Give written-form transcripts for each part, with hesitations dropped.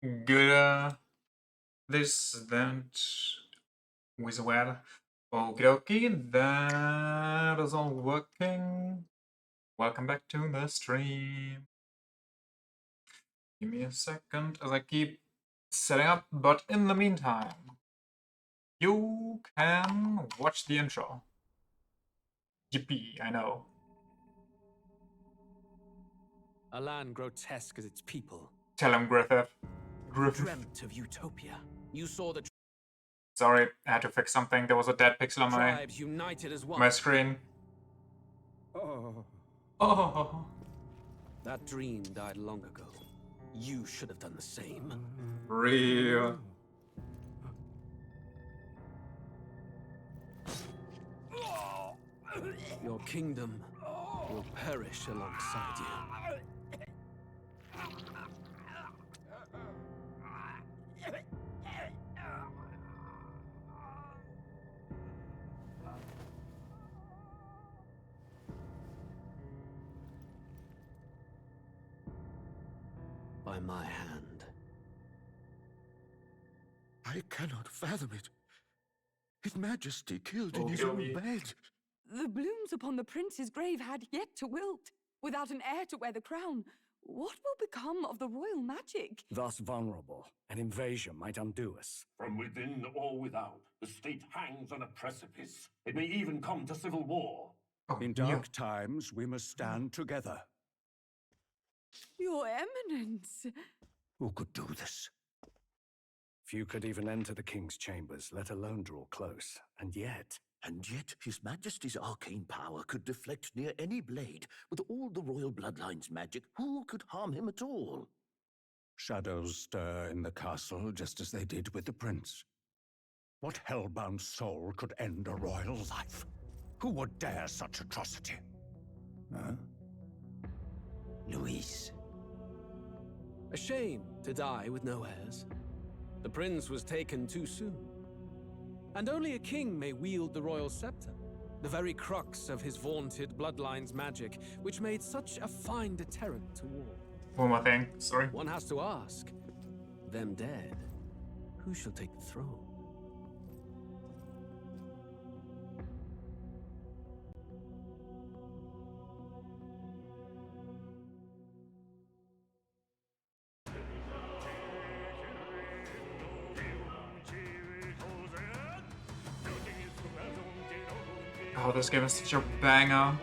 Good. This, that, wizard. Okie dokie, that is all working. Welcome back to the stream. Give me a second as I keep setting up, but in the meantime, you can watch the intro. Yippee, I know. A land grotesque as its people. Tell him, Griffith. Dreamt of utopia. You saw the Sorry, I had to fix something. There was a dead pixel on tribes united as one. my screen. Oh. That dream died long ago. You should have done the same. Real. Your kingdom will perish alongside you. By my hand. I cannot fathom it. His Majesty killed in his Okay. own bed. The blooms upon the prince's grave had yet to wilt. Without an heir to wear the crown, what will become of the royal magic? Thus vulnerable, an invasion might undo us. From within or without, the state hangs on a precipice. It may even come to civil war. Oh, In dark times, we must stand together. Your Eminence! Who could do this? Few could even enter the king's chambers, let alone draw close. And yet, His Majesty's arcane power could deflect near any blade. With all the royal bloodline's magic, who could harm him at all? shadows stir in the castle just as they did with the prince. What hellbound soul could end a royal life? Who would dare such atrocity? Huh? Luis. A shame to die with no heirs. The prince was taken too soon. And only a king may wield the royal scepter, the very crux of his vaunted bloodline's magic, which made such a fine deterrent to war. one more thing. Sorry. One has to ask, them dead, who shall take the throne? Oh, this game is such a banger.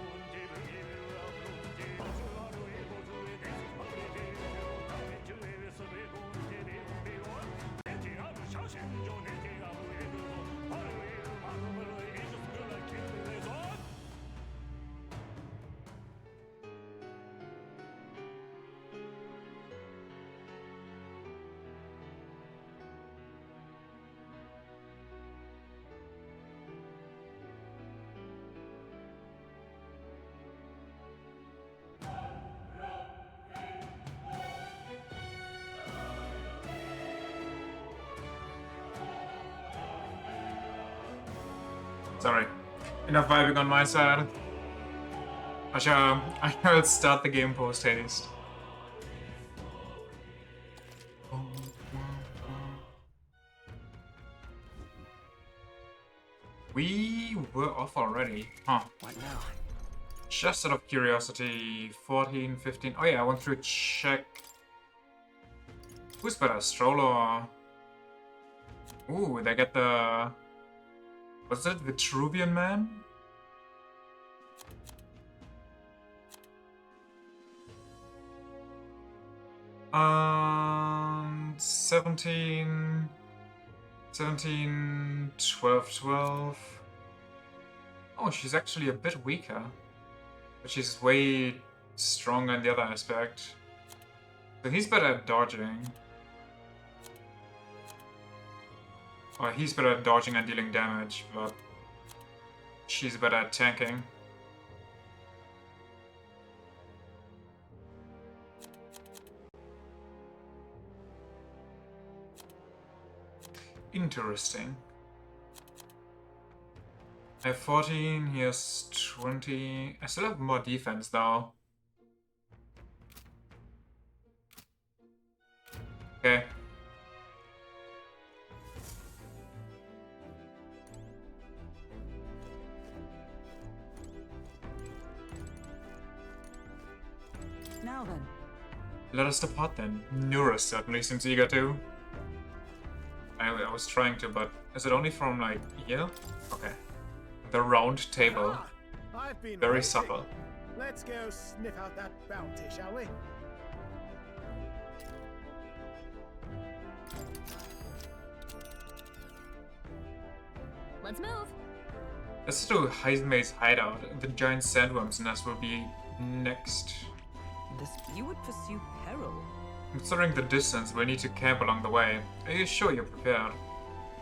Sorry. Enough vibing on my side. I shall start the game post haste. We were off already. Huh. What now? Just out of curiosity, 14, 15. Oh yeah, I want to check. Who's better, Stroll or... Ooh, they get the... What's it? Vitruvian Man? Um, 17, 12, 12. Oh, she's actually a bit weaker. But she's way stronger in the other aspect. So he's better at dodging. Or he's better at dodging and dealing damage, but she's better at tanking. Interesting. I have 14, he has 20. I still have more defense though. Okay, let us depart then. Nura certainly seems eager to. I was trying to, but is it only from like here? Okay. The round table. I've been Very waiting. subtle. Let's go sniff out that bounty, shall we? Let's move. Let's do Heisenmay's hideout. The giant sandworm's nest will be next. This you would pursue peril. Considering the distance, we'll need to camp along the way. Are you sure you're prepared?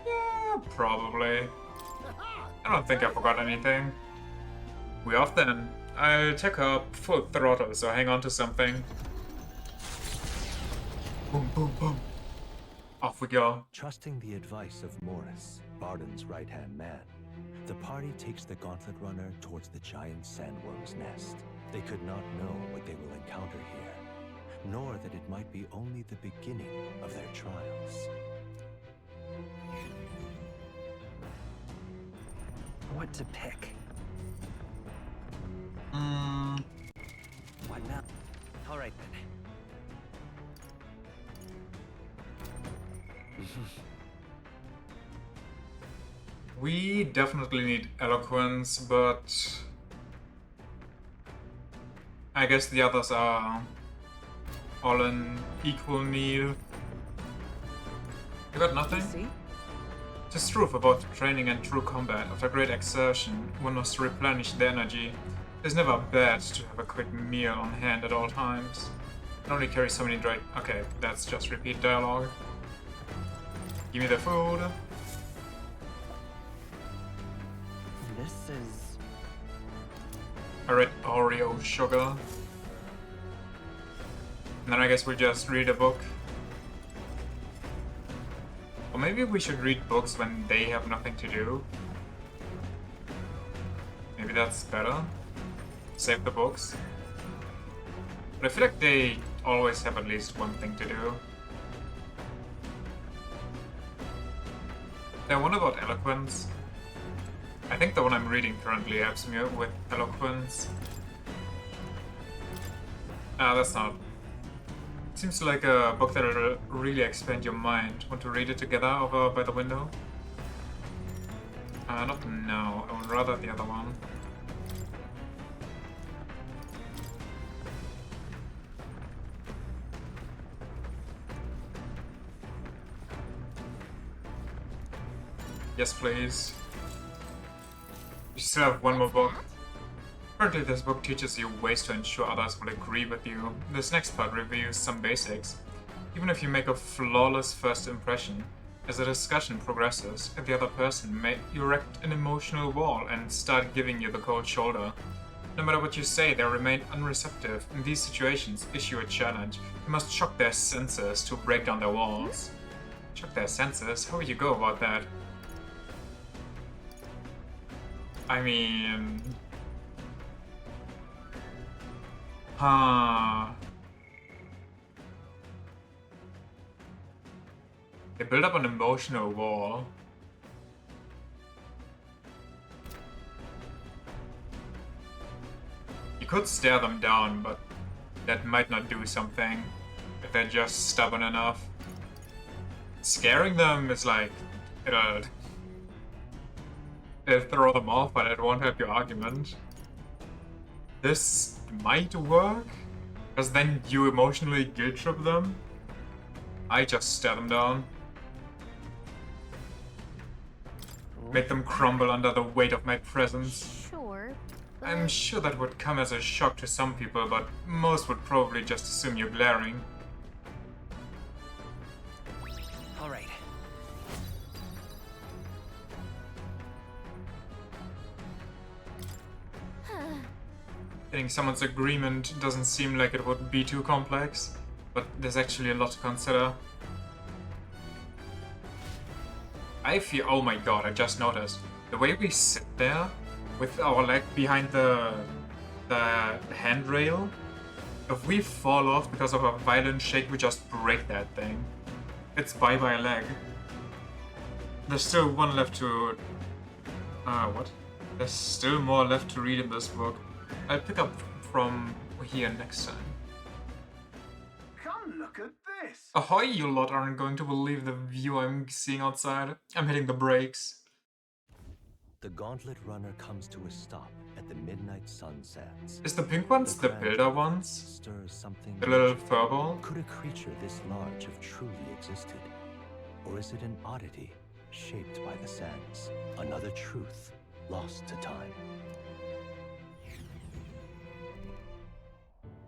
Yeah, probably. I don't think I forgot anything. We off then. I'll take her up full throttle, so hang on to something. Boom, boom, boom. Off we go. Trusting the advice of Morris, Barden's right-hand man, the party takes the Gauntlet Runner towards the giant sandworm's nest. They could not know what they will encounter here, nor that it might be only the beginning of their trials. What to pick? What now? All right then. We definitely need eloquence, but I guess the others are all in equal need. You got nothing? See? Tis true for both training and true combat. After great exertion, one must replenish the energy. It's never bad to have a quick meal on hand at all times. Can only carry so many dry. Okay, that's just repeat dialogue. Give me the food. This is... I read Oreo sugar. And then I guess we'll just read a book. Or maybe we should read books when they have nothing to do. Maybe that's better. Save the books. But I feel like they always have at least one thing to do. Yeah, one about eloquence. I think the one I'm reading currently helps me with eloquence. Ah, that's not. Seems like a book that'll really expand your mind. Want to read it together over by the window? Not now. I would rather the other one. Yes, please. You still have one more book. Currently, this book teaches you ways to ensure others will agree with you. This next part reviews some basics. Even if you make a flawless first impression, as the discussion progresses, the other person may erect an emotional wall and start giving you the cold shoulder. No matter what you say, they remain unreceptive. In these situations, issue a challenge. You must shock their senses to break down their walls. Shock their senses? How would you go about that? I mean... They build up an emotional wall. You could stare them down, but that might not do something if they're just stubborn enough. Scaring them is like, it'll throw them off, but it won't help your argument. This might work, because then you emotionally guilt trip them. I just stare them down. Make them crumble under the weight of my presence. Sure. I'm sure that would come as a shock to some people, but most would probably just assume you're glaring. All right. Getting someone's agreement doesn't seem like it would be too complex, but there's actually a lot to consider. I feel, oh my god, I just noticed. The way we sit there, with our leg behind the handrail, if we fall off because of a violent shake, we just break that thing. It's bye-bye leg. There's still one left to... what? There's still more left to read in this book. I'll pick up from here next time. Come this? Ahoy, you lot aren't going to believe the view I'm seeing outside. I'm hitting the brakes. The Gauntlet Runner comes to a stop at the Midnight Sun Sands. Is the pink ones the ground builder truth ones? Stirs something The little magical. furball? Could a creature this large have truly existed? Or is it an oddity shaped by the sands? Another truth lost to time.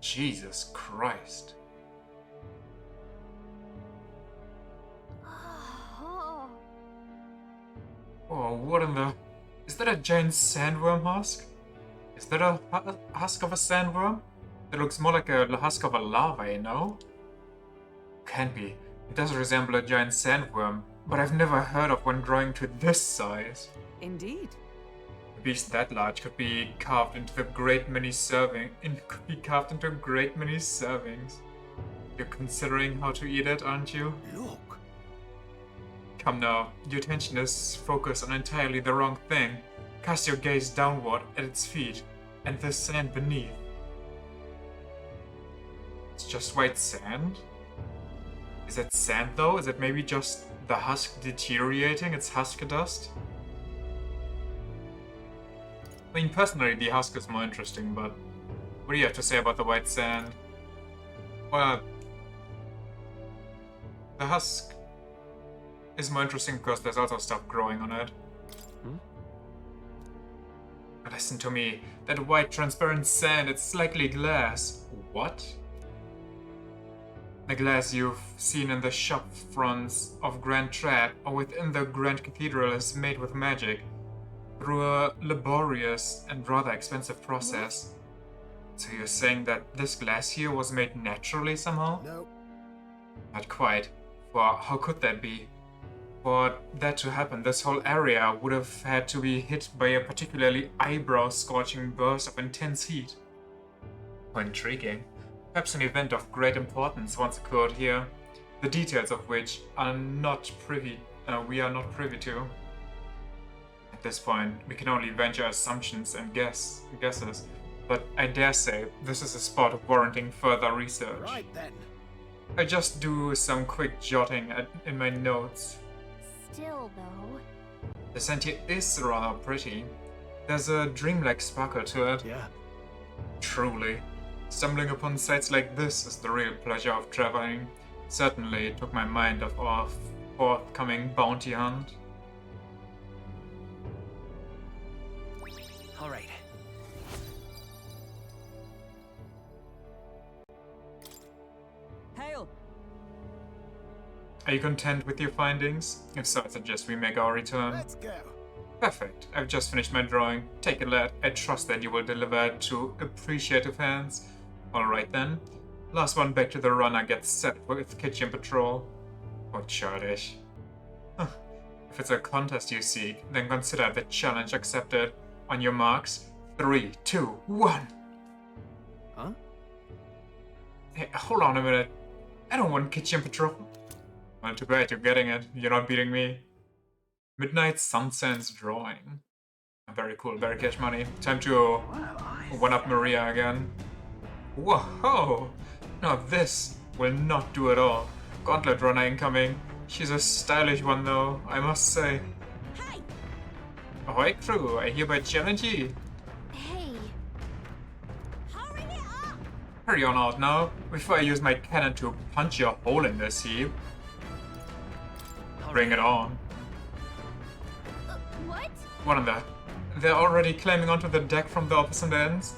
Jesus Christ. Oh, what in the... Is that a giant sandworm husk? Is that a husk of a sandworm? That looks more like a husk of a larva, you know? Can't be. It does resemble a giant sandworm, but I've never heard of one growing to this size. Indeed. A beast that large could be carved into a great many servings. You're considering how to eat it, aren't you? Look. Come now, your attention is focused on entirely the wrong thing. Cast your gaze downward at its feet, and the sand beneath. It's just white sand? Is it sand though? Is it maybe just the husk deteriorating its husk dust? I mean, personally, the husk is more interesting, but what do you have to say about the white sand? Well, the husk is more interesting because there's also stuff growing on it. Listen to me. That white transparent sand, it's likely glass. What? The glass you've seen in the shop fronts of Grand Trad or within the Grand Cathedral is made with magic through a laborious and rather expensive process. So you're saying that this glass here was made naturally somehow? No. Not quite. For how could that be? For that to happen, this whole area would have had to be hit by a particularly eyebrow-scorching burst of intense heat. How intriguing. Perhaps an event of great importance once occurred here, the details of which are we are not privy to. At this point, we can only venture assumptions and guesses, but I dare say this is a spot warranting further research. Right then. I just do some quick jotting in my notes. Still, though. The sand here is rather pretty. There's a dreamlike sparkle to it. Yeah. Truly. Stumbling upon sights like this is the real pleasure of traveling. Certainly took my mind off our forthcoming bounty hunt. All right. Hail! Are you content with your findings? If so, I suggest we make our return. Let's go. Perfect. I've just finished my drawing. Take it, lad. I trust that you will deliver it to appreciative hands. Alright then. Last one back to the runner gets set with kitchen patrol. How childish. If it's a contest you seek, then consider the challenge accepted. On your marks, 3, 2, 1. Huh? Hey, hold on a minute. I don't want kitchen patrol. Well, too bad you're getting it. You're not beating me. Midnight Sunsands drawing. Very cool, very cash money. Time to one-up Maria again. Whoa! Now this will not do at all. Gauntlet runner incoming. She's a stylish one though, I must say. Hey! Ahoy crew, I hereby challenge ye. Hey! Hurry it up! Hurry on out now, before I use my cannon to punch a hole in this heap. Bring it on. What? One of them. They're already climbing onto the deck from the opposite ends.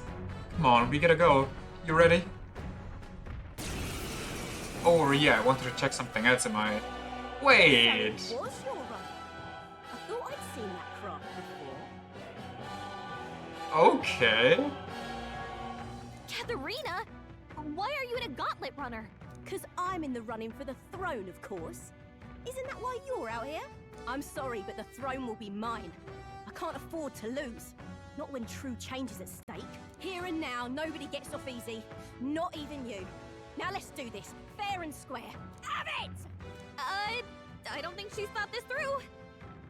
Come on, we gotta go. You ready? Oh yeah, I wanted to check something else in my... Wait! So it was your run. I thought I'd seen that craft before. Okay. Katharina? Why are you in a gauntlet runner? 'Cause I'm in the running for the throne, of course. Isn't that why you're out here? I'm sorry, but the throne will be mine. I can't afford to lose. Not when true change is at stake. Here and now, nobody gets off easy. Not even you. Now let's do this, fair and square. Have it! I don't think she's thought this through.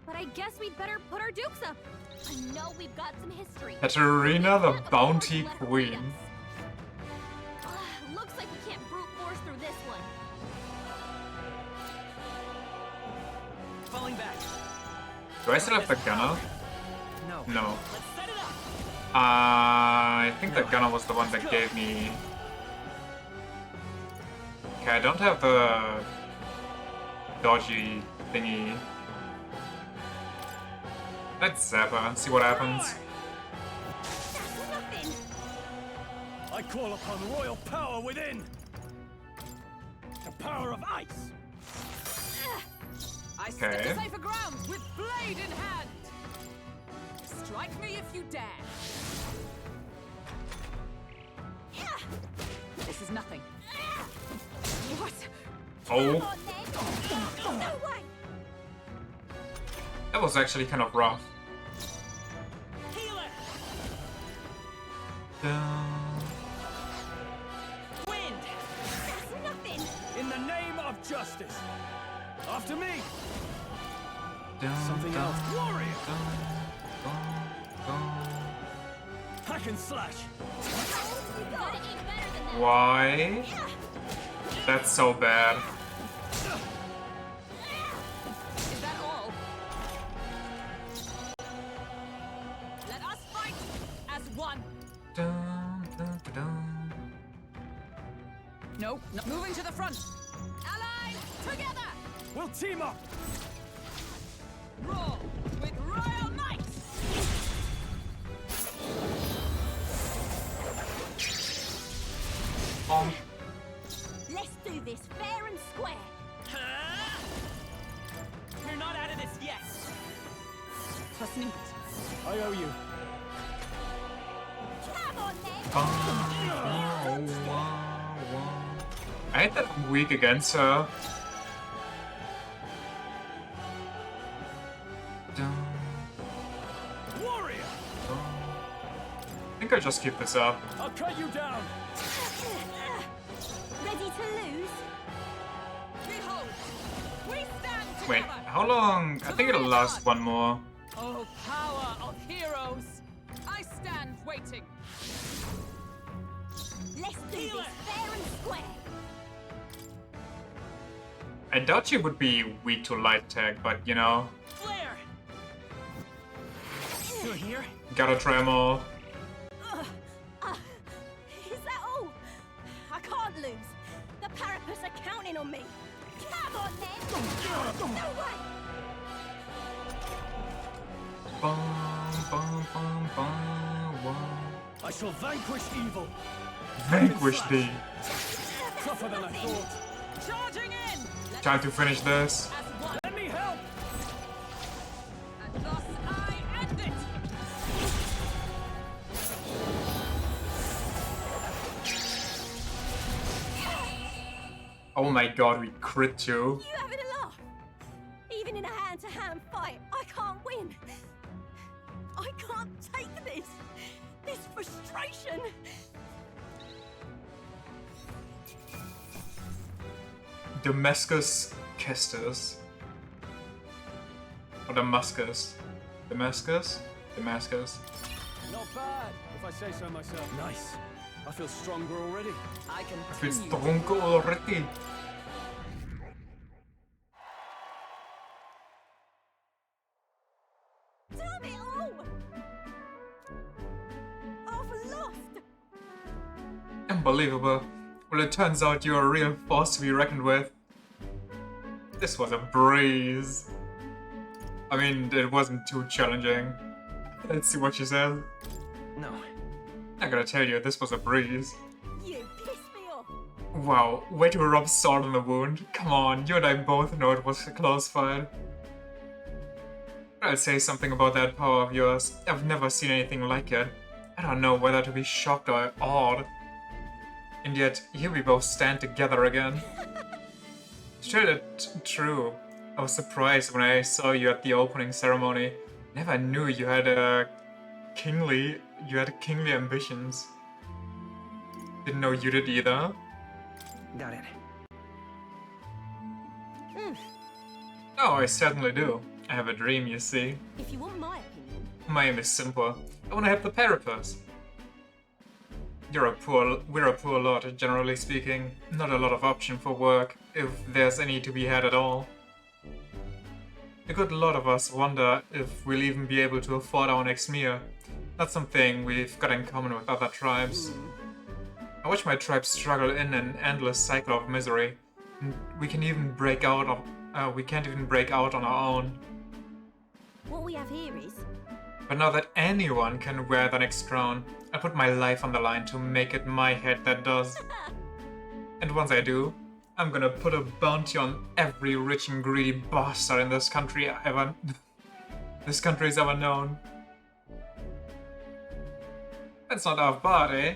But I guess we'd better put our dukes up. I know we've got some history. Katarina the Can't Bounty afford to let her beat Queen. us. Looks like we can't brute force through this one. Falling back. Do I still have the gunner? No. No. Let's set it up. I think the gunner was the one that gave me... Okay, I don't have the dodgy thingy. Let's zap her and see what happens. That's nothing. I call upon royal power within. The power of ice. I step Okay. to safer ground with blade in hand. Strike me if you dare. This is nothing. What? Oh, Come on, then. No way. that was actually kind of rough. Healer. Wind. That's nothing. In the name of justice. After me. Something else. Warrior. Hack and slash. You gotta eat better than that. Why? That's so bad. Is that all? Let us fight as one. No, moving to the front. Allies, together. We'll team up. Roar with royal might. Let's do this fair and square. We're not out of this yet. Versnimmt. I owe you. Come on, then. I hate that I'm weak against her. Warrior. I think I'll just keep this up. I'll cut you down. Ready to lose? Behold, we stand together. Wait, how long? I think it'll last one more. Oh, power of heroes! I stand waiting. Let's do this fair and square. I doubt she would be weak to light attack, but you know, Flare. Still here? gotta try more. Is that all? I can't lose. The Parapus are counting on me. Come on, then. No way. I shall vanquish evil. Vanquish thee. Tougher than I thought. Charging in! Time to finish this. As one, Let me help. and thus I end it! Oh my god, we crit too. You having a laugh? Even in a hand-to-hand fight, I can't win. I can't take this. This frustration. Damascus Kestis. Or Damascus. Damascus? Damascus. Not bad, if I say so myself. Nice. I feel stronger already. I can I feel continue. strong already. Damn it all! I've lost. Unbelievable. Well, it turns out you're a real force to be reckoned with. This was a breeze. I mean, it wasn't too challenging. Let's see what she says. No. I gotta tell you, this was a breeze. You pissed me off. Wow, way to rub salt in the wound. Come on, you and I both know it was a close fight. I'll say something about that power of yours. I've never seen anything like it. I don't know whether to be shocked or awed. And yet, here we both stand together again. To tell it true, I was surprised when I saw you at the opening ceremony. Never knew you had kingly ambitions. Didn't know you did either. Got it. Oh, I certainly do. I have a dream, you see. If you want my opinion, My aim is simple. I want to help the Parapus. We're a poor lot, generally speaking. Not a lot of option for work, if there's any to be had at all. a good lot of us wonder if we'll even be able to afford our next meal. That's something we've got in common with other tribes. I watch my tribe struggle in an endless cycle of misery. And we can't even break out on our own. What we have here is... But now that anyone can wear the next crown, I put my life on the line to make it my head that does. And once I do, I'm gonna put a bounty on every rich and greedy bastard in this country's ever known. That's not our party.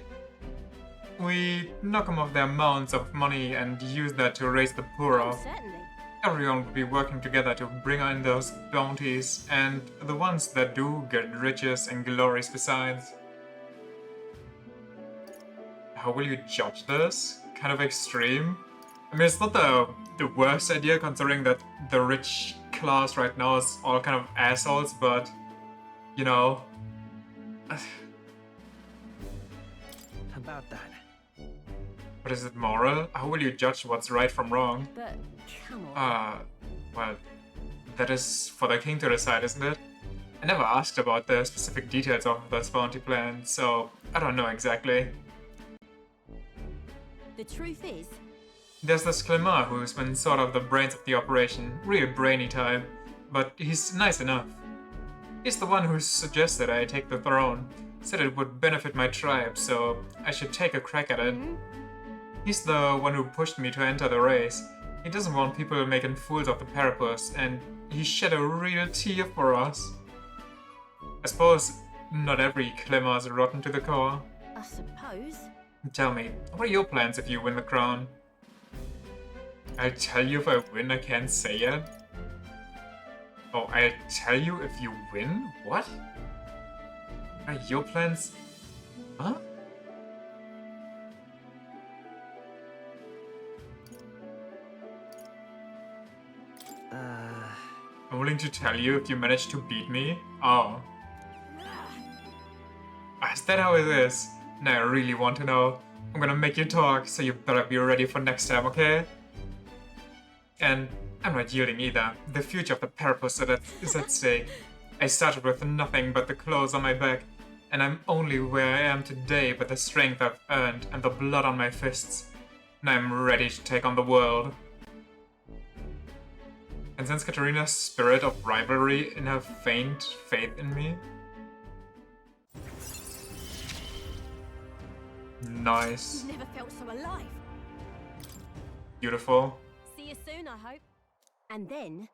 We knock them off their mounds of money and use that to raise the poor Oh, off. certainly. Everyone would be working together to bring in those bounties, and the ones that do get riches and glories besides. How will you judge this? Kind of extreme? I mean, it's not the worst idea considering that the rich class right now is all kind of assholes, but, you know... About that. But is it moral? How will you judge what's right from wrong? But, come on. Well, that is for the king to decide, isn't it? I never asked about the specific details of this bounty plan, so I don't know exactly. The truth is... There's this Clemar who's been sort of the brains of the operation, real brainy type, but he's nice enough. He's the one who suggested I take the throne, said it would benefit my tribe, so I should take a crack at it. He's the one who pushed me to enter the race. He doesn't want people making fools of the Parapus, and he shed a real tear for us. I suppose not every Clemar is rotten to the core. I suppose. Tell me, what are your plans if you win the crown? I'll tell you if I win, I can't say it. Oh, I'll tell you if you win? What? Are your plans... Huh? I'm willing to tell you if you manage to beat me. Oh. Is that how it is? Now I really want to know. I'm gonna make you talk, so you better be ready for next time, okay? And I'm not yielding either. The future of the Parapus is at stake. I started with nothing but the clothes on my back, and I'm only where I am today by the strength I've earned and the blood on my fists. And I'm ready to take on the world. And sense Katarina's spirit of rivalry in her faint faith in me. Nice. Never felt so alive. Beautiful. See you soon, I hope. And then...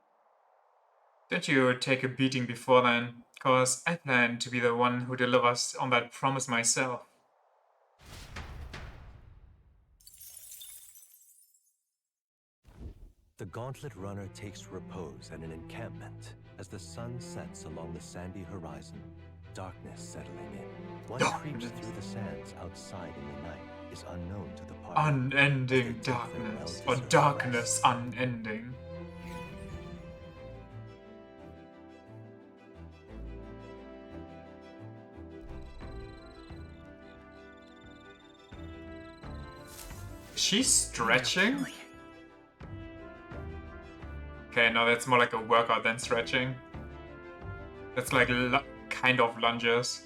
Don't you take a beating before then, cause I plan to be the one who delivers on that promise myself. The Gauntlet Runner takes repose at an encampment as the sun sets along the sandy horizon, darkness settling in. What creeps through the sands outside in the night is unknown to the party. Unending darkness, or darkness unending. She's stretching? Okay, no, that's more like a workout than stretching. That's like kind of lunges.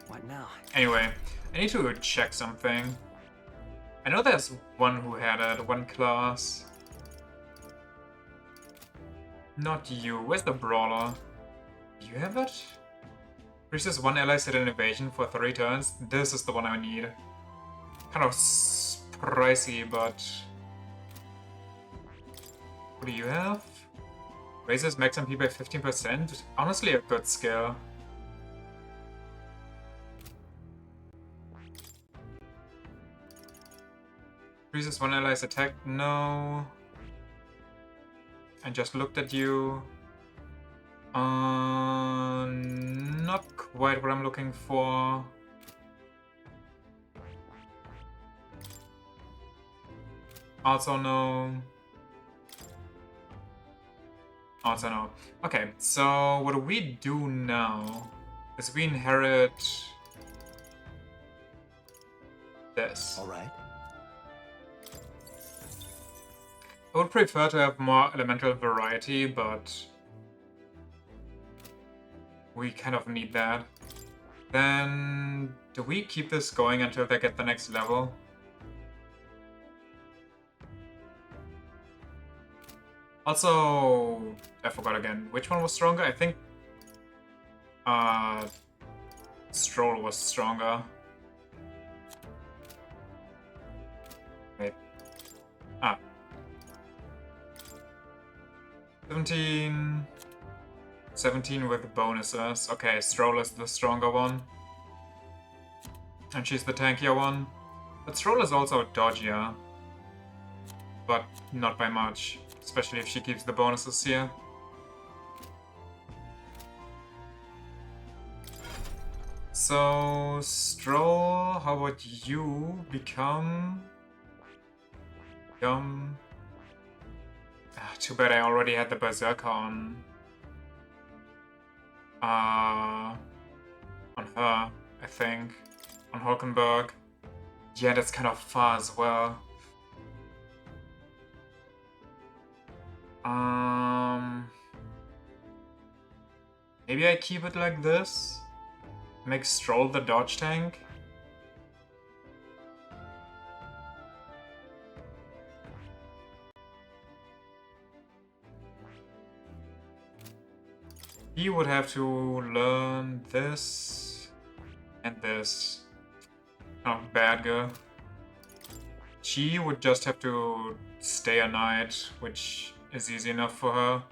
What now? Anyway, I need to check something. I know there's one who had it, one class. Not you. Where's the brawler? Do you have it? Increases one ally set an evasion for 3 turns. This is the one I need. Kind of pricey, but... What do you have? Raises max MP by 15%. Honestly, a good skill. Increases one ally's attack. No. I just looked at you. Not quite what I'm looking for. Also no. Also no. Okay, so what do we do now? Is we inherit this. All right. I would prefer to have more elemental variety, but we kind of need that. Then, do we keep this going until they get the next level? Also, I forgot again. Which one was stronger? I think Stroll was stronger. Wait. 17 with bonuses. Okay, Stroll is the stronger one. And she's the tankier one. But Stroll is also dodgier. But not by much. Especially if she keeps the bonuses here. So, Stroll, how about you become... too bad I already had the Berserker on her, I think. On Hulkenberg. Yeah, that's kind of far as well. Maybe I keep it like this? Make Stroll the dodge tank? He would have to learn this and this. Not bad, girl. She would just have to stay a knight, which is easy enough for her.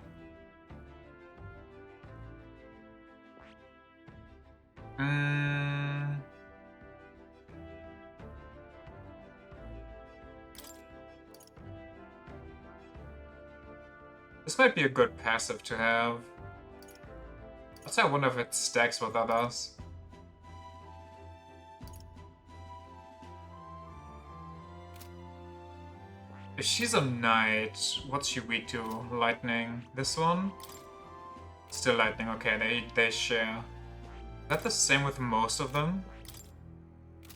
This might be a good passive to have. Also, I wonder if it stacks with others. If she's a knight, what's she weak to? Lightning. This one? Still lightning, okay, they share. Is that the same with most of them?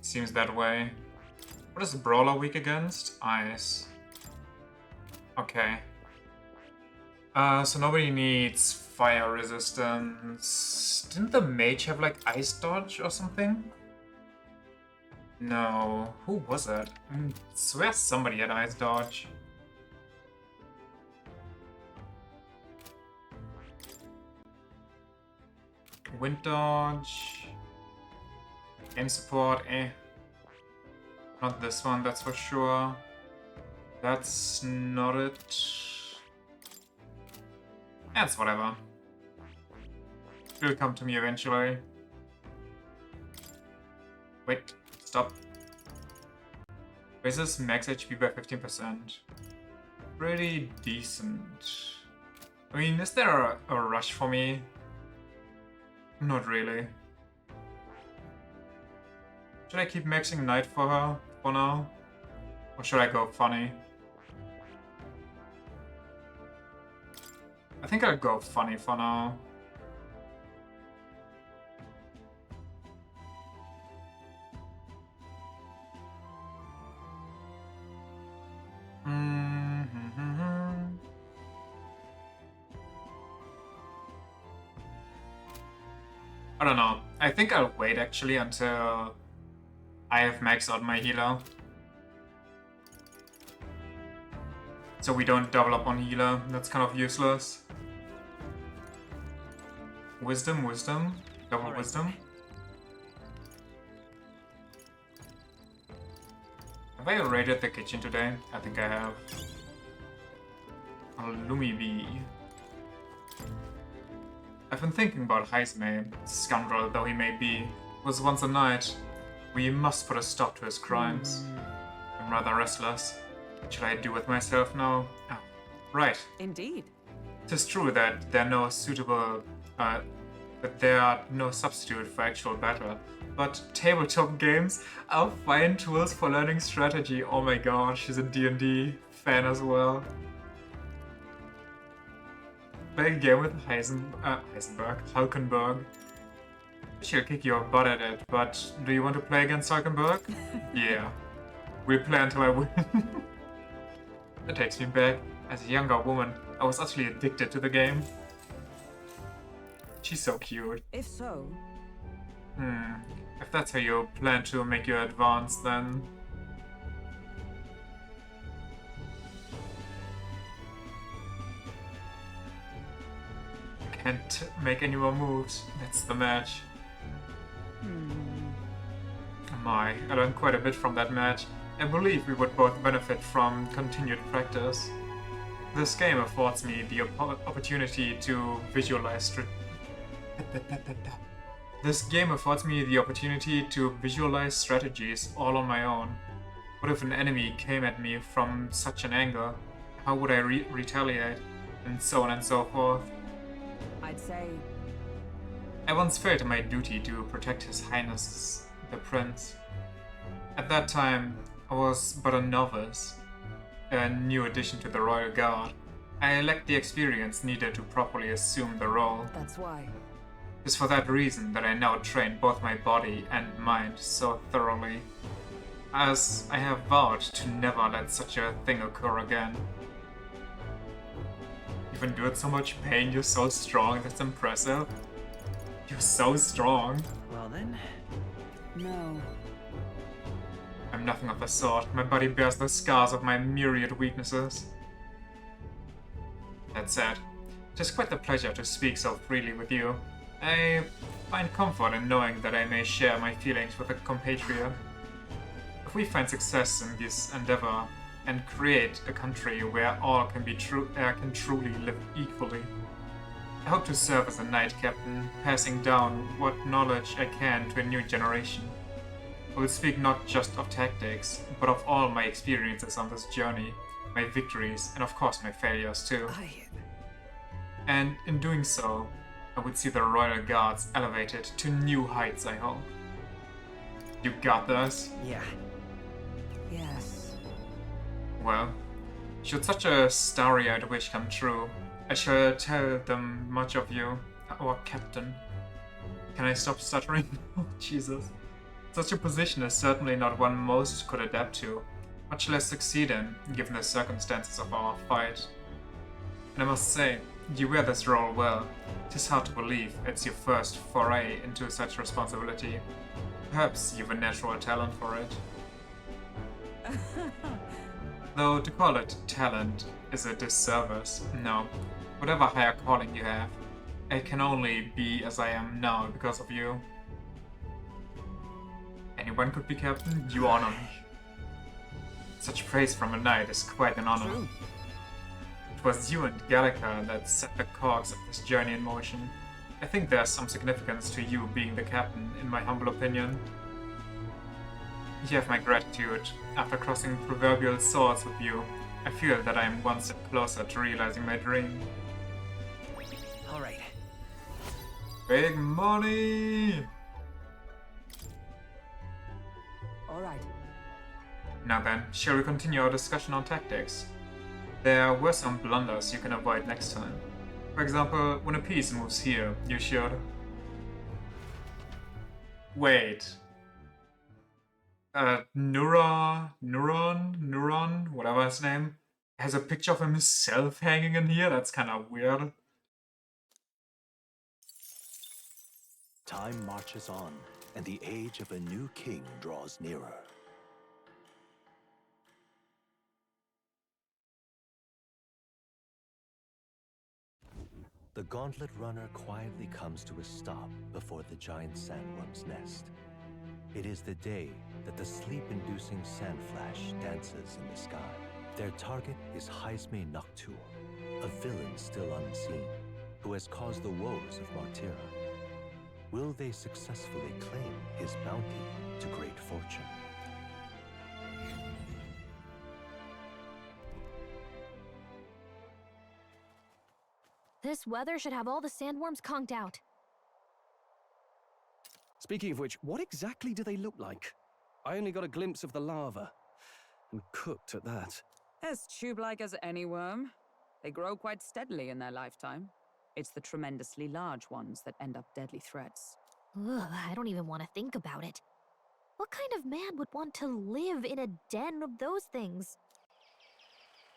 Seems that way. What is Brawler weak against? Ice. Okay. So nobody needs fire resistance. Didn't the mage have like ice dodge or something? No. Who was that? I swear somebody had ice dodge. Wind dodge. Game support, eh. Not this one, that's for sure. That's not it. That's whatever. It'll come to me eventually. Wait, stop. Raises max HP by 15%. Pretty decent. I mean, is there a rush for me? Not really. Should I keep maxing Knight for her for now? Or should I go funny? I think I'll go funny for now. I don't know. I think I'll wait actually until I have maxed out my healer. So we don't double up on healer. That's kind of useless. Wisdom, wisdom. Double wisdom. Have I raided the kitchen today? I think I have. Lumi Bee. I've been thinking about Heismay, scoundrel though he may be, was once a knight. We must put a stop to his crimes. I'm rather restless. What shall I do with myself now? Oh, right. Indeed. 'Tis true that there are no substitute for actual battle. But tabletop games are fine tools for learning strategy. Oh my god, she's a D&D fan as well. Play a game with Hulkenberg. She'll kick your butt at it, but do you want to play against Hulkenberg? Yeah. We'll play until I win. That takes me back. As a younger woman, I was utterly addicted to the game. She's so cute. If so, If that's how you plan to make your advance, then... I can't make any more moves. That's the match. My, I learned quite a bit from that match. I believe we would both benefit from continued practice. This game affords me the opportunity to visualize This game affords me the opportunity to visualize strategies all on my own. What if an enemy came at me from such an angle? How would I retaliate? And so on and so forth. I'd say I once felt it my duty to protect His Highness the Prince. At that time, I was but a novice, a new addition to the Royal Guard. I lacked the experience needed to properly assume the role. that's why. It is for that reason that I now train both my body and mind so thoroughly, as I have vowed to never let such a thing occur again. You've endured so much pain, you're so strong, that's impressive. You're so strong. Well then. No. I'm nothing of the sort. My body bears the scars of my myriad weaknesses. That said, it is quite the pleasure to speak so freely with you. I find comfort in knowing that I may share my feelings with a compatriot. If we find success in this endeavor and create a country where all can truly live equally, I hope to serve as a knight captain, passing down what knowledge I can to a new generation. I will speak not just of tactics, but of all my experiences on this journey, my victories, and of course my failures too. And in doing so, I would see the Royal Guards elevated to new heights, I hope. You got this? Yeah. Yes. Well, should such a starry-eyed wish come true, I shall tell them much of you, our captain. Can I stop stuttering? Oh, Jesus. Such a position is certainly not one most could adapt to, much less succeed in, given the circumstances of our fight. And I must say, you wear this role well. It is hard to believe it's your first foray into such responsibility. Perhaps you've a natural talent for it. Though to call it talent is a disservice. No, whatever higher calling you have, I can only be as I am now because of you. Anyone could be captain, you honor me. Such praise from a knight is quite an honor. True. It was you and Gallica that set the cogs of this journey in motion. I think there's some significance to you being the captain, in my humble opinion. You have my gratitude. After crossing proverbial swords with you, I feel that I am one step closer to realizing my dream. Alright. Big money! All right. Now then, shall we continue our discussion on tactics? There were some blunders you can avoid next time. For example, when a piece moves here, you should... Wait. Neuron, whatever his name, has a picture of himself hanging in here? That's kind of weird. Time marches on, and the age of a new king draws nearer. The gauntlet runner quietly comes to a stop before the giant sandworm's nest. It is the day that the sleep-inducing sandflash dances in the sky. Their target is Haisme Noctul, a villain still unseen, who has caused the woes of Martira. Will they successfully claim his bounty to great fortune? This weather should have all the sandworms conked out. Speaking of which, what exactly do they look like? I only got a glimpse of the lava. And cooked at that. As tube-like as any worm. They grow quite steadily in their lifetime. It's the tremendously large ones that end up deadly threats. Ugh, I don't even want to think about it. What kind of man would want to live in a den of those things?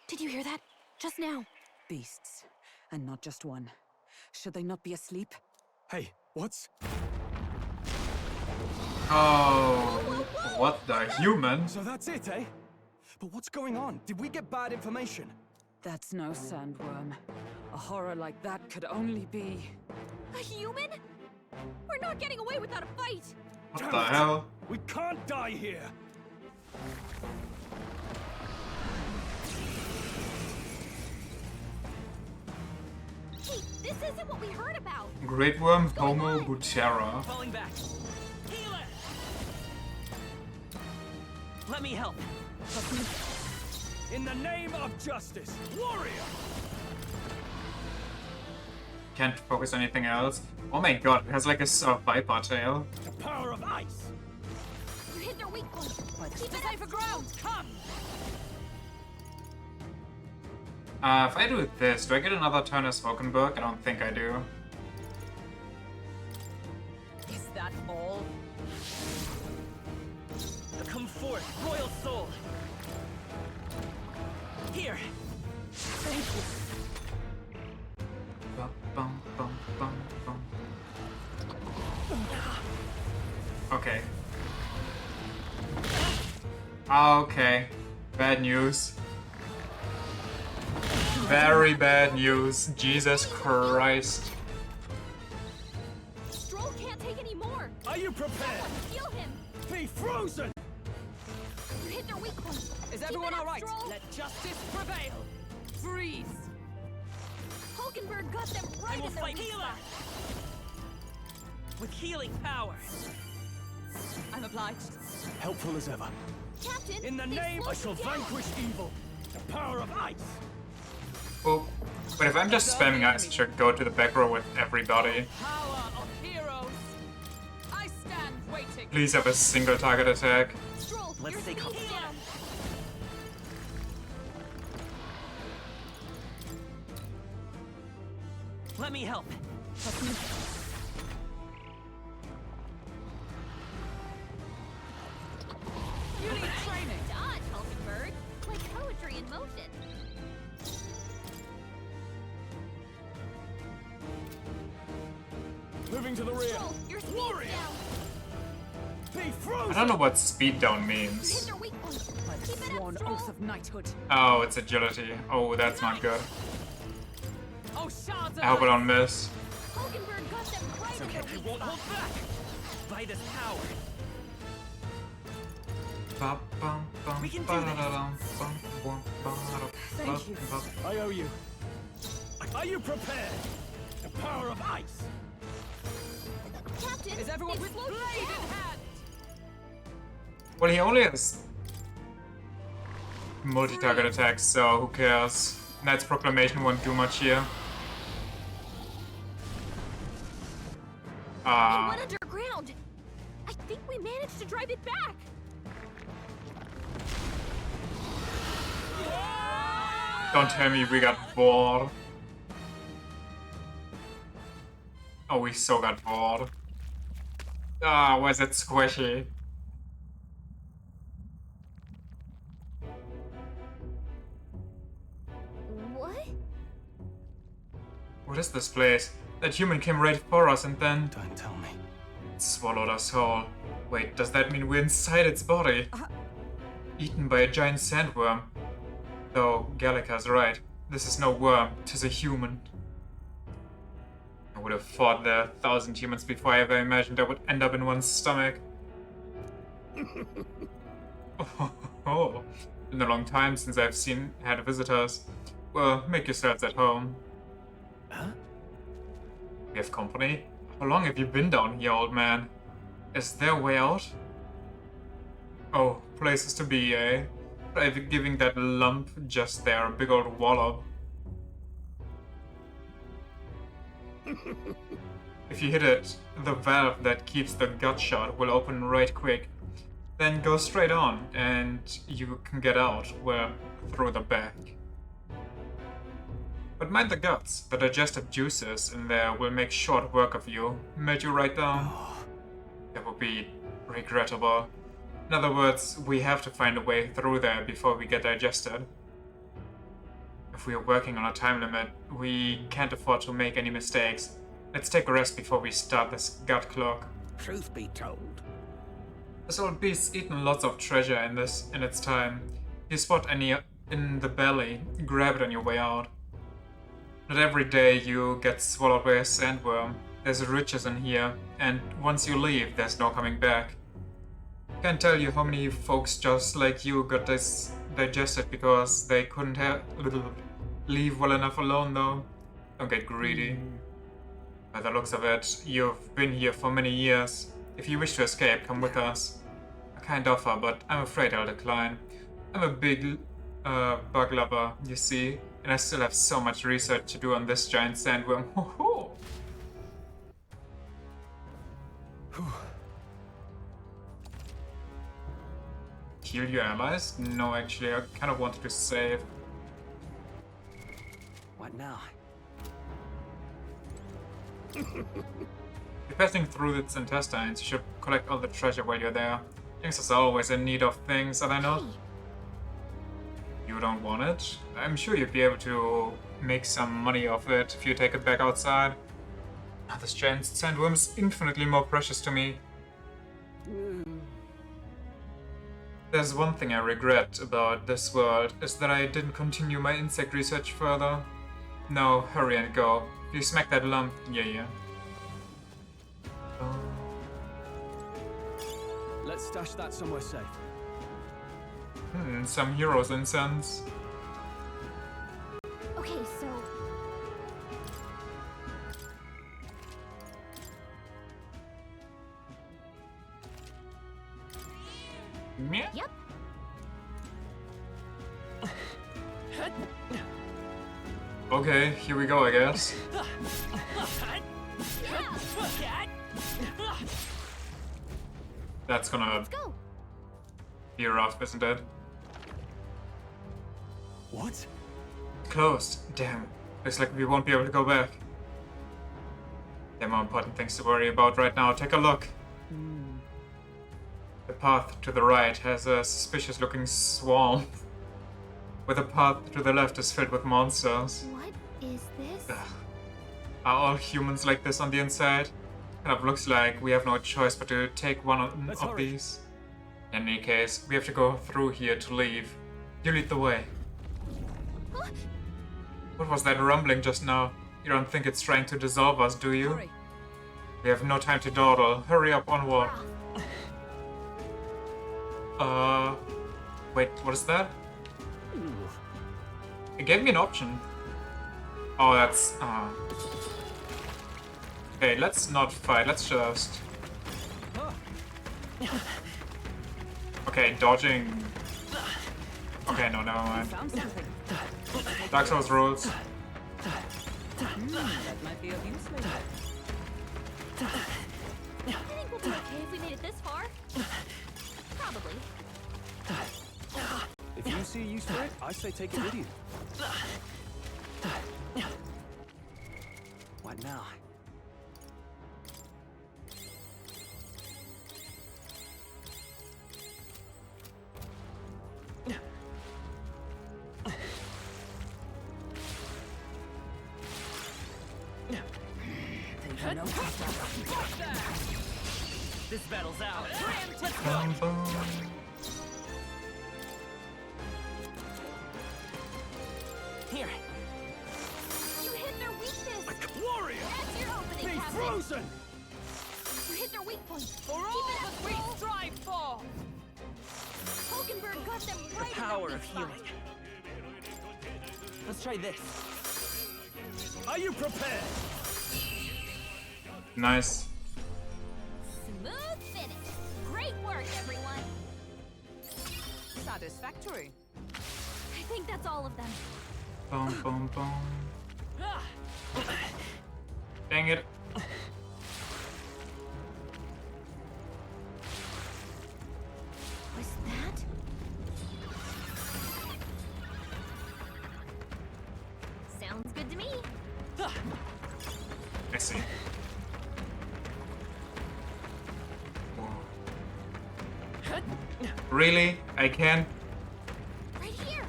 Did you hear that? Just now. Beasts, and not just one. Should they not be asleep? Hey, what's... Oh, what the human? So that's it, eh? But what's going on? Did we get bad information? That's no sandworm. A horror like that could only be... A human? We're not getting away without a fight! What Damn the it. hell? We can't die here! Hey, this isn't what we heard about! Great Worm Homo Butera. Falling back. Healer! Let me help. In the name of justice, warrior! Can't focus on anything else. Oh my god, it has like a viper tail. The power of ice! You hit their weak point! Keep it safer ground! Come! If I do this, do I get another turn as Valkenburg? I don't think I do. Is that all? Come forth, royal soul! Here! Thank you. Bum, bum, bum, bum, bum. Okay. Okay. Bad news. Very bad news. Jesus Christ. Stroll can't take any more! Are you prepared? Heal him! Be frozen! You hit their weak point! Is Keep everyone it up, alright? Stroll. Let justice prevail! Freeze! Hulkenberg got them I right will in their fight weak healer! spot! With healing power! I'm obliged. Helpful as ever. Captain, In the they've name, I slowed shall you down. vanquish evil. The power of ice! Oh. But if I'm just spamming ice, I should go to the back row with everybody. Power of heroes! I stand waiting. Please have a single target attack. Stroll, Let's your stay calm. speed's down. Let me help. You need training. Dodge, Hulkenberg. Like poetry in motion. Moving to the rear. Stroll, your speed's Warrior! down. Be frozen! I don't know what speed down You hit means. their weak point. By the Keep it up, sworn Stroll. oath of knighthood. Oh, it's agility. Oh, that's not good. Oh, shards of I hope I ice. don't miss. Hulkenberg got them right It's in okay, their I weak won't spot. hold back! By this power! We can do Thank you. I owe you. Are you prepared? The power of ice! Captain, Is everyone they've with slowed you blade in down. hand? Well, he only has multi-target attacks, so who cares? Knight's Proclamation won't do much here. It went underground. I think we managed to drive it back. Don't tell me we got bored. Oh, we so got bored. Ah, why is it squishy? What? What is this place? That human came right for us and then Don't tell me. it swallowed us whole. Wait, does that mean we're inside its body? Eaten by a giant sandworm. Though, Gallica's right. This is no worm, 'tis a human. I would have fought there 1,000 humans before I ever imagined I would end up in one's stomach. Oh, been a long time since I've had visitors. Well, make yourselves at home. Huh? We have company? How long have you been down here, old man? Is there a way out? Oh, places to be, eh? Try giving that lump just there a big old wallop. If you hit it, the valve that keeps the gut shut will open right quick. Then go straight on, and you can get out, well, through the back. But mind the guts, the digestive juices in there will make short work of you, melt you right down. That would be regrettable. In other words, we have to find a way through there before we get digested. if we are working on a time limit, we can't afford to make any mistakes. Let's take a rest before we start this god clock. Truth be told, This old beast's eaten lots of treasure in its time. You spot any in the belly, grab it on your way out. Not every day you get swallowed by a sandworm. There's riches in here, and once you leave, there's no coming back. Can't tell you how many folks just like you got this digested because they couldn't leave well enough alone, though. Don't get greedy. By the looks of it, you've been here for many years. If you wish to escape, come with us. A kind offer, but I'm afraid I'll decline. I'm a big bug lover, you see, and I still have so much research to do on this giant sandworm. Ho ho! Heal your allies? No, actually, I kind of wanted to save. What now? You're passing through its intestines. You should collect all the treasure while you're there. Youngsters are always in need of things, are they not? You don't want it? I'm sure you'd be able to make some money off it if you take it back outside. Oh, this giant sandworm is infinitely more precious to me. There's one thing I regret about this world, is that I didn't continue my insect research further. No, hurry and go. If you smack that lump, yeah. let's stash that somewhere safe. Some heroes incense. Okay, so Meh. yep. Okay, here we go, I guess. That's gonna Let's go. be rough, isn't it? What? Closed. Damn. Looks like we won't be able to go back. There are more important things to worry about right now. Take a look. The path to the right has a suspicious looking swarm. Where the path to the left is filled with monsters. What is this? Ugh. Are all humans like this on the inside? Kind of looks like we have no choice but to take one Let's of hurry. these. In any case, we have to go through here to leave. You lead the way. Huh? What was that rumbling just now? You don't think it's trying to dissolve us, do you? Hurry. We have no time to dawdle. Hurry up, onward. Wait, what is that? It gave me an option. Oh, that's, Okay, let's not fight, let's just... Okay, dodging... Okay, no, never mind. Found something. Dark Souls rules. That might be of use later. I think we'll be okay if we made it this far. Probably. If you see a use for it, I say take it with you. What now? Things are no better. This battle's out. Boom, boom. Here. You hit their weakness. Warrior! That's your opening, Be Captain. frozen! You hit their weak point. For all that we strive for! Hulkenberg got them The right in power their of weak healing. spot. Let's try this. Are you prepared? Nice. Smooth finish. Great work, everyone. Satisfactory. I think that's all of them. Boom, boom, boom. Dang it. Was that? Sounds good to me. I see. Whoa. Really? I can't? Right here.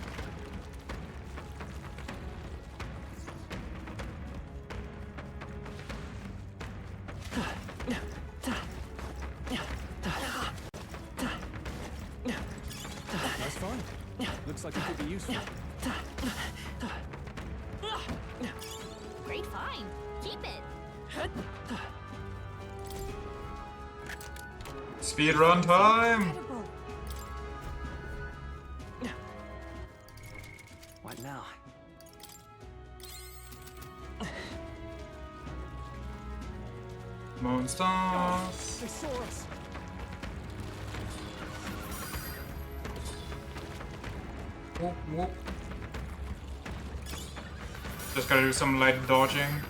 looks like it could be useful. Great find. Keep it. Speed run time! Incredible. What now? Monsters! They saw us. Whoop, whoop. Just gotta do some light dodging.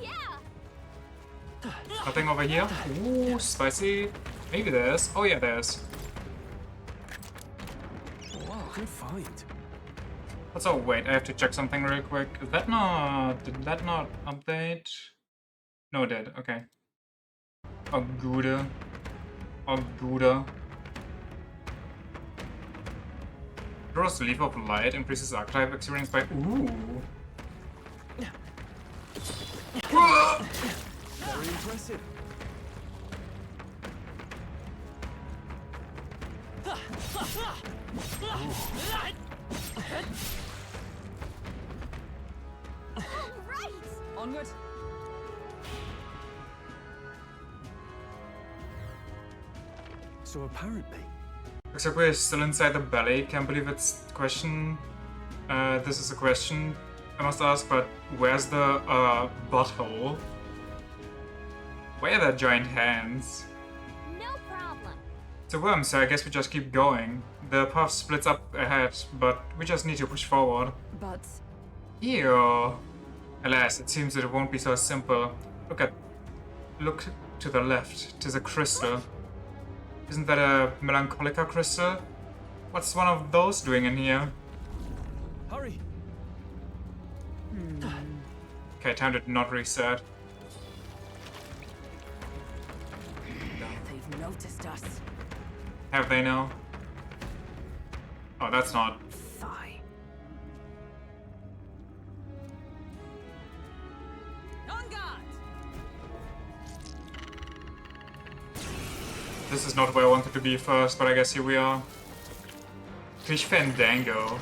Yeah. Nothing over here. Ooh, spicy. Maybe there's. Oh yeah, there's. Wow, good find. Also, wait, I have to check something real quick. Is that not... Did that not update? No, it did. Okay. Oh, Gouda. Oh, Gouda. Draws Leaf of Light, increases archetype experience by... Ooh! Very impressive. All right. Onward. So apparently, Except we're still inside the belly. Can't believe it's a question. This is a question I must ask, but where's the butthole? Where are the giant hands? No problem. It's a worm, so I guess we just keep going. The path splits up ahead, but we just need to push forward. But Ew. Alas, it seems that it won't be so simple. Look to the left. 'Tis a crystal. Isn't that a Melancholica crystal? What's one of those doing in here? hurry. Okay, time to not reset. they've noticed us. Have they now? Oh, that's not. Fine. On guard. This is not where I wanted to be first, but I guess here we are. Fish Fandango.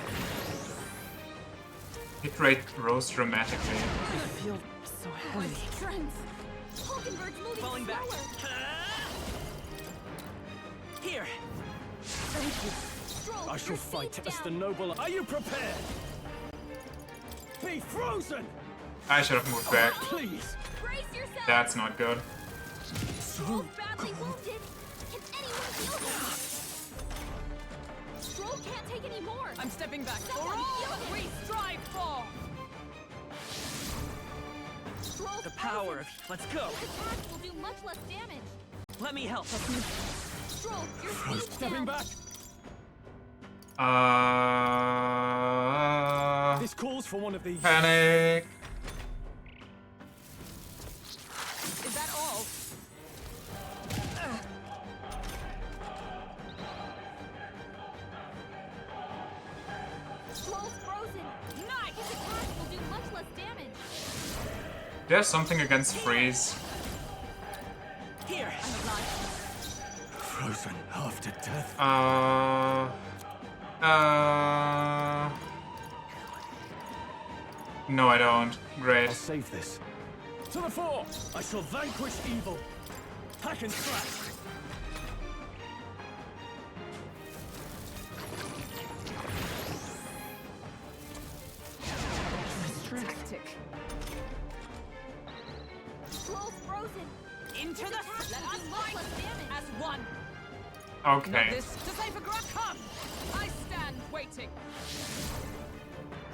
Hit rate rose dramatically. I feel so heavy. Strength. Hulkenberg's moving Falling back. slower. Here. Stroll, I shall your fight speed's as the down. noble. Are you prepared? Be frozen! I should have moved back. Please! Brace yourself. That's not good. Stroll's badly wounded. Can anyone heal him? Stroll can't take any more. I'm stepping back. Someone heal him. We strive for. Stroll's The power of... Let's go. His attack will do much less damage. Let me help. Stroll, your speed's Stepping down. back! This calls for one of these. Panic. Is that all? Stroll's frozen. Nice. His attack will do much less damage. There's something against freeze. Here. Frozen after death. No, I don't. Great. I'll save this. To the fore! I shall vanquish evil. Hack and slash. Tactic. Stroll's frozen. Into His the... attack Let will us do much fight less damage. as one. Okay. Not this to say for Grant. Come. I stand waiting.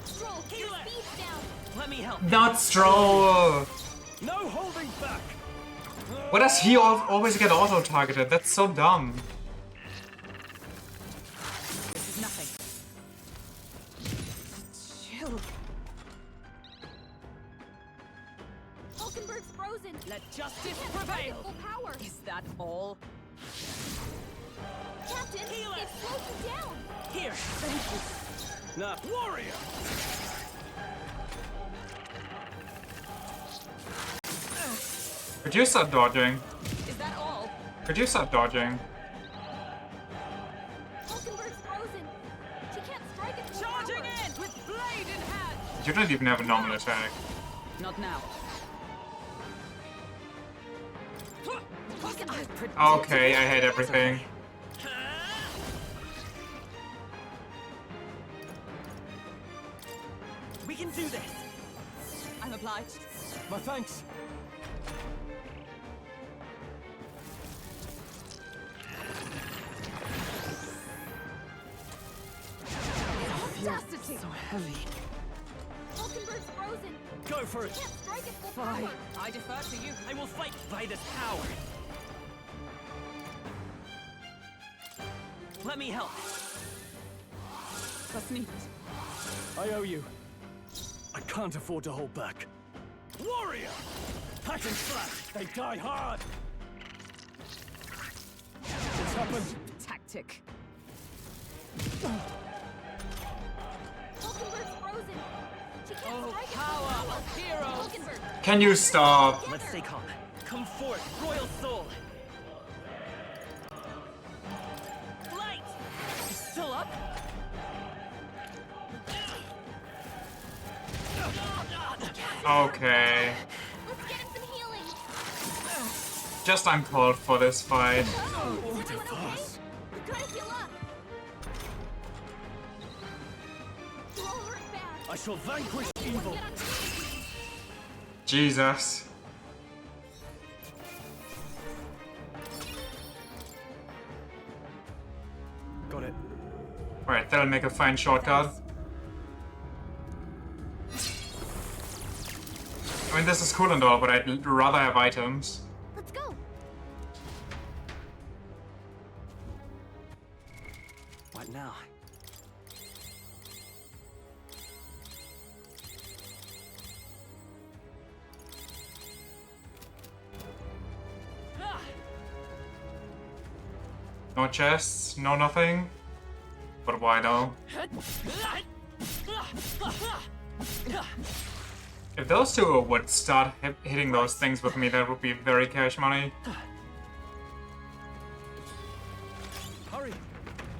Stroll, your speed's down. Let me help. Not Stroll! No holding back! Why does he always get auto-targeted? That's so dumb. This is nothing. Chill. Hulkenberg's frozen. Let justice Can't target prevail. full power. Is that all? Captain, it slowed you down. Here. Now, warrior! Could you start dodging? Is that all? Could you start dodging? Hulkenberg's frozen. She can't strike it. Charging in with blade in hand. You don't even have a normal attack. Not now. Okay, I hate everything. We can do this. I'm obliged. My thanks. Audacity! So heavy. Hulkenberg's frozen. Go for it. Can't strike it full Fine. power. I defer to you. I will fight by this power. Let me help. That's neat. I owe you. I can't afford to hold back. Warrior! Hack and slash. They die hard. It's happened. Tactic. Hulkenberg's frozen. She can't Oh, strike it power full power. of heroes. Hulkenberg. Can you stop? Let's stay calm. Come forth, royal soul. Light! You still up? Okay. Let's get him some healing. Just uncalled for this fight. Is everyone okay? We're trying to heal up. You all hurt bad. I shall vanquish evil. Get on stage. Jesus. Got it. Alright, that'll make a fine shortcut. I mean, this is cool and all, but I'd rather have items. Let's go. What now? No chests, no nothing. But why though? If those two would start hitting those things with me, that would be very cash money. Hurry.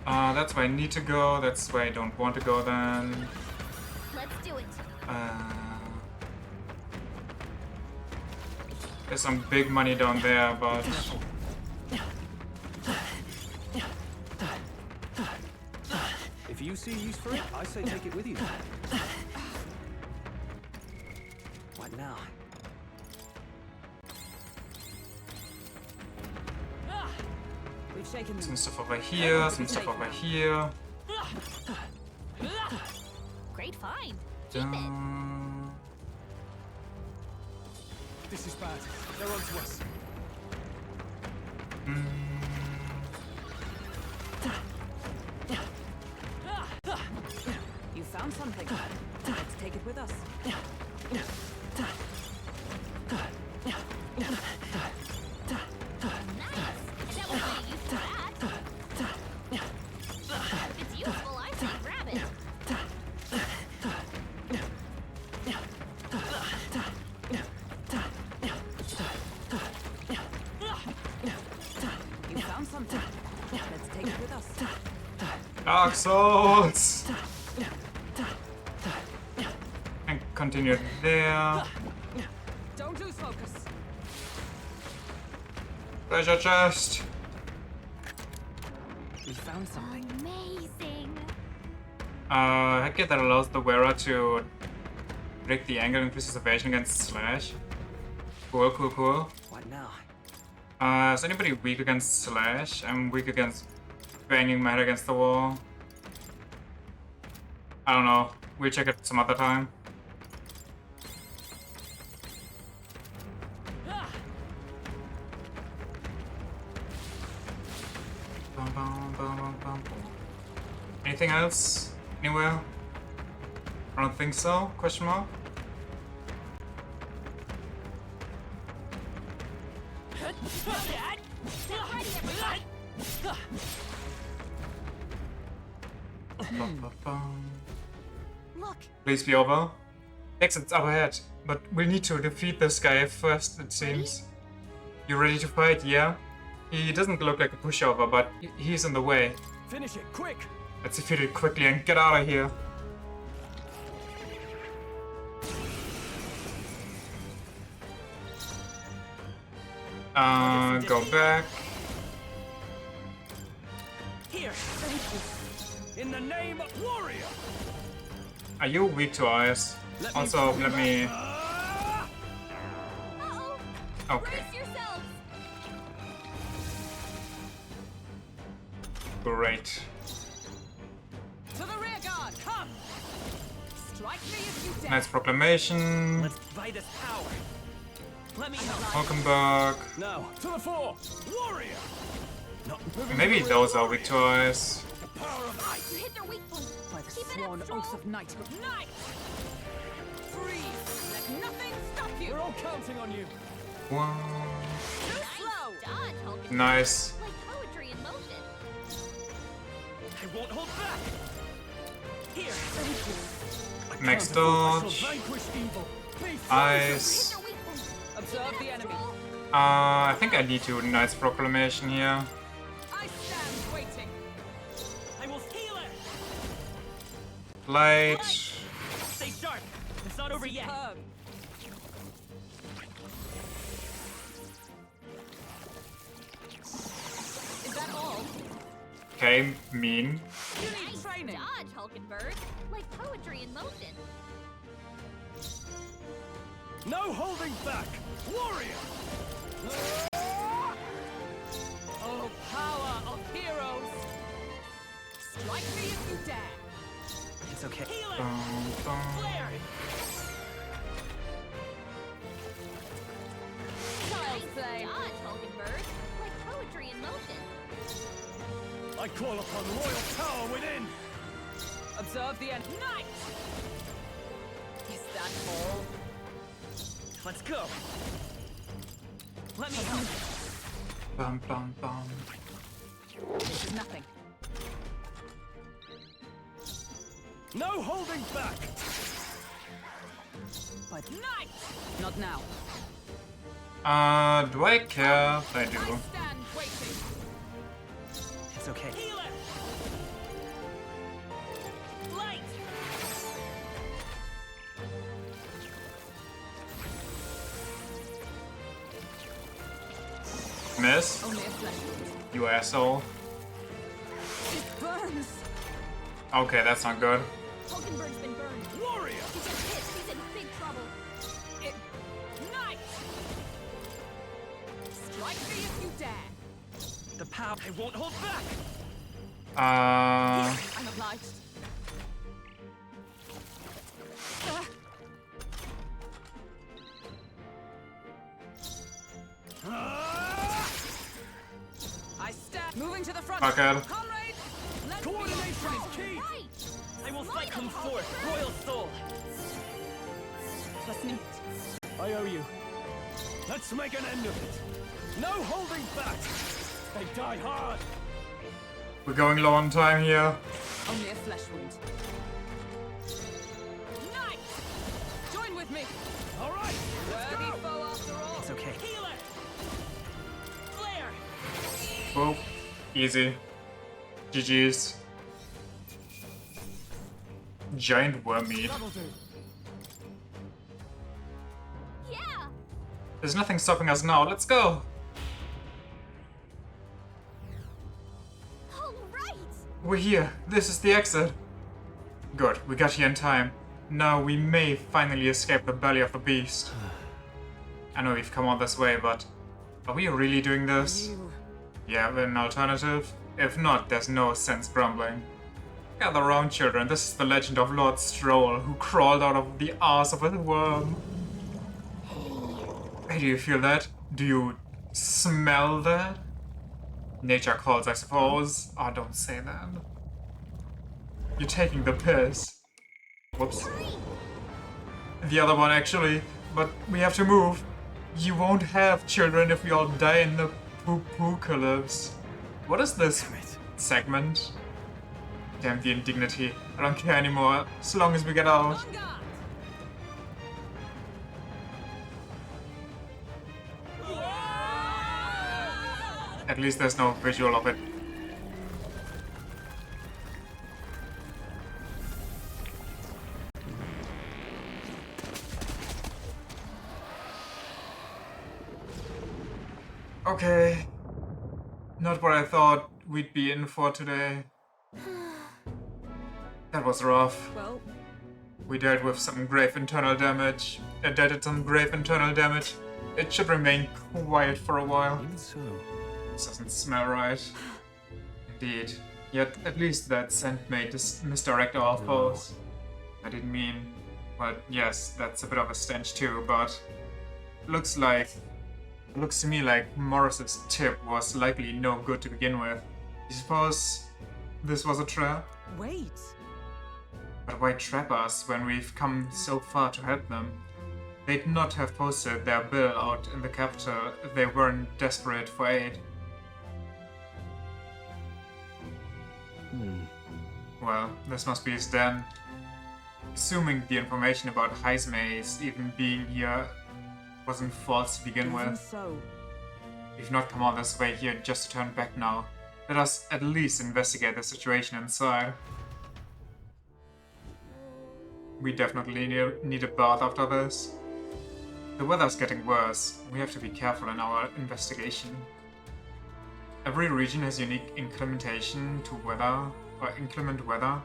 That's where I need to go, that's where I don't want to go then. Let's do it. There's some big money down there, but... If you see use for it, I say take it with you. What now? We've shaken them. Some stuff over here, some stuff over here. Great find. Keep it. This is bad. They're on to us. You found something. Let's take it with us. Nice. I bet we're gonna use that. If it's useful, I say grab it. You found something. Let's take it with us. Dark Souls! And continue there. Don't lose focus. Treasure chest! We found something. Amazing. Headgear that allows the wearer to break the angle, increases evasion against slash. Cool, cool, cool. What now? Is anybody weak against slash? I'm weak against banging my head against the wall. I don't know. We'll check it some other time. Anything else? Anywhere? I don't think so. Question mark? Look, Please be over. Exit's up ahead, but we need to defeat this guy first, it seems. You ready to fight? Yeah? He doesn't look like a pushover, but he's in the way. Finish it, quick! Let's defeat it quickly and get out of here. Go back. Here, In the name of warrior! Are you weak to ice? Also, let me... Uh-oh! Okay, Brace yourselves! great. To the rear guard, come! Strike me if you dare! Nice proclamation. let's buy this power. Let me help. Welcome back. Now, to the fore! Warrior! Not moving Maybe to the those rear. are weak to ice. The power of ice! You hit their weak point. By the Keep it sworn up, oath Stroll. of knighthood. Knight! Freeze! Let nothing stop you! We're all counting on you! Wow. Too slow! Dodge, Hulk. Nice. Like poetry in motion. I won't hold back. Here, I Next can't afford- I dodge. shall vanquish evil. Be Hit Ice. their weak point. Observe the enemy. I think I need to Knight's Proclamation here. I stand waiting. I will heal it. Light. Stay sharp. It's not over yet. Superb. Is that all? Okay, mean. You need Nice training. dodge, Hulkenberg. Like poetry in motion. No holding back! Warrior! Oh, power of heroes! Strike me if you dare! It's okay. Heal it. Bum, bum. Flare. Child's Nice play. dodge, Hulkenberg. Like poetry in motion. I call upon royal power within! Observe the end. Knight! Is that all? Let's go. Let me help. Bum, bum, bum. This is nothing. No holding back! But Knight! Not now. Do I care? I do. I stand waiting. It's okay. Heal it. Light. Miss? Only a flesh wound. You asshole. It burns! Okay, that's not good. Hulkenberg's been burned. Warrior! He gets hit. He's in big trouble. It... Knight! Strike me if you dare! The power. I won't hold back. I'm obliged. I stand. Moving to the front. Fuck it. Comrades, let me Coordination approach. is key! Right! I will fight. Line Come up, forth, Hulkenberg. royal soul. Was nicht. I owe you. Let's make an end of it. No holding back! They die hard! We're going low on time here. Only a flesh wound. Knight! Join with me. All right! Worthy foe after all. It's okay. Heal it. Flare. Boop. Easy. GG's. Giant worm meat. That'll do. Yeah! There's nothing stopping us now. Let's go. All right! We're here. This is the exit. Good. We got here in time. Now we may finally escape the belly of the beast. I know we've come all this way, but are we really doing this? Yeah, an alternative? If not, there's no sense grumbling. Gather round, children. This is the legend of Lord Stroll, who crawled out of the arse of a worm. Hey, do you feel that? Do you smell that? Nature calls, I suppose. Oh, don't say that. You're taking the piss. Whoops. The other one, actually. But we have to move. You won't have children if we all die in the poo-poo-calypse. What is this segment? Damn the indignity. I don't care anymore, as long as we get out. On guard. At least there's no visual of it. Okay. Not what I thought we'd be in for today. That was rough. Well, We dealt with some grave internal damage. It did some grave internal damage. It should remain quiet for a while. Even so, This doesn't smell right. Indeed. Yet at least that scent made this misdirect our foes. I didn't mean... Well, yes, that's a bit of a stench too, but... Looks to me like Morris's tip was likely no good to begin with. You suppose this was a trap? wait. But why trap us when we've come so far to help them? They'd not have posted their bill out in the capital if they weren't desperate for aid. Well, this must be his den. Assuming the information about Heismay's even being here wasn't false to begin Even with. so. We've not come all this way here just to turn back now. Let us at least investigate the situation inside. We definitely need a bath after this. The weather's getting worse. We have to be careful in our investigation. Every region has unique inclementation to weather, or inclement weather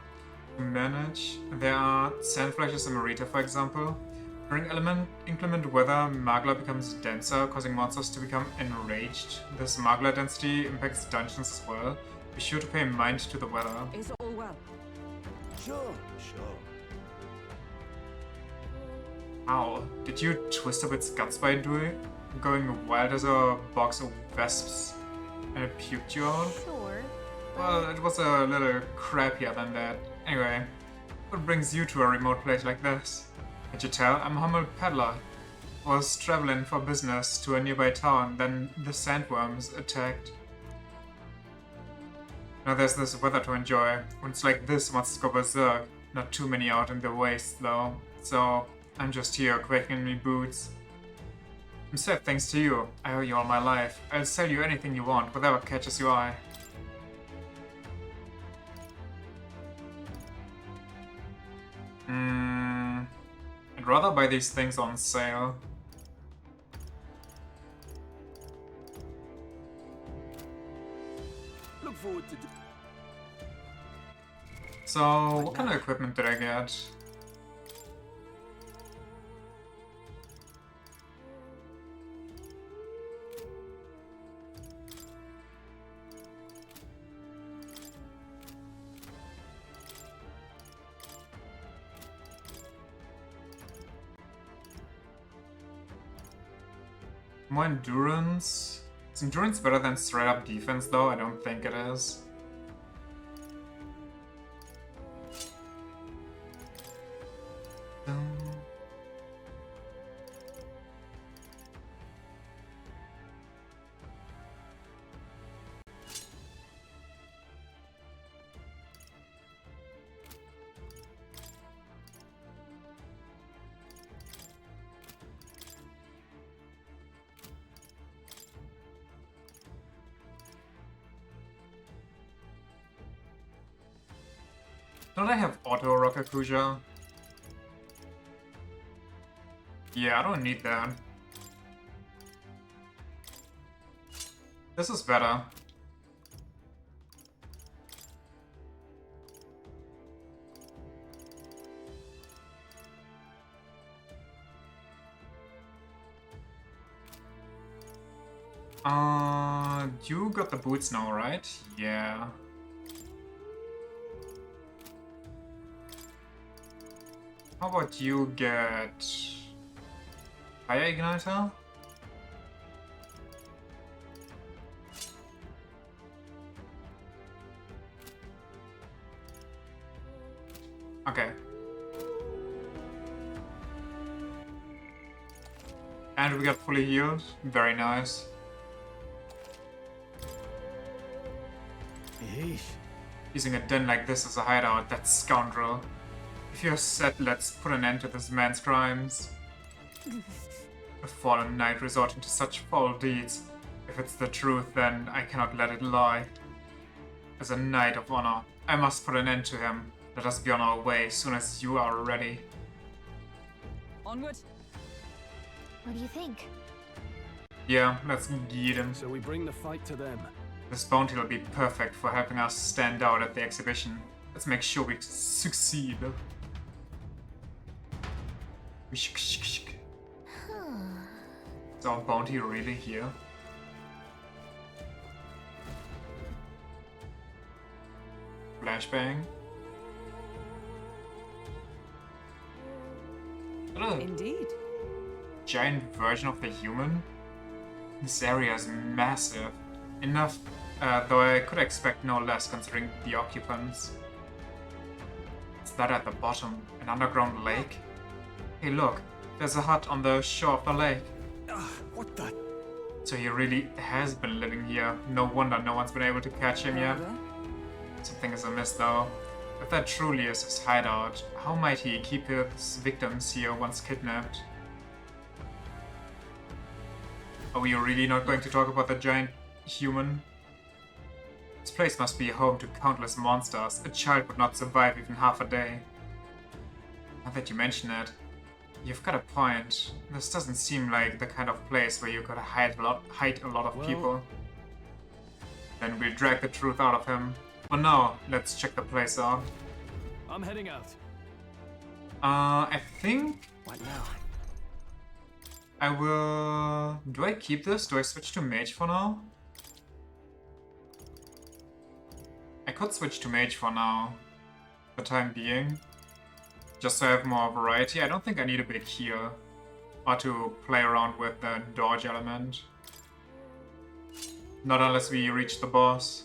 to manage. There are sand flashes in Merita, for example. During inclement weather, magla becomes denser, causing monsters to become enraged. This magla density impacts dungeons as well. Be sure to pay mind to the weather. Is all well? Sure. Ow, did you twist up its guts by going wild as a box of wasps and it puked you out? Sure. Well, it was a little crappier than that. Anyway, what brings you to a remote place like this? Can't you tell? I'm a humble peddler. Was traveling for business to a nearby town, then the sandworms attacked. Now there's this weather to enjoy. When it's like this, monsters go berserk. Not too many out in the waste, though. So, I'm just here, quaking in me boots. I'm safe thanks to you. I owe you all my life. I'll sell you anything you want, whatever catches your eye. I'd rather buy these things on sale. Look forward to. So, what kind of equipment did I get? More endurance? Is endurance better than straight up defense though? I don't think it is. Don't I have auto Rokakuja? Yeah, I don't need that. This is better. You got the boots now, right? Yeah. How about you get Fire Igniter? Okay. And we got fully healed. Very nice. Yeesh. Using a den like this as a hideout, that scoundrel. If you're set, let's put an end to this man's crimes. A fallen knight resorting to such foul deeds. If it's the truth, then I cannot let it lie. As a knight of honor, I must put an end to him. Let us be on our way as soon as you are ready. Onward. What do you think? Yeah, let's get him. So we bring the fight to them. This bounty will be perfect for helping us stand out at the exhibition. Let's make sure we succeed. Is our bounty really here? Flashbang? Indeed. Giant version of the human? This area is massive. Enough, though I could expect no less considering the occupants. Is that at the bottom? An underground lake? Hey look, there's a hut on the shore of the lake. What the? So he really has been living here. No wonder no one's been able to catch him yet. Something is amiss though. If that truly is his hideout, how might he keep his victims here once kidnapped? Are we really not going to talk about the giant human? This place must be home to countless monsters. A child would not survive even half a day. Now that you mention it, you've got a point. This doesn't seem like the kind of place where you could hide a lot of people. Then we'll drag the truth out of him. For now, let's check the place out. I'm heading out. I think What now? I will... Do I keep this? Do I switch to mage for now? I could switch to mage for now. For the time being. Just so I have more variety. I don't think I need a big heal. Or to play around with the dodge element. Not unless we reach the boss.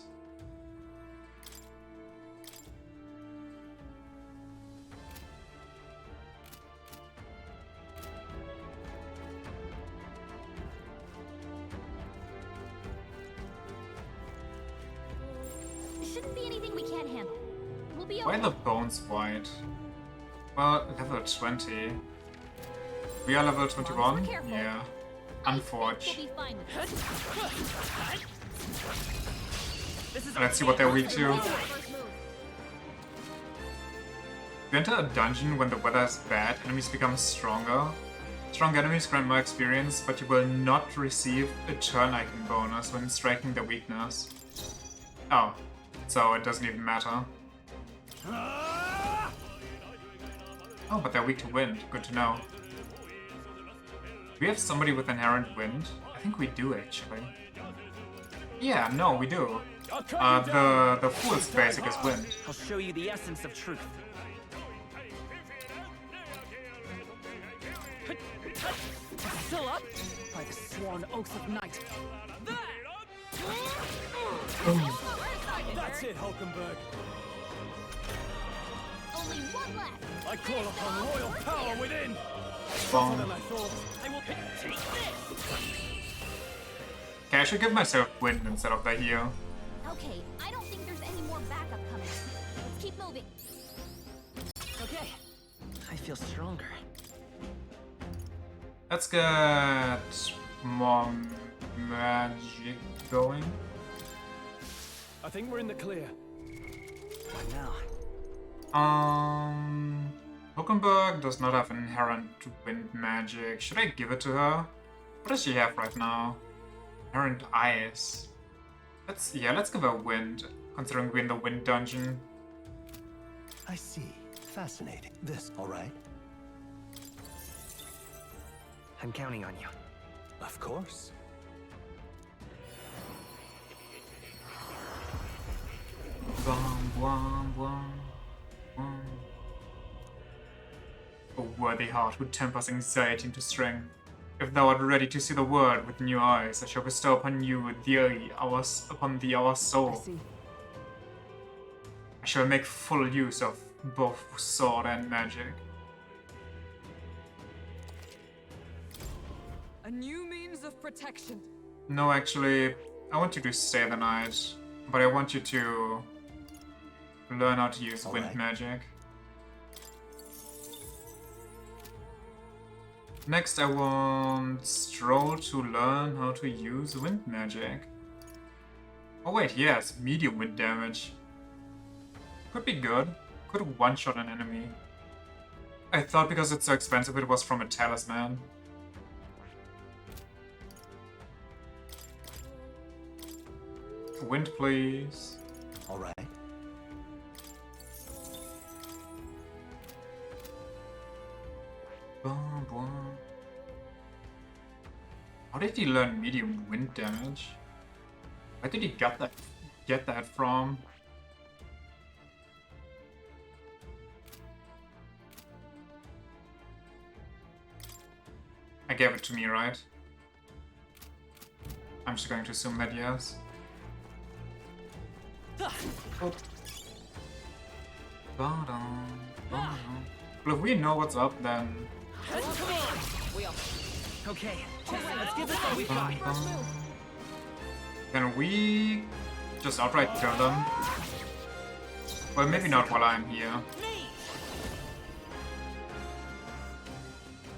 Shouldn't be anything we can't handle. We'll be Why okay. the bones white? Well, level 20. We are level 21? careful. Yeah. We'll Unforge. be fine with this. This is Let's see what they're weak to. First move. You enter a dungeon when the weather is bad, enemies become stronger. Strong enemies grant more experience, but you will not receive a turn icon bonus when striking the weakness. Oh, so it doesn't even matter. Oh, but they're weak to wind. Good to know. Do we have somebody with inherent wind? I think we do, actually. Yeah, no, we do. The fool's basic is wind. I'll show you the essence of truth. Still up? By the sworn oath of night. That's it, Hulkenberg. Only one left. I call upon royal power within. Bong. Than I thought. I will take this. Okay, I should give myself wind instead of the heal. Okay, I don't think there's any more backup coming. Let's keep moving. Okay. I feel stronger. Let's get more magic going. I think we're in the clear. What now? Hulkenberg does not have inherent wind magic. Should I give it to her? What does she have right now? Inherent ice. Let's give her wind, considering we're in the wind dungeon. I see. Fascinating. This, all right? I'm counting on you. Of course. Bum, bum, bum, bum. A worthy heart would tempers anxiety into strength. If thou art ready to see the world with new eyes, I shall bestow upon you our I soul. see. I shall make full use of both sword and magic. A new means of protection. No, actually, I want you to stay the night, but I want you to learn how to use wind Alright. magic. Next, I want Stroll to learn how to use wind magic. Oh wait, he has medium wind damage. Could be good. Could one-shot an enemy. I thought because it's so expensive it was from a talisman. Wind, please. All right. Bum, bum. How did he learn medium wind damage? Where did he get that from? I gave it to me, right? I'm just going to assume that yes. Oh. Ba-dum, ba-dum. Well, if we know what's up, then... Okay, let's give this all we've got. Can we just outright kill them? Well, maybe not while I'm here.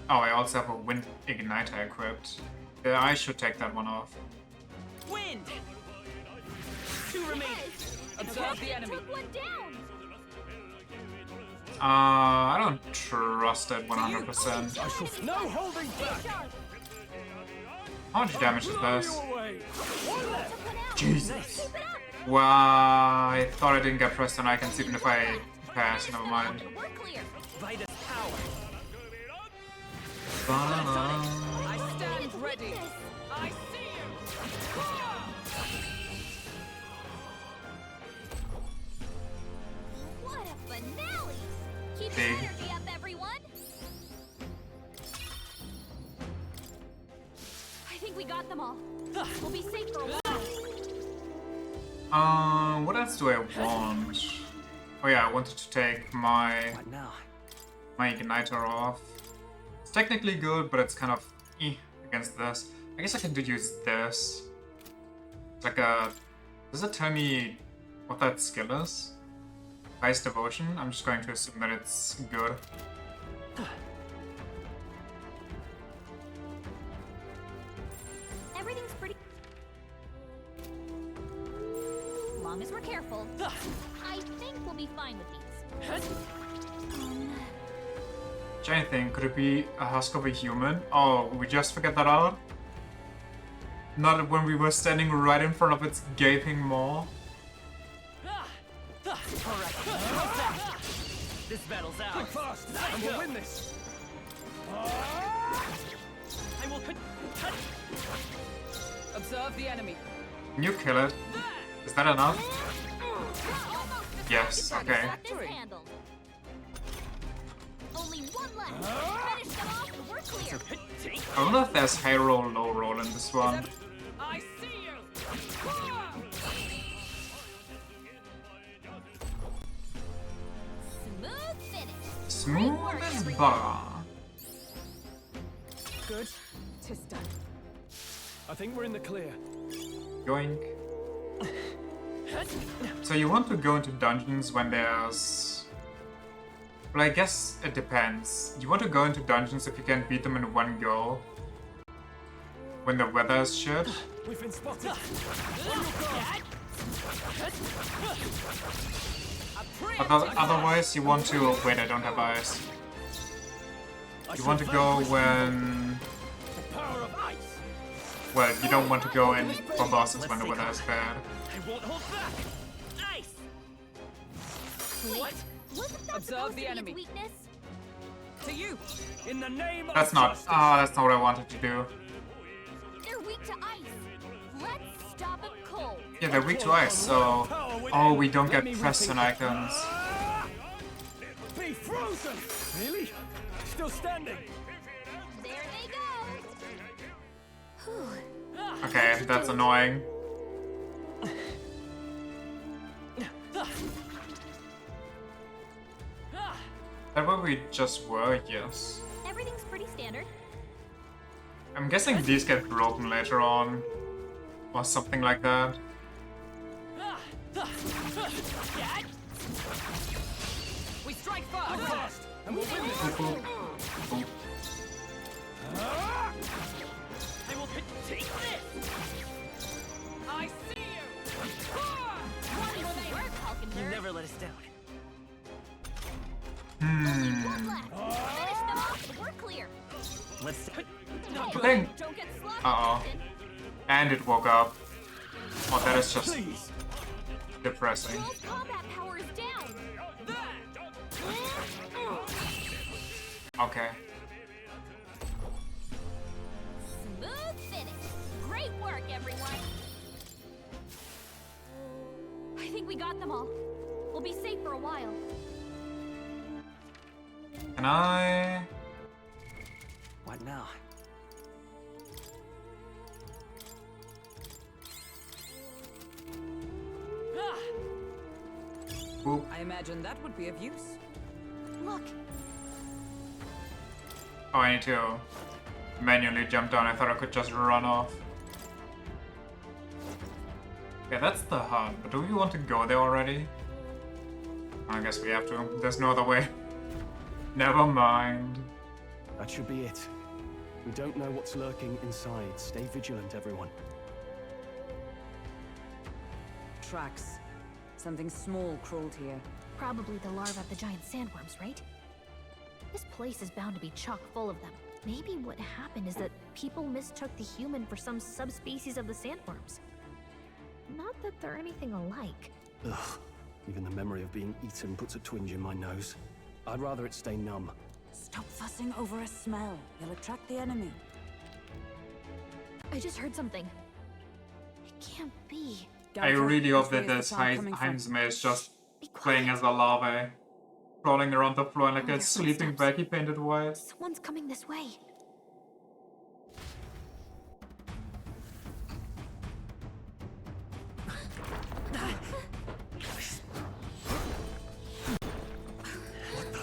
Oh, I also have a wind igniter equipped. Yeah, I should take that one off. Wind! 2 remaining. Observe the enemy. Took one down. I don't trust it 100%. No holding back! How much damage is this? Away. Jesus. Well, I thought I didn't get pressed on icons even if I passed. Never mind. We're clear. Vitus power. Ba-da-da. I stand ready. I see you. What a finale! Keep Big. your energy up, everyone. I think we got them all. We'll be safe for a while. What else do I want? Oh yeah, I wanted to take my What now? igniter off. It's technically good, but it's kind of against this. I guess I can use this. It's like a... Does it tell me what that skill is? Ice Devotion? I'm just going to assume that it's good. Everything's pretty. As long as we're careful, I think we'll be fine with these. Giant thing, could it be a husk of a human? Oh, we just figured that out? Not when we were standing right in front of its gaping maw. This battle's Quick, ours. fast, and we'll win this. I will observe the enemy. Can you kill it? Is that enough? Yes, okay. Got this handled. Only one left. Finish them off and we're clear. I wonder if there's high roll, low roll in this one. I see you. Smooth finish. Smooth as butter. Good. Tis done. I think we're in the clear. Yoink. So you want to go into dungeons when there's... Well, I guess it depends. You want to go into dungeons if you can beat them in one go. When the weather is shit. We've been spotted. Otherwise, you want to... Wait, I don't have eyes. You want to go when... Power of ice. Well, you don't want to go in for bosses when the weather is bad. I won't hold back. Ice. What? Wasn't that Observe supposed the to be enemy. its weakness? To you. In the name That's of not... justice. that's not what I wanted to do. They're weak to ice. Let's stop them cold. Yeah, they're weak to ice, so... Oh, we don't get pressed on icons. Be frozen. Really? Still standing. There they go. Whew. Okay, that's annoying. That where we just were, yes. Everything's pretty standard. I'm guessing these get broken later on. Or something like that. We strike first. Fast, and we'll win this. Boop, boop, boop. I will take this! I see you! Nice work, Hulkenberg. You never let us down. Only one left. Finish them off and we're clear. Let's... Hey, Okay. don't get sloppy, Uh-oh. Captain. And it woke up. Oh, that is just Please. depressing. Troll's combat power is down. Okay. Smooth finish. Great work, everyone. I think we got them all. We'll be safe for a while. Can I... What now? Whoop. I imagine that would be of use. Look, Oh, I need to manually jump down. I thought I could just run off. Yeah, that's the hub. But do we want to go there already? I guess we have to. There's no other way. Never mind. That should be it. We don't know what's lurking inside. Stay vigilant, everyone. Tracks. Something small crawled here. probably the larvae of the giant sandworms, right? This place is bound to be chock full of them. Maybe what happened is that people mistook the human for some subspecies of the sandworms. Not that they're anything alike. Ugh. Even the memory of being eaten puts a twinge in my nose. I'd rather it stay numb. Stop fussing over a smell. You'll attract the enemy. I just heard something. It can't be. I really hope that this Heimsme is just playing as a larvae, crawling around the floor like a sleeping bag he painted white. Someone's coming this way.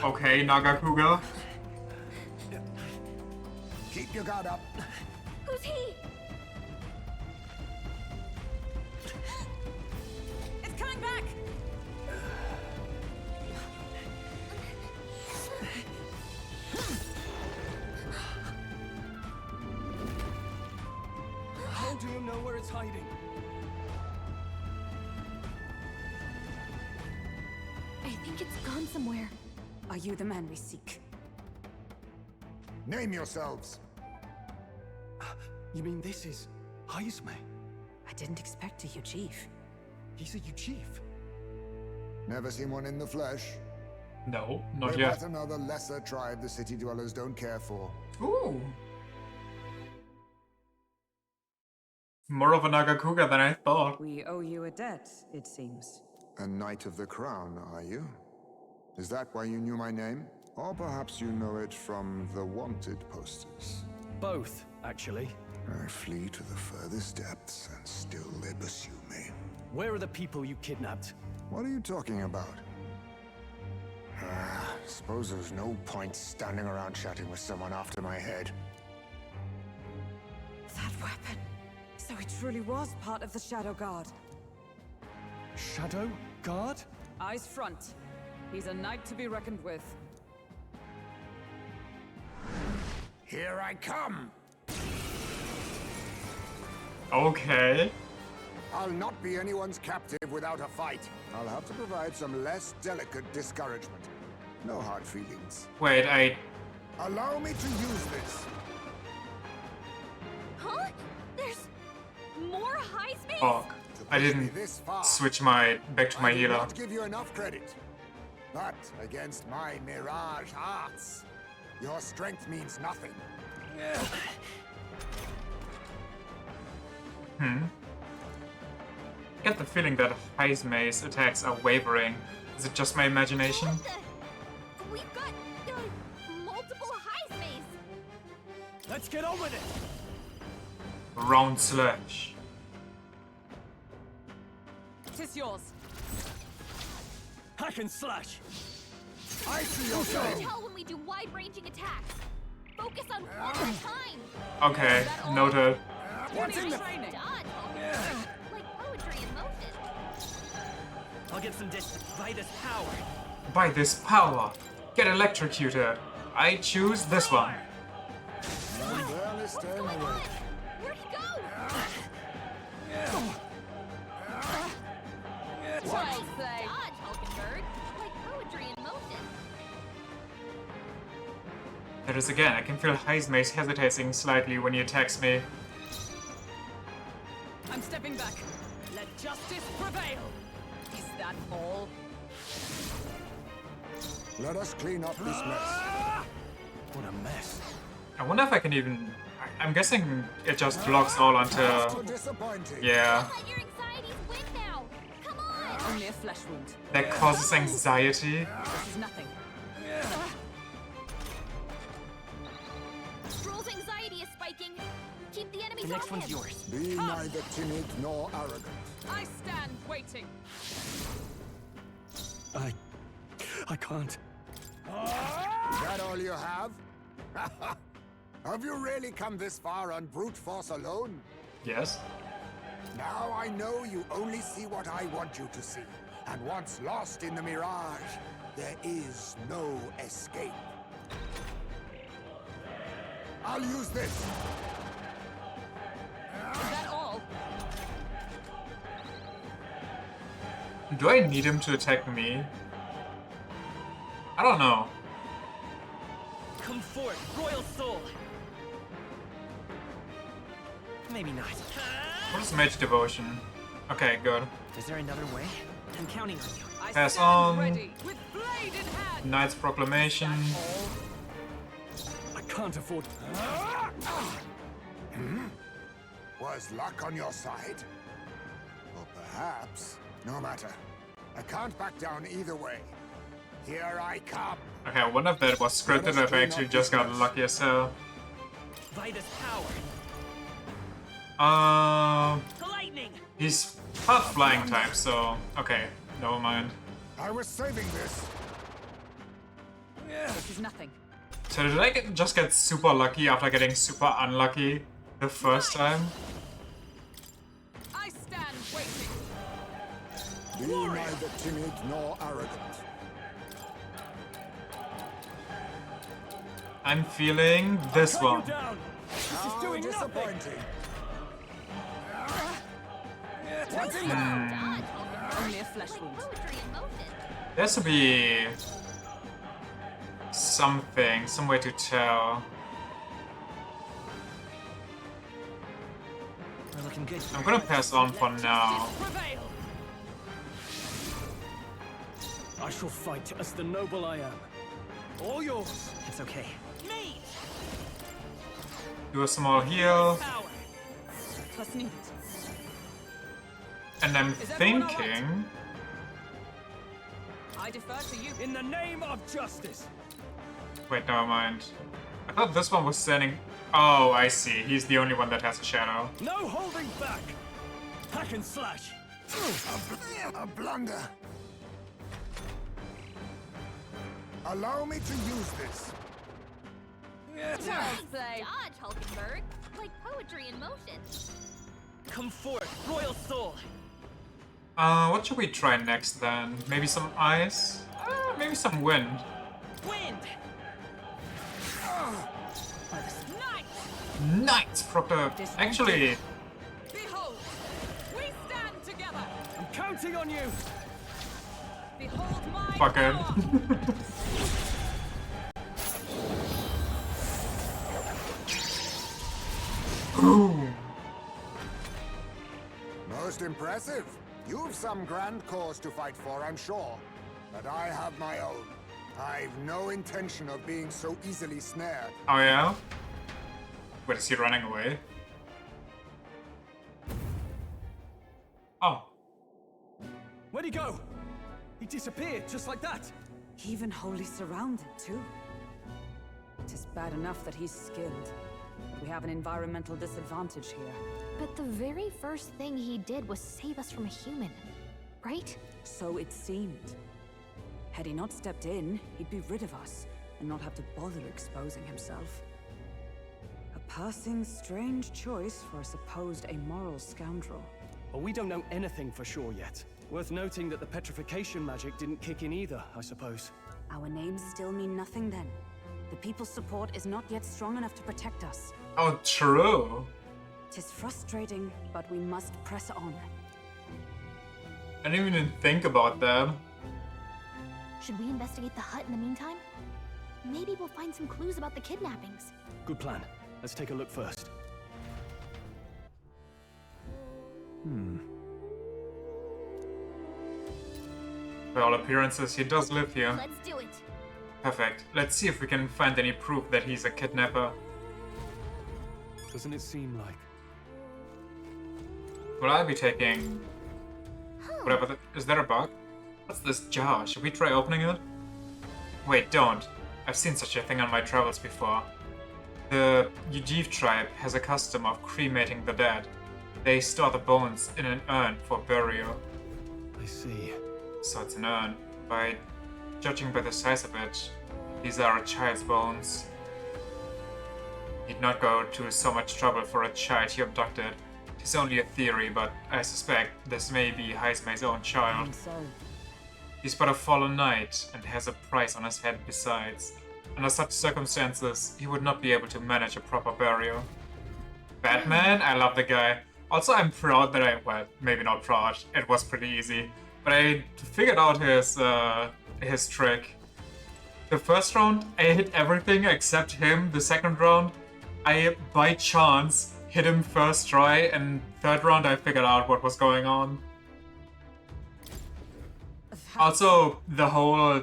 Okay, Nagakuga. Keep your guard up. Who's he? It's coming back! How do you know where it's hiding? I think it's gone somewhere. Are you the man we seek? Name yourselves. You mean this is Heisme? I didn't expect a Chief. He's a chief. Never seen one in the flesh. No, not We're yet. but another lesser tribe the city dwellers don't care for. Ooh. More of a Nagakuga than I thought. We owe you a debt, it seems. A Knight of the Crown, are you? Is that why you knew my name? Or perhaps you know it from the wanted posters? Both, actually. I flee to the furthest depths, and still they pursue me. Where are the people you kidnapped? What are you talking about? Suppose there's no point standing around chatting with someone after my head. That weapon. So it truly was part of the Shadow Guard. Shadow Guard? Eyes front. He's a knight to be reckoned with. Here I come! Okay. I'll not be anyone's captive without a fight. I'll have to provide some less delicate discouragement. No hard feelings. Wait, Allow me to use this. Huh? There's more Heisme? fuck. I didn't This far. switch back to my I did healer. not give you enough credit. But against my mirage hearts, your strength means nothing. I get the feeling that Heisme's attacks are wavering. Is it just my imagination? We've got multiple Heismes. Let's get on with it! Round slash. Tis yours. Hack and slash! I see your You can shame. tell when we do wide-ranging attacks. Focus on one at a time. Okay, noted. What's in the... Training. Done. Like poetry in motion. I'll get some distance by this power. By this power, get electrocuted. I choose this one. What's going on? Where'd he go? Well played. Dodge, Hulkenberg. Like poetry in motion. There it is again. I can feel Heismace hesitating slightly when he attacks me. I'm stepping back. Let justice prevail. Is that all? Let us clean up this mess. What a mess. I wonder if I can even... I'm guessing it just blocks all until... Disappointing. Yeah. Let your anxieties win now. Come on. Only a flesh wound. That causes anxiety. This is nothing. Stroll's anxiety is spiking. Keep the enemies The next off one's him. yours. Be neither timid nor arrogant. I stand waiting. I can't. Is that all you have? Have you really come this far on brute force alone? Yes. Now I know you only see what I want you to see. And once lost in the mirage, there is no escape. I'll use this. Is that all? Do I need him to attack me? I don't know. Come forth, royal soul. Maybe not. What is Mage Devotion? Okay, good. Is there another way? I'm counting on you. I Pass stand on. ready with blade in hand. Knight's Proclamation. All. I can't afford. Was luck on your side? Or perhaps, no matter. I can't back down either way. Here I come. Okay, I wonder if that was scripted or if I actually just got lucky as hell. Vitus power. The Lightning. he's half flying type, so okay, never mind. I was saving this. This is nothing. So did I just get super lucky after getting super unlucky the first time? I stand waiting. Be neither timid nor arrogant. I'm feeling this Cut one. you down. This is How doing nothing. disappointing. Dodge, Hulkenberg. Only a flesh Like wound. poetry in motion. There has to be something, some way to tell. We're looking good. I'm gonna pass on for now. Justice prevail. I shall fight as the noble I am. All yours. It's okay. Me. Do a small heal, Power. Plus needed. and I'm Is everyone thinking... I defer to you. In the name of justice. Wait, never mind. I thought this one was standing... Oh, I see. He's the only one that has a shadow. No holding back. Hack and slash. A blunder. Allow me to use this. Well played. Dodge, Hulkenberg. Like poetry in motion. Come forth, royal soul. What should we try next then? Maybe some ice? Maybe some wind. Wind. Knight. Knight's Proclamation. Actually, Behold. We stand together. I'm counting on you. Behold my fuck it. power. Boom. Most impressive. You've some grand cause to fight for, I'm sure. But I have my own. I've no intention of being so easily snared. Oh yeah? Wait, is he running away? Oh. Where'd he go? He disappeared just like that. Even wholly surrounded, too. It is bad enough that he's skilled. We have an environmental disadvantage here. But the very first thing he did was save us from a human, right? So it seemed. Had he not stepped in, he'd be rid of us, and not have to bother exposing himself. A passing, strange choice for a supposed amoral scoundrel. Well, we don't know anything for sure yet. Worth noting that the petrification magic didn't kick in either, I suppose. Our names still mean nothing then. The people's support is not yet strong enough to protect us. Oh, true. Tis frustrating, but we must press on. I didn't even think about that. Should we investigate the hut in the meantime? Maybe we'll find some clues about the kidnappings. Good plan. Let's take a look first. By all appearances, he does live here. Let's do it. Perfect. Let's see if we can find any proof that he's a kidnapper. Doesn't it seem like... Will I be taking... whatever the... Is there a bug? What's this jar? Should we try opening it? Wait, don't. I've seen such a thing on my travels before. The Yujiv tribe has a custom of cremating the dead. They store the bones in an urn for burial. I see. So it's an urn. By judging by the size of it, these are a child's bones. He'd not go to so much trouble for a child he abducted. It's only a theory, but I suspect this may be Heismei's own child. And so, He's but a fallen knight, and has a price on his head besides. Under such circumstances, he would not be able to manage a proper burial. Batman? I love the guy. Also, I'm proud that well, maybe not proud, it was pretty easy. But I figured out his trick. The first round, I hit everything except him. The second round, I, by chance, hit him first try, and third round I figured out what was going on. Also, the whole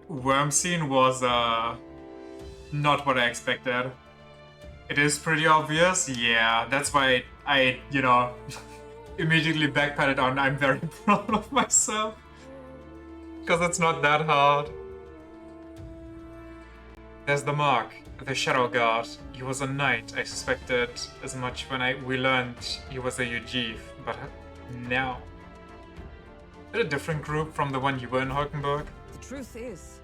worm scene was not what I expected. It is pretty obvious, yeah, that's why I, you know, immediately backpedaled on I'm very proud of myself. Because it's not that hard. There's the mark, the Shadow Guard. He was a knight. I suspected as much when we learned he was a Yujiv, but now... Is it a different group from the one you were in Hulkenberg? the truth is,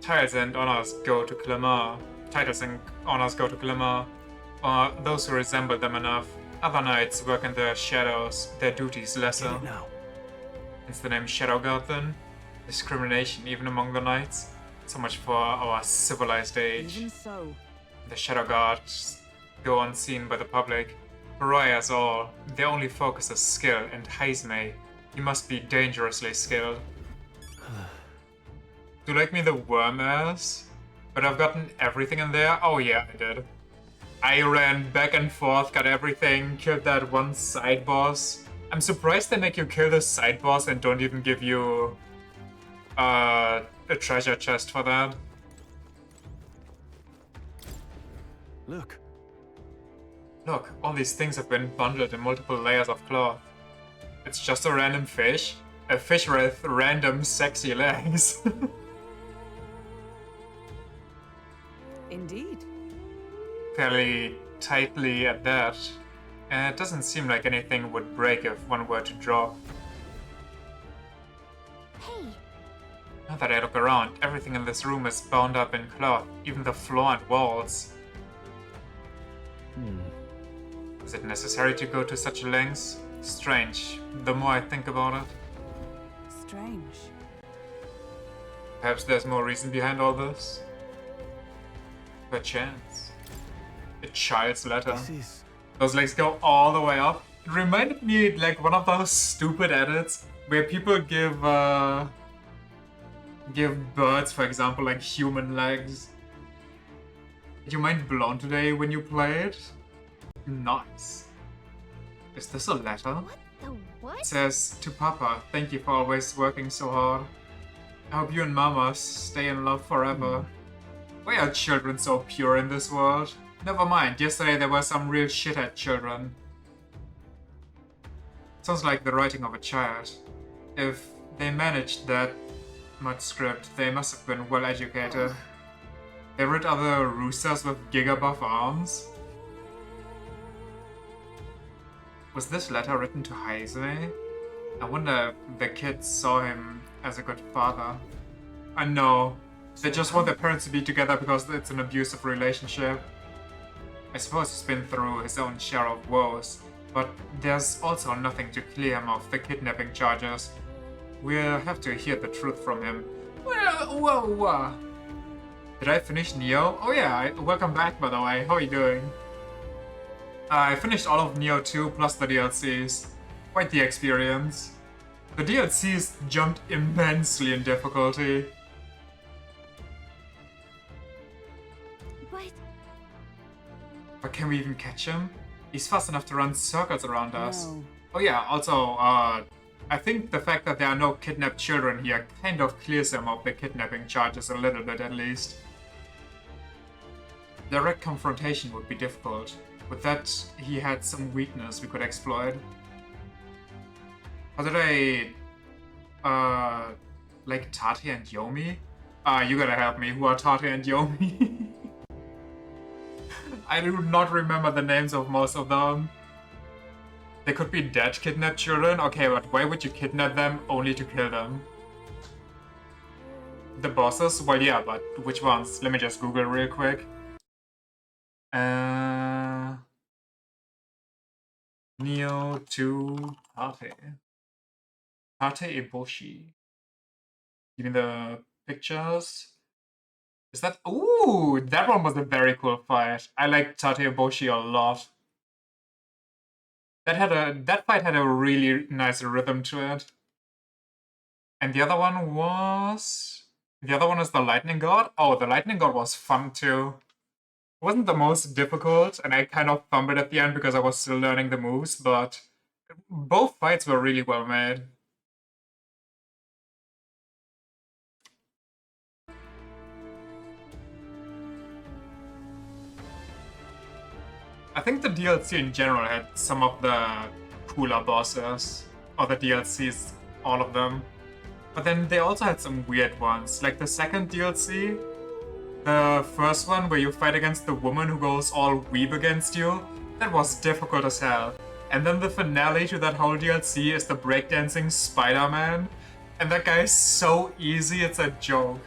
Titles and honors go to Clemar. Titles and honors go to Clemar, or those who resemble them enough. Other knights work in the shadows, their duties lesser. Get it now. Hence the name Shadow Guard then? Discrimination even among the knights? So much for our civilized age. even so, The Shadow Guards go unseen by the public. Pariahs all, their only focus is skill, and Heismei, he must be dangerously skilled. Do you like me the worm ass? But I've gotten everything in there? Oh yeah, I did. I ran back and forth, got everything, killed that one side boss. I'm surprised they make you kill the side boss and don't even give you a treasure chest for that. Look. Look, all these things have been bundled in multiple layers of cloth. It's just a random fish. A fish with random sexy legs. indeed. Fairly tightly at that. And it doesn't seem like anything would break if one were to drop. Hey, Now that I look around, everything in this room is bound up in cloth, even the floor and walls. Is it necessary to go to such lengths? Strange, the more I think about it. Strange. Perhaps there's more reason behind all this? Perchance. A child's letter. This is... Those legs go all the way up. It reminded me like one of those stupid edits where people give birds, for example, like human legs. Did you mind blown today when you play it? Nice. Is this a letter? what the what? It says, to Papa, thank you for always working so hard. I hope you and Mama stay in love forever. Why are children so pure in this world? Never mind, yesterday there were some real shithead children. Sounds like the writing of a child. If they managed that much script, they must have been well educated. They read other roosters with gigabuff arms. Was this letter written to Heismei? I wonder if the kids saw him as a good father. I know. They just want their parents to be together because it's an abusive relationship. I suppose he's been through his own share of woes, but there's also nothing to clear him of the kidnapping charges. We'll have to hear the truth from him. Well, whoa. Did I finish Neo? Oh yeah, welcome back by the way, how are you doing? I finished all of Neo 2 plus the DLCs. Quite the experience. The DLCs jumped immensely in difficulty. But can we even catch him? He's fast enough to run circles around us. No. Oh yeah, also, I think the fact that there are no kidnapped children here kind of clears him of the kidnapping charges a little bit at least. Direct confrontation would be difficult. With that, he had some weakness we could exploit. How did I... like Tate and Yomi? You gotta help me, who are Tate and Yomi? I do not remember the names of most of them. They could be dead kidnapped children. Okay, but why would you kidnap them only to kill them? The bosses? Well, yeah, but which ones? Let me just Google real quick. Neo 2 Tate. Tate Eboshi. Give me the pictures. Is that... Ooh, that one was a very cool fight. I like Tate Eboshi a lot. That fight had a really nice rhythm to it. And the other one was... The other one is the Lightning God? Oh, the Lightning God was fun too. It wasn't the most difficult, and I kind of fumbled at the end because I was still learning the moves, but both fights were really well made. I think the DLC in general had some of the cooler bosses, or the DLCs, all of them. But then they also had some weird ones, like the second DLC, the first one where you fight against the woman who goes all weeb against you, that was difficult as hell. And then the finale to that whole DLC is the breakdancing Spider-Man, and that guy is so easy, it's a joke.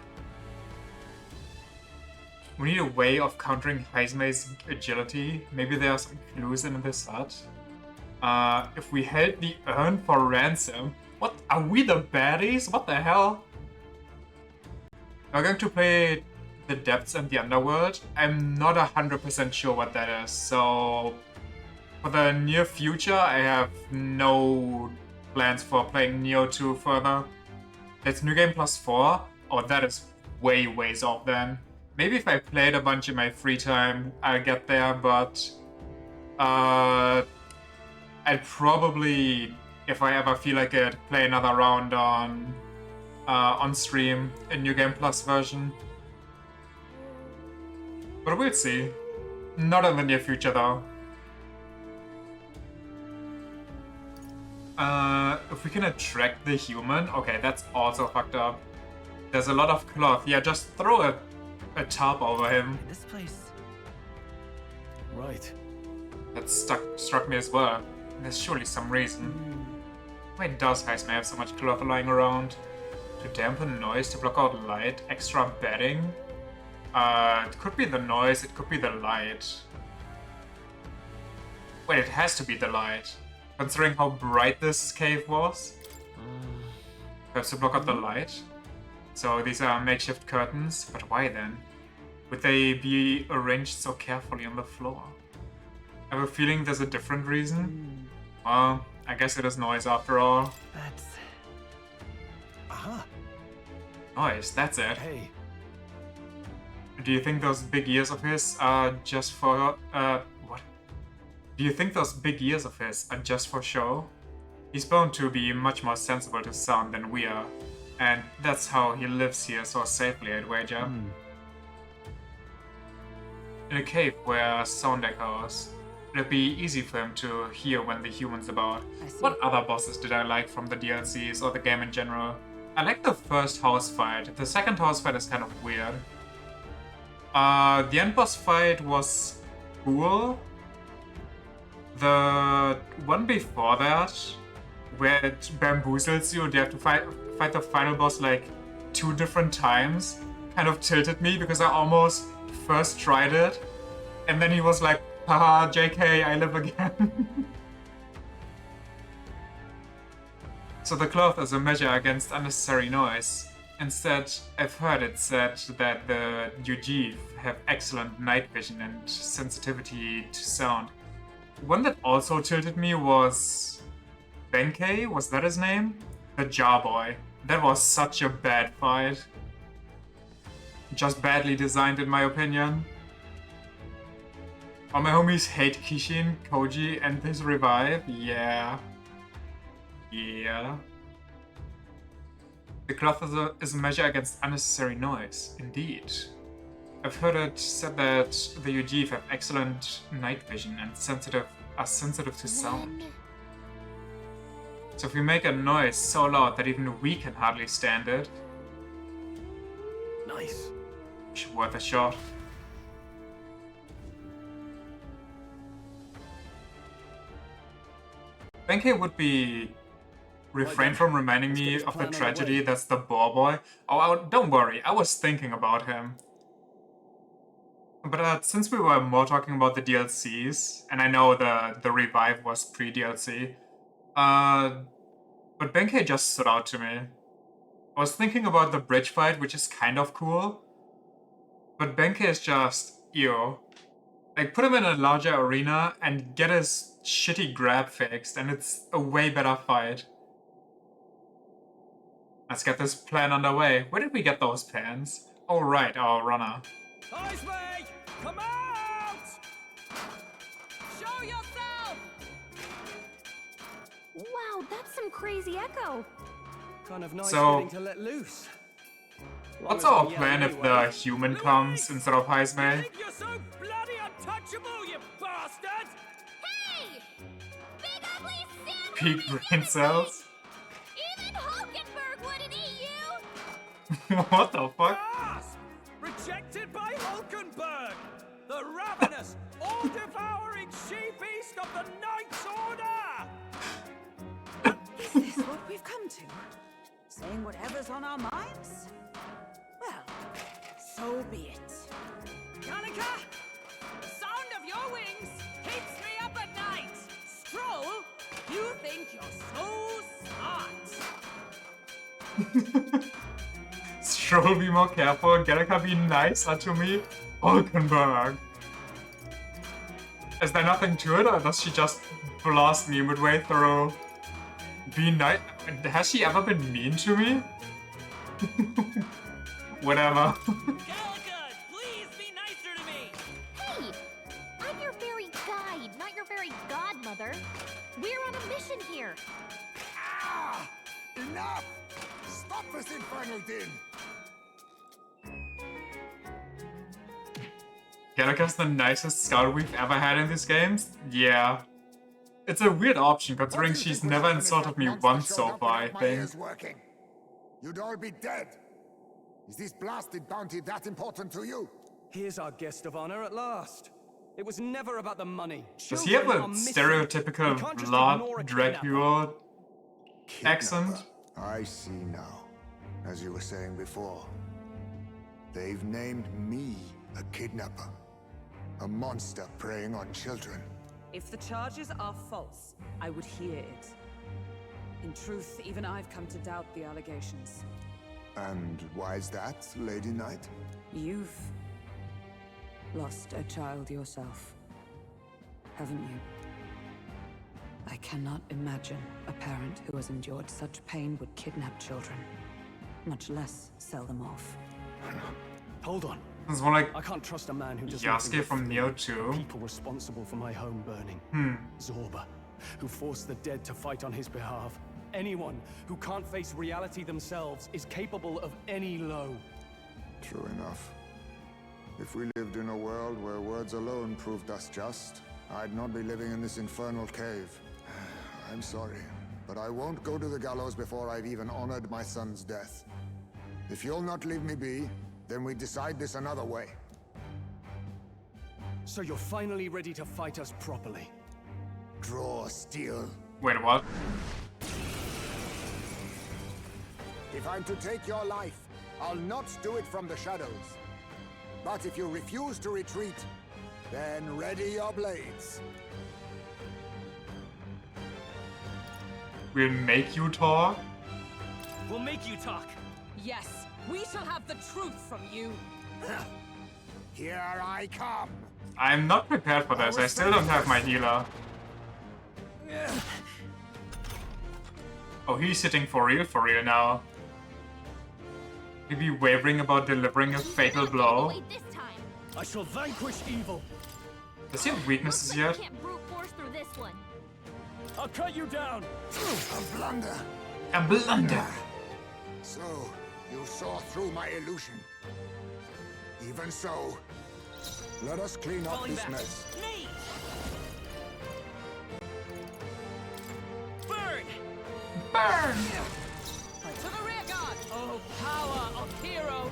We need a way of countering Heiseme's agility. Maybe there are some clues in this hut. If we held the urn for ransom... What? Are we the baddies? What the hell? We're going to play the Depths and the Underworld. I'm not 100% sure what that is, so... For the near future, I have no plans for playing Neo 2 further. It's New Game Plus 4? Oh, that is ways off then. Maybe if I played a bunch in my free time, I'll get there, but... I'd probably, if I ever feel like it, play another round on stream, a New Game Plus version. But we'll see. Not in the near future, though. If we can attract the human... Okay, that's also fucked up. There's a lot of cloth. Yeah, just throw a tarp over him. This place. Right. That struck me as well. There's surely some reason. Why does Heisme have so much cloth lying around? To dampen noise, to block out light, extra bedding? It could be the noise, it could be the light. Wait, it has to be the light. Considering how bright this cave was. Perhaps to block out the light? So these are makeshift curtains, but why then? Would they be arranged so carefully on the floor? I have a feeling there's a different reason. Well, I guess it is noise after all. That's... Aha! Noise, that's it. Hey. Do you think those big ears of his are just for... what? Do you think those big ears of his are just for show? He's bound to be much more sensible to sound than we are. And that's how he lives here so safely, I'd wager. In a cave where sound echoes, it'd be easy for him to hear when the human's about. What other bosses did I like from the DLCs or the game in general? I like the first house fight. The second house fight is kind of weird. The end boss fight was cool. The one before that, where it bamboozles you and you have to fight the final boss like 2 different times, kind of tilted me because I almost first tried it, and then he was like, haha, JK, I live again. So the cloth is a measure against unnecessary noise. Instead, I've heard it said that the Yuji have excellent night vision and sensitivity to sound. One that also tilted me was Benkei, was that his name? The Jar Boy. That was such a bad fight. Just badly designed in my opinion. All my homies hate Kishin, Koji, and this revive. Yeah. Yeah. The cloth is a measure against unnecessary noise. Indeed. I've heard it said that the Yuji have excellent night vision and are sensitive to sound. So if we make a noise so loud that even we can hardly stand it, Nice. it's worth a shot. Benkei would be refrain from reminding me of the tragedy that's the Boar Boy. Oh, don't worry, I was thinking about him. But since we were more talking about the DLCs, and I know the revive was pre-DLC, but Benkei just stood out to me. I was thinking about the bridge fight, which is kind of cool, but Benkei is just, ew. Like, put him in a larger arena and get his shitty grab fixed, and it's a way better fight. Let's get this plan underway. Where did we get those pans? Oh right, our runner. Eyes me! Come out! Show yourself! Wow, that's some crazy echo. Kind of nice So- getting to let loose. What's our plan if the human comes instead of Heismay? Think you're so bloody untouchable, you bastard! Hey! Big ugly sandwich! Peak brain cells? Even Hulkenberg wouldn't eat you! What the fuck? Gasp! Rejected by Hulkenberg! The ravenous, all-devouring she-beast of the Knight's Order! Is this what we've come to? Saying whatever's on our minds? Well, so be it. Kanika! The sound of your wings keeps me up at night! Stroll, you think you're so smart! Stroll, be more careful. Gerika, be nicer to me. Hulkenberg. Is there nothing to it, or does she just blast me midway through? Be nice. Has she ever been mean to me? Whatever. Gallica, please be nicer to me! Hey! I'm your fairy guide, not your fairy godmother. We're on a mission here. Ah! Enough! Stop this infernal din! Gerika's the nicest scout we've ever had in these games? Yeah. It's a weird option, considering she's never insulted me once so far, I think. Working. You'd all be dead. Is this blasted bounty that important to you? Here's our guest of honor at last. It was never about the money. Does he have a Children are missing. We stereotypical can't just blood ignore a Dracula accent? I see now. As you were saying before, they've named me a kidnapper. A monster preying on children. If the charges are false, I would hear it. In truth, even I've come to doubt the allegations. And why is that, Lady Knight? You've lost a child yourself, haven't you? I cannot imagine a parent who has endured such pain would kidnap children, much less sell them off. Hold on. It's more like I can't trust a man who does Yasuke from Neo 2. people responsible for my home burning. Zorba, who forced the dead to fight on his behalf. Anyone who can't face reality themselves is capable of any low. True enough. If we lived in a world where words alone proved us just, I'd not be living in this infernal cave. I'm sorry, but I won't go to the gallows before I've even honored my son's death. If you'll not leave me be, then we decide this another way. So you're finally ready to fight us properly. Draw steel. Wait, what? If I'm to take your life, I'll not do it from the shadows. But if you refuse to retreat, then ready your blades. We'll make you talk? We'll make you talk! Yes, We shall have the truth from you. Here I come. I'm not prepared for this. I still don't have my healer. Oh, he's hitting for real now. Maybe wavering about delivering a fatal blow. I shall vanquish evil. Does he have weaknesses yet? Can't brute force through this one. I'll cut you down. A blunder. A blunder. So, you saw through my illusion. Even so, let us clean up this mess. Me! Burn! Burn! To the rear guard! Oh, power of heroes!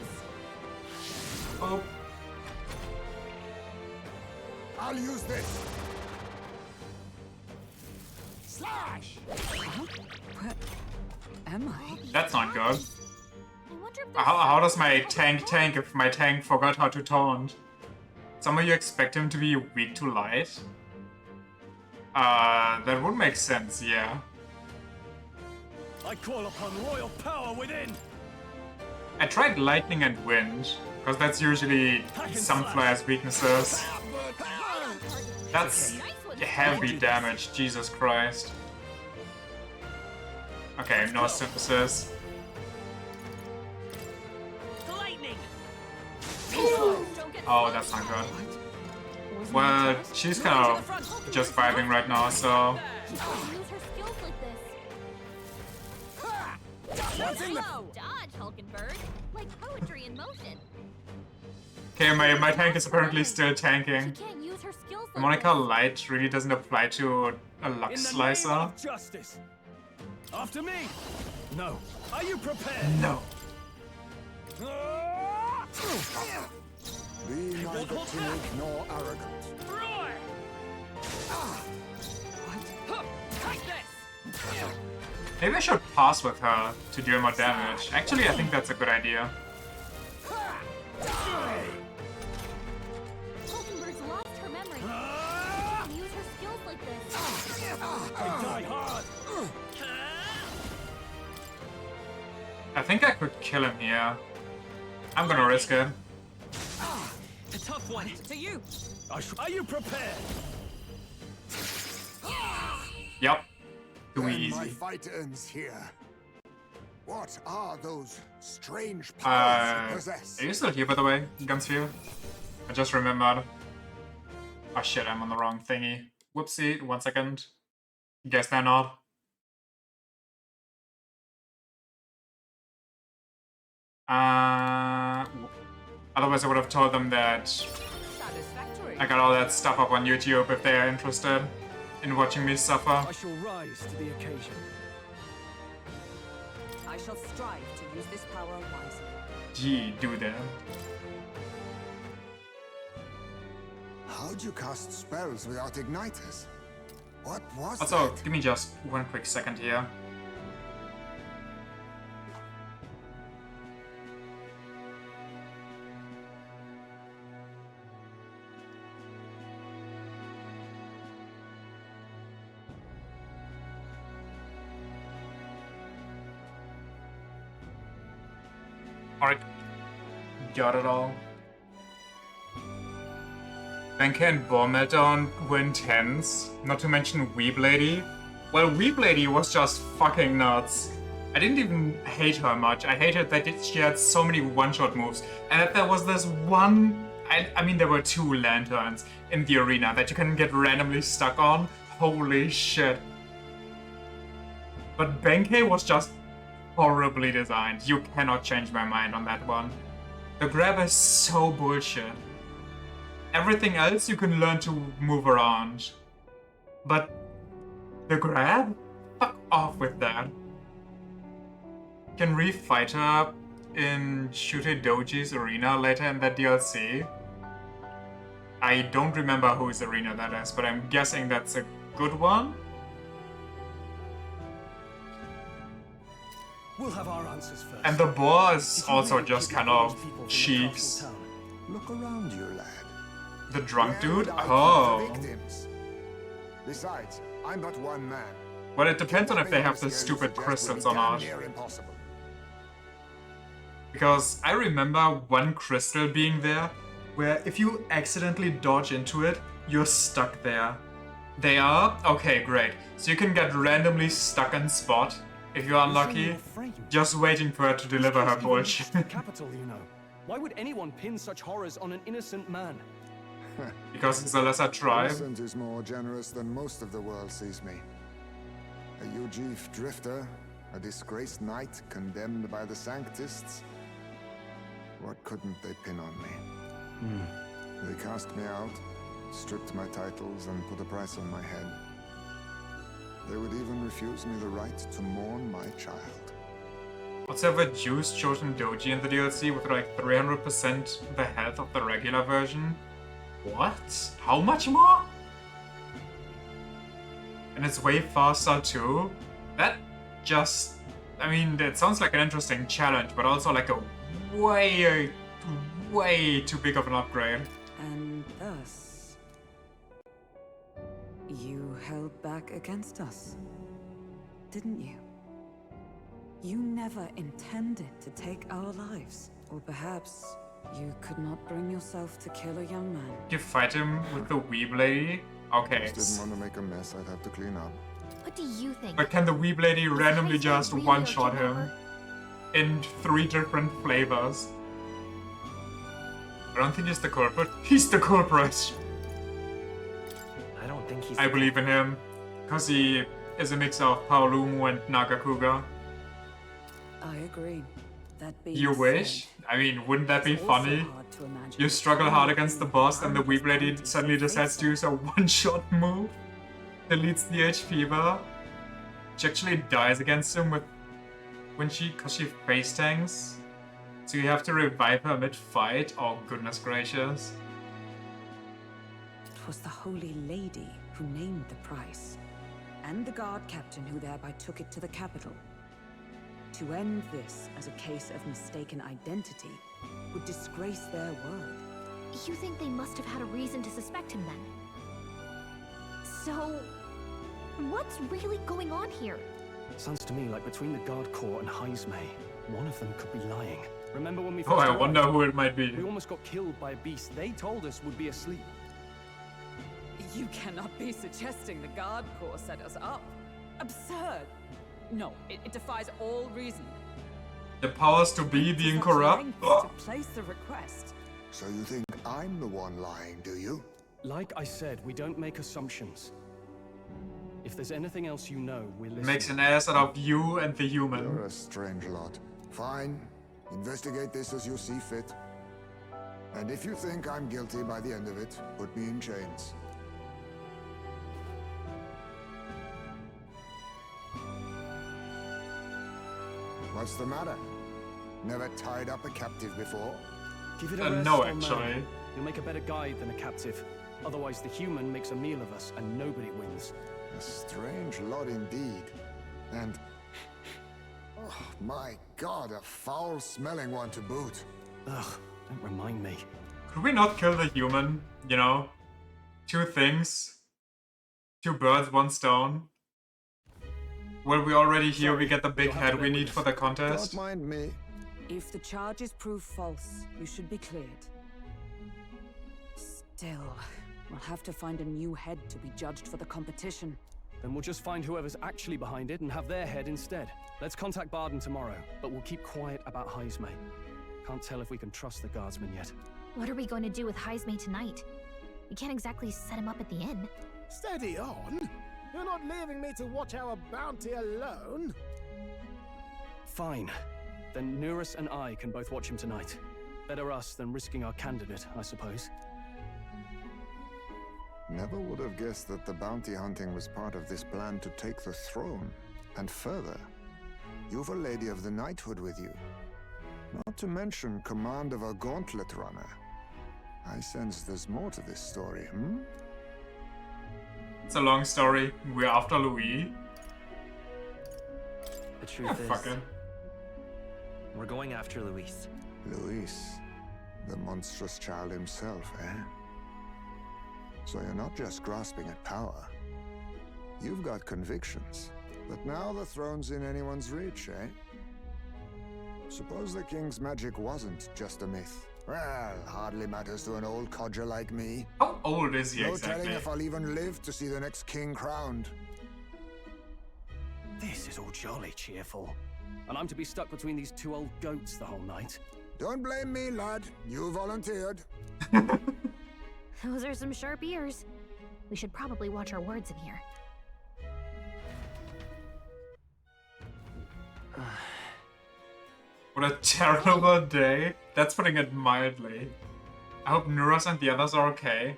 Oh. I'll use this. Slash! Where am I? That's not good. I wonder if there's How does my something tank if my tank forgot how to taunt? Some of you expect him to be weak to light? That would make sense, yeah. I call upon royal power within. I tried lightning and wind, because that's usually Sunfly's weaknesses. That's heavy damage, Jesus Christ. Okay, no synthesis. lightning! Oh, that's not good. Well, she's kind of just vibing right now, so... Use her skills like this. Dodge, Hulkenberg. Like poetry in motion. Okay, my tank is apparently still tanking. She can't use her skills like Monica Light really doesn't apply to a Lux In the Slicer. name of justice. After me. No. Are you prepared? No. Be neither timid nor arrogant. Roar! Take this! Maybe I should pass with her to deal more damage. Actually, I think that's a good idea. Hulkenberg's lost her memory. She can't use her skills like this. I die hard. I think I could kill him here. I'm gonna risk it. A tough one. To you! Are you prepared? Yep. Too Then easy. my fight ends here. What are those strange powers you possess? Are you still here, by the way, Gunsfield? I just remembered. Oh shit, I'm on the wrong thingy. Whoopsie, 1 second. Guess they're not. Otherwise I would have told them that Satisfactory. I got all that stuff up on YouTube if they are interested in watching me suffer. I shall rise to the occasion. I shall strive to use this power wisely. Gee, do that. How'd you cast spells without igniters? What was Also, that? give me just 1 quick second here. Alright. Got it all. Banker and Ball Meltdown were intense, not to mention Weeb Lady. Well, Weeb Lady was just fucking nuts. I didn't even hate her much. I hated that she had so many one-shot moves, and that there was this one... I mean, there were 2 lanterns in the arena that you can get randomly stuck on. Holy shit. But Benkei was just horribly designed. You cannot change my mind on that one. The grab is so bullshit. Everything else you can learn to move around. But the grab? Fuck off with that. You can re-fight her in Shute Doji's arena later in that DLC. I don't remember whose arena that is, but I'm guessing that's a good one. We'll have our answers first. And the boar is If you also really just keep kind your of people from the cheeks. castle tower, Look around you, lad. The drunk Where dude? would I keep Oh. the victims? Besides, I'm but one man. Well, it depends on if they have the Killing stupid Oscar, you crystals suggest, or would not. be damn near impossible. Because I remember one crystal being there, where if you accidentally dodge into it, you're stuck there. They are? Okay, great. So you can get randomly stuck on spot if you're unlucky, just waiting for her to deliver her bullshit. Capital, you know. Why would anyone pin such horrors on an innocent man? Because it's a lesser tribe. Innocent is more generous than most of the world sees me. A Ujif drifter, a disgraced knight condemned by the Sanctists. What couldn't they pin on me? They cast me out, stripped my titles, and put a price on my head. They would even refuse me the right to mourn my child. Also have a Juice chosen Doji in the DLC with like 300% the health of the regular version. What? How much more? And it's way faster too? That just... I mean, it sounds like an interesting challenge, but also like a way too big of an upgrade. And thus... you held back against us, didn't you? You never intended to take our lives. Or perhaps you could not bring yourself to kill a young man. You fight him with the weeb lady? Okay. Just didn't want to make a mess I'd have to clean up. What do you think? But can the weeb lady randomly just really one-shot your him? In 3 different flavors. I don't think he's the culprit. He's the culprit! I don't think he's... I believe in him. Because he is a mix of Paolumu and Nagakuga. I agree. That being You wish? said, I mean, wouldn't that be it's also funny? hard to imagine You struggle hard against the boss and the Hundreds weeb lady of suddenly decides to use a one-shot move. Deletes the HP bar. She actually dies against him with... cause she face tanks. So you have to revive her mid-fight? Oh, goodness gracious. It was the Holy Lady who named the price, and the guard captain who thereby took it to the capital. To end this as a case of mistaken identity would disgrace their word. You think they must have had a reason to suspect him then? So, what's really going on here? Sounds to me like between the Guard Corps and Heisme, one of them could be lying. Remember when we first Oh, I arrived? wonder who it might be. We almost got killed by a beast they told us would be asleep. You cannot be suggesting the Guard Corps set us up. Absurd. No, it defies all reason. The powers to be being corrupt? To place the request. So you think I'm the one lying, do you? Like I said, we don't make assumptions. If there's anything else you know, we're listening. Makes an ass out of you and the human. You're a strange lot. Fine. Investigate this as you see fit. And if you think I'm guilty by the end of it, put me in chains. What's the matter? Never tied up a captive before? Give it a rest, no, old man. actually. You'll make a better guide than a captive. Otherwise, the human makes a meal of us, and nobody wins. A strange lot indeed. And... oh, my God, a foul-smelling one to boot. Ugh, don't remind me. Could we not kill the human? You know? 2 things. 2 birds, 1 stone. Well, we already here we get the big head we need for the contest. Don't mind me. If the charges prove false, you should be cleared. Still, we'll have to find a new head to be judged for the competition. Then we'll just find whoever's actually behind it and have their head instead. Let's contact Barden tomorrow, but we'll keep quiet about Heisme. Can't tell if we can trust the guardsmen yet. What are we going to do with Heisme tonight? We can't exactly set him up at the inn. Steady on. You're not leaving me to watch our bounty alone. Fine. Then Nurus and I can both watch him tonight. Better us than risking our candidate, I suppose. Never would have guessed that the bounty hunting was part of this plan to take the throne. And further, you've a Lady of the Knighthood with you. Not to mention command of a gauntlet runner. I sense there's more to this story, hmm? It's a long story. We're after Louis. The truth is, Fuck it. we're going after Luis. Luis, the monstrous child himself, eh? So you're not just grasping at power. You've got convictions. But now the throne's in anyone's reach, eh? Suppose the king's magic wasn't just a myth. Well, hardly matters to an old codger like me. How old is he No exactly? telling if I'll even live to see the next king crowned. This is all jolly cheerful. And I'm to be stuck between these two old goats the whole night. Don't blame me, lad. You volunteered. Those are some sharp ears. We should probably watch our words in here. What a terrible day. That's putting it mildly. I hope Nuras and the others are okay.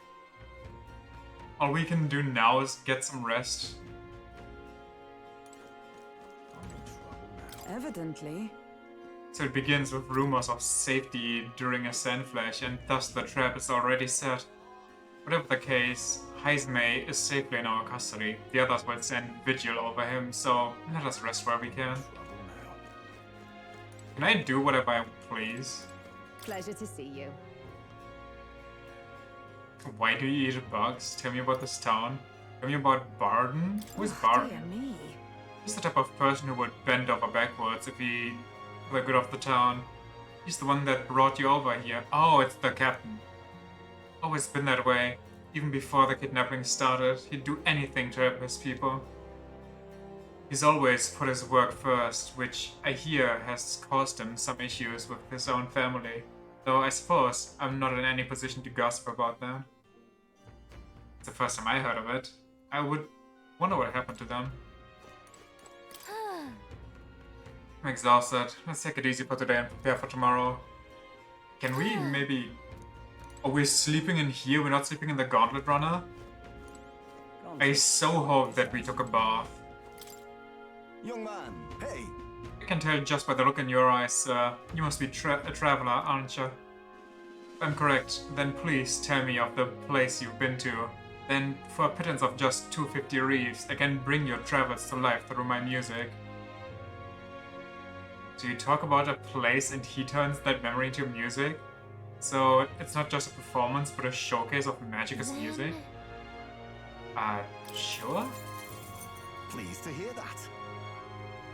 All we can do now is get some rest. Evidently. So it begins with rumors of safety during a sandflash, and thus the trap is already set. Whatever the case, Heismay is safely in our custody. The others will send vigil over him, so let us rest where we can. Can I do whatever I please? Pleasure to see you. Why do you eat bugs? Tell me about this town. Tell me about Barden? Who is Barden? Dear me. He's the type of person who would bend over backwards if he were good of the town. He's the one that brought you over here. Oh, it's the captain. Always been that way. Even before the kidnapping started, he'd do anything to help his people. He's always put his work first, which I hear has caused him some issues with his own family. Though I suppose I'm not in any position to gossip about that. It's the first time I heard of it. I would wonder what happened to them. I'm exhausted. Let's take it easy for today and prepare for tomorrow. Can we maybe... Are we sleeping in here? We're not sleeping in the Gauntlet Runner? I so hope that we took a bath. Young man, hey! I can tell just by the look in your eyes, sir. You must be a traveler, aren't you? If I'm correct, then please tell me of the place you've been to. Then, for a pittance of just 250 reefs, I can bring your travels to life through my music. So you talk about a place and he turns that memory into music? So it's not just a performance, but a showcase of magic as music? Sure? Pleased to hear that.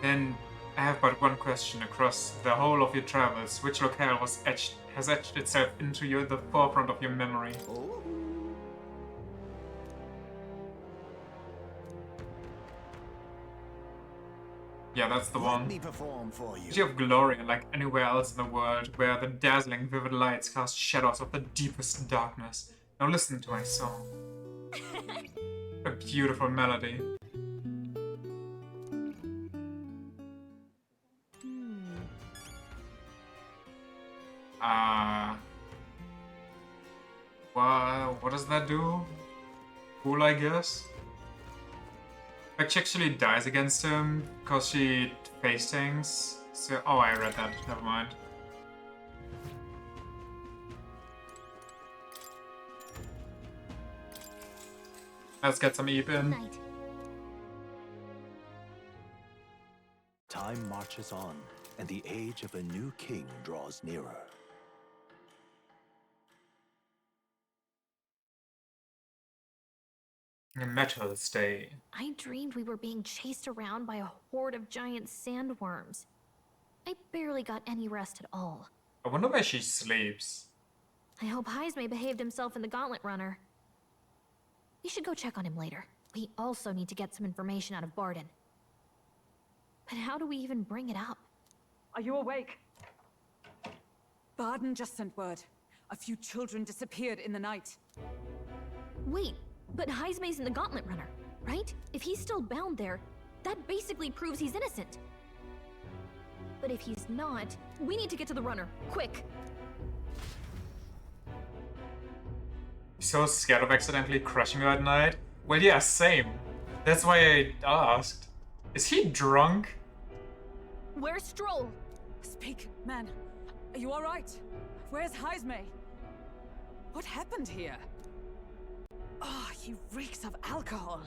Then I have but one question. Across the whole of your travels, which locale has etched itself into the forefront of your memory? Oh. Yeah, that's the one. Let me perform for you. City of Glory, unlike anywhere else in the world, where the dazzling vivid lights cast shadows of the deepest darkness. Now listen to my song. A beautiful melody. What does that do? Cool, I guess? Like, she actually dies against him because she face tanks. So, oh, I read that. Never mind. Let's get some Eep in. Time marches on, and the age of a new king draws nearer. Metal Day. I dreamed we were being chased around by a horde of giant sandworms. I barely got any rest at all. I wonder where she sleeps. I hope Heismay behaved himself in the Gauntlet Runner. We should go check on him later. We also need to get some information out of Barden. But how do we even bring it up? Are you awake? Barden just sent word. A few children disappeared in the night. Wait, but Heismay's in the Gauntlet Runner, right? If he's still bound there, that basically proves he's innocent. But if he's not, we need to get to the runner, quick! So scared of accidentally crushing her at night? Well, yeah, same. That's why I asked. Is he drunk? Where's Stroll? Speak, man. Are you alright? Where's Heismay? What happened here? Oh, he reeks of alcohol.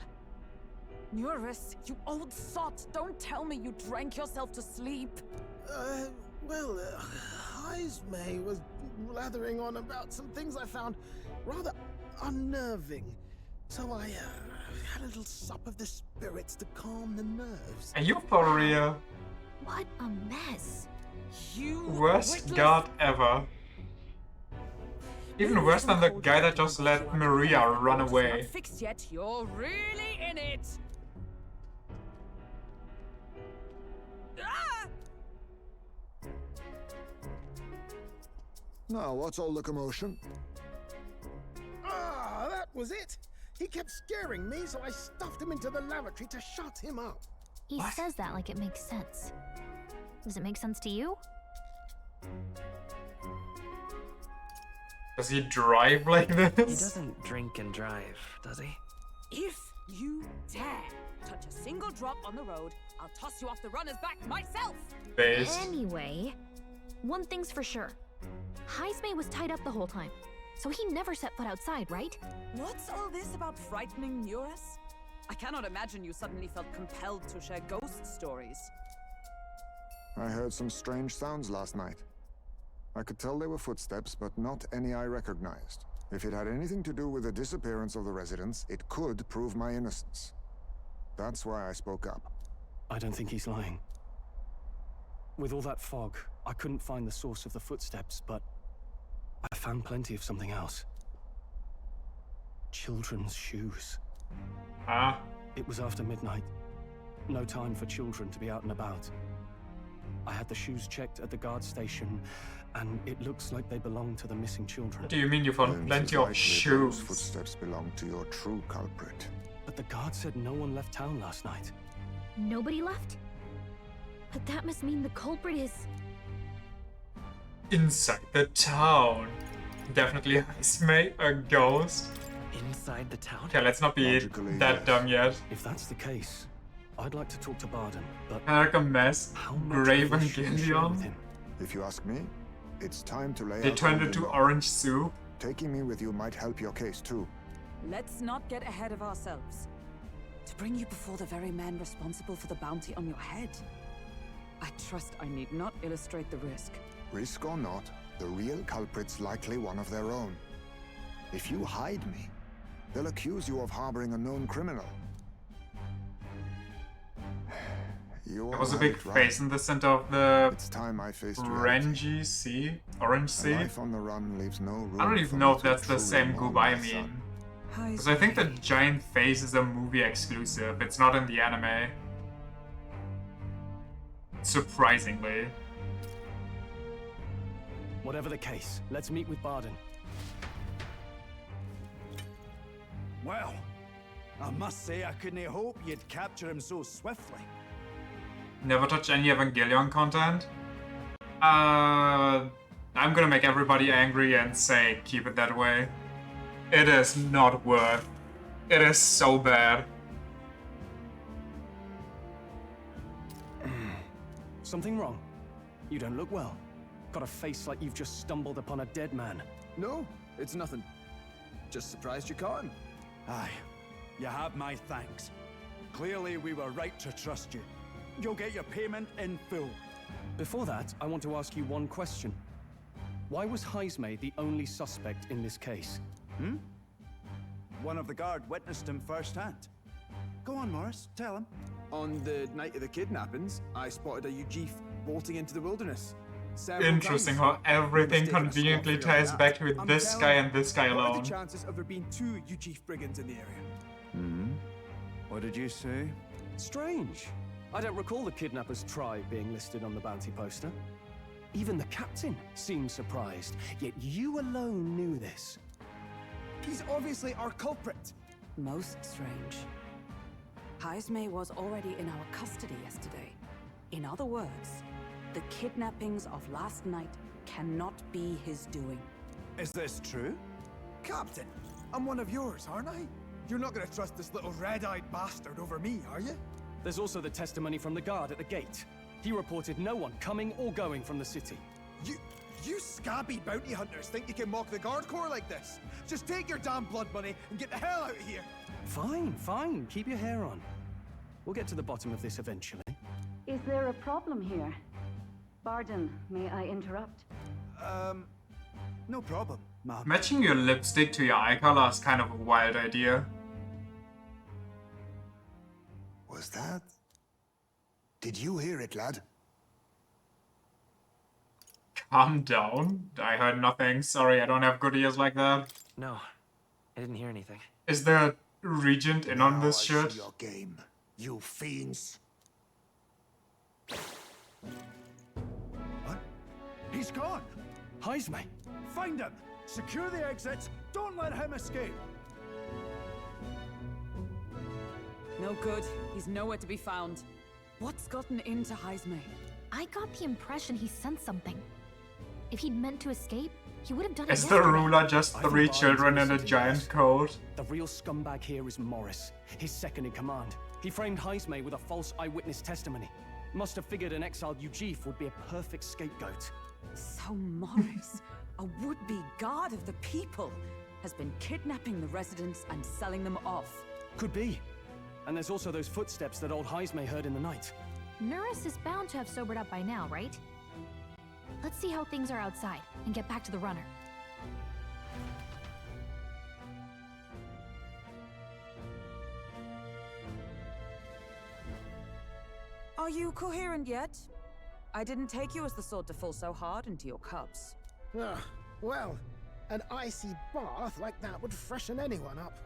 Nuris, you old sot, don't tell me you drank yourself to sleep. Heismay was blathering on about some things I found rather unnerving. So I had a little sup of the spirits to calm the nerves. Are you for real? What a mess. You Worst witless- guard ever. Even worse than the guy that just let Maria run away. Not fixed yet. You're really in it. Ah! Now, what's all the commotion? Ah, that was it. He kept scaring me, so I stuffed him into the lavatory to shut him up. He says that like it makes sense. Does it make sense to you? Does he drive like this? He doesn't drink and drive, does he? If you dare touch a single drop on the road, I'll toss you off the runner's back myself. Based. Anyway, one thing's for sure. Heismay was tied up the whole time, so he never set foot outside, right? What's all this about frightening Eurus? I cannot imagine you suddenly felt compelled to share ghost stories. I heard some strange sounds last night. I could tell they were footsteps, but not any I recognized. If it had anything to do with the disappearance of the residents, it could prove my innocence. That's why I spoke up. I don't think he's lying. With all that fog, I couldn't find the source of the footsteps, but I found plenty of something else. Children's shoes. Ah. It was after midnight. No time for children to be out and about. I had the shoes checked at the guard station, and it looks like they belong to the missing children. What do you mean you found plenty of shoes? Those footsteps belong to your true culprit. But the guard said no one left town last night. Nobody left? But that must mean the culprit is... Inside the town. Definitely Heismay, a ghost. Inside the town? Okay, let's not be that dumb yet. If that's the case, I'd like to talk to Barden, but... Like a mess. Grave and Gideon. If you ask me, it's time to lay They out turned all into the law. orange soup. Taking me with you might help your case too. Let's not get ahead of ourselves. To bring you before the very man responsible for the bounty on your head. I trust I need not illustrate the risk. Risk or not, the real culprit's likely one of their own. If you hide me, they'll accuse you of harboring a known criminal. You There was a have big it right. face in the center of the It's time I faced Orange Sea. Orange A Sea. life on the run leaves no room I don't for even me know if to that's the truly same mourn goob I my son. mean. Because I think the giant face is a movie exclusive. It's not in the anime. Surprisingly. Whatever the case, let's meet with Barden. Well, I must say I couldn't hope you'd capture him so swiftly. Never touch any Evangelion content? I'm gonna make everybody angry and say keep it that way. It is not worth. It is so bad. Something wrong? You don't look well. Got a face like you've just stumbled upon a dead man. No, it's nothing. Just surprised you caught him. Aye, you have my thanks. Clearly we were right to trust you. You'll get your payment in full. Before that, I want to ask you one question. Why was Heismay the only suspect in this case? One of the guard witnessed him firsthand. Go on, Morris, tell him. On the night of the kidnappings, I spotted a Ujif bolting into the wilderness. Several Interesting times. how everything Mistaken a conveniently spot for ties that. back with I'm this telling guy you, and this guy what are alone. the chances of there being two Ujif brigands in the area? What did you say? Strange. I don't recall the kidnapper's tribe being listed on the bounty poster. Even the captain seemed surprised, yet you alone knew this. He's obviously our culprit. Most strange. Heismay was already in our custody yesterday. In other words, the kidnappings of last night cannot be his doing. Is this true? Captain, I'm one of yours, aren't I? You're not gonna trust this little red-eyed bastard over me, are you? There's also the testimony from the guard at the gate. He reported no one coming or going from the city. You scabby bounty hunters think you can mock the guard corps like this? Just take your damn blood money and get the hell out of here! Fine, fine. Keep your hair on. We'll get to the bottom of this eventually. Is there a problem here? Barden, may I interrupt? No problem, ma'am. Matching your lipstick to your eye color is kind of a wild idea. Was that? Did you hear it, lad? Calm down. I heard nothing. Sorry, I don't have good ears like that. No, I didn't hear anything. Is the regent in on this I shit? see your game, you fiends. What? He's gone! Heisme! Find him! Secure the exits! Don't let him escape! No good. He's nowhere to be found. What's gotten into Heisme? I got the impression he sensed something. If he'd meant to escape, he would have done it Is the yesterday. ruler just I think 3 Barnes children and a listened to giant us. coat? The real scumbag here is Morris, his second in command. He framed Heisme with a false eyewitness testimony. Must have figured an exiled Ujif would be a perfect scapegoat. So Morris, a would-be god of the people, has been kidnapping the residents and selling them off. Could be. And there's also those footsteps that old Heisme heard in the night. Nuris is bound to have sobered up by now, right? Let's see how things are outside and get back to the runner. Are you coherent yet? I didn't take you as the sort to fall so hard into your cups. Well, an icy bath like that would freshen anyone up.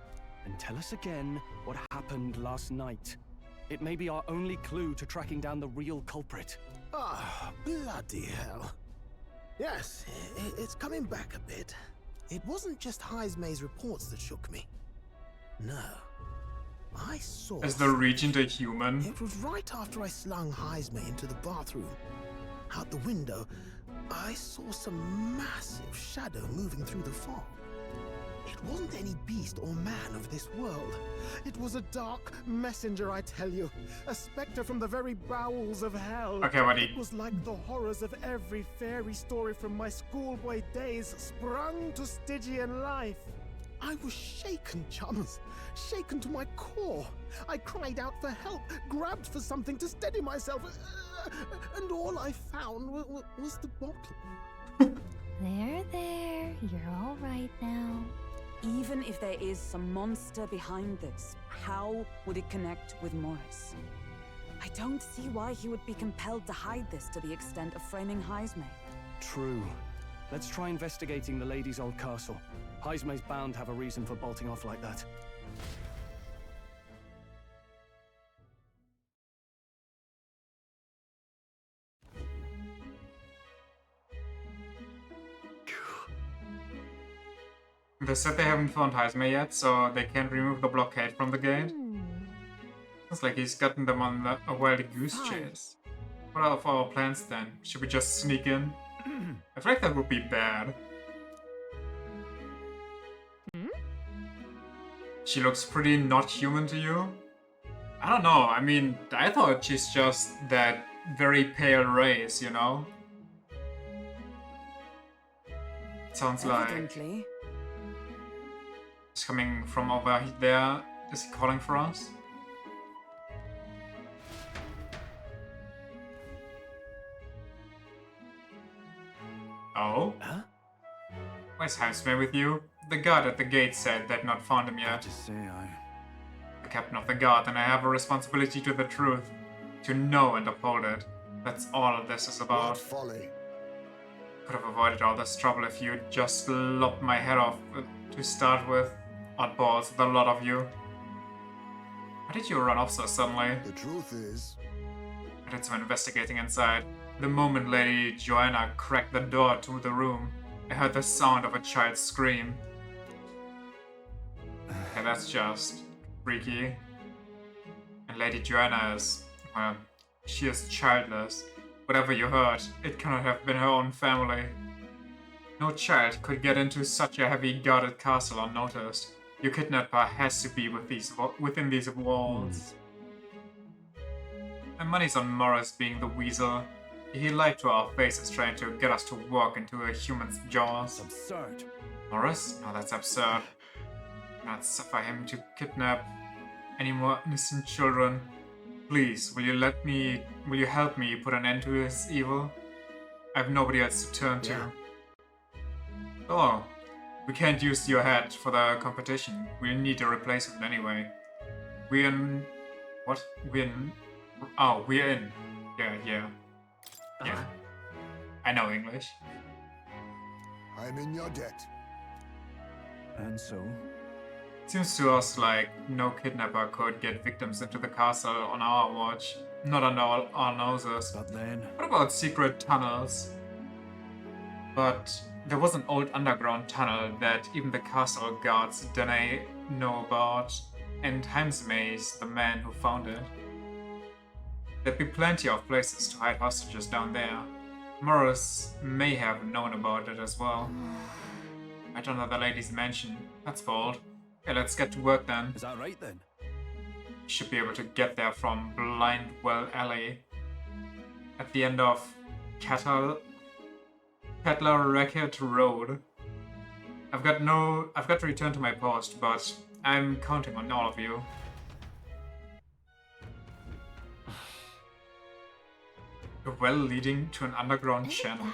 And tell us again what happened last night. It may be our only clue to tracking down the real culprit. Ah, bloody hell. Yes, it's coming back a bit. It wasn't just Heisme's reports that shook me. No. I saw... Is the regent a human? It was right after I slung Heisme into the bathroom. Out the window, I saw some massive shadow moving through the fog. It wasn't any beast or man of this world. It was a dark messenger, I tell you. A specter from the very bowels of hell. Okay, buddy. It was like the horrors of every fairy story from my schoolboy days sprung to Stygian life. I was shaken, chums. Shaken to my core. I cried out for help, grabbed for something to steady myself, and all I found was the bottle. There. You're all right now. Even if there is some monster behind this, how would it connect with Morris? I don't see why he would be compelled to hide this to the extent of framing Heisme. True. Let's try investigating the lady's old castle. Heisme's bound to have a reason for bolting off like that. They said they haven't found Heisme yet, so they can't remove the blockade from the gate. Looks like he's gotten them on a wild goose chase. What are our plans then? Should we just sneak in? I feel like that would be bad. She looks pretty not human to you? I don't know, I mean, I thought she's just that very pale race, you know? Sounds like... Evidently. He's coming from over there. Is he calling for us? Oh? Huh? Where's Heisme with you? The guard at the gate said they'd not found him yet. Just say The captain of the guard, and I have a responsibility to the truth. To know and uphold it. That's all of this is about. What folly. Could have avoided all this trouble if you'd just lopped my head off to start with. Oddballs, the lot of you. Why did you run off so suddenly? The truth is... I did some investigating inside. The moment Lady Joanna cracked the door to the room, I heard the sound of a child's scream. And that's just freaky. And Lady Joanna is, well, she is childless. Whatever you heard, it cannot have been her own family. No child could get into such a heavy guarded castle unnoticed. Your kidnapper has to be within these walls. My money's on Morris being the weasel. He lied to our faces trying to get us to walk into a human's jaws. absurd. Morris? No, that's absurd. Not suffer him to kidnap any more innocent children. Please, will you help me put an end to his evil? I have nobody else to turn to. Oh, we can't use your head for the competition. We'll need a replacement anyway. We're in... What? We're in... Oh, we're in. Yeah. I know English. I'm in your debt. And so? Seems to us like no kidnapper could get victims into the castle on our watch. Not under our noses. But then... What about secret tunnels? But there was an old underground tunnel that even the castle guards didn't know about, and Heimsmay is the man who found it. There'd be plenty of places to hide hostages down there. Morris may have known about it as well. Right under the lady's mansion. That's bold. Okay, let's get to work then. Is that right then? Should be able to get there from Blindwell Alley. At the end of Peddler Racket Road. I've got to return to my post, but I'm counting on all of you. A well leading to an underground channel.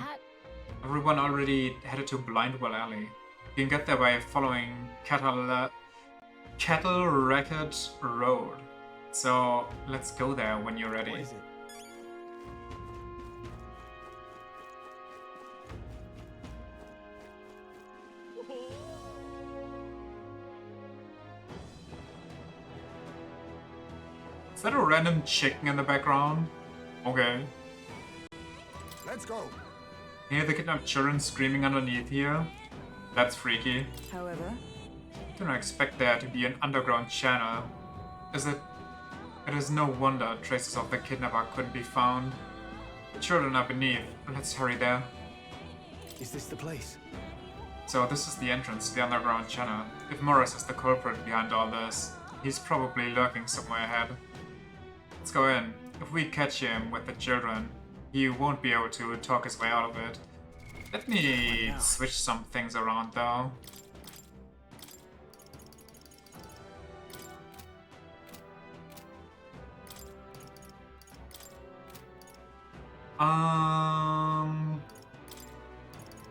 Everyone already headed to Blindwell Alley. You can get there by following Cattle Racket Road. So let's go there when you're ready. What is it? Is that a random chicken in the background? Okay. Let's go. Hear the kidnapped children screaming underneath here? That's freaky. However, I don't expect there to be an underground channel. Is it? It is no wonder traces of the kidnapper couldn't be found. The children are beneath. Let's hurry there. Is this the place? So this is the entrance to the underground channel. If Morris is the culprit behind all this, he's probably lurking somewhere ahead. Let's go in. If we catch him with the children, he won't be able to talk his way out of it. Let me switch some things around though.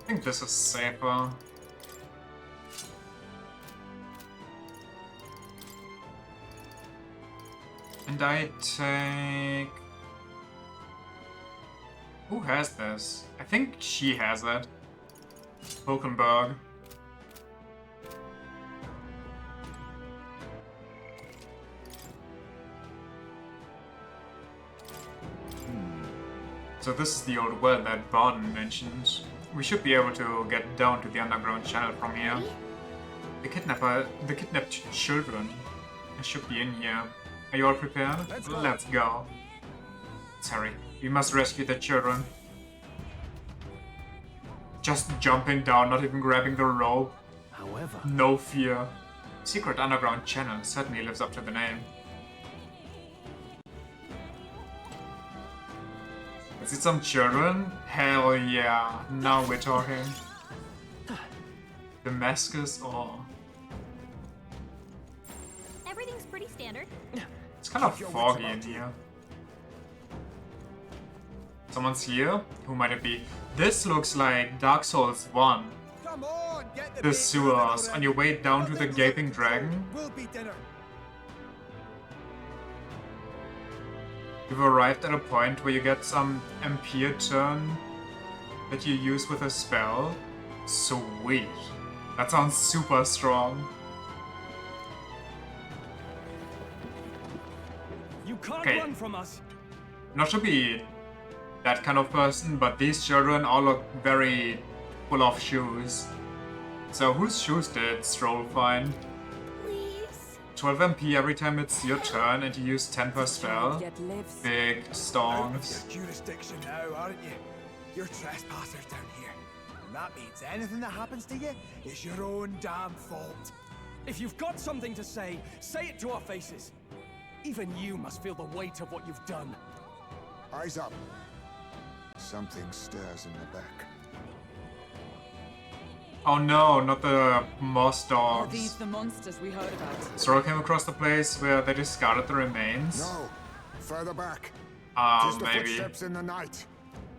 I think this is safer. And I take... Who has this? I think she has it. Hulkenberg. So this is the old well that Barden mentioned. We should be able to get down to the underground channel from here. The kidnapped children should be in here. Are you all prepared? Let's go. Sorry, we must rescue the children. Just jumping down, not even grabbing the rope. However... No fear. Secret underground channel certainly lives up to the name. Is it some children? Hell yeah, now we're talking. Damascus or... Everything's pretty standard. It's kind of foggy in here. Someone's here? Who might it be? This looks like Dark Souls 1. Come on, get The sewers, on your way down to the Gaping Dragon. Will be dinner. You've arrived at a point where you get some MP turn that you use with a spell. Sweet. That sounds super strong. You can't Okay. run from us. Not to be that kind of person, but these children all look very full of shoes. So whose shoes did Stroll find? Please. 12 MP every time it's your turn and you use 10 per spell. Big Out stongs. of your jurisdiction now, aren't you? You're trespassers down here. And that means anything that happens to you is your own damn fault. If you've got something to say, say it to our faces. Even you must feel the weight of what you've done. Eyes up. Something stirs in the back. Oh no, not the moss are these dogs. the monsters we heard about? Stroll came across the place where they discarded the remains. No, further back. Just the Maybe. footsteps in the night.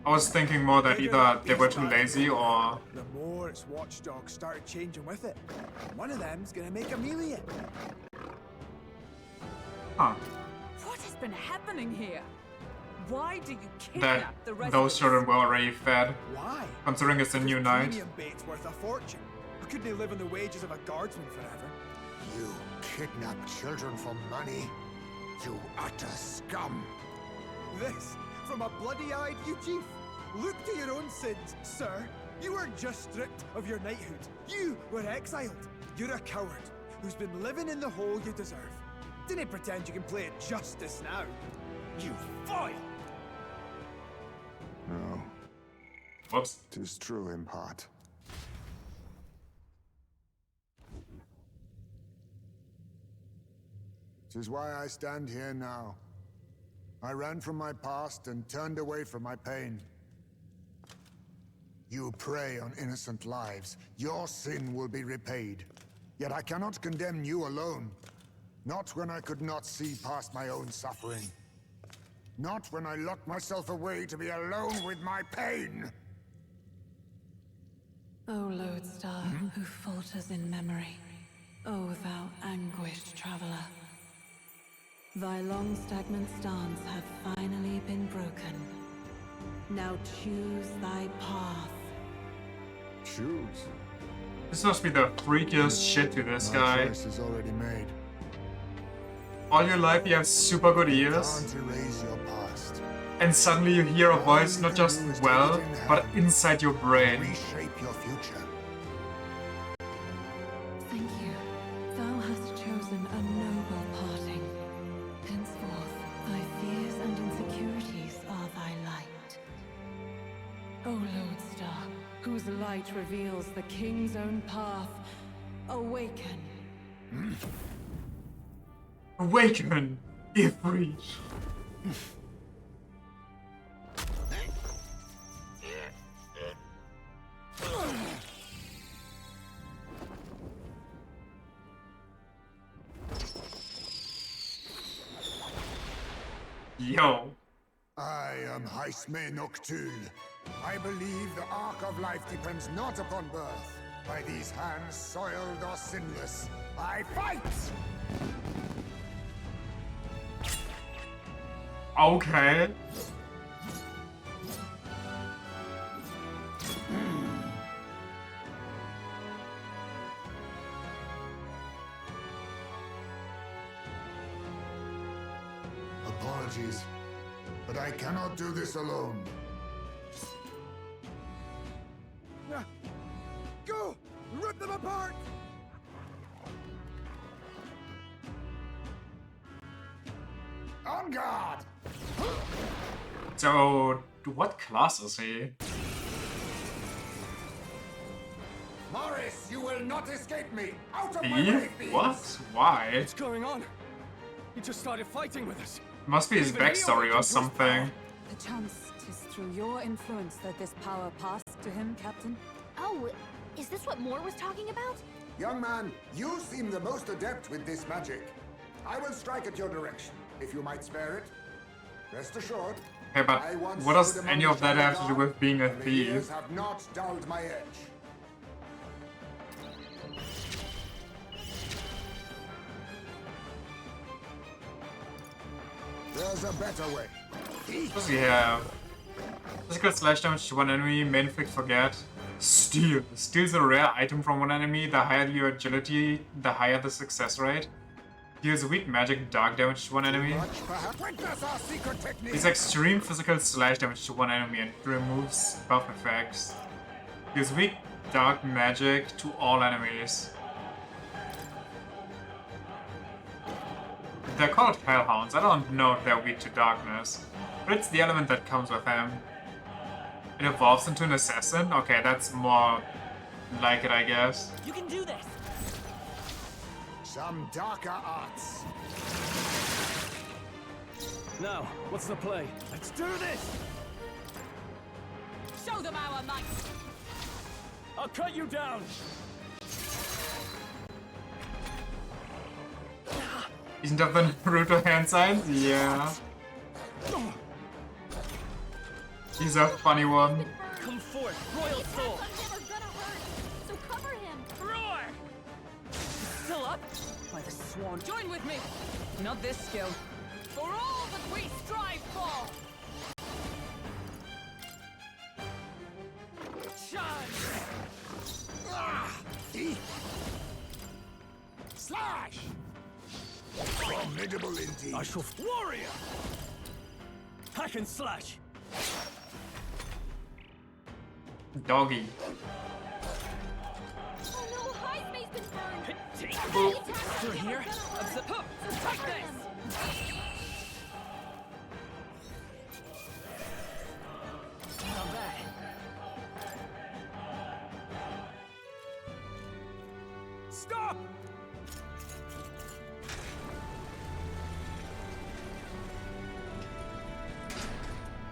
I was thinking more that either they were too lazy or... The more its watchdogs started changing with it. One of them's gonna make a meal of you. Huh. What has been happening here? Why do you that kidnap the residents? those children were already fed. Why? Considering it's a new night. Premium bait's worth a fortune. I couldn't live on the wages of a guardsman forever. You kidnap children for money? You utter scum! This from a bloody-eyed you chief. Look to your own sins, sir. You weren't just stripped of your knighthood. You were exiled. You're a coward who's been living in the hole you deserve. Didn't pretend you can play at justice now. You foil! No. Whoops. 'Tis true in part. Tis why I stand here now. I ran from my past and turned away from my pain. You prey on innocent lives. Your sin will be repaid. Yet I cannot condemn you alone. Not when I could not see past my own suffering. Not when I locked myself away to be alone with my pain. O lodestar, who falters in memory, O thou anguished traveler. Thy long stagnant stance hath finally been broken. Now choose thy path. Choose? This must be the freakiest shit to this guy. My choice is already made. All your life you have super good ears. Can't erase your past. And suddenly you hear a voice not just well, but inside your brain. Reshape your future. Thank you. Thou hast chosen a noble parting. Henceforth, thy fears and insecurities are thy light. O lodestar, whose light reveals the king's own path, awaken. Awaken, Ifrit. Yo. I am Haisme Noctul. I believe the arc of life depends not upon birth. By these hands soiled or sinless, I fight! Okay. Apologies, but I cannot do this alone. Go! Rip them apart! On guard! So, what class is he? Morris, you will not escape me! Out of my Thief? way, thieves! What? Why? What's going on? He just started fighting with us. Must be his Even he backstory or awakened something. Perchance 'tis through your influence that this power passed to him, Captain. Oh, is this what Moore was talking about? Young man, you seem the most adept with this magic. I will strike at your direction, if you might spare it. Rest assured. Okay, but I once what does stood any among of that have to do Shadowguard, with being a and the thief? years have not dulled my edge. There's a better way. What does he have? Physical slash damage to one enemy, main effect forget. Steal. Steals a rare item from one enemy. The higher your agility, the higher the success rate. Deals weak magic dark damage to one enemy. Deals extreme physical slash damage to one enemy and removes buff effects. Deals weak dark magic to all enemies. They're called Hellhounds. I don't know if they're weak to darkness, but it's the element that comes with them. It evolves into an assassin? Okay, that's more like it, I guess. You can do this. Some darker arts. Now, what's the play? Let's do this! Show them our might. I'll cut you down! Isn't that the Naruto hand signs? Yeah. He's a funny one. Come forth, royal soul. So cover him. Roar! Still up? By the swan. Join with me. Not this skill. For all that we strive for. Slash! Formidable indeed. I shall warrior! Hack and slash! Doggy. Oh no, Highspace been burned! Through here? Take this! Not bad. Stop!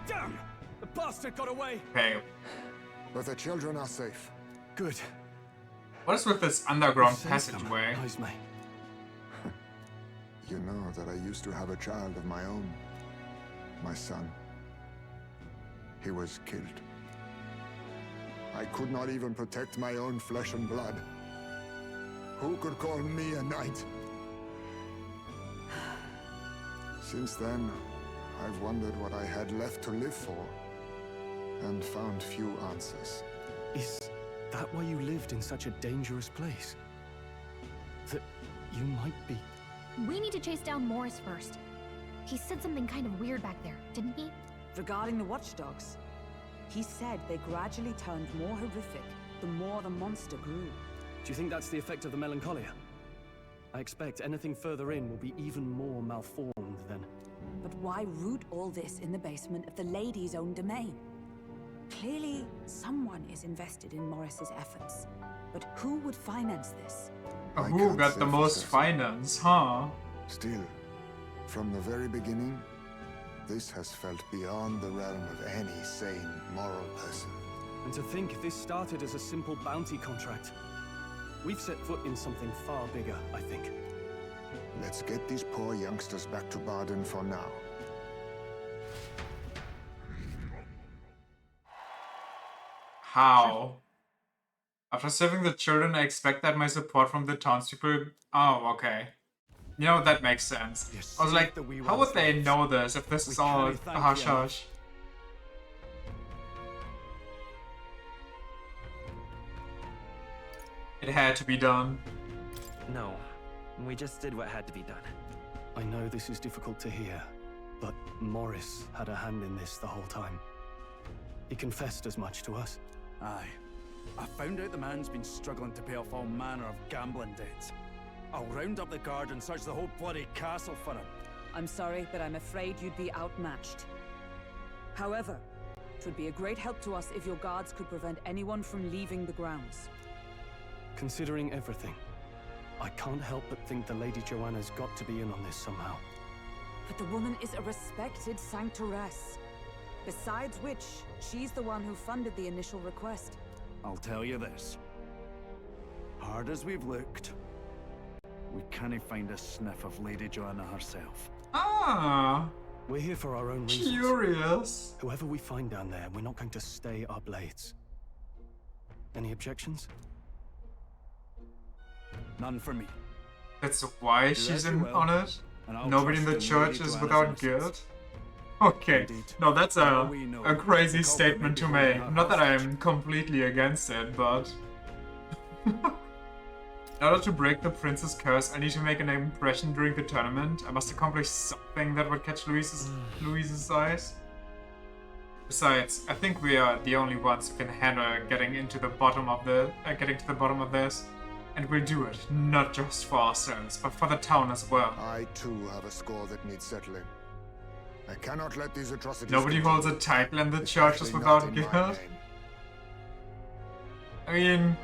Damn! The bastard got away! Okay. But the children are safe. Good. What is with this underground Say passageway? something, Ismay. You know that I used to have a child of my own. My son. He was killed. I could not even protect my own flesh and blood. Who could call me a knight? Since then, I've wondered what I had left to live for, and found few answers. Is that why you lived in such a dangerous place? That you might be... We need to chase down Morris first. He said something kind of weird back there, didn't he? Regarding the watchdogs, he said they gradually turned more horrific the more the monster grew. Do you think that's the effect of the melancholia? I expect anything further in will be even more malformed then. But why root all this in the basement of the lady's own domain? Clearly, someone is invested in Morris's efforts. But who would finance this? Who got the most finance, huh? Still, from the very beginning, this has felt beyond the realm of any sane, moral person. And to think this started as a simple bounty contract. We've set foot in something far bigger, I think. Let's get these poor youngsters back to Barden for now. How? After saving the children, I expect that my support from the townspeople... Oh, okay. You know, that makes sense. I was like, how would they know this if this is all a hush-hush? It had to be done. No, we just did what had to be done. I know this is difficult to hear, but Morris had a hand in this the whole time. He confessed as much to us. Aye. I found out the man's been struggling to pay off all manner of gambling debts. I'll round up the guard and search the whole bloody castle for him. I'm sorry, but I'm afraid you'd be outmatched. However, it would be a great help to us if your guards could prevent anyone from leaving the grounds. Considering everything, I can't help but think the Lady Joanna's got to be in on this somehow. But the woman is a respected sanctoress. Besides which, she's the one who funded the initial request. I'll tell you this. Hard as we've looked, we can't find a sniff of Lady Joanna herself. Ah! We're here for our own reasons. Curious. Whoever we find down there, we're not going to stay our blades. Any objections? None for me. That's why she's in on it? I'll Nobody in the trust church Lady is Joanna's without innocence. guilt? Okay, no, that's a crazy statement to make. Not that I'm completely against it, but... In order to break the prince's curse, I need to make an impression during the tournament. I must accomplish something that would catch Louise's eyes. Besides, I think we are the only ones who can handle getting to the bottom of this. And we'll do it, not just for ourselves, but for the town as well. I too have a score that needs settling. I cannot let these atrocities... Nobody holds a title in the churches without guilt. I mean...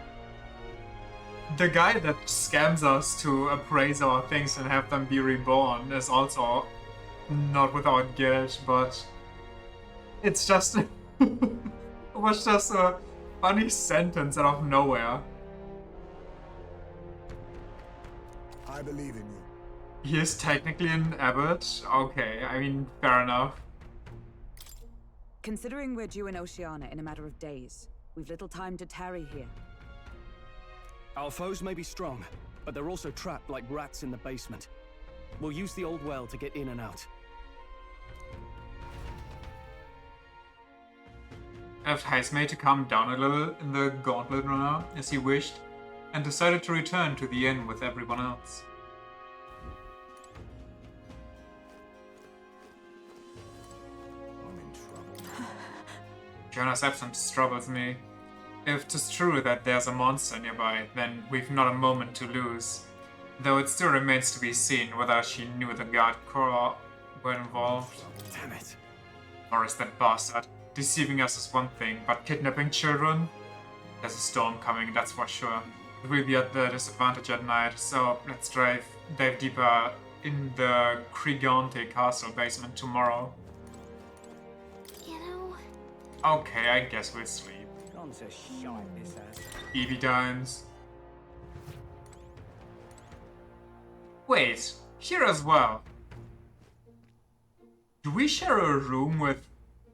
The guy that scams us to appraise our things and have them be reborn is also not without guilt, but... It's just... it was just a funny sentence out of nowhere. I believe in you. He is technically an abbot? Okay, I mean, fair enough. Considering we're due in Oceania in a matter of days, we've little time to tarry here. Our foes may be strong, but they're also trapped like rats in the basement. We'll use the old well to get in and out. I left Heismay to calm down a little in the gauntlet runner, as he wished. and decided to return to the inn with everyone else. I'm in trouble. Jonah's absence troubles me. If 'tis true that there's a monster nearby, then we've not a moment to lose. Though it still remains to be seen whether she knew the guard corps were involved. Damn it. Or is that bastard? Deceiving us is one thing, but kidnapping children? There's a storm coming, that's for sure. We'll be at the disadvantage at night, so let's dive deeper in the Krigante castle basement tomorrow. You know... Okay, I guess we'll sleep. Gone to shite, this ass. Evie times. Wait, here as well. Do we share a room with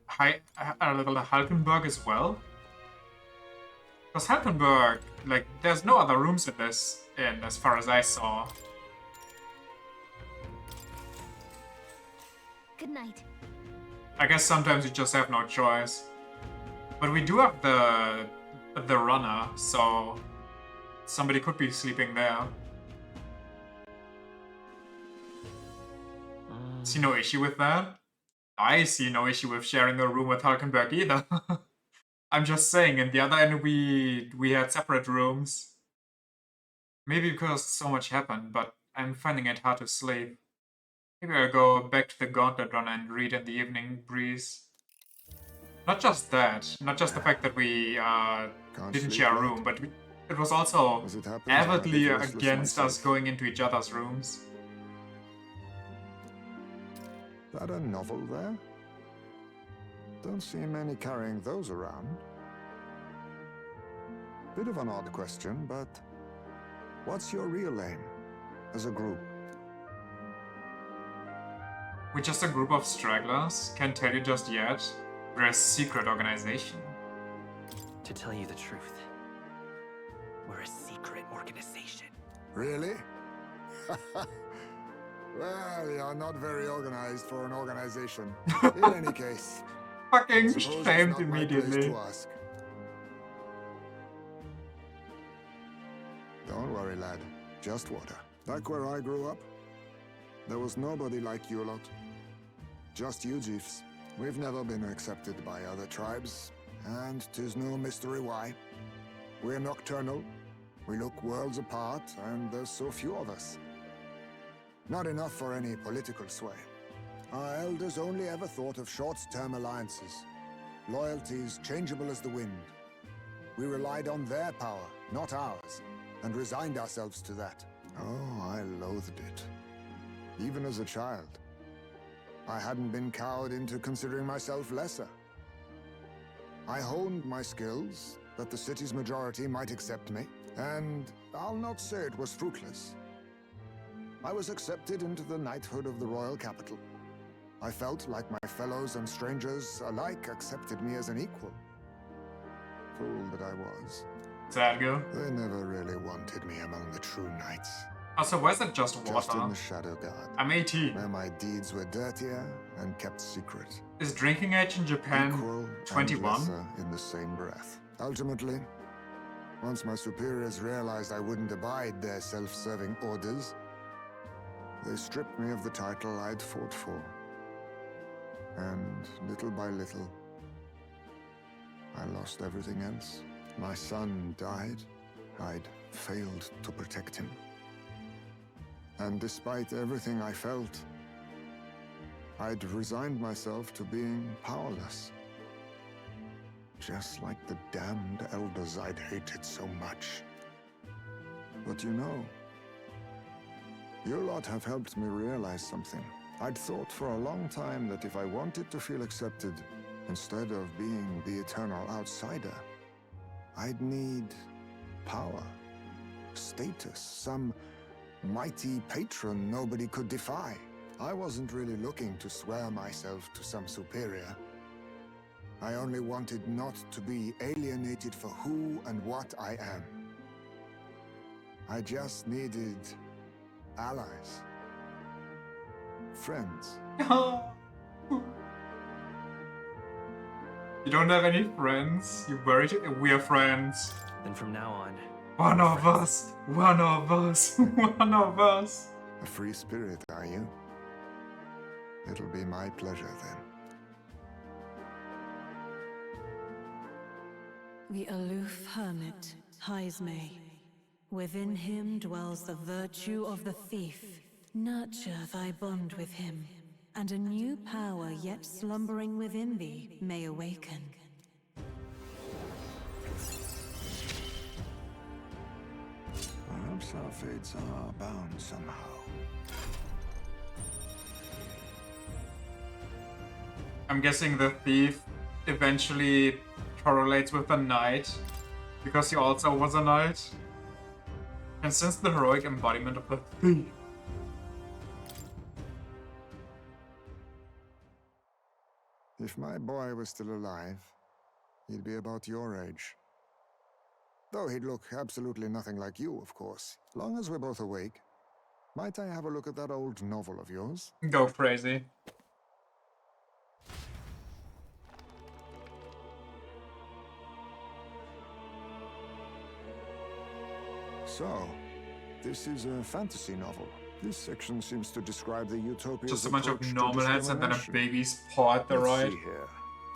Halkenberg as well? Because Halkenberg, like, there's no other rooms in this inn as far as I saw. Good night. I guess sometimes you just have no choice. But we do have the runner, so somebody could be sleeping there. See no issue with that? I see no issue with sharing a room with Halkenberg either. I'm just saying, in the other end we had separate rooms. Maybe because so much happened, but I'm finding it hard to sleep. Maybe I'll go back to the Gauntlet Runner and read in the evening breeze. Not just that, not just the fact that we didn't share a room, but it was also avidly against us going into each other's rooms. That a novel there? Don't see many carrying those around. Bit of an odd question, but what's your real aim as a group? We're just a group of stragglers, can't tell you just yet. We're a secret organization. To tell you the truth, we're a secret organization. Really? Well, you're not very organized for an organization. In any case, fucking suppose it's shamed not my place immediately. to ask. Don't worry, lad. Just water. Back where I grew up, there was nobody like you lot. Just you chiefs. We've never been accepted by other tribes, and 'tis no mystery why. We're nocturnal, we look worlds apart, and there's so few of us. Not enough for any political sway. Our elders only ever thought of short-term alliances, loyalties changeable as the wind. We relied on their power, not ours, and resigned ourselves to that. Oh, I loathed it. Even as a child. I hadn't been cowed into considering myself lesser. I honed my skills, that the city's majority might accept me, and I'll not say it was fruitless. I was accepted into the knighthood of the royal capital. I felt like my fellows and strangers alike accepted me as an equal. Fool that I was. Sad girl. They never really wanted me among the true knights. Also, why is it just water? Just in the Shadow Guard. I'm 18. Where my deeds were dirtier and kept secret. Is drinking age in Japan Equal 21? and lesser in the same breath. Ultimately, once my superiors realized I wouldn't abide their self-serving orders, they stripped me of the title I'd fought for. And little by little, I lost everything else. My son died. I'd failed to protect him. And despite everything I felt, I'd resigned myself to being powerless. Just like the damned elders I'd hated so much. But you know, you lot have helped me realize something. I'd thought for a long time that if I wanted to feel accepted, instead of being the eternal outsider, I'd need power, status, some mighty patron nobody could defy. I wasn't really looking to swear myself to some superior. I only wanted not to be alienated for who and what I am. I just needed allies. Friends. You don't have any friends? You worried? We're friends. Then from now on, One of us! One of us! One of us! A free spirit, are you? It'll be my pleasure then. The aloof hermit, Haismay. Within him dwells the virtue of the thief. Nurture thy bond with him, and a new power yet slumbering within thee may awaken. Perhaps our fates are bound somehow. I'm guessing the thief eventually correlates with the knight, because he also was a knight. And since the heroic embodiment of the thief. If my boy was still alive, he'd be about your age. Though he'd look absolutely nothing like you, of course. Long as we're both awake. Might I have a look at that old novel of yours? Go crazy. So, this is a fantasy novel. This section seems to describe the utopia's Just a bunch of approach to normal heads and then a discrimination. baby's paw at the Let's right. see here.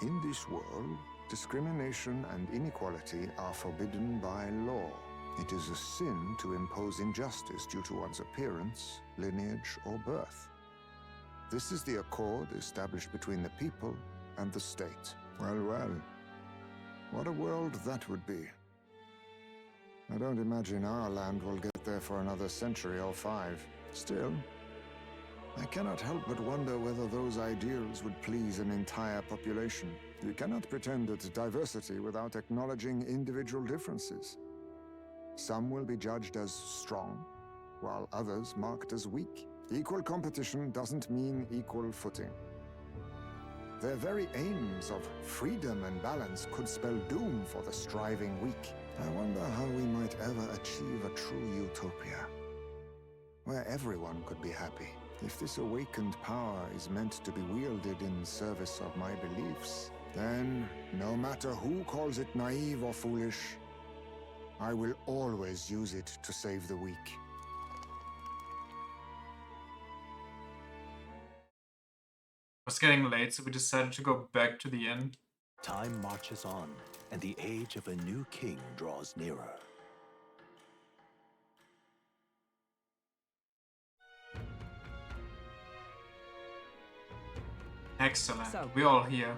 In this world, discrimination and inequality are forbidden by law. It is a sin to impose injustice due to one's appearance, lineage, or birth. This is the accord established between the people and the state. Well, well. What a world that would be. I don't imagine our land will get there for another century or 5. Still, I cannot help but wonder whether those ideals would please an entire population. You cannot pretend at diversity without acknowledging individual differences. Some will be judged as strong, while others marked as weak. Equal competition doesn't mean equal footing. Their very aims of freedom and balance could spell doom for the striving weak. I wonder how we might ever achieve a true utopia, where everyone could be happy. If this awakened power is meant to be wielded in service of my beliefs, then, no matter who calls it naive or foolish, I will always use it to save the weak. It was getting late, so we decided to go back to the inn. Time marches on, and the age of a new king draws nearer. Excellent. So- We're all here.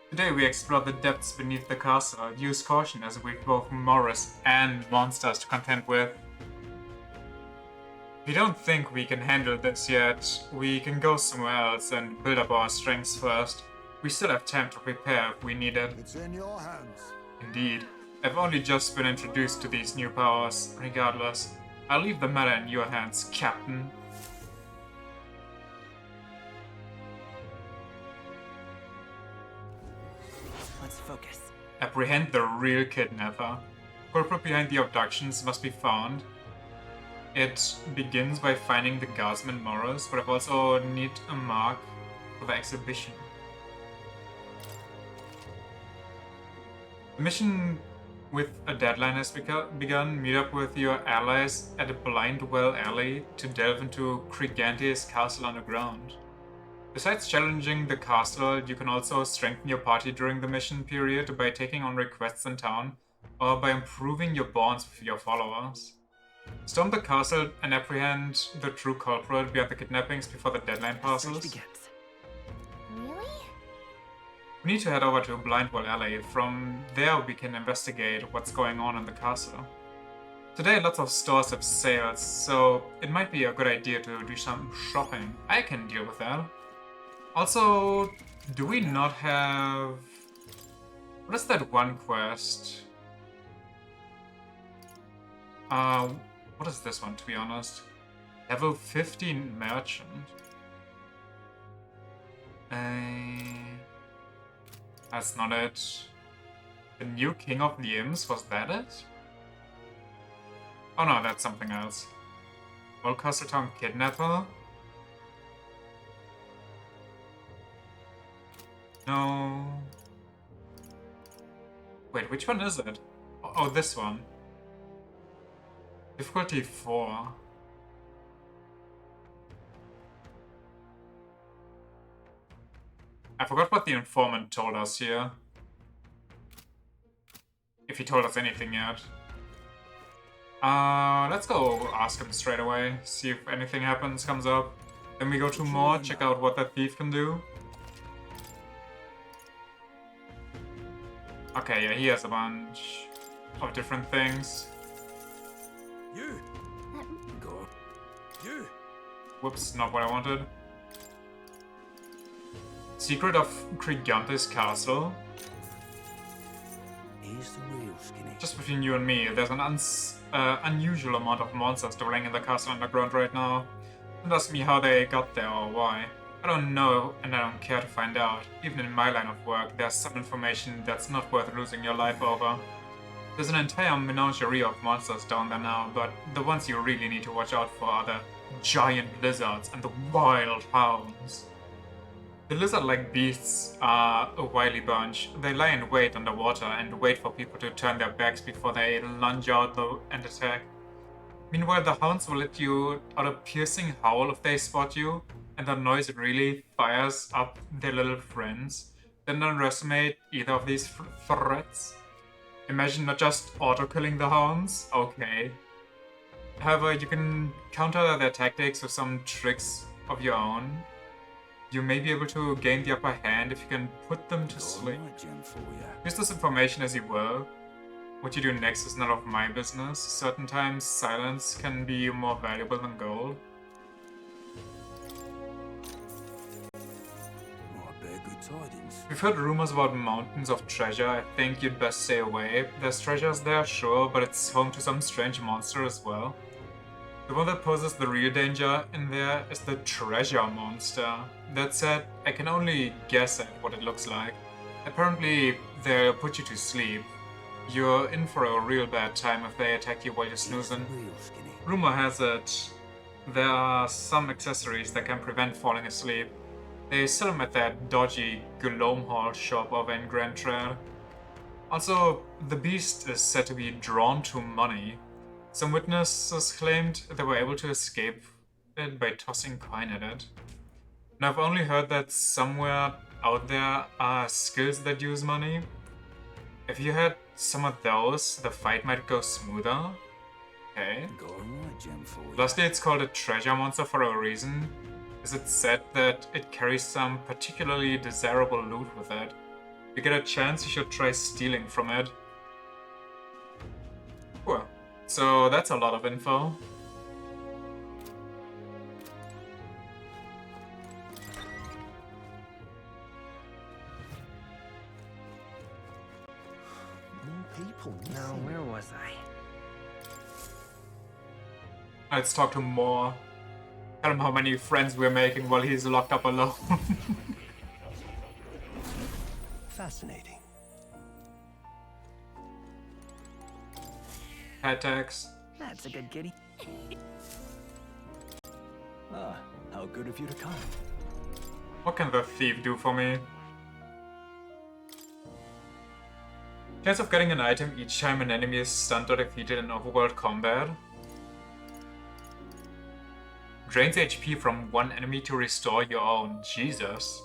Today we explore the depths beneath the castle. Use caution as we have both Morris and monsters to contend with. If you don't think we can handle this yet, we can go somewhere else and build up our strengths first. We still have time to prepare if we need it. It's in your hands. Indeed. I've only just been introduced to these new powers. Regardless, I'll leave the matter in your hands, Captain. Let's focus. Apprehend the real kidnapper. Culprit behind the abductions must be found. It begins by finding the guardsman Morris, but I also need a mark for the exhibition. The mission with a deadline has begun. Meet up with your allies at a blind well alley to delve into Krigante's castle underground. Besides challenging the castle, you can also strengthen your party during the mission period by taking on requests in town, or by improving your bonds with your followers. Storm the castle and apprehend the true culprit behind the kidnappings before the deadline passes. Really? We need to head over to Blindwall Alley. From there we can investigate what's going on in the castle. Today lots of stores have sales, so it might be a good idea to do some shopping. I can deal with that. Also, do we not have... What is that one quest? What is this one, to be honest? Level 15 Merchant. That's not it. The new King of the Imps, was that it? Oh no, that's something else. Old Castletown Kidnapper? No. Wait, which one is it? Oh, this one. Difficulty 4. I forgot what the informant told us here. If he told us anything yet. Let's go ask him straight away. See if anything happens, comes up. Then we go to more, check out what that thief can do. Okay, yeah, he has a bunch of different things. You! Go. You! Whoops, not what I wanted. Secret of Krigante's castle. Here's the real skinny. Just between you and me, there's an unusual amount of monsters dwelling in the castle underground right now. Don't ask me how they got there or why. I don't know, and I don't care to find out. Even in my line of work, there's some information that's not worth losing your life over. There's an entire menagerie of monsters down there now, but the ones you really need to watch out for are the giant lizards and the wild hounds. The lizard-like beasts are a wily bunch. They lie in wait underwater and wait for people to turn their backs before they lunge out and attack. Meanwhile, the hounds will let you out a piercing howl if they spot you, and the noise really fires up their little friends. Don't underestimate either of these threats. Imagine not just auto-killing the hounds, okay. However, you can counter their tactics with some tricks of your own. You may be able to gain the upper hand if you can put them to sleep. Use this information as you will. What you do next is none of my business. Certain times, silence can be more valuable than gold. We've heard rumors about mountains of treasure. I think you'd best stay away. There's treasures there, sure, but it's home to some strange monster as well. The one that poses the real danger in there is the treasure monster. That said, I can only guess at what it looks like. Apparently, they'll put you to sleep. You're in for a real bad time if they attack you while you're snoozing. Rumor has it, there are some accessories that can prevent falling asleep. They sell them at that dodgy Gloam Hall shop over in Grand Trail. Also, the beast is said to be drawn to money. Some witnesses claimed they were able to escape it by tossing coin at it. And I've only heard that somewhere out there are skills that use money. If you had some of those, the fight might go smoother. Okay. Lastly, it's called a treasure monster for a reason. Is it said that it carries some particularly desirable loot with it? If you get a chance, you should try stealing from it. Cool. So that's a lot of info. Now, where was I? Let's talk to Moore. Tell him how many friends we're making while he's locked up alone. Fascinating. Head tax. That's a good kitty. Ah, how good of you to come. What can the thief do for me? Chance of getting an item each time an enemy is stunned or defeated in overworld combat. Drains HP from one enemy to restore your own. Jesus.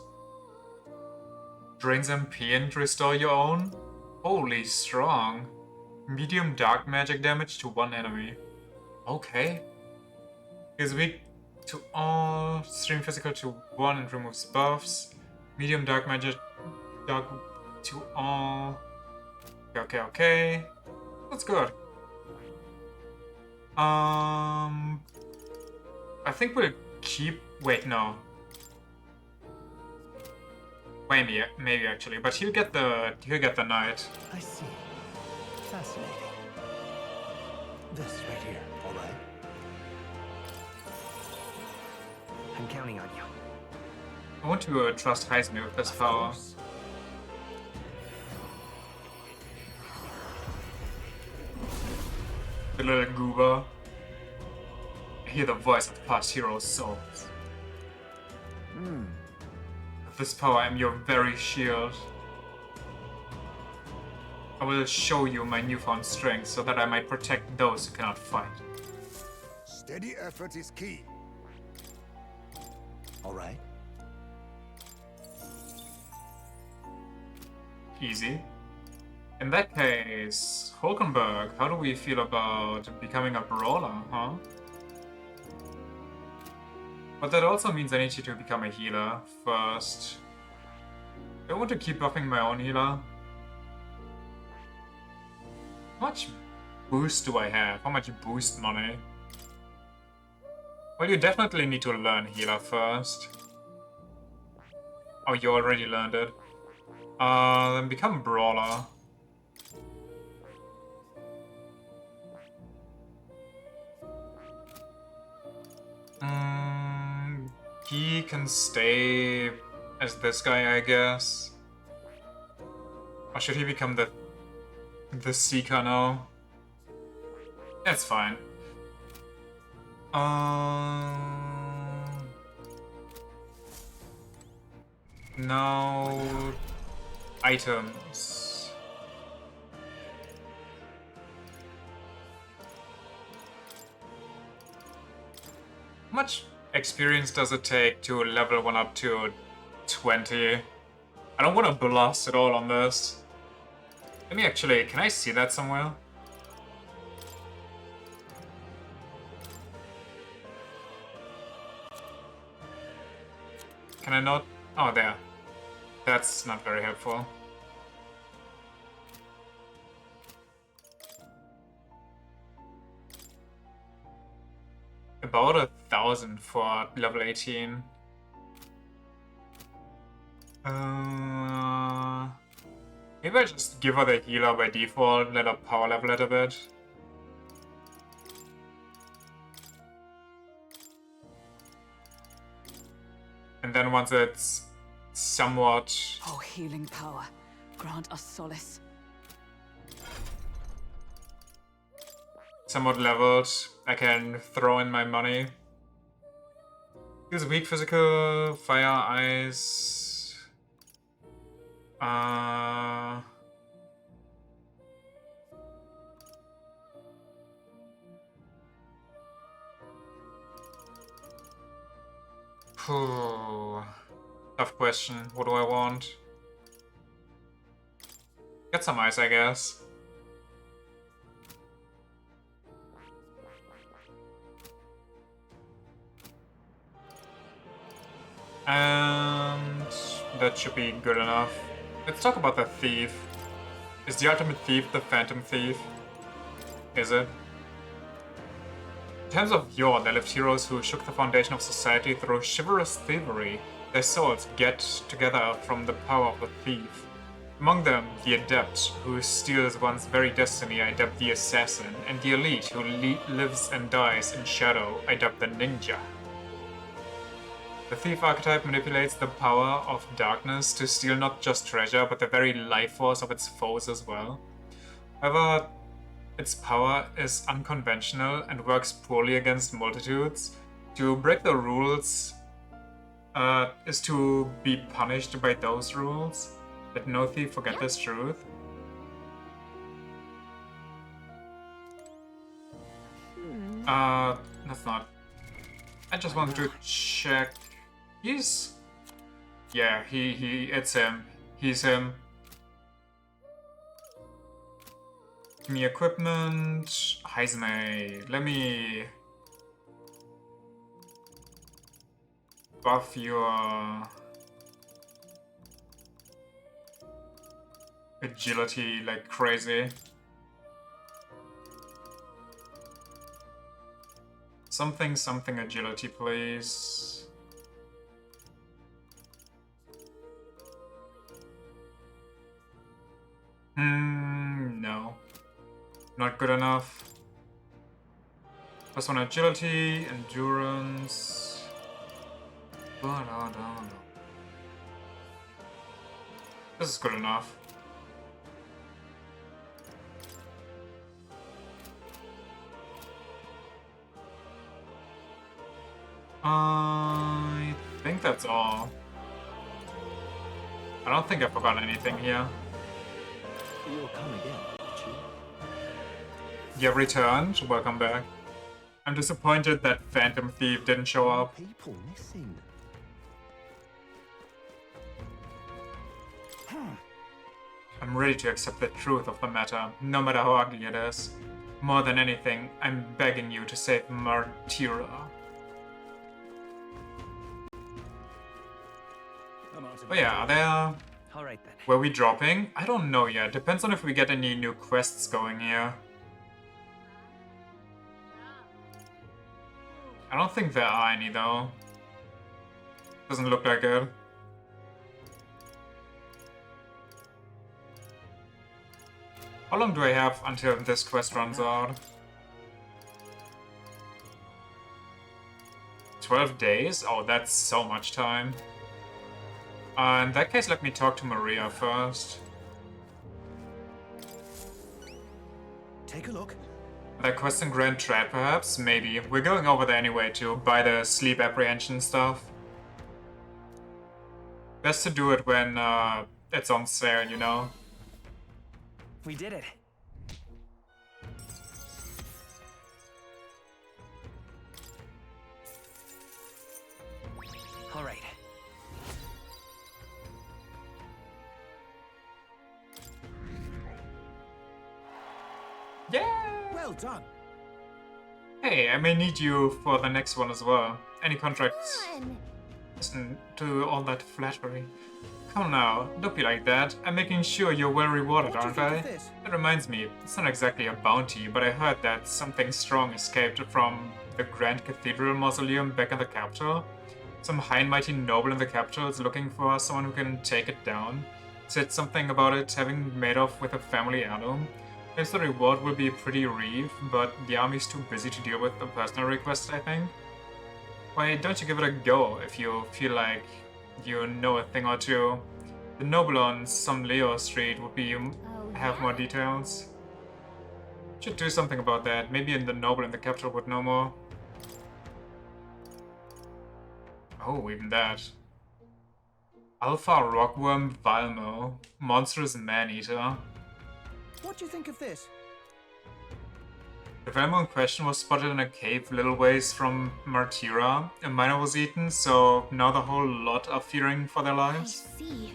Drains MP and restore your own? Holy strong. Medium dark magic damage to one enemy. Okay. Is weak to all. Stream physical to 1 and removes buffs. Medium dark magic dark to all. Okay. That's good. I think we'll keep. Wait, no. Maybe actually, but he'll get the knight. I see. Fascinating. This right here, all right? I'm counting on you. I want to trust Heisme with this power. The little goober. I hear the voice of past heroes' souls. With this power, I am your very shield. I will show you my newfound strength so that I might protect those who cannot fight. Steady effort is key. All right. Easy. In that case, Hulkenberg, how do we feel about becoming a brawler, huh? But that also means I need you to become a healer first. I want to keep buffing my own healer. How much boost do I have? How much boost money? Well, you definitely need to learn healer first. Oh, you already learned it. Then become brawler. He can stay as this guy, I guess. Or should he become the Seeker now? That's fine. Now items. How much experience does it take to level one up to 20? I don't want to blast at all on this. Let me actually, can I see that somewhere? Can I not? Oh, there. That's not very helpful. About 1,000 for level 18. Maybe I just give her the healer by default, let her power level it a bit. And then once it's somewhat... Oh, healing power, grant us solace. Somewhat leveled, I can throw in my money. Use weak physical, fire, ice. Tough question. What do I want? Get some ice, I guess. And that should be good enough. Let's talk about the thief. Is the ultimate thief the phantom thief? Is it? In times of yore, there lived heroes who shook the foundation of society through chivalrous thievery. Their souls get together from the power of the thief. Among them, the adept, who steals one's very destiny, I dub the assassin, and the elite, who lives and dies in shadow, I dub the ninja. The thief archetype manipulates the power of darkness to steal not just treasure, but the very life force of its foes as well. However, its power is unconventional and works poorly against multitudes. To break the rules is to be punished by those rules. Let no thief forget this truth. That's not... I just wanted to check... He's... Yeah, it's him. He's him. Give me equipment. Heisme. Let me... buff your... agility like crazy. Something agility, please. No. Not good enough. +1 agility, endurance. This is good enough. I think that's all. I don't think I forgot anything here. You'll come again, won't you? You have returned. Welcome back. I'm disappointed that Phantom Thief didn't show up. People missing. I'm ready to accept the truth of the matter, no matter how ugly it is. More than anything, I'm begging you to save Martira. Oh yeah, are there... Alright then. Were we dropping? I don't know yet. Depends on if we get any new quests going here. I don't think there are any though. Doesn't look like it. How long do I have until this quest runs out? 12 days? Oh, that's so much time. In that case, let me talk to Maria first. Take a look. That quest in Grand Trap, perhaps? Maybe. We're going over there anyway to buy the sleep apprehension stuff. Best to do it when it's on sale, you know? We did it. All right. Yeah! Well done. Hey, I may need you for the next one as well. Any contracts? Listen to all that flattery. Come now, don't be like that. I'm making sure you're well rewarded, aren't I? That reminds me, it's not exactly a bounty, but I heard that something strong escaped from the Grand Cathedral Mausoleum back in the capital. Some high and mighty noble in the capital is looking for someone who can take it down. Said something about it having made off with a family heirloom. Guess the reward will be pretty reef, but the army's too busy to deal with the personal request, I think. Why don't you give it a go if you feel like you know a thing or two? The noble on some Leo Street would be have more details. Should do something about that. Maybe the noble in the capital would know more. Oh, even that. Alpha Rockworm Valmo. Monstrous Man-Eater. What do you think of this? The Valmo in question was spotted in a cave little ways from Martira. A miner was eaten, so now the whole lot are fearing for their lives. I see.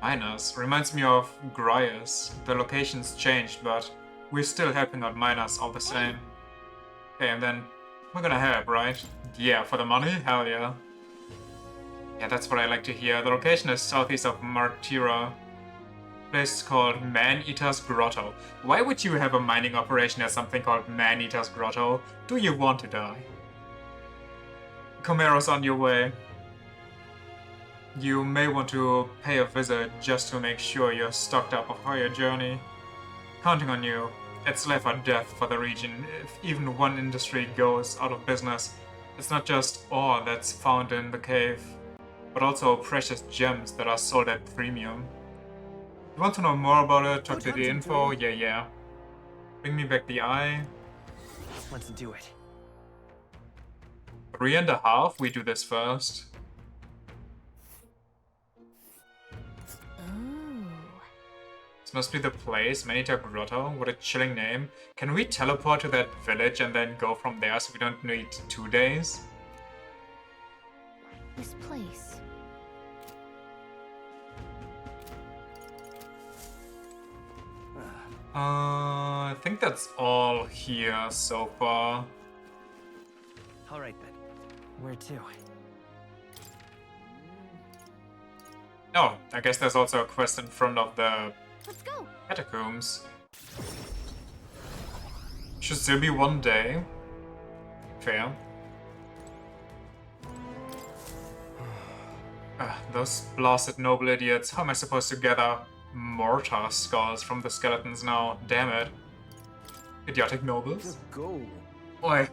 Miners reminds me of Graius. The location's changed, but we're still helping out miners all the same. Okay, and then we're gonna help, right? Yeah, for the money? Hell yeah. Yeah, that's what I like to hear. The location is southeast of Martira. Place called Man-Eater's Grotto. Why would you have a mining operation at something called Man-Eater's Grotto? Do you want to die? Comero's on your way. You may want to pay a visit just to make sure you're stocked up for your journey. Counting on you. It's life or death for the region. If even one industry goes out of business, it's not just ore that's found in the cave, but also precious gems that are sold at premium. You want to know more about it? Talk to the info? Yeah. Bring me back the eye. Let's do it. 3.5? We do this first. This must be the place, Man-Eater Grotto. What a chilling name. Can we teleport to that village and then go from there so we don't need 2 days? This place. I think that's all here so far. Alright then. Where to? Oh, I guess there's also a quest in front of the Let's go. catacombs. Should still be 1 day. Fair. Those blasted noble idiots. How am I supposed to gather mortar skulls from the skeletons now? Damn it. Idiotic nobles. Go. Oi,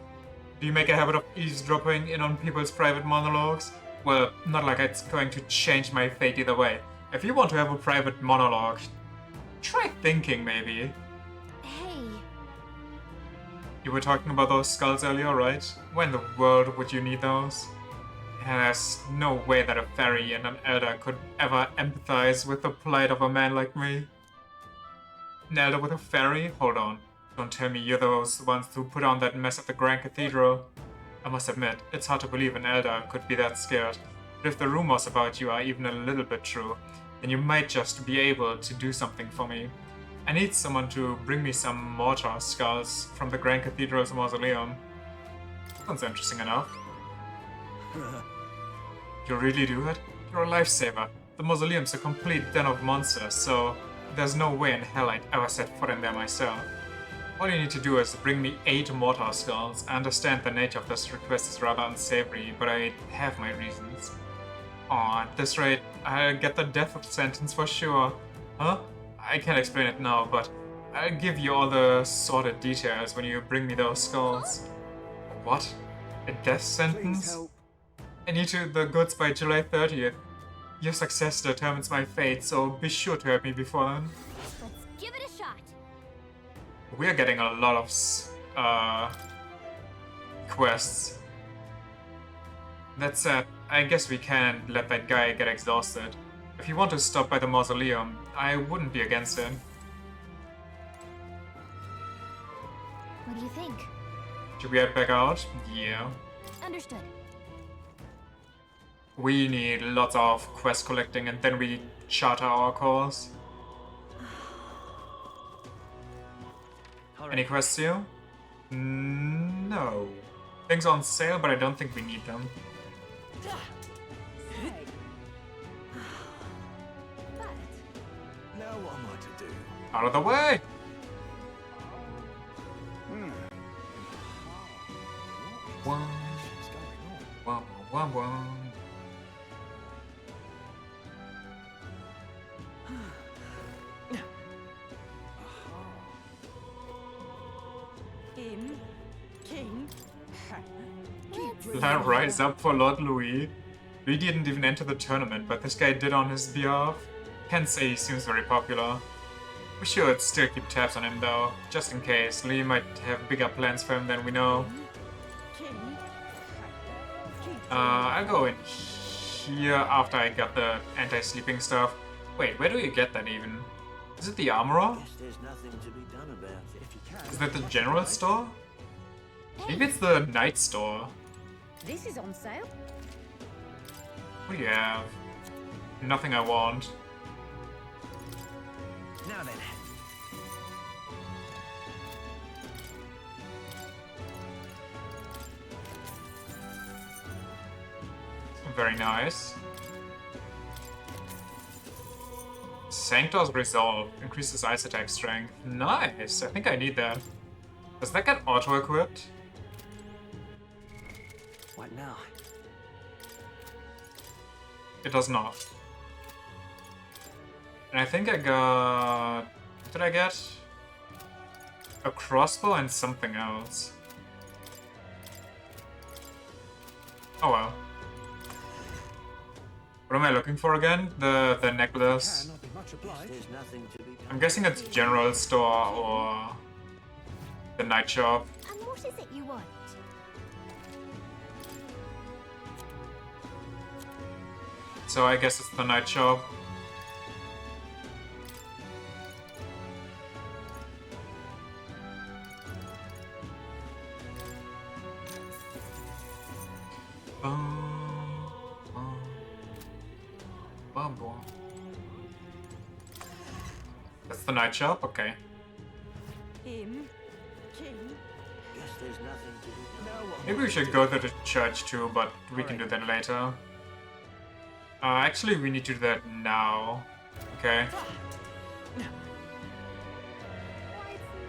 do you make a habit of eavesdropping in on people's private monologues? Well, not like it's going to change my fate either way. If you want to have a private monologue, try thinking maybe. Hey. You were talking about those skulls earlier, right? Why in the world would you need those? And there's no way that a fairy and an elder could ever empathize with the plight of a man like me. An elder with a fairy? Hold on. Don't tell me you're those ones who put on that mess at the Grand Cathedral. I must admit, it's hard to believe an elder could be that scared. But if the rumors about you are even a little bit true, then you might just be able to do something for me. I need someone to bring me some mortar skulls from the Grand Cathedral's mausoleum. Sounds interesting enough. You really do it? You're a lifesaver. The mausoleum's a complete den of monsters, so there's no way in hell I'd ever set foot in there myself. All you need to do is bring me 8 mortar skulls. I understand the nature of this request is rather unsavory, but I have my reasons. Aw, at this rate, I'll get the death sentence for sure. Huh? I can't explain it now, but I'll give you all the sordid details when you bring me those skulls. What? A death sentence? I need the goods by July 30th. Your success determines my fate, so be sure to help me before then. Let's give it a shot. We're getting a lot of quests. That said, I guess we can't let that guy get exhausted. If you want to stop by the mausoleum, I wouldn't be against it. What do you think? Should we head back out? Yeah. Understood. We need lots of quest collecting and then we charter our course. Any quests here? No. Things on sale, but I don't think we need them. Now what am I to do? Out of the way! One, one, one, one. Him, King. That rise up for Lord Louis. We didn't even enter the tournament, but this guy did on his behalf. Can't say he seems very popular. We should still keep tabs on him though, just in case. Lee might have bigger plans for him than we know. I'll go in here after I got the anti-sleeping stuff. Wait, where do you get that even? Is it the armorer? There's nothing to be done about it. If you can. Is that the general store? Maybe it's the night store. This is on sale. What do you have? Nothing I want. Now then. Very nice. Sanctor's Resolve increases ice attack strength. Nice! I think I need that. Does that get auto-equipped? What now? It does not. And I think I got... What did I get? A crossbow and something else. Oh well. What am I looking for again? The necklace. There's nothing to be done. I'm guessing it's general store or the night shop. And what is it you want? So I guess it's the night shop. That's the night shop? Okay. Him, King. Guess there's nothing to be done. Maybe we should go to the church too, but we can do that later. Actually, we need to do that now. Okay.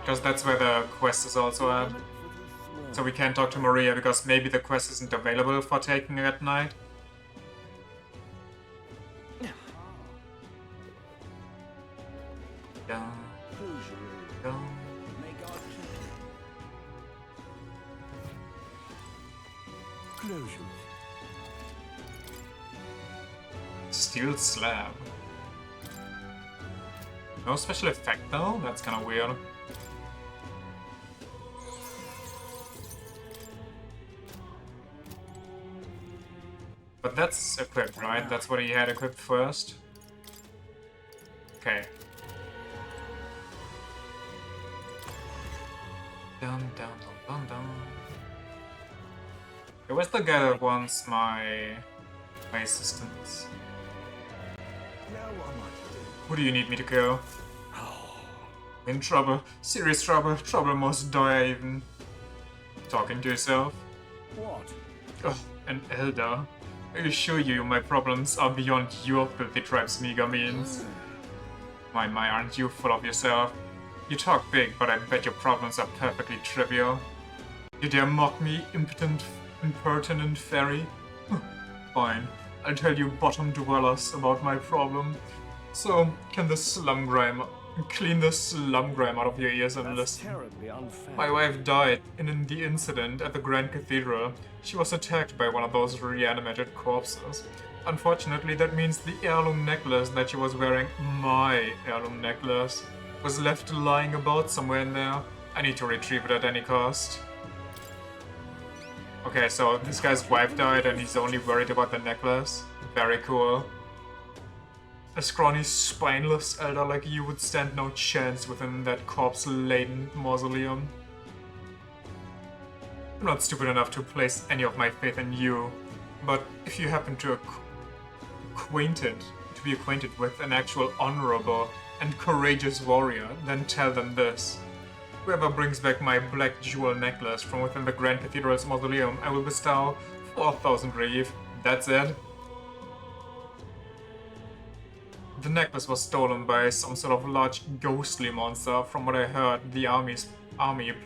Because that's where the quest is also at. So we can't talk to Maria because maybe the quest isn't available for taking at night. Steel slab. No special effect though? That's kind of weird. But that's equipped, right? That's what he had equipped first? Okay. Dun, dun, dun, dun, dun. Okay, where's the guy that wants my assistance? Who do you need me to kill? In trouble. Serious trouble. Trouble most dire even. Talking to yourself? What? Ugh, an elder. I assure you my problems are beyond your filthy tribe's meager means. My, aren't you full of yourself? You talk big, but I bet your problems are perfectly trivial. You dare mock me, impertinent fairy? Fine, I'll tell you bottom dwellers about my problem. So, can the slum grime clean the slum grime out of your ears and listen. Terribly unfair. My wife died in the incident at the Grand Cathedral. She was attacked by one of those reanimated corpses. Unfortunately, that means the heirloom necklace that she was wearing, my heirloom necklace, was left lying about somewhere in there. I need to retrieve it at any cost. Okay, so this guy's wife died and he's only worried about the necklace. Very cool. A scrawny, spineless elder like you would stand no chance within that corpse-laden mausoleum. I'm not stupid enough to place any of my faith in you, but if you happen to be acquainted with an actual honorable and courageous warrior, then tell them this. Whoever brings back my black jewel necklace from within the Grand Cathedral's mausoleum, I will bestow 4,000 reeve. That's it. The necklace was stolen by some sort of large ghostly monster. From what I heard, the army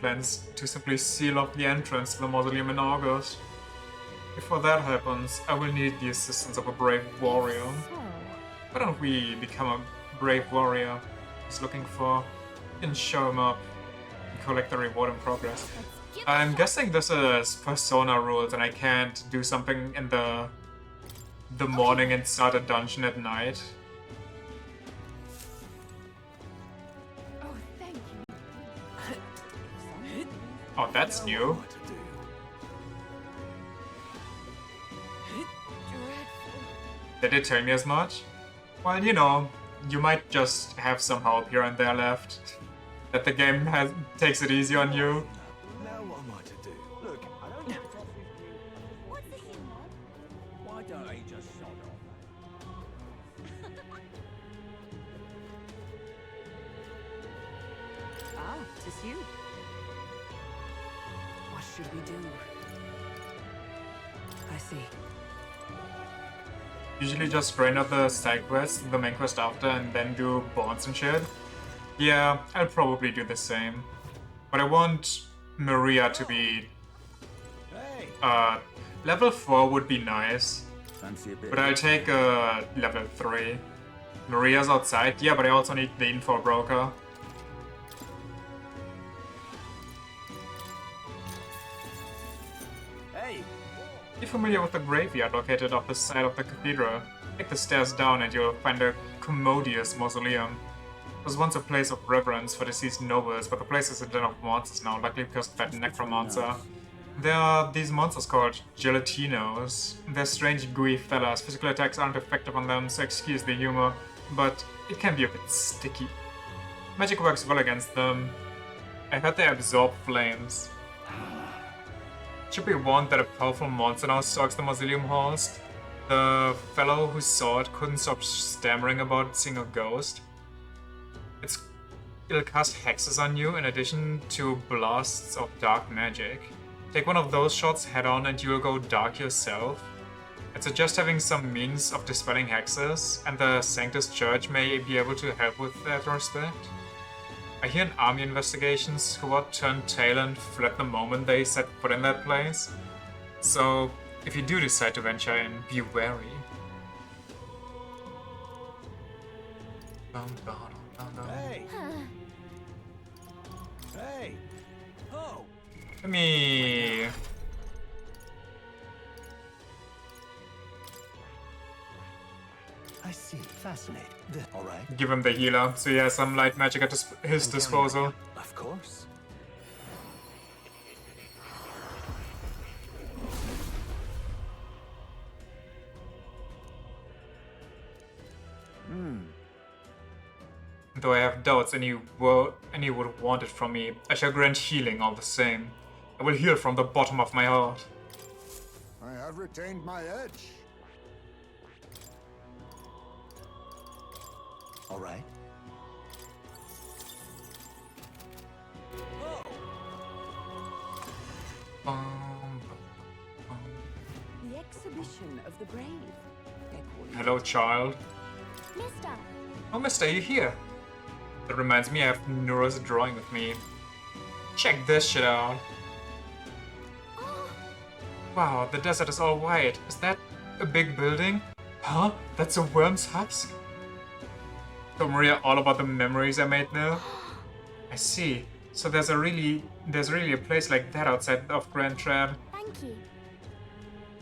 plans to simply seal off the entrance to the mausoleum in August. Before that happens, I will need the assistance of a brave warrior. Why don't we become a brave warrior he's looking for and show him up and collect the reward in progress? I'm guessing this is Persona rules and I can't do something in the morning and start a dungeon at night. Oh, that's new. Did it tell me as much? Well, you know, you might just have some help here and there left. That the game takes it easy on you. Now what am I to do? Look, I don't know what's the hint, Mom? Why don't I just sod off? Ah, 'tis you. What should we do? I see. Usually just grind out the side quest, the main quest after, and then do bonds and shit. Yeah, I'll probably do the same. But I want Maria to be... level 4 would be nice. But I'll take level 3. Maria's outside, yeah, but I also need the info broker. Be familiar with the graveyard located off the side of the cathedral. Take the stairs down and you'll find a commodious mausoleum. It was once a place of reverence for deceased nobles, but the place is a den of monsters now, likely because of that necromancer. There are these monsters called gelatinos. They're strange, gooey fellas. Physical attacks aren't effective on them, so excuse the humor, but it can be a bit sticky. Magic works well against them. I heard they absorb flames. Should be warned that a powerful monster now stalks the mausoleum halls. The fellow who saw it couldn't stop stammering about seeing a ghost. It'll cast hexes on you in addition to blasts of dark magic. Take one of those shots head on and you'll go dark yourself. I'd suggest having some means of dispelling hexes, and the Sanctus Church may be able to help with that respect. I hear an army investigation squad turned tail and fled the moment they set foot in that place. So, if you do decide to venture in, be wary. Hey! Hey! Oh! Let me... I see. Fascinating. All right. give him the healer, so he has some light magic at his disposal. Of course. Though I have doubts any would want it from me, I shall grant healing all the same. I will heal from the bottom of my heart. I have retained my edge. All right. The exhibition of the brave. Hello, child. Mister. Oh, mister, you here? That reminds me, I have Nura's drawing with me. Check this shit out. Wow, the desert is all white. Is that a big building? Huh? That's a worm's husk? Told Maria all about the memories I made there. I see. So there's really a place like that outside of Grand Trad. Thank you.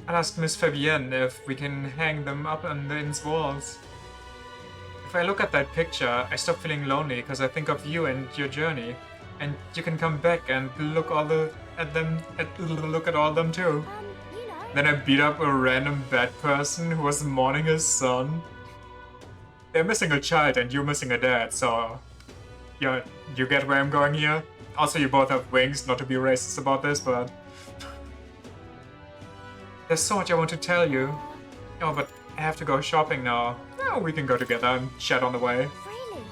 I'll ask Miss Fabienne if we can hang them up on the inn's walls. If I look at that picture, I stop feeling lonely because I think of you and your journey. And you can come back and look at all them too. You know. Then I beat up a random bad person who was mourning his son. They're missing a child and you're missing a dad, so you get where I'm going here? Also, you both have wings, not to be racist about this, but there's so much I want to tell you. Oh, but I have to go shopping now. Oh, we can go together and chat on the way. Really?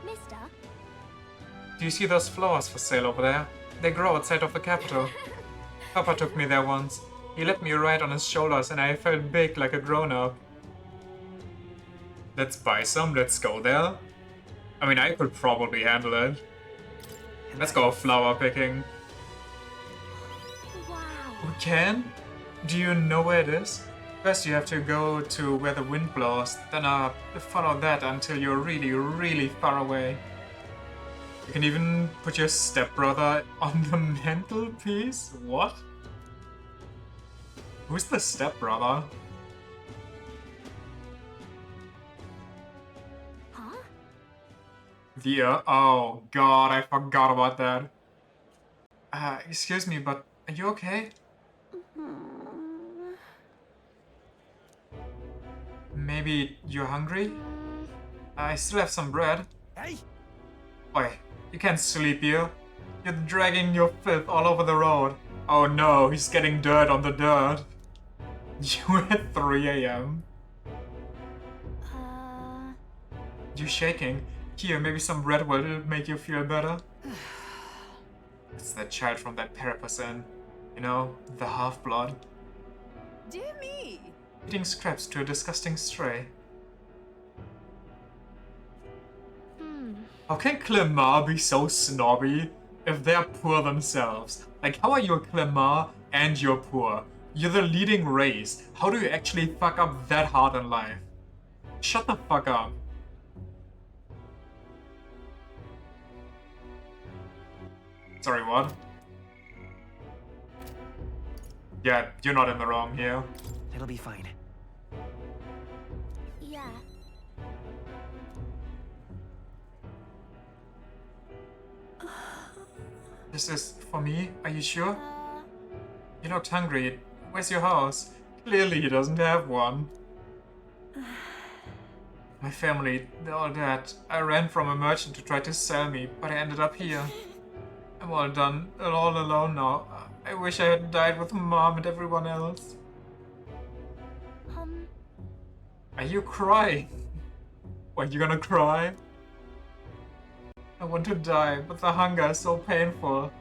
Mister? Do you see those flowers for sale over there? They grow outside of the capital. Papa took me there once. He let me ride on his shoulders and I felt big like a grown-up. Let's buy some, let's go there. I mean, I could probably handle it. Let's go flower picking. Wow. We can? Do you know where it is? First you have to go to where the wind blows, then follow that until you're really, really far away. You can even put your stepbrother on the mantelpiece? What? Who's the stepbrother? Huh? Oh god, I forgot about that. Excuse me, but are you okay? Maybe you're hungry? I still have some bread. Hey! Oi, you can't sleep here. You're dragging your filth all over the road. Oh no, he's getting dirt on the dirt. You at 3 AM? You shaking? Here, maybe some bread will make you feel better. It's that child from that Peripasan. You know, the half-blood. Dear me! Eating scraps to a disgusting stray. How can Clemar be so snobby if they're poor themselves? Like, how are you a Clemar and you're poor? You're the leading race. How do you actually fuck up that hard in life? Shut the fuck up. Sorry, what? Yeah, you're not in the wrong here. It'll be fine. Yeah. This is for me? Are you sure? You looked hungry. Where's your house? Clearly he doesn't have one. My family, they're all dead. I ran from a merchant who tried to sell me, but I ended up here. I'm all done, all alone now. I wish I had died with Mom and everyone else. Are you crying? What, you gonna cry? I want to die, but the hunger is so painful.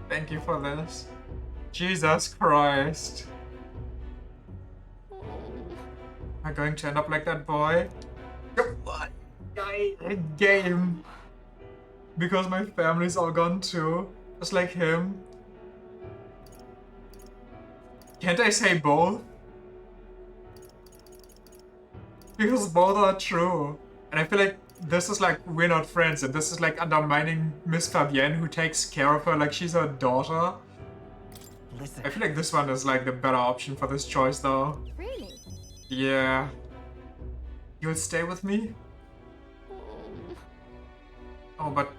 Thank you for this. Jesus Christ. Am I going to end up like that boy? What? Game. Because my family's all gone too. Just like him. Can't I say both? Because both are true. And I feel like this is like, we're not friends, and this is like undermining Miss Fabienne, who takes care of her like she's her daughter. Listen. I feel like this one is like the better option for this choice though. Really? Yeah. You'll stay with me? Oh, but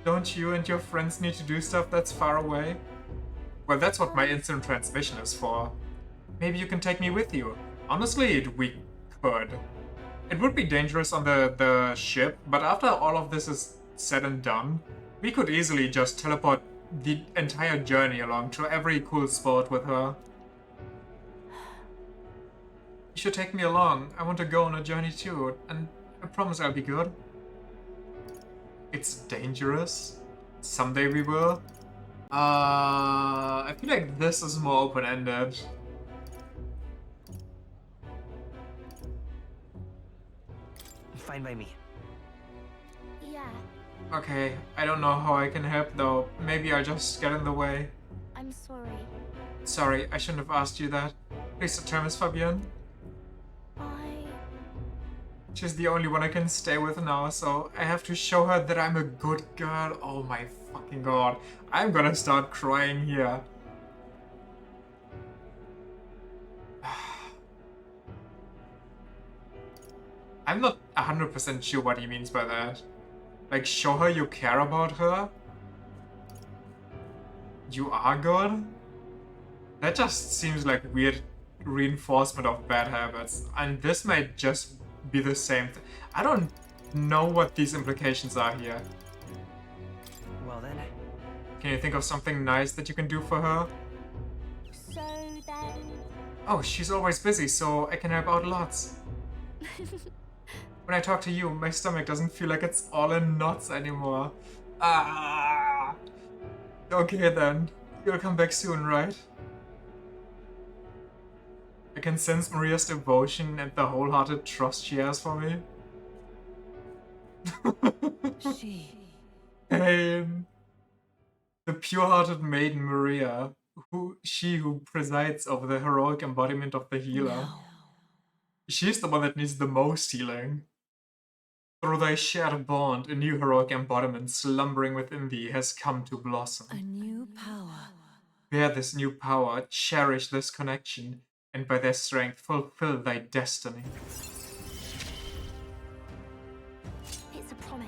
don't you and your friends need to do stuff that's far away? Well, that's what my instant transmission is for. Maybe you can take me with you. Honestly, we could. It would be dangerous on the ship, but after all of this is said and done, we could easily just teleport the entire journey along to every cool spot with her. You should take me along. I want to go on a journey too, and I promise I'll be good. It's dangerous. Someday we will. I feel like this is more open-ended. Fine by me. Yeah, Okay, I don't know how I can help though. Maybe I'll just get in the way. I'm sorry. Sorry, I shouldn't have asked you that. Please don't tell Miss Fabienne. She's the only one I can stay with now, so I have to show her that I'm a good girl. Oh my fucking god. I'm gonna start crying here. I'm not 100% sure what he means by that. Like, show her you care about her? You are good? That just seems like weird reinforcement of bad habits. And this might just be the same thing. I don't know what these implications are here. Well then. Can you think of something nice that you can do for her? So then... Oh, she's always busy, so I can help out lots. When I talk to you, my stomach doesn't feel like it's all in knots anymore. Ah! Okay then. You'll come back soon, right? I can sense Maria's devotion and the wholehearted trust she has for me. Pain. The pure-hearted maiden Maria, who presides over the heroic embodiment of the healer. She's the one that needs the most healing. Through thy shared bond, a new heroic embodiment slumbering within thee has come to blossom. A new power. Bear this new power, cherish this connection, and by their strength fulfill thy destiny. It's a promise.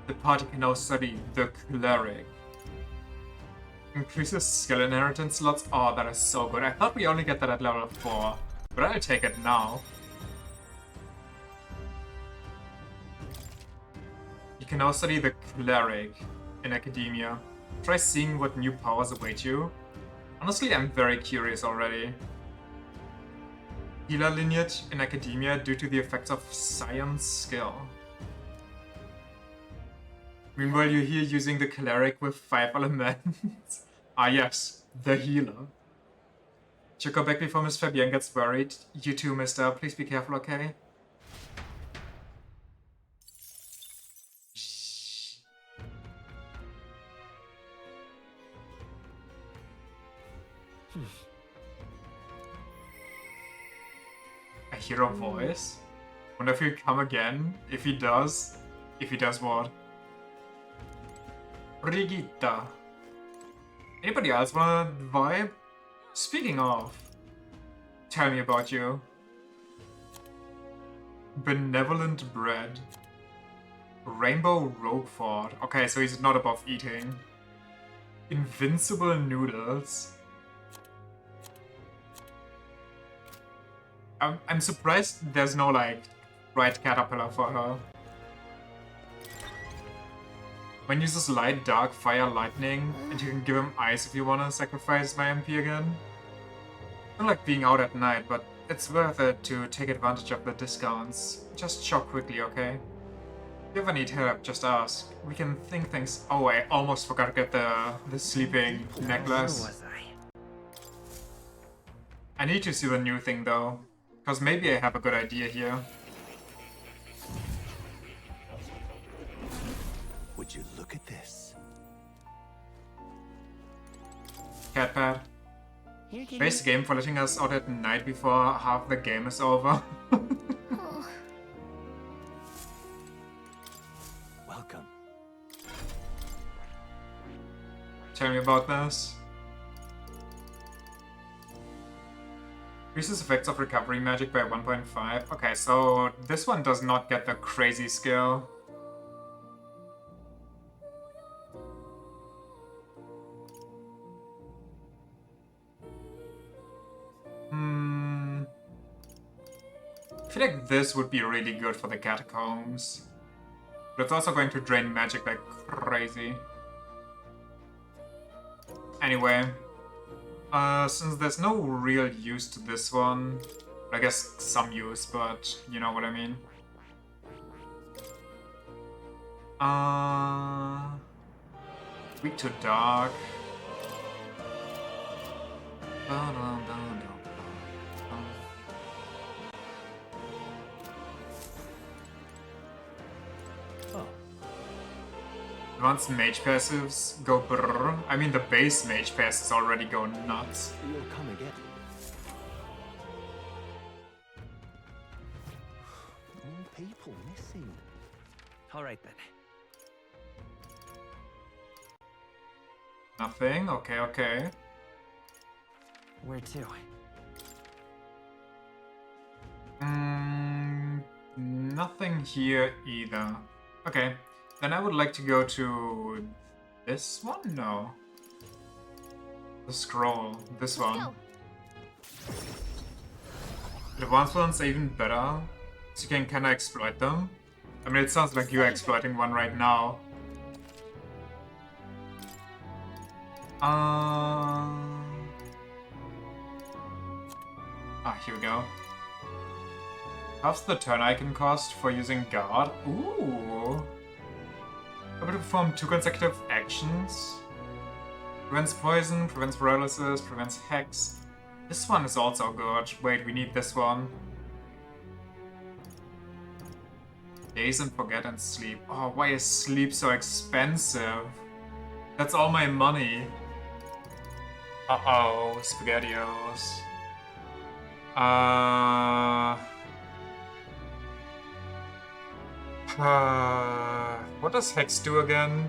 The party can now study the cleric. Increases skill inheritance slots. Oh, that is so good. I thought we only get that at level 4, but I'll take it now. You can now study the cleric in academia. Try seeing what new powers await you. Honestly, I'm very curious already. Healer lineage in academia due to the effects of science skill. Meanwhile, you're here using the cleric with 5 elements. Ah yes, the healer. Should go back before Miss Fabienne gets worried. You too, mister. Please be careful, okay? I hear a voice. Wonder if he'll come again. If he does what? Brigitta. Anybody else want a vibe? Speaking of, tell me about you. Benevolent bread. Rainbow Roquefort. Okay, so he's not above eating. Invincible noodles. I'm surprised there's no, like, right caterpillar for her. When uses light, dark, fire, lightning, and you can give him ice if you wanna sacrifice my MP again. I don't like being out at night, but it's worth it to take advantage of the discounts. Just shop quickly, okay? If you ever need help, just ask. We can think things... Oh, I almost forgot to get the sleeping necklace. I need to see the new thing though, because maybe I have a good idea here. Would you look at this? Cat pad. Base game for letting us out at night before half the game is over. Welcome. Tell me about this. Increases effects of recovery magic by 1.5. Okay, so this one does not get the crazy skill. I feel like this would be really good for the catacombs. But it's also going to drain magic like crazy. Anyway, since there's no real use to this one, I guess some use, but you know what I mean. Weak to dark. Advanced mage passives go brrr. I mean, the base mage passives already go nuts. You'll come again. More people missing. All right then. Nothing? Okay, okay. Where to? Nothing here either. Okay, then I would like to go to this one? No. The scroll. This one. The advanced ones are even better, so you can kinda exploit them. I mean, it sounds like you're exploiting one right now. Here we go. Halves the turn icon cost for using guard. Ooh. Able to perform 2 consecutive actions. Prevents poison, prevents paralysis, prevents hex. This one is also good. Wait, we need this one. Daze and forget and sleep. Oh, why is sleep so expensive? That's all my money. Uh-oh, SpaghettiOs. What does Hex do again?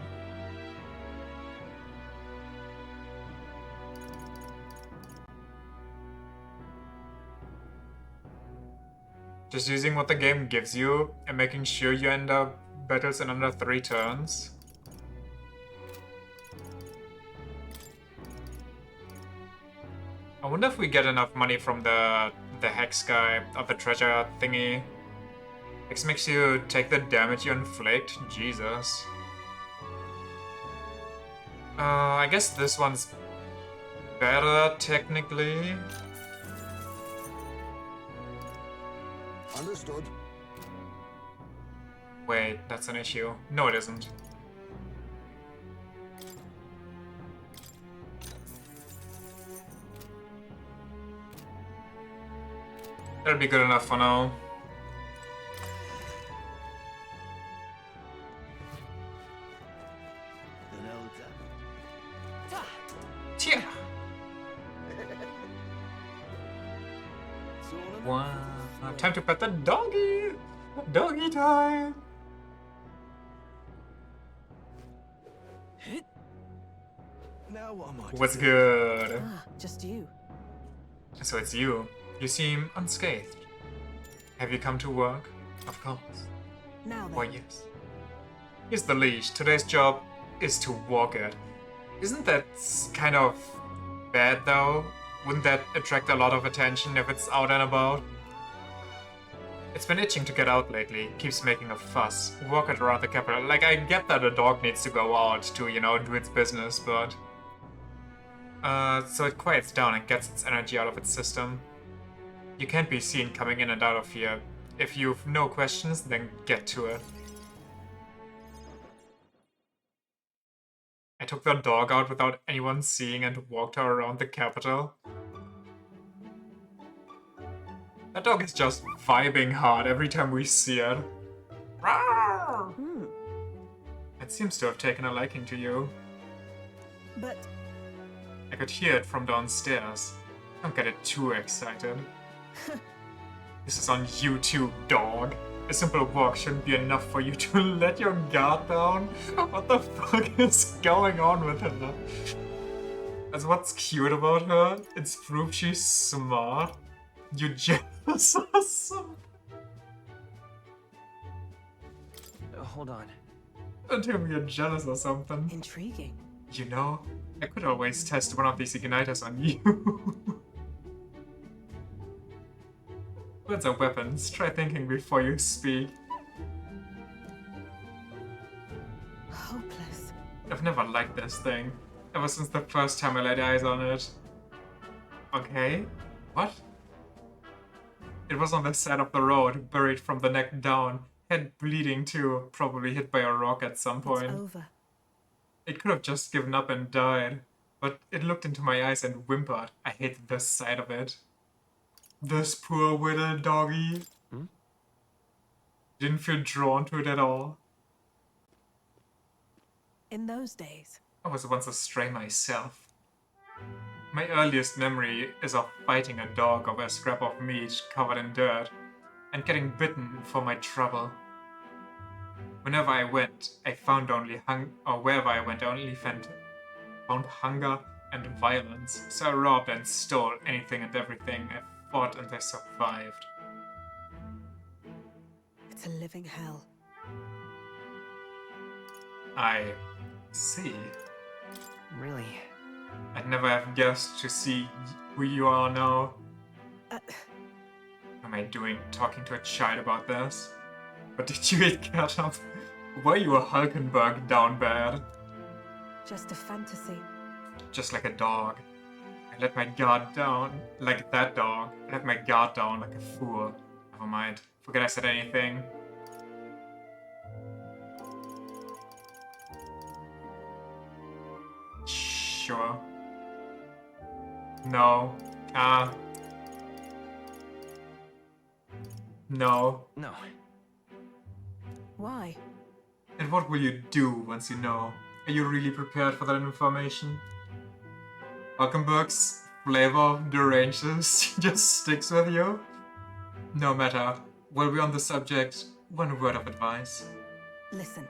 Just using what the game gives you and making sure you end up battles in under 3 turns. I wonder if we get enough money from the Hex guy, or the treasure thingy. Hex makes you take the damage you inflict? Jesus. I guess this one's better, technically. Understood. Wait, that's an issue. No, it isn't. That'll be good enough for now. Tia. Wow. Time to pet the doggy. Doggy time. Now what am I? What's good? Just you. So it's you. You seem unscathed. Have you come to work? Of course. Now then. Why, yes. Here's the leash. Today's job is to walk it. Isn't that kind of bad, though? Wouldn't that attract a lot of attention if it's out and about? It's been itching to get out lately. Keeps making a fuss. Walk it around the capital. Like, I get that a dog needs to go out to, you know, do its business, but... so it quiets down and gets its energy out of its system. You can't be seen coming in and out of here. If you've no questions, then get to it. I took the dog out without anyone seeing and walked her around the capital. That dog is just vibing hard every time we see it. Rawr! It seems to have taken a liking to you. But... I could hear it from downstairs. Don't get it too excited. This is on YouTube, dog. A simple walk shouldn't be enough for you to let your guard down. What the fuck is going on with her? As what's cute about her? It's proof she's smart. You jealous or something? Hold on. Don't tell me you're jealous or something. Intriguing. You know, I could always test one of these igniters on you. Words are weapons. Try thinking before you speak. Hopeless. I've never liked this thing. Ever since the first time I laid eyes on it. Okay. What? It was on the side of the road, buried from the neck down. Head bleeding too, probably hit by a rock at some point. It's over. It could have just given up and died. But it looked into my eyes and whimpered. I hated the sight of it. This poor little doggy. Didn't feel drawn to it at all. In those days, I was once a stray myself. My earliest memory is of fighting a dog over a scrap of meat covered in dirt and getting bitten for my trouble. Whenever I went, I found wherever I went, I only found hunger and violence. So I robbed and stole anything and everything. I fought and I survived. it's a living hell. I see. Really? I'd never have guessed to see who you are now. Am I doing talking to a child about this? But did you get cut up? Were you a Hulkenberg down bad? Just a fantasy. Just like a dog. I let my guard down like that dog. I let my guard down like a fool. Never mind. Forget I said anything. Sure. No. No. No. Why? And what will you do once you know? Are you really prepared for that information? Hulkenberg's flavor of deranges just sticks with you? No matter. While we're on the subject, one word of advice. Listen.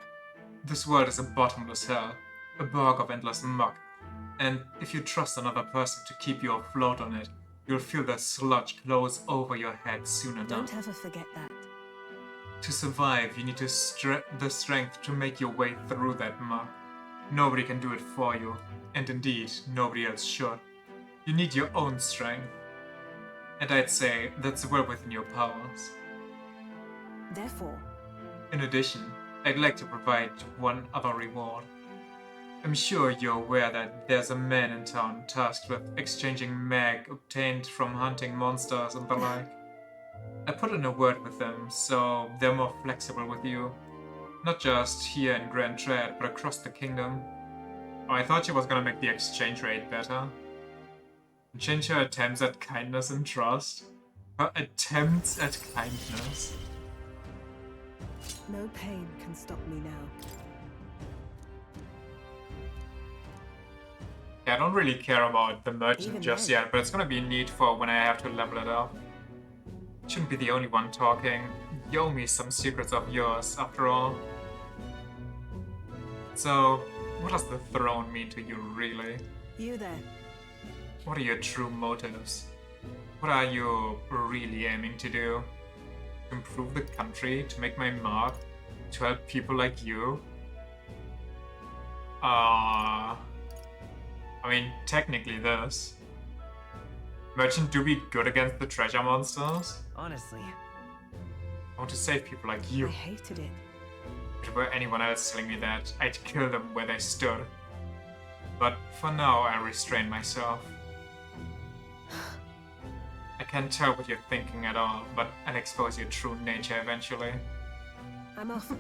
This world is a bottomless hell, a bog of endless muck, and if you trust another person to keep you afloat on it, you'll feel the sludge close over your head soon enough. Don't ever forget that. To survive, you need the strength to make your way through that muck. Nobody can do it for you, and indeed, nobody else should. You need your own strength. And I'd say that's well within your powers. Therefore, in addition, I'd like to provide one other reward. I'm sure you're aware that there's a man in town tasked with exchanging mag obtained from hunting monsters and the like. I put in a word with them, so they're more flexible with you. Not just here in Grand Trade, but across the kingdom. Oh, I thought she was gonna make the exchange rate better. Change her attempts at kindness and trust. Her attempts at kindness. no pain can stop me now. Yeah, I don't really care about the merchant Even just then. yet, but it's gonna be neat for when I have to level it up. Shouldn't be the only one talking. You owe me some secrets of yours, after all. So, what does the throne mean to you, really? You there. What are your true motives? What are you really aiming to do? To improve the country? To make my mark? To help people like you? I mean, technically this. Merchant, do be good against the treasure monsters? Honestly. I want to save people like you. I hated it. If it were anyone else telling me that, I'd kill them where they stood. But for now, I restrain myself. I can't tell what you're thinking at all, but I'll expose your true nature eventually. I'm off.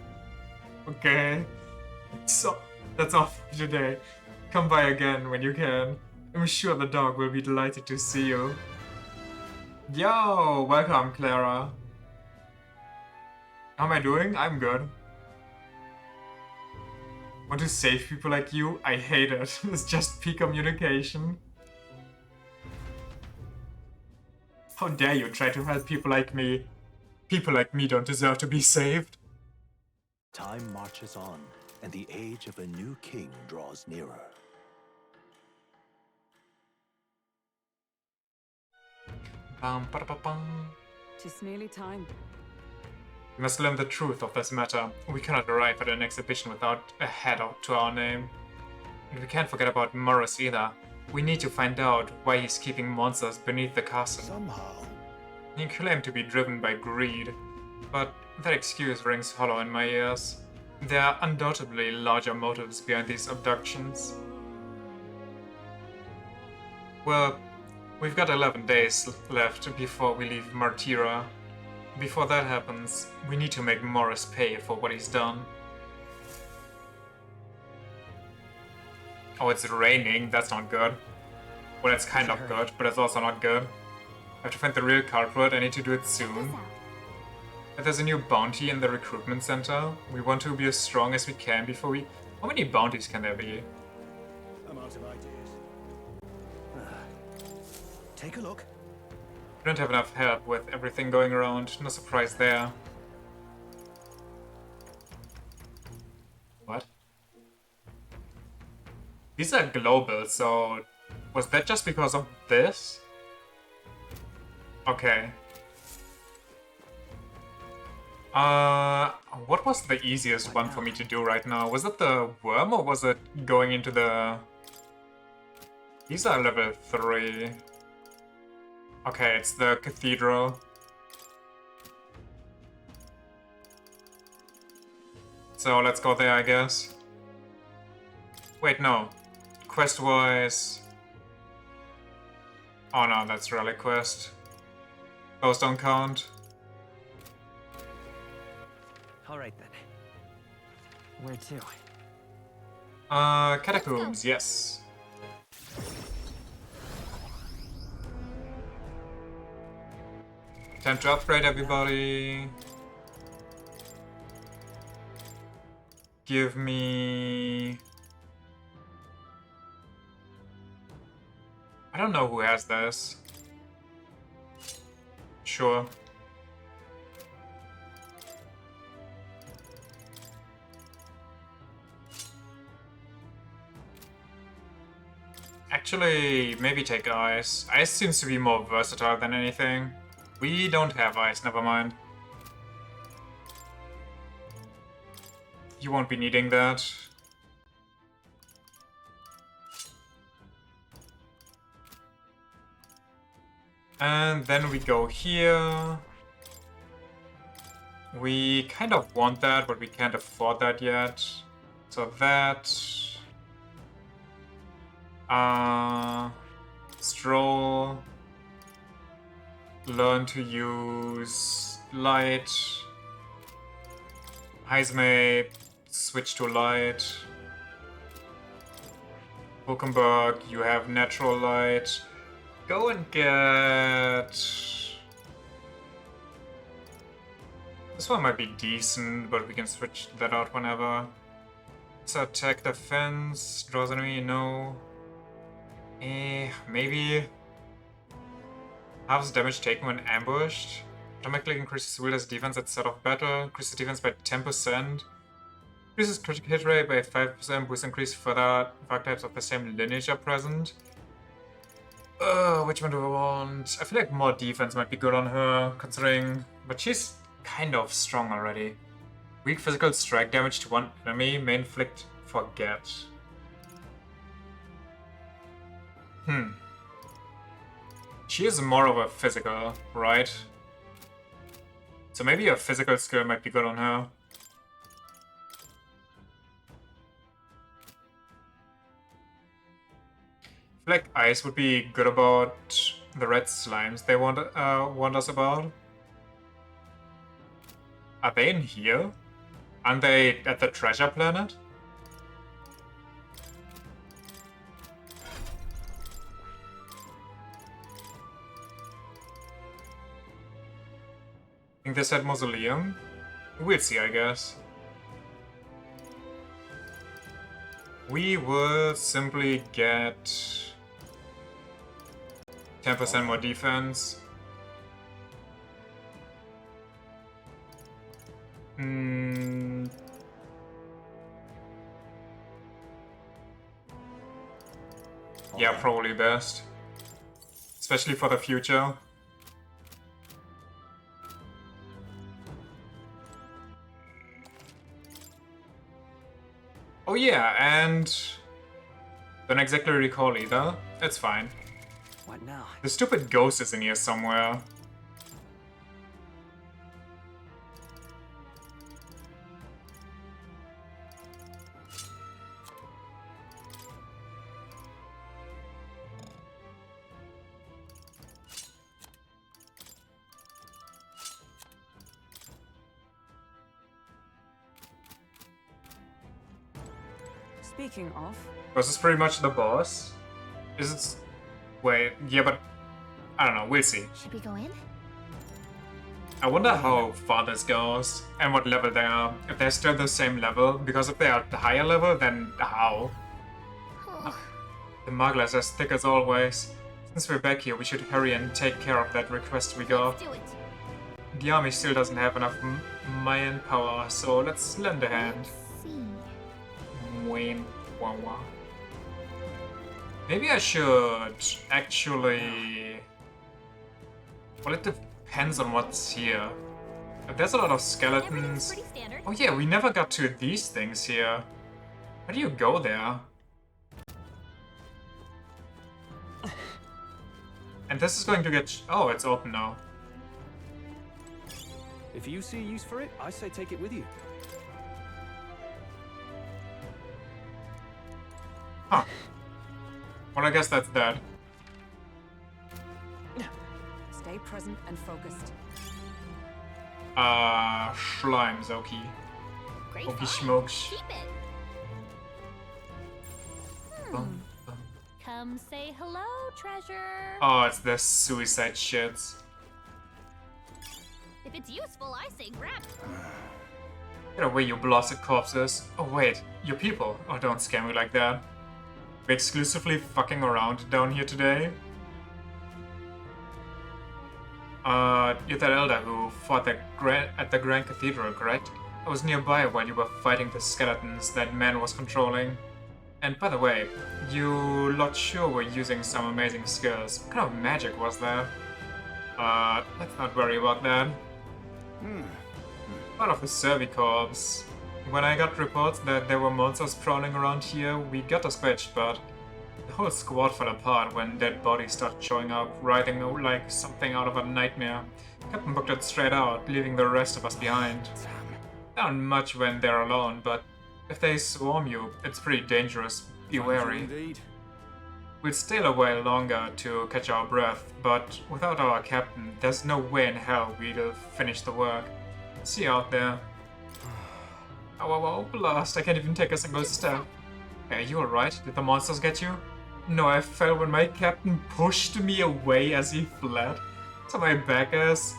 Okay. So, that's all for today. Come by again when you can. I'm sure the dog will be delighted to see you. Yo, welcome, Clara. How am I doing? I'm good. Want to save people like you? I hate it. It's just peak communication. How dare you try to help people like me? People like me don't deserve to be saved. Time marches on, and the age of a new king draws nearer. Bum, ba-da-ba-bum. It's nearly time. We must learn the truth of this matter. We cannot arrive at an exhibition without a head out to our name. And we can't forget about Morris either. We need to find out why he's keeping monsters beneath the castle. Somehow, He claimed to be driven by greed, but that excuse rings hollow in my ears. There are undoubtedly larger motives behind these abductions. Well, we've got 11 days left before we leave Martira. Before that happens, we need to make Morris pay for what he's done. Oh, it's raining. That's not good. Well, it's kind of good, but it's also not good. I have to find the real culprit. I need to do it soon. There's a new bounty in the recruitment center. We want to be as strong as we can before we... How many bounties can there be? I'm out of ideas. Take a look. We don't have enough help with everything going around. No surprise there. What? These are global, so... Was that just because of this? Okay. What was the easiest one for me to do right now? Was it the worm or was it going into the... These are level 3. Okay, it's the cathedral. So let's go there, I guess. Wait, no. Quest-wise... Oh no, that's relic quest. Those don't count. Alright then. Where to? Catacombs, yes. Time to upgrade everybody. Give me... I don't know who has this. Sure. Actually, maybe take ice. Ice seems to be more versatile than anything. We don't have ice, never mind. You won't be needing that. And then we go here. We kind of want that, but we can't afford that yet. So that... Stroll. Learn to use light. Heismay, switch to light. Hulkenberg, you have natural light. Go and get... This one might be decent, but we can switch that out whenever. So attack, defense, draws enemy, no. Maybe... Halves damage taken when ambushed. Automatically increases wielders defense at start of battle. Increases defense by 10%. Increases critical hit rate by 5%. Boost increase further arc types of the same lineage are present. Which one do I want? I feel like more defense might be good on her, considering... But she's kind of strong already. Weak physical strike damage to one enemy may inflict forget. She is more of a physical, right? So maybe a physical skill might be good on her. I feel like ice would be good about the red slimes they want us about. Are they in here? Aren't they at the treasure planet? I think they said mausoleum. We'll see, I guess. We will simply get 10% more defense. Yeah, probably best. Especially for the future. Oh yeah, and... Don't exactly recall either. That's fine. What now? The stupid ghost is in here somewhere. Speaking of, Because it's pretty much the boss. Is it? Wait, yeah, but I don't know. We'll see. Should we go in? I wonder how far this goes and what level they are. If they're still the same level, because if they are the higher level, then how? The Muggler is as thick as always. Since we're back here, we should hurry and take care of that request we got. Do it. The army still doesn't have enough Mayan power, so let's lend a hand. Wayne, wah wah. Maybe I should actually... Well, it depends on what's here. If there's a lot of skeletons... Oh yeah, we never got to these things here. How do you go there? And this is going to get... Oh, it's open now. If you see a use for it, I say take it with you. Huh. Well, I guess that's that. stay present and focused. Schlimes, okay. Great Okie find. smokes. Keep it. Come say hello, treasure. Oh, it's the suicide shits. If it's useful, I say grab it. Get away, you blasted corpses. Oh wait, you people. Oh, don't scare me like that. We're exclusively fucking around down here today. You're that elder who fought at the Grand Cathedral, correct? I was nearby while you were fighting the skeletons that man was controlling. And by the way, you lot sure were using some amazing skills. What kind of magic was that? Let's not worry about that. Part of the Cervicorps. When I got reports that there were monsters prowling around here, we got a scratch, but the whole squad fell apart when dead bodies started showing up, writhing like something out of a nightmare. Captain booked it straight out, leaving the rest of us behind. They aren't much when they're alone, but if they swarm you, it's pretty dangerous. Be wary. Indeed. We'd stay a while longer to catch our breath, but without our captain, there's no way in hell we'll finish the work. See you out there. Oh, blast, I can't even take a single step. Hey, you alright? Did the monsters get you? No, I fell when my captain pushed me away as he fled. So my back ass.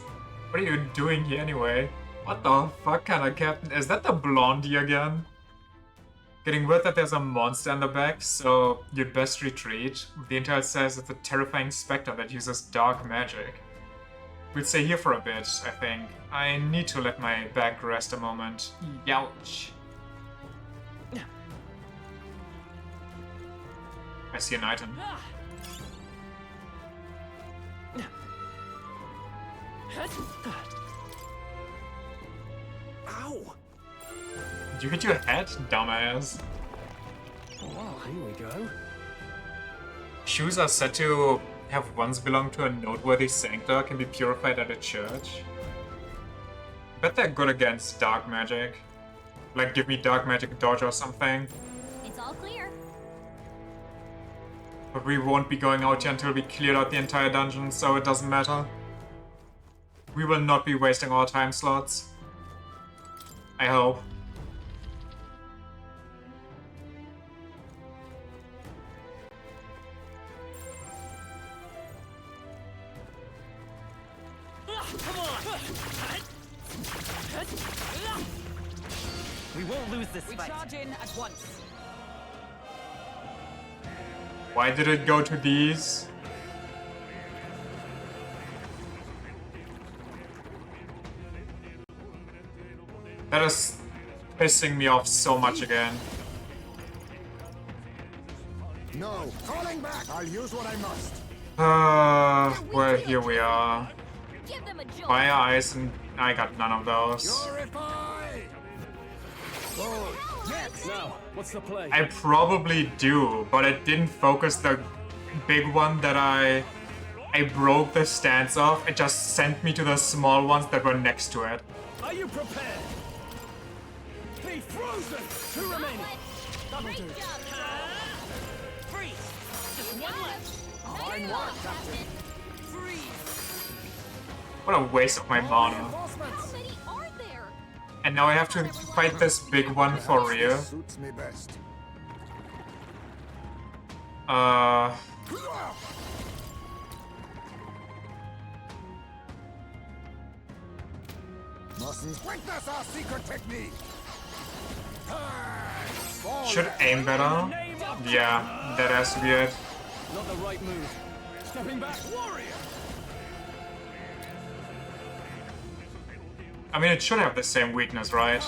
What are you doing here anyway? What the fuck kind of captain? Is that the blondie again? Getting word that there's a monster in the back, so you'd best retreat. The intel says it's a terrifying specter that uses dark magic. We'd stay here for a bit, I think. I need to let my back rest a moment. Youch. I see an item. Ow! Did you hit your head, dumbass? Well, here we go. Shoes are said to have once belonged to a noteworthy sancta, can be purified at a church. Bet they're good against dark magic. Like, give me dark magic dodge or something. It's all clear. But we won't be going out here until we cleared out the entire dungeon, so it doesn't matter. We will not be wasting our time slots. I hope. Come on! We won't lose this fight. We charge in at once. Why did it go to these? That is pissing me off so much again. No, falling back! I'll use what I must. Well, here we are. Fire, ice, and I got none of those. Now, what's the play? I probably do, but it didn't focus the big one that I broke the stance of. It just sent me to the small ones that were next to it. Are you prepared? Be frozen! Two remaining. That'll do. Freeze! Just one left. Fine work, Captain. Freeze! What a waste of my mana. How many are there? And now I have to fight this big one for real. Suits me best. Mustn't witness our secret technique. Should aim better. Yeah, that has to be it. Not the right move. Stepping back, warrior. I mean, it should have the same weakness, right?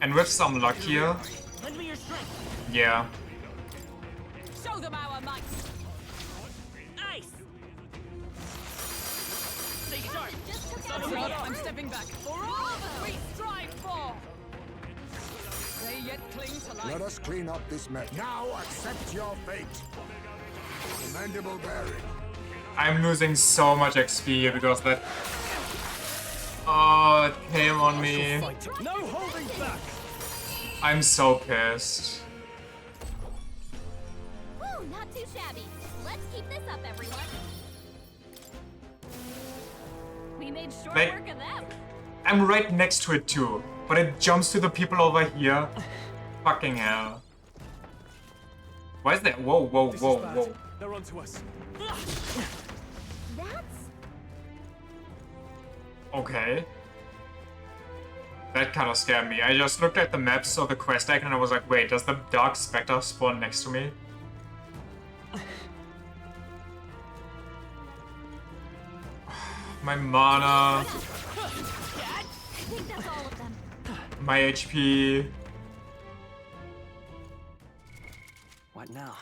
And with some luck here, Lend me your strength. yeah. Show them our might. Ice. Stay sharp. I'm stepping back. For all that we strive for. They yet cling to life. Let us clean up this mess. Now accept your fate. Commendable bearing. I'm losing so much XP because that... Oh, it came on me. No holding back. I'm so pissed. Whew, not too shabby. Let's keep this up, everyone. We made short They- work of them. I'm right next to it too, but it jumps to the people over here. Fucking hell. Why is that? Whoa, whoa, whoa, whoa. They're onto us. That's... Okay. That kind of scared me. I just looked at the maps of the quest icon and I was like, wait, does the Dark Spectre spawn next to me? My mana. I think that's all of them. My HP. What now?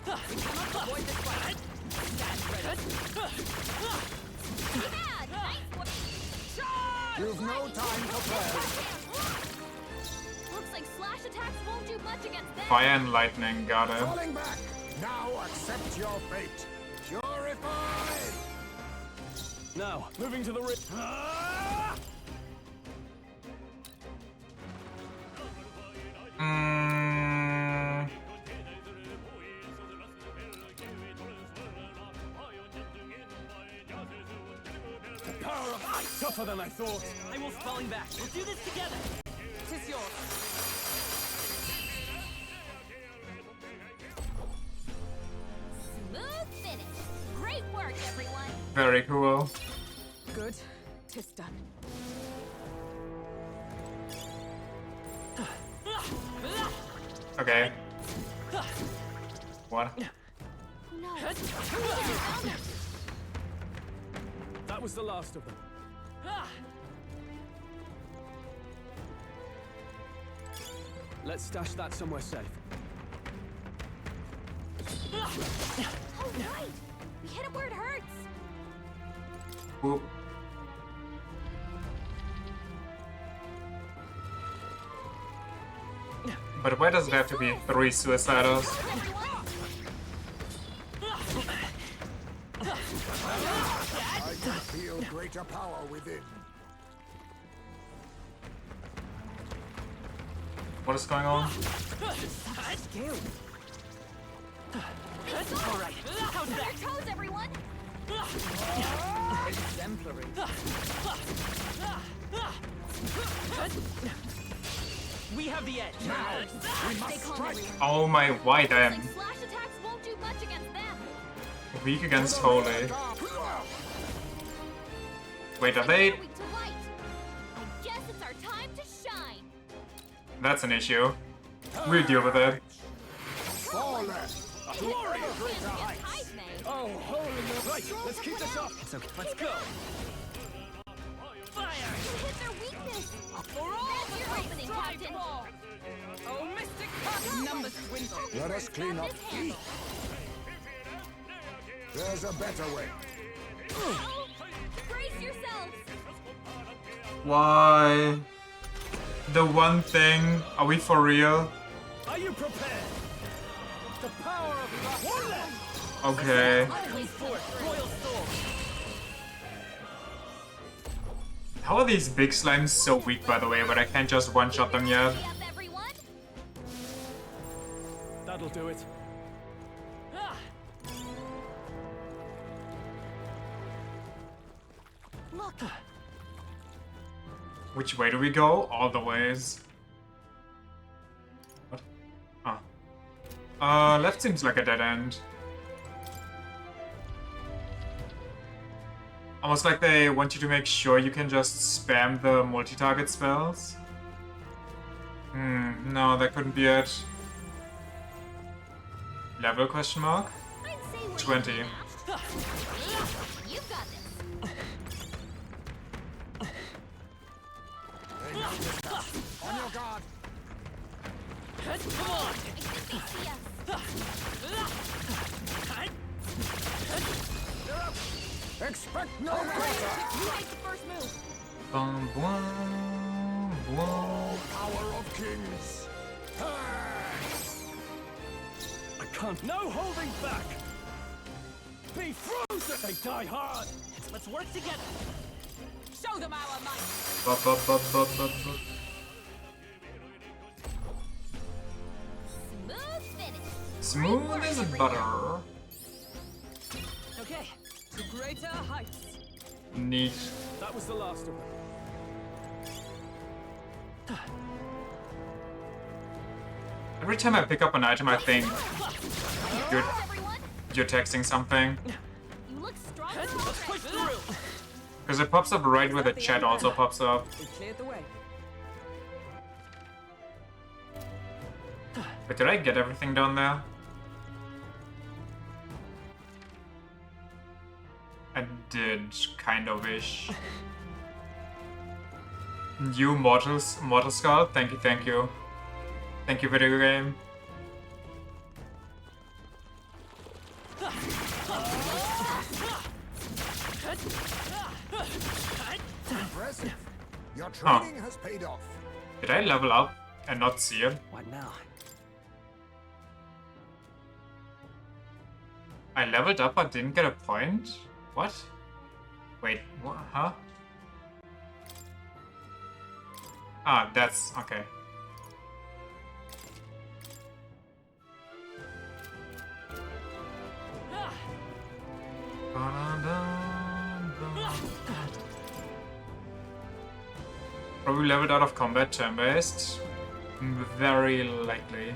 We cannot avoid this fight. Stand ready. Bad. Nice work. Charge! You've no time to play. Looks like slash attacks won't do much against them. Fire and lightning, got it. Falling back. Now accept your fate. Purify. Now, moving to the ring. Power of ice! Tougher than I thought. I will falling back. We'll do this together. Tis yours. Smooth finish. Great work, everyone. Very cool. Good. Tis done. Okay. What? No. That was the last of them. Let's stash that somewhere safe. Oh, right. We hit it where it hurts. Whoop. But why does it have to be 3 suicidals? I can feel greater power within. What is going on? All right. How's Your that? toes, everyone. Exemplary. We have the edge. Now, we must Stay calm, strike. everyone. Oh my white, I am Like slash attacks won't do much against them. weak against holy. Wait, are they? Weak to light. I guess it's our time to shine. That's an issue. We'll deal with it. Fall left. Warrior greater heights. Oh, holy right, let's keep this up. It's okay. Let's go. Fire. You hit their weakness. For all That's your the opening, strive Captain. for. Oh, mystic cup. Numbers dwindle. Let us clean up. This handle. There's a better way. Oh, brace yourselves. Why? The one thing? Are we for real? Are you prepared? The power of love. Okay. Always forth, royal soul. How are these big slimes so weak, by the way, but I can't just one-shot them yet? Hurry up, everyone. That'll do it. Look. Which way do we go? All the ways. What? Oh. Left seems like a dead end. Almost like they want you to make sure you can just spam the multi-target spells. No, that couldn't be it. Level question mark? 20. You got this. On your guard. Come on. I think they see us. Expect no You make the first move. Boom, boom, boom. Power of kings. I can't. No holding back! Be frozen! They die hard! Let's work together. Show them our might. Bop, bop, bop, bop, bop, bop. Smooth finish. Smooth as butter. Okay, to greater heights. Neat. That was the last of them. Every time I pick up an item, I think you're texting something. You look stronger Let's push through. Because it pops up right where the chat also pops up. We cleared the way. But did I get everything down there? I did, kind of wish. New Mortal Skull? Thank you, thank you. Thank you, video game. Impressive. Your training has paid off. Did I level up and not see it? What now? I leveled up but didn't get a point? What? Wait, what? Huh? Ah, that's okay. Probably leveled out of combat turn-based. Very likely.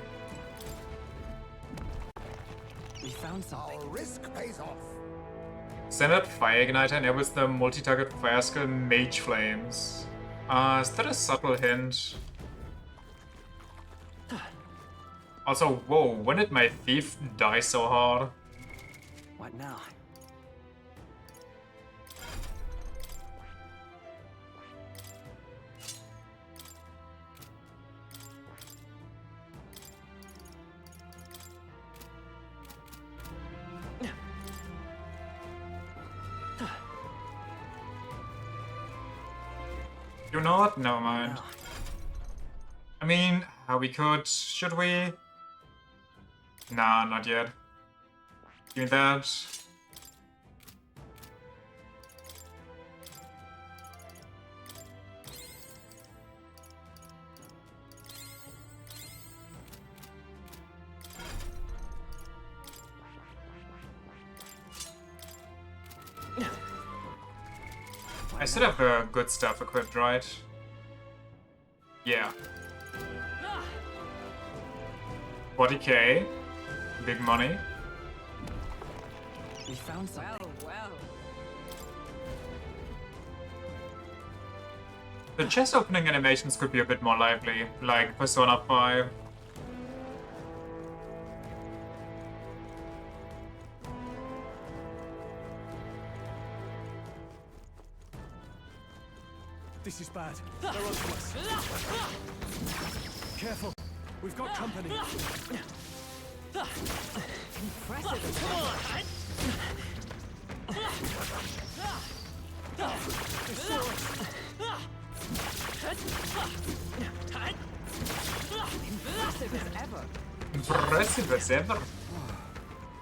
We found something. Our risk pays off. Standard Fire Igniter enables the multi-target fire skill Mage Flames. Is that a subtle hint? Also, whoa, when did my thief die so hard? What now? You know what? Never mind. I mean, we could. Should we? Nah, not yet. Give me that. I still have good stuff equipped, right? Yeah. 40k. Big money. We found something. Well. The chest opening animations could be a bit more lively, like Persona 5. This is bad. They're on to us. Careful. We've got company. Impressive. Come on. Impressive as ever. Impressive as ever.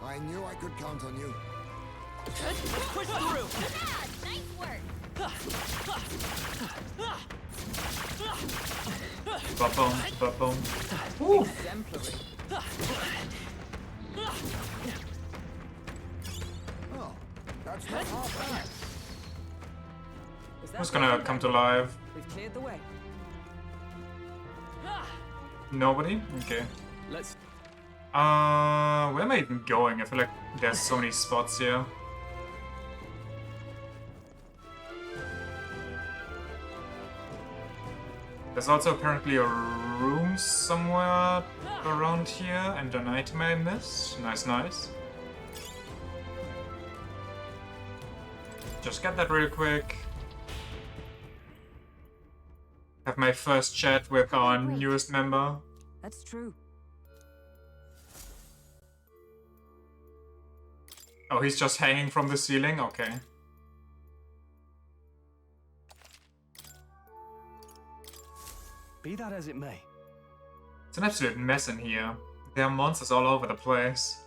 I knew I could count on you. Let's push through. Nice work. Ba-boom, ba-boom. Ooh. Exemplary. Oh, that's not half bad. The Who's gonna come to life? We've cleared the way. Nobody? Okay. Let's. Where am I even going? I feel like there's so many spots here. There's also apparently a room somewhere around here and an item I missed. Nice, nice. Just get that real quick. Have my first chat with our newest member. That's true. Oh, he's just hanging from the ceiling? Okay. Be that as it may. It's an absolute mess in here. There are monsters all over the place.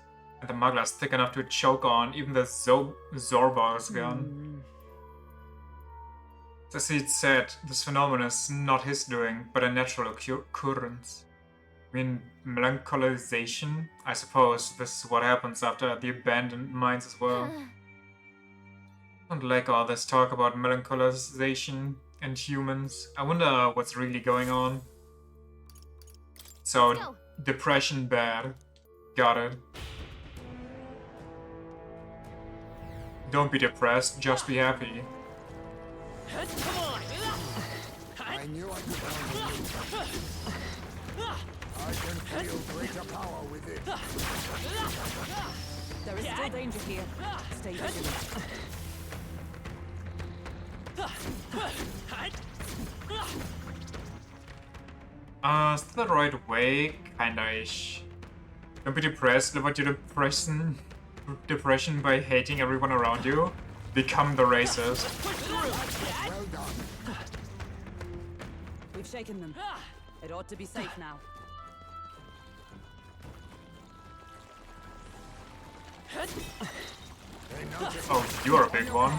And the muggler's thick enough to choke on even the Zorba's gun. As he said, this phenomenon is not his doing, but a natural occurrence. I mean, melancholization? I suppose this is what happens after the abandoned mines as well. I don't like all this talk about melancholization and humans. I wonder what's really going on. So, depression bad. Got it. Don't be depressed, just be happy. Come on! I knew I could handle you. I can feel greater power within. There is still danger here. Stay vigilant. Is that the right way? Kinda-ish. Don't be depressed, live out your depression by hating everyone around you. Become the racist. Well done. We've shaken them. It ought to be safe now. Oh, you're a big one.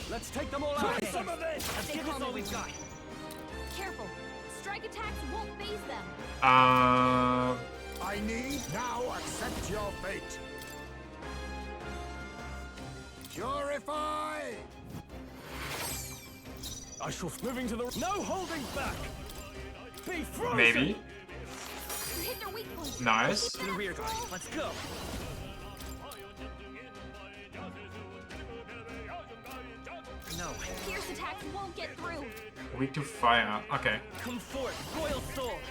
Let's take them all out. Some of this! Let's give us all we've got. Careful. Strike attacks won't phase them. I need now accept your fate. Purify! I shall moving to the no holding back. Be frozen. Maybe. You hit their weak point. Nice. To the rear guard. Let's go. No. Pierce attacks won't get through. Weak to fire. Okay. Come forth, royal sword.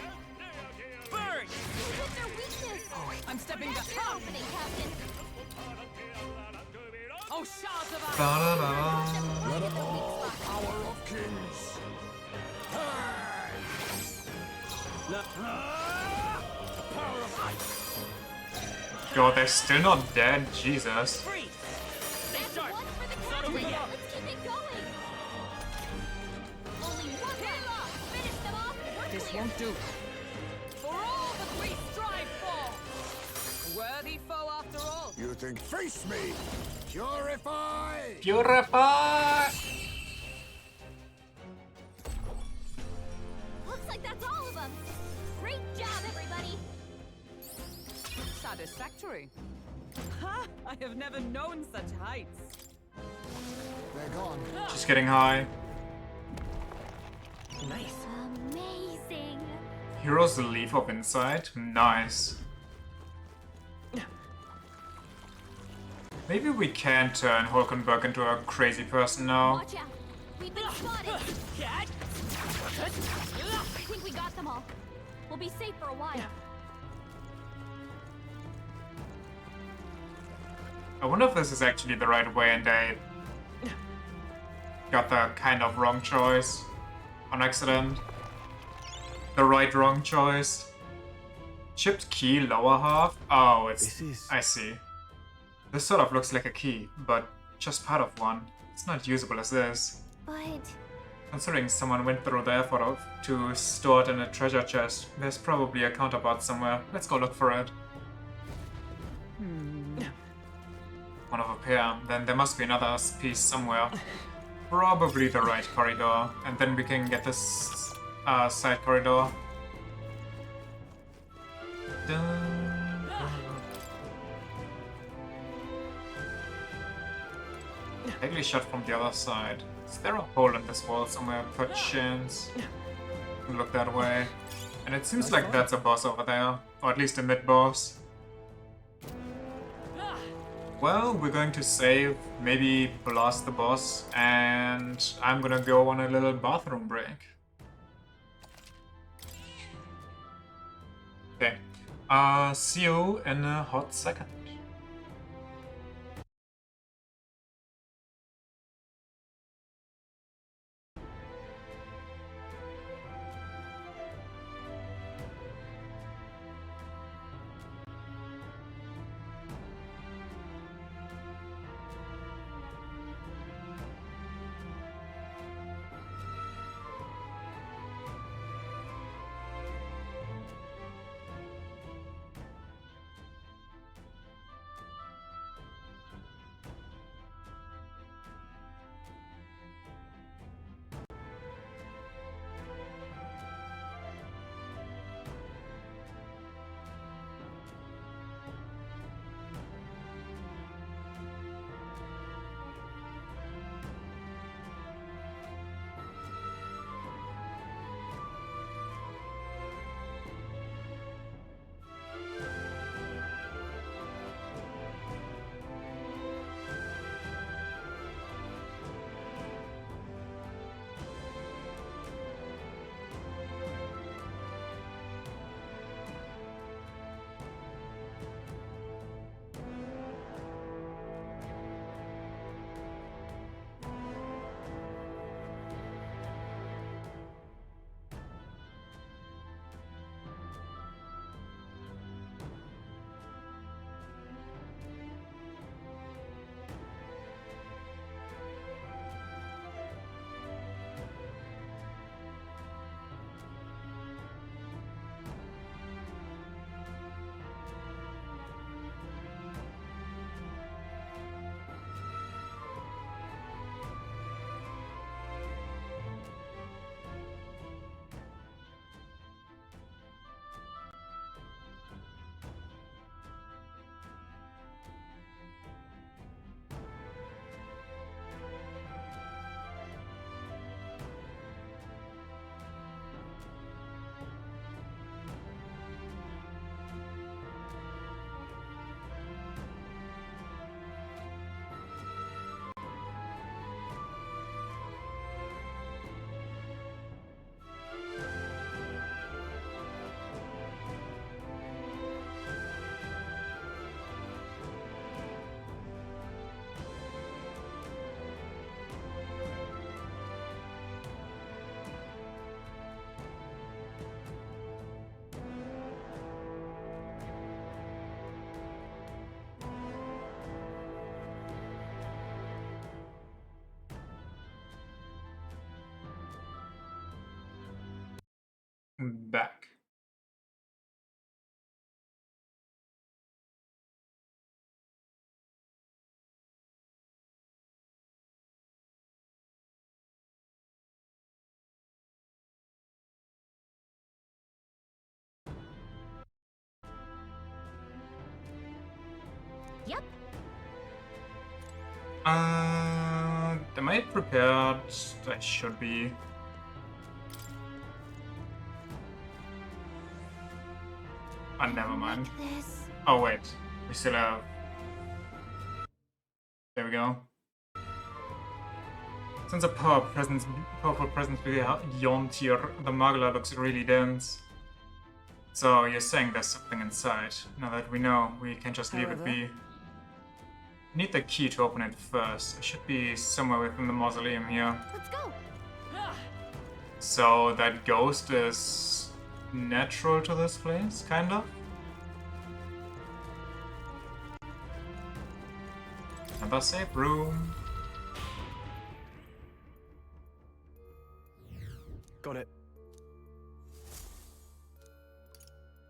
Burn! You hit their weakness. I'm stepping back. Your opening, Captain. Oh, shards of us! Da-da-da. Let all power of kings. Power of ice. God, they're still not dead. Jesus. Freeze! Stay That's sharp. one for the It's not over captain. yet. Let's keep it going. Only one left. Finish them off. We're This clear. won't do. For all that we strive for! A worthy foe after all. You think face me? Purify! Purify! Looks like that's all of them. Great job, everybody. Satisfactory. Ha! I have never known such heights. They're gone. Just getting high. Nice. Amazing. Heroes leave of insight. Nice. Maybe we can turn Hulkenberg into a crazy person now. Watch out. We've been spotted. Cat. I think we got them all. We'll be safe for a while. I wonder if this is actually the right way and they got the kind of wrong choice on accident. The right wrong choice. Chipped key lower half? Oh, it's... I see. This sort of looks like a key, but just part of one. It's not usable as this. But Considering someone went through the effort to store it in a treasure chest, there's probably a counterpart somewhere. Let's go look for it. One of a pair. Then there must be another piece somewhere. Probably the right corridor. And then we can get this side corridor. Dun. Ugly shot from the other side. Is there a hole in this wall somewhere, perchance? Look that way. And it seems like that's a boss over there. Or at least a mid-boss. Well, we're going to save, maybe blast the boss, and I'm gonna go on a little bathroom break. Okay. See you in a hot second. Back. Yep. Am I prepared? I should be. Oh, never mind. Oh wait, we still have. There we go. Since a powerful presence beyond here, the Magla looks really dense. So you're saying there's something inside. Now that we know, we can just leave it be. Need the key to open it first. It should be somewhere within the mausoleum here. Let's go. So that ghost is natural to this place, kind of? Another safe room. Got it.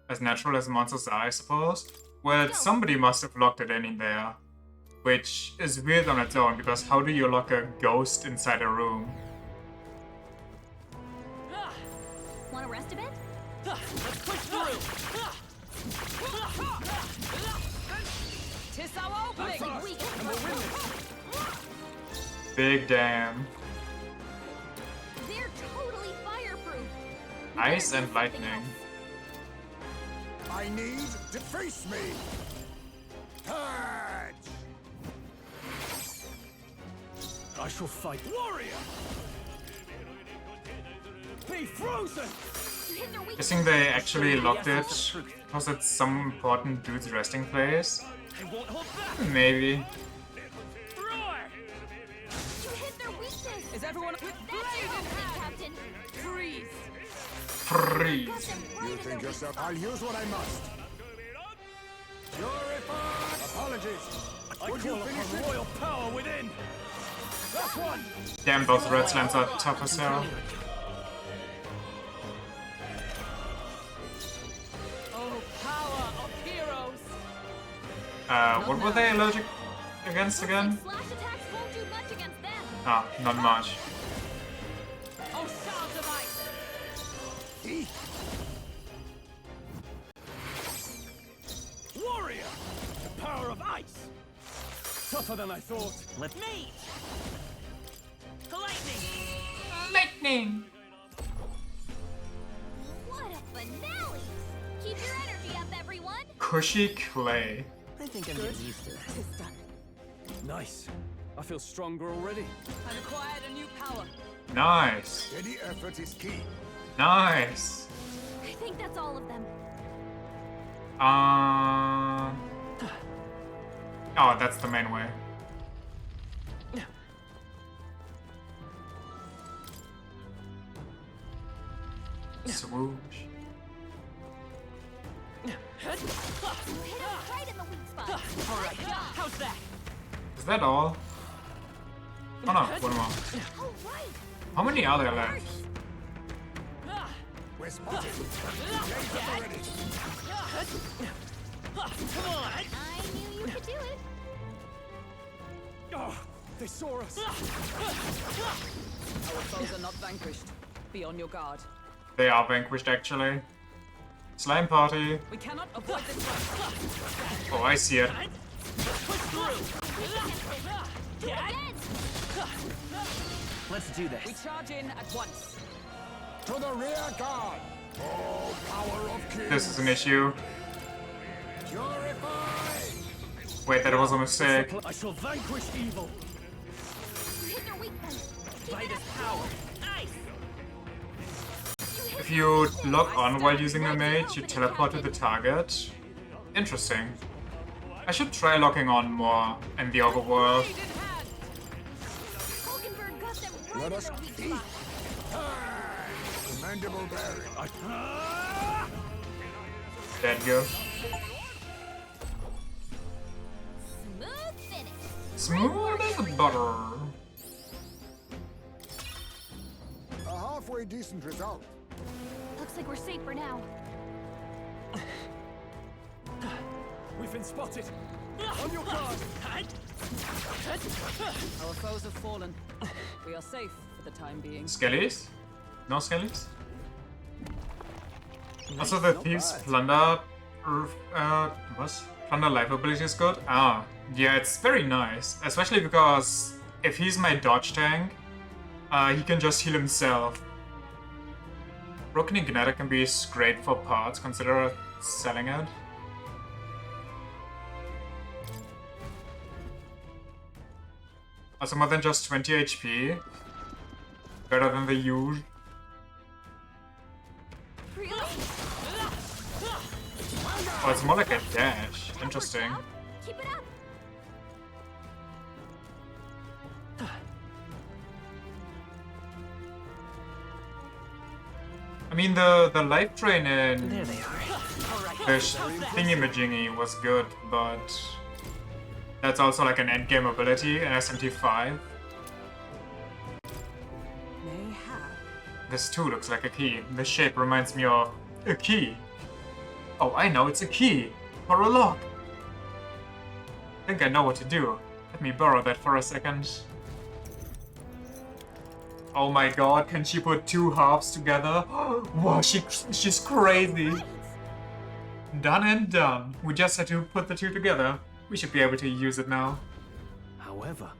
As natural as monsters are, I suppose. Well, somebody must have locked it in there. Which is weird on its own, because how do you lock a ghost inside a room? Want to rest a bit? Let's push through! Tis our opening! And we'll win this! Big damn. They're totally fireproof. Ice and lightning. I need to face me. Purge! I shall fight. Warrior! Be frozen! Guessing they actually locked it because it's some important dude's resting place. Maybe. You hit their weakness. Is everyone with blade in hand? Captain? Freeze. Freeze. You think yourself? I'll use what I must. Purify! Apologies. I Would you call finish upon it? royal power within. Last one. Damn, those red slams are tough as hell. Oh, power of heroes. What were they allergic against again? Slash attacks won't do much against them. Ah, not much. Oh, shards of ice. Warrior! The power of ice! Tougher than I thought. Let Me. Lightning. Lightning! What a finale! Keep your energy up, everyone. Cushy clay. I think I'm getting used to that. It's done. Nice. I feel stronger already. I've acquired a new power. Nice. Steady effort is key. Nice. I think that's all of them. Oh, that's the main way. Swoosh. You hit him right in the weak spot. All right, how's that? Is that all? Oh no, one more. All right. How many are there left? We're spotted. Blades at the ready. Come on. I knew you could do it. Oh, they saw us. Our foes are not vanquished. Be on your guard. They are vanquished actually. Slime party. We cannot avoid this one. Oh, I see it. Push through. Do it again. Let's do this. We charge in at once. To the rear guard. Oh, power of kings. This is an issue. Purify! Wait, that was a mistake. I shall vanquish evil. You hit their weakness. By this power. Ice. If you lock on while using the mage, you teleport to the target. Interesting. I should try locking on more in the overworld. Hulkenberg got them right Let in us their weak eat. spot. Mandible bearing. There you go. Smooth finish. Smooth as butter. A halfway decent result. Looks like we're safe for now. We've been spotted. On your guard. Our foes have fallen. We are safe for the time being. Skellies? No skellies? Also, the thieves plunder. What? Plunder life ability is good? Ah, yeah, it's very nice. Especially because if he's my dodge tank, he can just heal himself. Broken Igniter can be great for parts, consider selling it. Also more than just 20 HP. Better than the usual. Really? Oh, it's more like a dash. Interesting. Keep it up. I mean, the life drain in There they are. the thingy-majingy was good, but that's also like an endgame ability in SMT5. Mayhap. This too looks like a key. The shape reminds me of a key. Oh, I know, it's a key for a lock. I think I know what to do. Let me borrow that for a second. Oh my god, can she put two halves together? Wow, she's crazy. Done and done. We just had to put the two together. We should be able to use it now. However,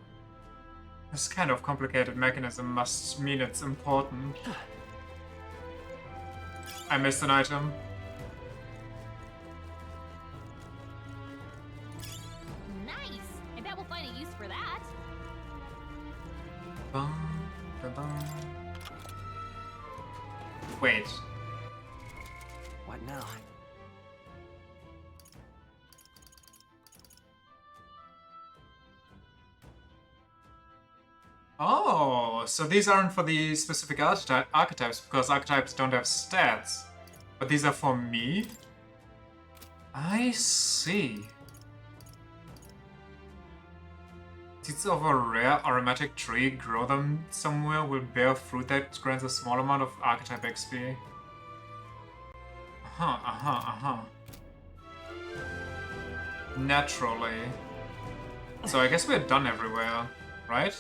This kind of complicated mechanism must mean it's important. I missed an item. Nice! I bet we'll find a use for that. Wait. What now? Oh, so these aren't for the specific archetypes, because archetypes don't have stats. But these are for me? I see. Seeds of a rare aromatic tree, grow them somewhere, will bear fruit that grants a small amount of archetype XP. Naturally. So I guess we're done everywhere, right?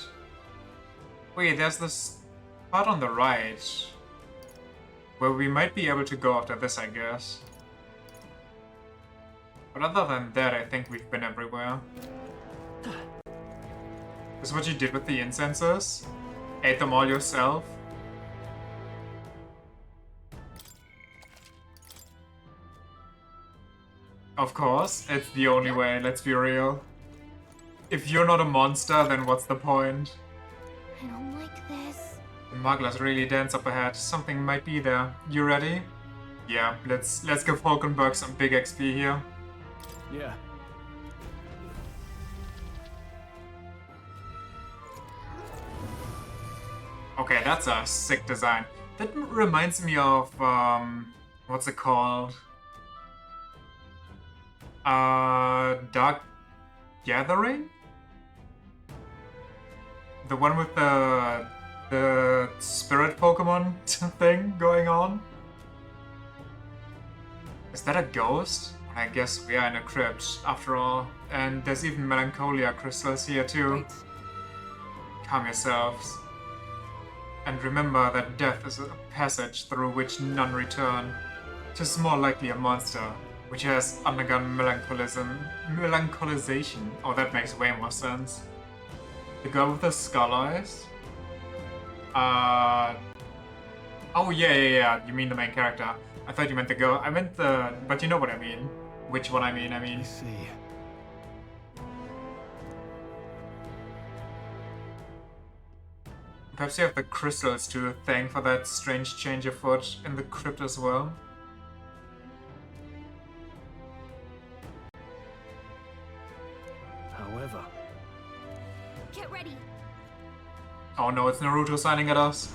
Wait, there's this part on the right where we might be able to go after this, I guess. But other than that, I think we've been everywhere. Is what you did with the incenses? Ate them all yourself? Of course, it's the only way, let's be real. If you're not a monster, then what's the point? I don't like this. The Muggler's really dense up ahead. Something might be there. You ready? Yeah, let's give Hulkenberg some big XP here. Yeah. Okay, that's a sick design. That reminds me of, what's it called? Dark Gathering? The one with the spirit Pokemon thing going on? Is that a ghost? I guess we are in a crypt, after all. And there's even Melancholia crystals here too. Wait. Calm yourselves. And remember that death is a passage through which none return. 'Tis more likely a monster, which has undergone melancholization. Oh, that makes way more sense. The girl with the skull eyes? Oh, yeah. You mean the main character. I thought you meant the girl. I meant the... But you know what I mean. Which one I mean. I see. Perhaps you have the crystals to thank for that strange change afoot in the crypt as well. However... Get ready. Oh no, it's Naruto signing at us.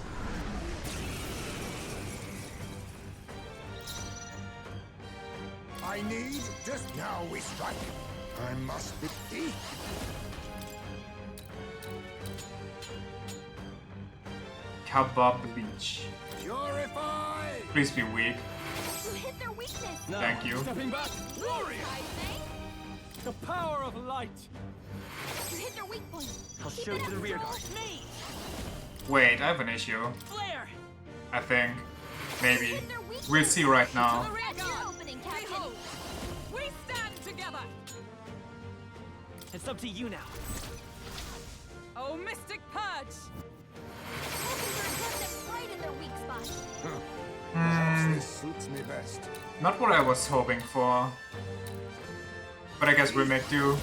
I need just now we strike. I must be deep. Kebab Beach. Purify! Please be weak. You hit their weakness. Now, Thank you. Stepping back. Warrior! The power of light. You hit their weak point. I'll show you the rear guard. Me. Wait, I have an issue. Flare. I think. Maybe. We'll see right now. That's your opening, Captain. Behold, we stand together. It's up to you now. Oh, Mystic Purge. Hulkenberg got them right in their weak spot. Perhaps this suits me best. Not what I was hoping for. But I guess we'll make do.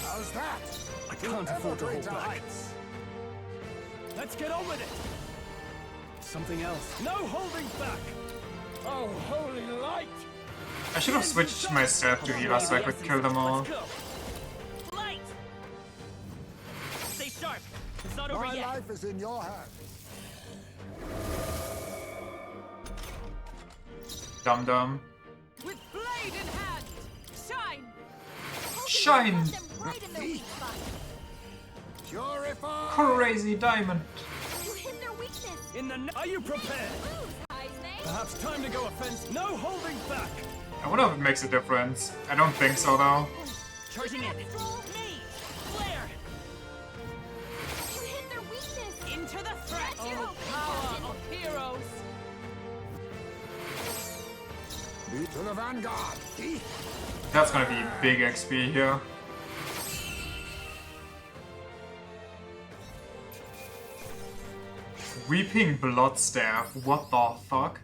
How's that? I can't afford to hold back. Let's get on with it. Something else. No holding back. Oh, holy light! I should have switched my set to healer so I could kill them all. Let's go. Light. Stay sharp. It's not over My yet. life is in your hands. Dum dum. With blade in hand. Shine. Shine! Got them right in their weak spot. Purify! Crazy diamond. You hit their weakness. Are you prepared? Move, Heisman. Perhaps time to go offense. No holding back. I wonder if it makes a difference. I don't think so though. Charging in. Me. Flare. You hit their weakness. Into the threat. That's your Oh, opening, power Captain. of heroes. Be to the vanguard. That's gonna be big XP here. Weeping Blood Staff. What the fuck?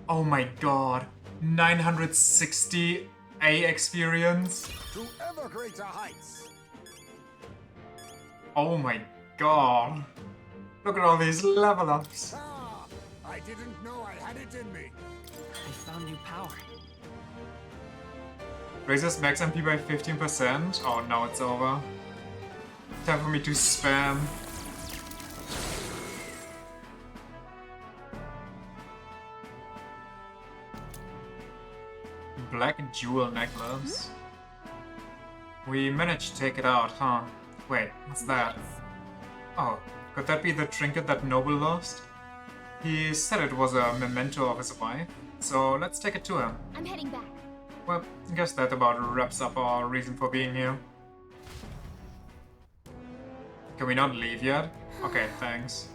Oh my god. 960 A experience. To ever greater heights. Oh my god. Look at all these level ups. Ah, I didn't know I had it in me. I found new power. Raises max MP by 15%. Oh, now it's over. Time for me to spam. Black jewel necklace. We managed to take it out, huh? Wait, what's that? Oh, could that be the trinket that Noble lost? He said it was a memento of his wife, so let's take it to him. I'm heading back. Well, I guess that about wraps up our reason for being here. Can we not leave yet? Okay, thanks.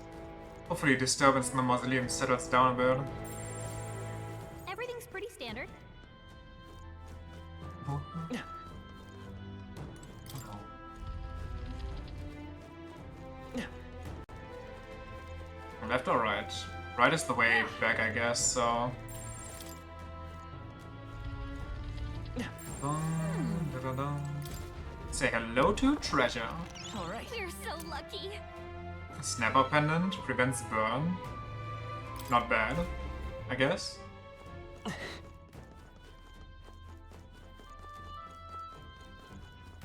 Hopefully disturbance in the mausoleum settles down a bit. Everything's pretty standard. Left or right? Right is the way back, I guess, so... Say hello to treasure. Alright. We're so lucky. Snapper pendant prevents burn. Not bad, I guess.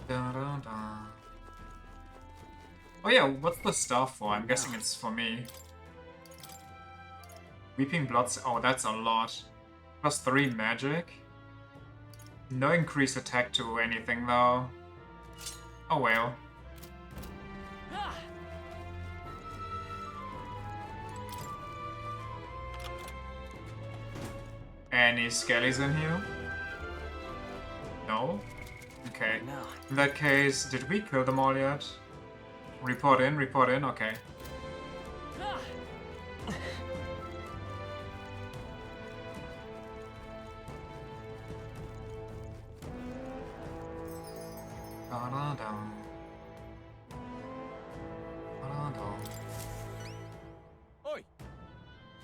Oh yeah, what's the staff for? I'm guessing it's for me. Weeping Bloods. Oh, that's a lot. +3 magic. No increased attack to anything though. Oh well. Any skellies in here? No? Okay. In that case, did we kill them all yet? Report in, okay.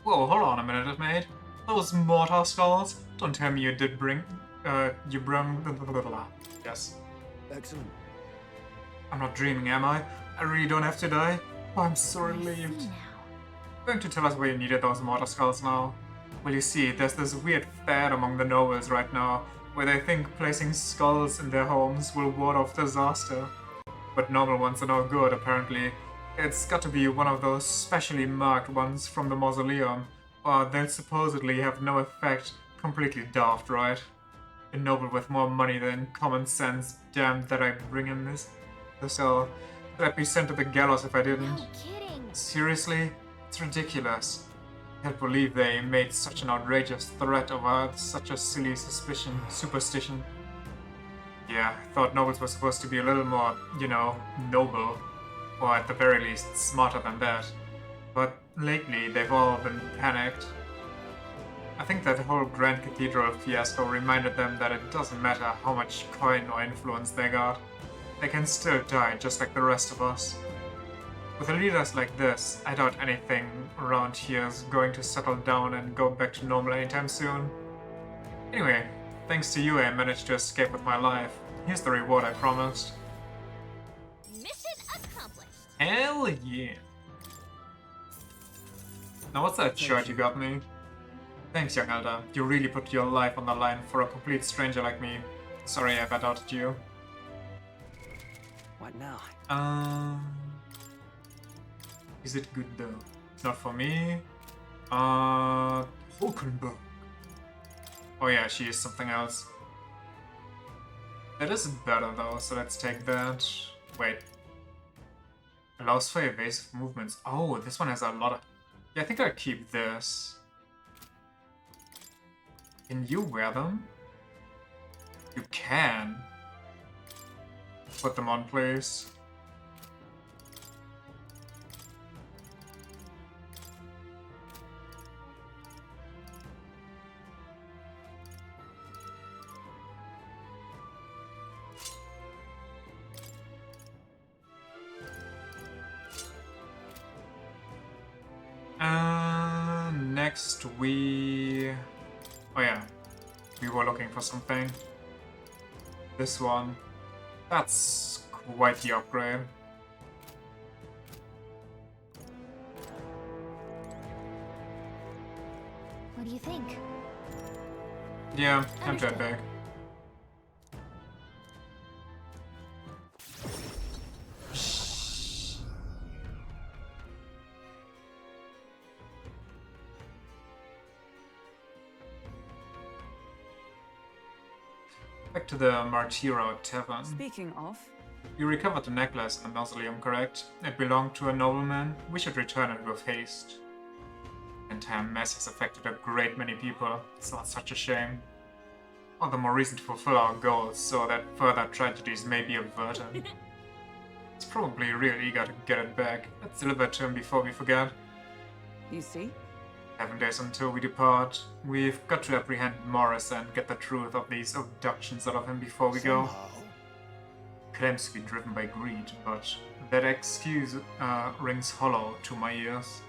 Whoa, hold on a minute, mate. Those mortar skulls? Don't tell me you did bring... you bring... Yes. Excellent. I'm not dreaming, am I? I really don't have to die? Oh, I'm so relieved. Going to tell us why you needed those mortar skulls now? Well, you see, there's this weird fad among the nobles right now, where they think placing skulls in their homes will ward off disaster. But normal ones are no good, apparently. It's got to be one of those specially marked ones from the mausoleum, or they'll supposedly have no effect. Completely daft, right? A noble with more money than common sense. Damn that I bring in this cell. I'd be sent to the gallows if I didn't. No kidding. Seriously? It's ridiculous. I can't believe they made such an outrageous threat over such a silly superstition. Yeah, I thought nobles were supposed to be a little more, you know, noble. Or at the very least, smarter than that. But lately, they've all been panicked. I think that whole Grand Cathedral fiasco reminded them that it doesn't matter how much coin or influence they got. They can still die just like the rest of us. With leaders like this, I doubt anything around here is going to settle down and go back to normal anytime soon. Anyway, thanks to you I managed to escape with my life. Here's the reward I promised. Mission accomplished. Hell yeah! Now what's that shirt you got me? Thanks, young elder. You really put your life on the line for a complete stranger like me. Sorry I doubted you. What now? Is it good though? It's not for me. Hulkenberg. Oh yeah, she is something else. That is better though, so let's take that. Wait. Allows for evasive movements. Oh, this one has a lot of... Yeah, I think I'll keep this. Can you wear them? You can. Put them on, please. next we... Oh yeah, we were looking for something. This one. That's quite the upgrade. What do you think? Yeah, I'm that big. Back to the Martiro Tavern. Speaking of, You recovered the necklace in the mausoleum, correct? It belonged to a nobleman. We should return it with haste. The entire mess has affected a great many people. It's not such a shame. All the more reason to fulfill our goals, so that further tragedies may be averted. He's probably real eager to get it back. Let's deliver it to him before we forget. you see? 7 days until we depart. We've got to apprehend Morris and get the truth of these abductions out of him before we go. Claims to be driven by greed, but that excuse rings hollow to my ears.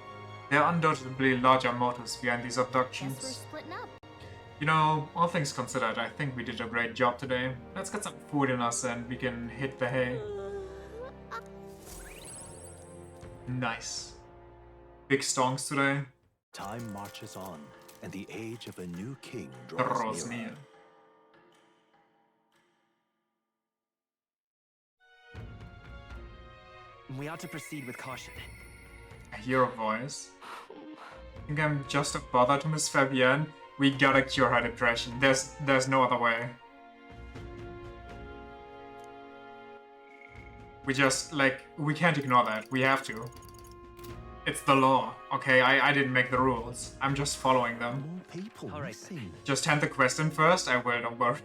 There are undoubtedly larger motives behind these abductions. Guess we're splitting up. You know, all things considered, I think we did a great job today. Let's get some food in us and we can hit the hay. Nice. Big stonks today. Time marches on, and the age of a new king draws near. We ought to proceed with caution. I hear a voice. Think I'm just a bother to Miss Fabienne? We gotta cure her depression. There's no other way. We just, like, we can't ignore that. We have to. It's the law, okay? I didn't make the rules. I'm just following them. All right. Just hand the quest in first. I will, don't worry.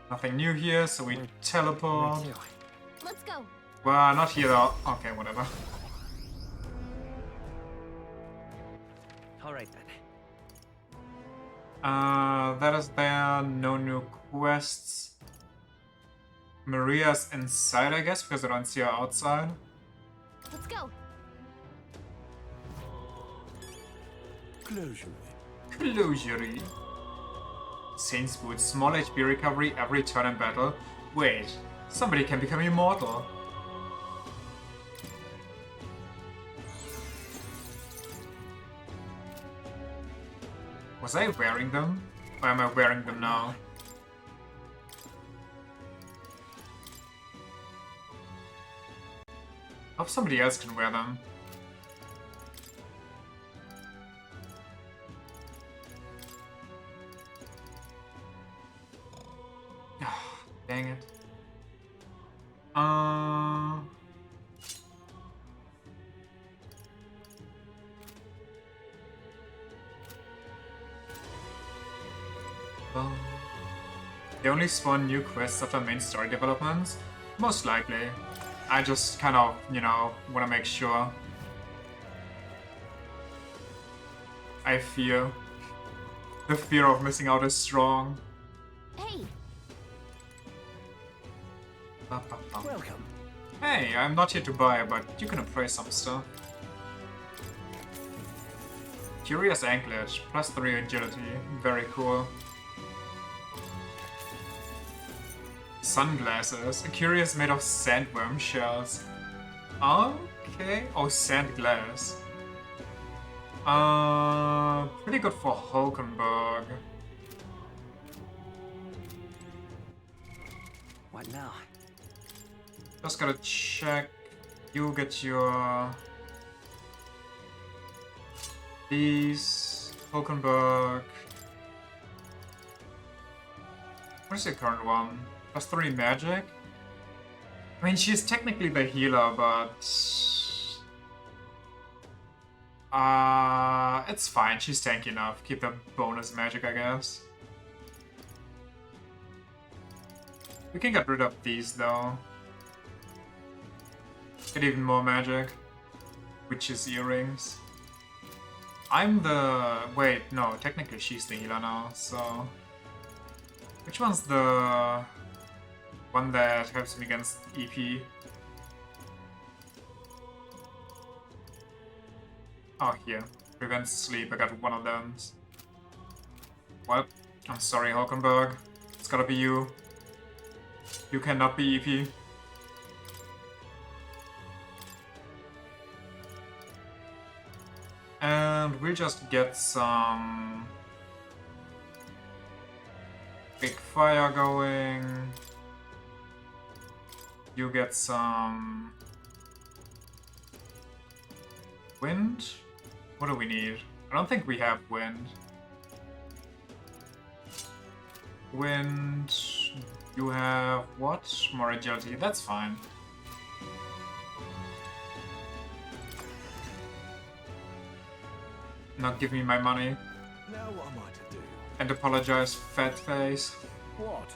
Nothing new here, so we teleport. Let's go. Well, not here though. Okay, whatever. All right then. That is there. No new quests. Maria's inside, I guess, because I don't see her outside. Let's go. Closure. Closure. Saint's Boot, small HP recovery every turn in battle. Wait, somebody can become immortal. Was I wearing them? Or am I wearing them now? I hope somebody else can wear them. Dang it. They only spawn new quests after main story developments? Most likely. I just kind of, you know, want to make sure. I fear. The fear of missing out is strong. Hey! Welcome. Hey, I'm not here to buy, but you can appraise some stuff. Curious anklet, +3 agility, very cool. Sunglasses, a curious made of sandworm shells. Okay, oh, sand glass. Pretty good for Hulkenberg. What now? Just gotta check. You get your... These... Hulkenberg... What is your current one? +3 magic? I mean, she's technically the healer, but... it's fine. She's tanky enough. Keep the bonus magic, I guess. We can get rid of these, though. Get even more magic. Witch's earrings. I'm the... Wait, no. Technically, she's the healer now, so... Which one's the... one that helps me against EP? Oh, here. Prevents sleep. I got one of them. Well, I'm sorry, Hulkenberg. It's gotta be you. You cannot be EP. And we'll just get some big fire going. You get some wind? What do we need? I don't think we have wind. Wind. You have what? More agility. That's fine. Not give me my money. Now what am I to do? And apologize, fat face. What?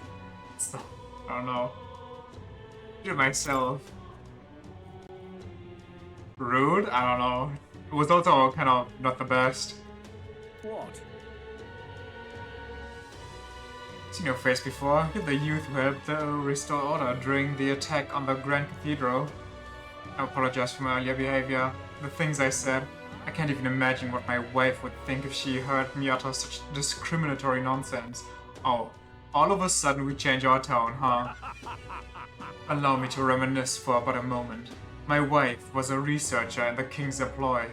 So, I don't know. Do myself. Rude? I don't know. It was also kind of not the best. What? Seen your face before. You're the youth who helped restore order during the attack on the Grand Cathedral. I apologize for my earlier behavior. The things I said. I can't even imagine what my wife would think if she heard me utter such discriminatory nonsense. Oh, all of a sudden we change our tone, huh? Allow me to reminisce for but a moment. My wife was a researcher in the King's employ.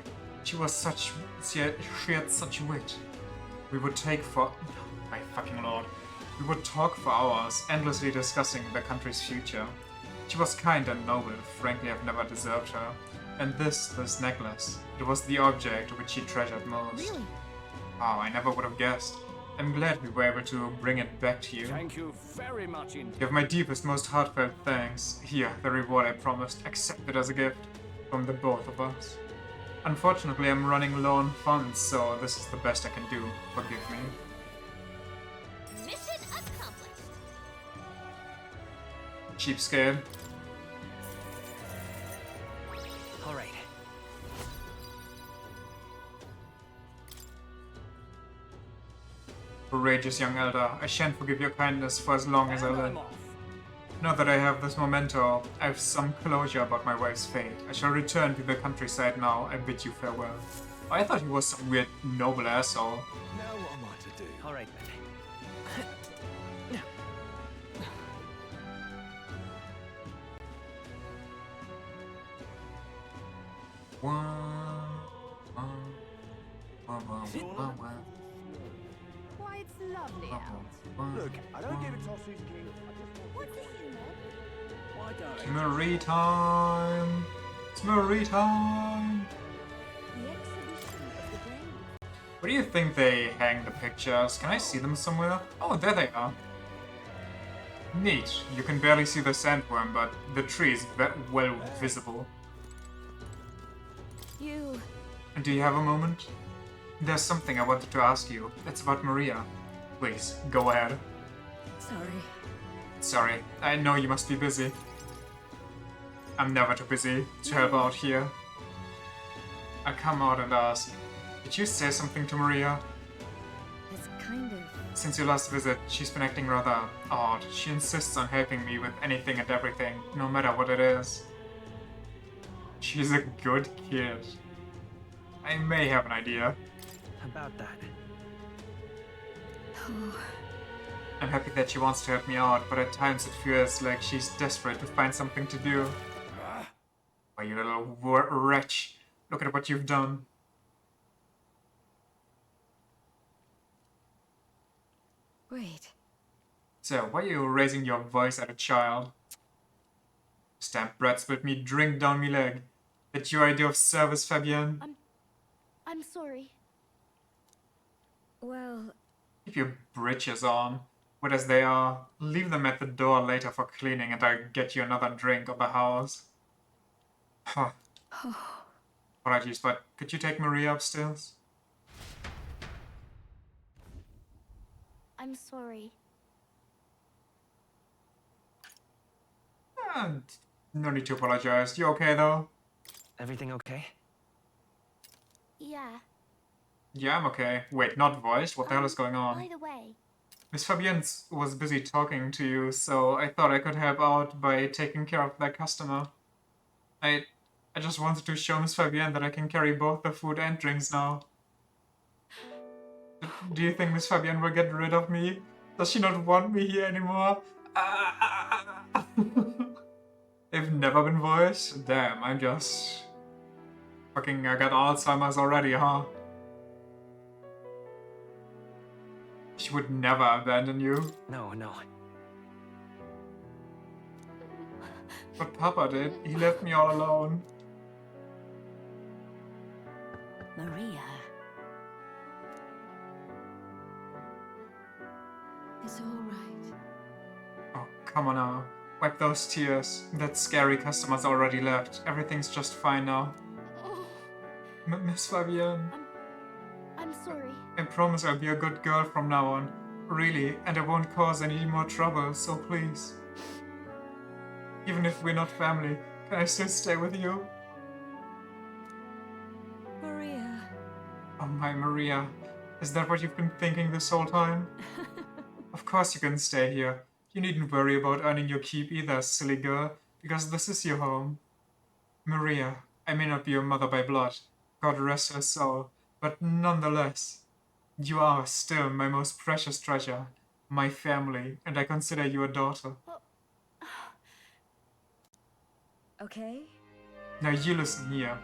She had such wit. We would my fucking lord. We would talk for hours, endlessly discussing the country's future. She was kind and noble. Frankly, I've never deserved her. And this necklace, it was the object which she treasured most. Really? Oh, I never would have guessed. I'm glad we were able to bring it back to you. Thank you very much indeed. You have my deepest, most heartfelt thanks. Here, the reward I promised. Accept it as a gift from the both of us. Unfortunately, I'm running low on funds, so this is the best I can do. Forgive me. Mission accomplished. Cheapskate. All right. Courageous young elder, I shan't forgive your kindness for as long as I live. Now that I have this memento, I have some closure about my wife's fate. I shall return to the countryside now. I bid you farewell. I thought he was some weird noble asshole. Now what am I to do? All right, then. Why, it's lovely out. Look, I don't give a toss who's king. What's it, you know? Why don't It's Marie time! It's Marie time! The exhibition of the brain. Where do you think they hang the pictures? Can I see them somewhere? Oh, there they are. Neat. You can barely see the sandworm, but the tree is well visible. You... And do you have a moment? There's something I wanted to ask you. It's about Maria. Please, go ahead. Sorry. Sorry, I know you must be busy. I'm never too busy to help out here. I come out and ask, did you say something to Maria? It's kind of... Since your last visit, she's been acting rather odd. She insists on helping me with anything and everything, no matter what it is. She's a good kid. I may have an idea. About that. I'm happy that she wants to help me out, but at times it feels like she's desperate to find something to do. Why, you little wretch. Look at what you've done. Wait. So, why are you raising your voice at a child? Stamp bread spilled me drink down me leg. That your idea of service, Fabienne? I'm sorry. Well... Keep your britches on. Wet as they are, leave them at the door later for cleaning and I'll get you another drink of the house. Huh. Apologies, but could you take Maria upstairs? I'm sorry. No need to apologize. You okay though? Everything okay? Yeah. Yeah, I'm okay. Wait, not voiced? What the hell is going on? By the way... Miss Fabienne was busy talking to you, so I thought I could help out by taking care of that customer. I I just wanted to show Miss Fabienne that I can carry both the food and drinks now. Do you think Miss Fabienne will get rid of me? Does she not want me here anymore? They've never been voiced? Damn, I'm just... Fucking, I got Alzheimer's already, huh? She would never abandon you. No. But Papa did. He left me all alone. Maria. It's all right. Oh, come on now. Wipe those tears. That scary customer's already left. Everything's just fine now. Miss Fabienne. I'm sorry. I promise I'll be a good girl from now on. Really, and I won't cause any more trouble, so please. Even if we're not family, can I still stay with you? Maria. Oh my Maria, is that what you've been thinking this whole time? Of course you can stay here. You needn't worry about earning your keep either, silly girl, because this is your home. Maria, I may not be your mother by blood, God rest her soul, but nonetheless, you are still my most precious treasure, my family, and I consider you a daughter. Okay? Now you listen here.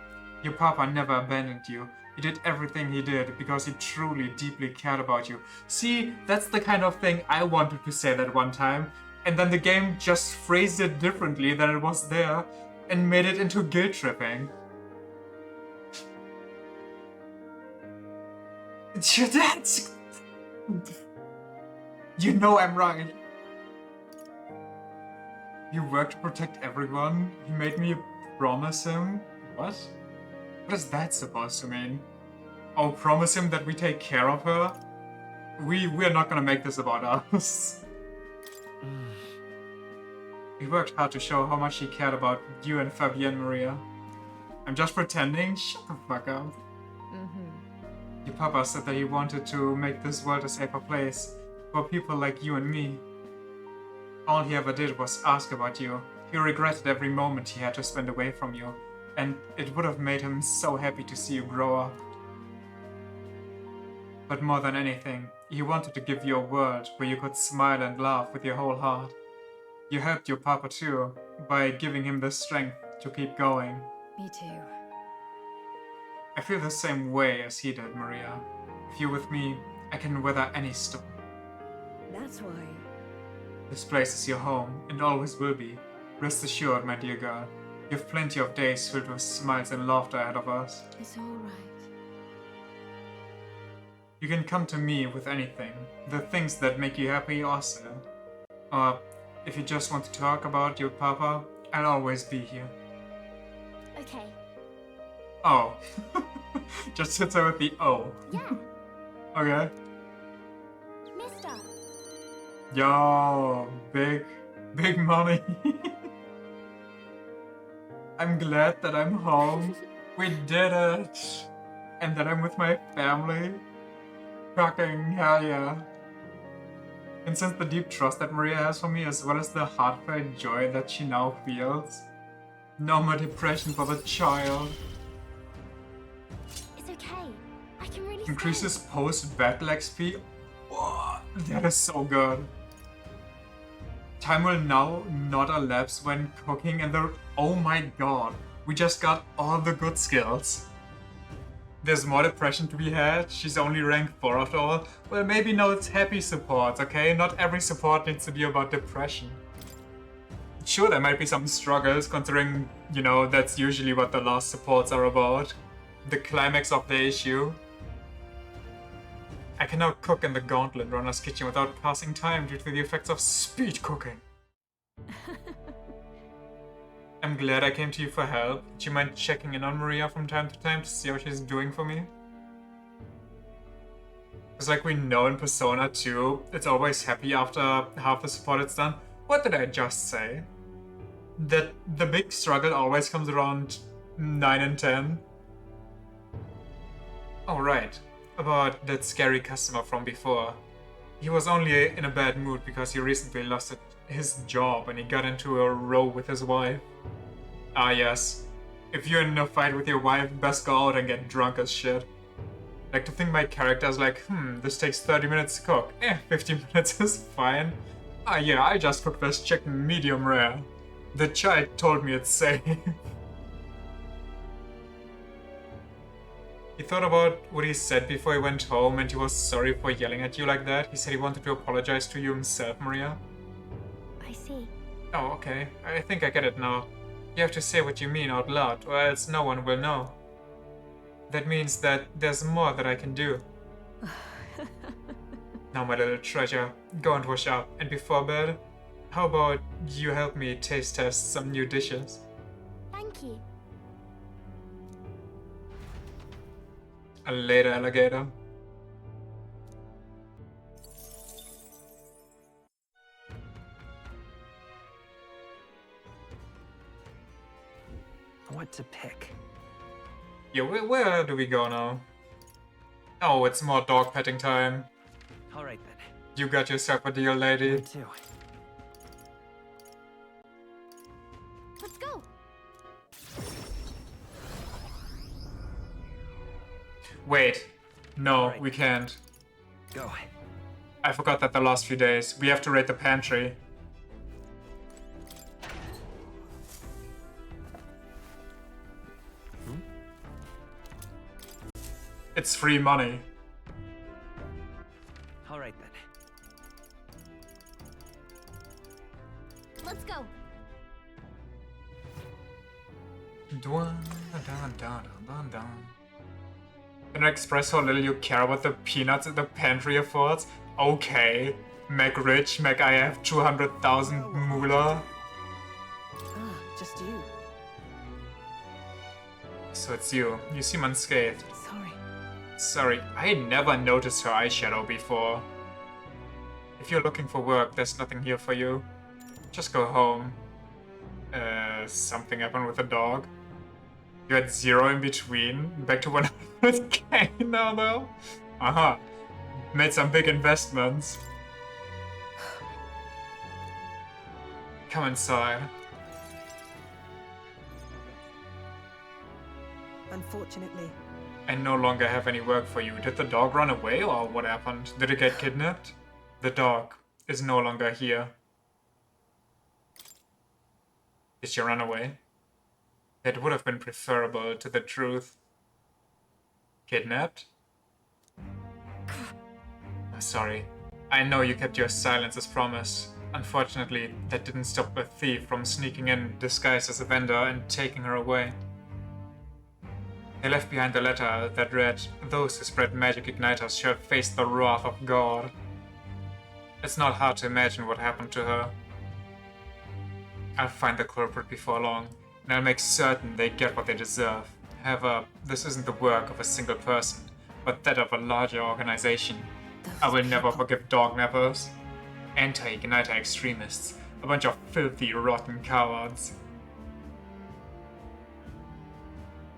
Your papa never abandoned you. He did everything he did because he truly, deeply cared about you. See, that's the kind of thing I wanted to say that one time, and then the game just phrased it differently than it was there, and made it into guilt tripping. It's your dad! You know I'm right. You work to protect everyone? He made me promise him? What? What is that supposed to mean? Oh, promise him that we take care of her? We're not gonna make this about us. We worked hard to show how much he cared about you and Fabienne, Maria. I'm just pretending? Shut the fuck up. Your papa said that he wanted to make this world a safer place for people like you and me. All he ever did was ask about you. He regretted every moment he had to spend away from you, and it would have made him so happy to see you grow up. But more than anything, he wanted to give you a world where you could smile and laugh with your whole heart. You helped your papa too, by giving him the strength to keep going. Me too. I feel the same way as he did, Maria. If you're with me, I can weather any storm. That's why. This place is your home, and always will be. Rest assured, my dear girl. You have plenty of days filled with smiles and laughter ahead of us. It's all right. You can come to me with anything. The things that make you happy or sad. Or, if you just want to talk about your papa, I'll always be here. Okay. Oh. Just hit her with the O. Yeah. Okay. Mister. Yo, big money. I'm glad that I'm home. We did it. And that I'm with my family. Fucking hell yeah. And since the deep trust that Maria has for me, as well as the heartfelt joy that she now feels, no more depression for the child. It's okay. I can really Increases post-battle XP. Oh, that is so good. Time will now not elapse when cooking and the... Oh my god. We just got all the good skills. There's more depression to be had. She's only rank 4 after all. Well, maybe no, it's happy support, okay? Not every support needs to be about depression. Sure, there might be some struggles, considering, you know, that's usually what the last supports are about. The climax of the issue. I can now cook in the Gauntlet Runner's kitchen without passing time due to the effects of speed cooking. I'm glad I came to you for help. Do you mind checking in on Maria from time to time to see how she's doing for me? Because like we know in Persona 2, it's always happy after half the support is done. What did I just say? That the big struggle always comes around 9 and 10? Oh right, about that scary customer from before. He was only in a bad mood because he recently lost his job and he got into a row with his wife. Ah yes, If you're in a fight with your wife, best go out and get drunk as shit. Like to think my character's like, this takes 30 minutes to cook. 15 minutes is fine. Ah yeah, I just cooked this chicken medium rare. The child told me it's safe. He thought about what he said before he went home and he was sorry for yelling at you like that. He said he wanted to apologize to you himself, Maria. I see. Oh, okay. I think I get it now. You have to say what you mean out loud, or else no one will know. That means that there's more that I can do. Now, my little treasure, go and wash up. And before bed, how about you help me taste test some new dishes? Thank you. Later, alligator. What to pick? Yeah, where do we go now? Oh, it's more dog petting time. Alright then. You got yourself a deal, lady. You too. Let's go. Wait. No, we can't. Go. I forgot that the last few days. We have to raid the pantry. It's free money. Alright then. Let's go. Can I express how little you care about the peanuts in the pantry affords? Okay. Meg rich, Meg I have 200,000 moolah. Ah, just you. So it's you. You seem unscathed. Sorry. Sorry, I never noticed her eyeshadow before. If you're looking for work, there's nothing here for you. Just go home. Something happened with the dog. You had 0 in between. Back to 100k now, though. Uh-huh. Made some big investments. Come inside. Unfortunately. I no longer have any work for you. Did the dog run away or what happened? Did it get kidnapped? The dog is no longer here. Did she run away? That would have been preferable to the truth. Kidnapped? Oh, sorry. I know you kept your silence as promised. Unfortunately, that didn't stop a thief from sneaking in disguised as a vendor and taking her away. They left behind a letter that read, "Those who spread magic igniters shall face the wrath of God." It's not hard to imagine what happened to her. I'll find the culprit before long, and I'll make certain they get what they deserve. However, this isn't the work of a single person, but that of a larger organization. I will never forgive dog nappers. Anti-igniter extremists. A bunch of filthy, rotten cowards.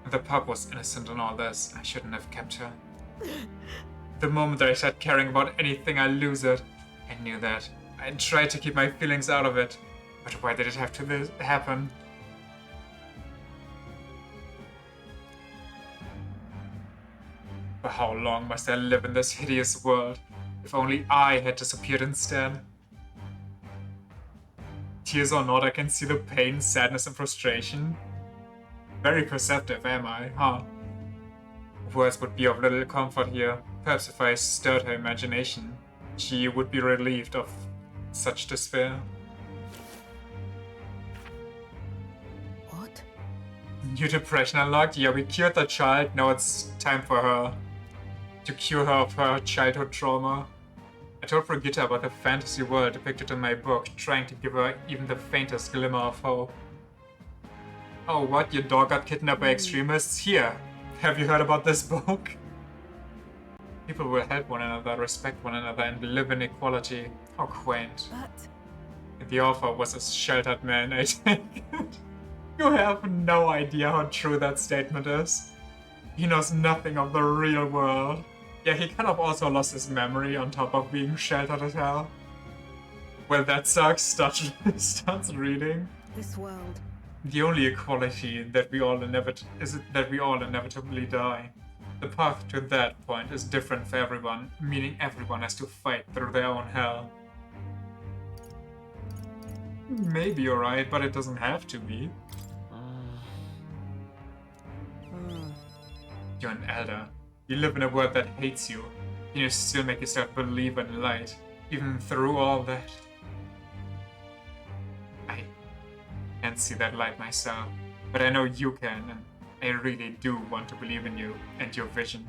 The pup was innocent in all this. I shouldn't have kept her. The moment I start caring about anything, I lose it. I knew that. I tried to keep my feelings out of it. But why did it have to happen? For how long must I live in this hideous world? If only I had disappeared instead. Tears or not, I can see the pain, sadness, and frustration. Very perceptive, am I, huh? Words would be of little comfort here. Perhaps if I stirred her imagination, she would be relieved of such despair. What? New depression unlocked? Yeah, we cured the child, now it's time for her to cure her of her childhood trauma. I told Brigitte about the fantasy world depicted in my book, trying to give her even the faintest glimmer of hope. Oh, what? Your dog got kidnapped by extremists? Here, have you heard about this book? People will help one another, respect one another, and live in equality. How quaint. But... The author was a sheltered man, I take it. You have no idea how true that statement is. He knows nothing of the real world. Yeah, he kind of also lost his memory on top of being sheltered as hell. Well, that sucks. Starts reading. This world. The only equality that we all is that we all inevitably die. The path to that point is different for everyone, meaning everyone has to fight through their own hell. Maybe you're right, but it doesn't have to be. You're an elder. You live in a world that hates you, and you still make yourself believe in light, even through all that. I can't see that light myself, but I know you can, and I really do want to believe in you and your vision.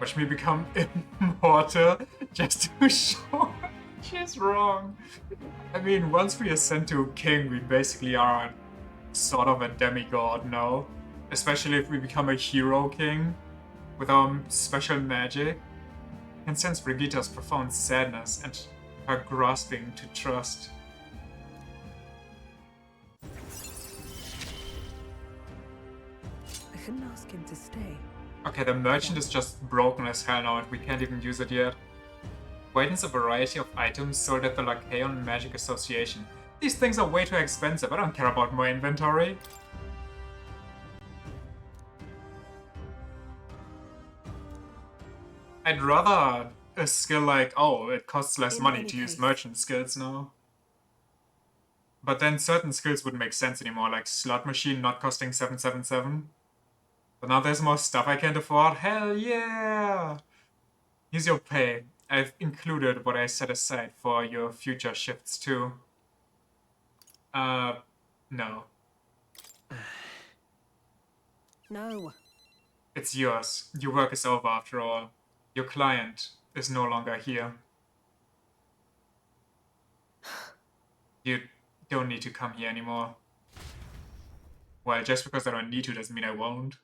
Watch me become immortal just to show she's wrong. I mean, once we ascend to king, we basically are sort of a demigod now. Especially if we become a hero king with our special magic. I can sense Brigitta's profound sadness and her grasping to trust. I couldn't ask him to stay. Okay, the merchant is just broken as hell now and we can't even use it yet. Widens a variety of items sold at the Lachaeon Magic Association. These things are way too expensive, I don't care about my inventory. I'd rather a skill like, oh, it costs less money to use merchant skills now. But then certain skills wouldn't make sense anymore, like slot machine not costing 777. But now there's more stuff I can't afford. Hell yeah! Use your pay. I've included what I set aside for your future shifts too. No. No. It's yours. Your work is over after all. Your client is no longer here. You don't need to come here anymore. Well, just because I don't need to doesn't mean I won't.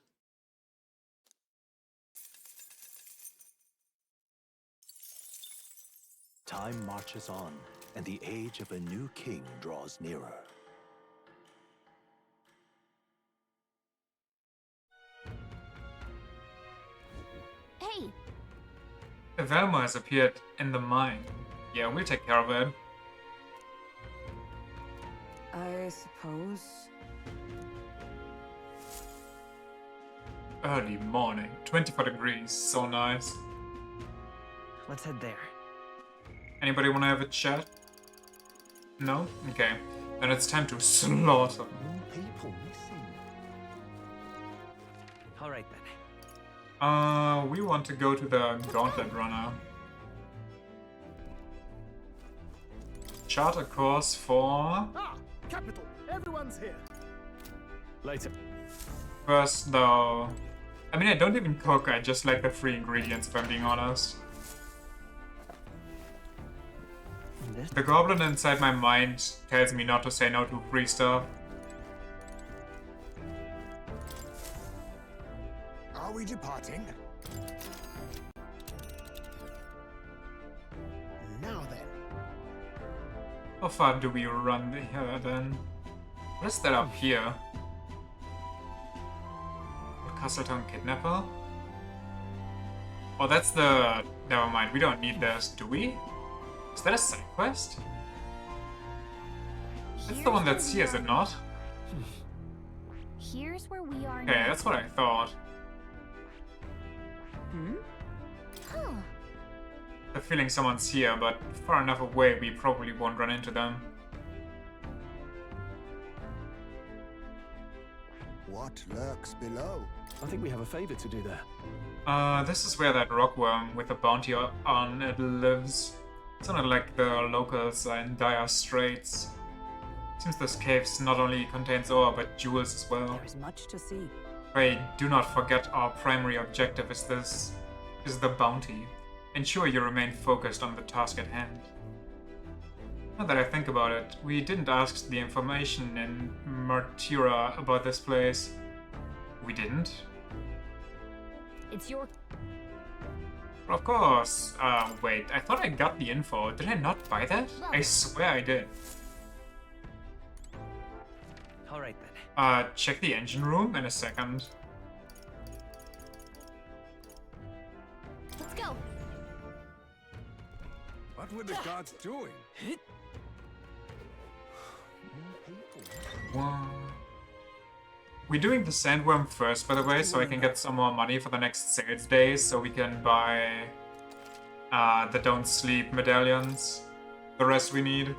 Time marches on, and the age of a new king draws nearer. Hey! Velma has appeared in the mine. Yeah, we'll take care of it. I suppose. Early morning, 24 degrees, so nice. Let's head there. Anybody want to have a chat? No? Okay. Then it's time to slaughter. People missing. All right then. We want to go to the Gauntlet Runner. Chart a course for... Ah! Capital! Everyone's here! Later. First, though... I mean, I don't even cook, I just like the free ingredients, if I'm being honest. The goblin inside my mind tells me not to say no to free stuff. Are we departing? Now then. How far do we run here then? What is that up here? The Castletown Kidnapper? Oh, that's the... Never mind, we don't need this, do we? Is that a side quest? That's the one that's here, is it not? Here's where we are Okay, that's what I thought. Huh. I have a feeling someone's here, but far enough away we probably won't run into them. What lurks below? I think we have a favor to do there. This is where that rockworm with a bounty on it lives. Sounded like the locals are in dire straits. Seems this cave not only contains ore, but jewels as well. There is much to see. Pray, do not forget our primary objective is the bounty. Ensure you remain focused on the task at hand. Now that I think about it, we didn't ask the information in Martira about this place. We didn't? It's your... Of course. Wait, I thought I got the info. Did I not buy that? I swear I did. Alright then. Check the engine room in a second. Let's go. What were the gods doing? One. We're doing the sandworm first, by the way, so I can get some more money for the next sales days, so we can buy the Don't Sleep medallions. The rest we need.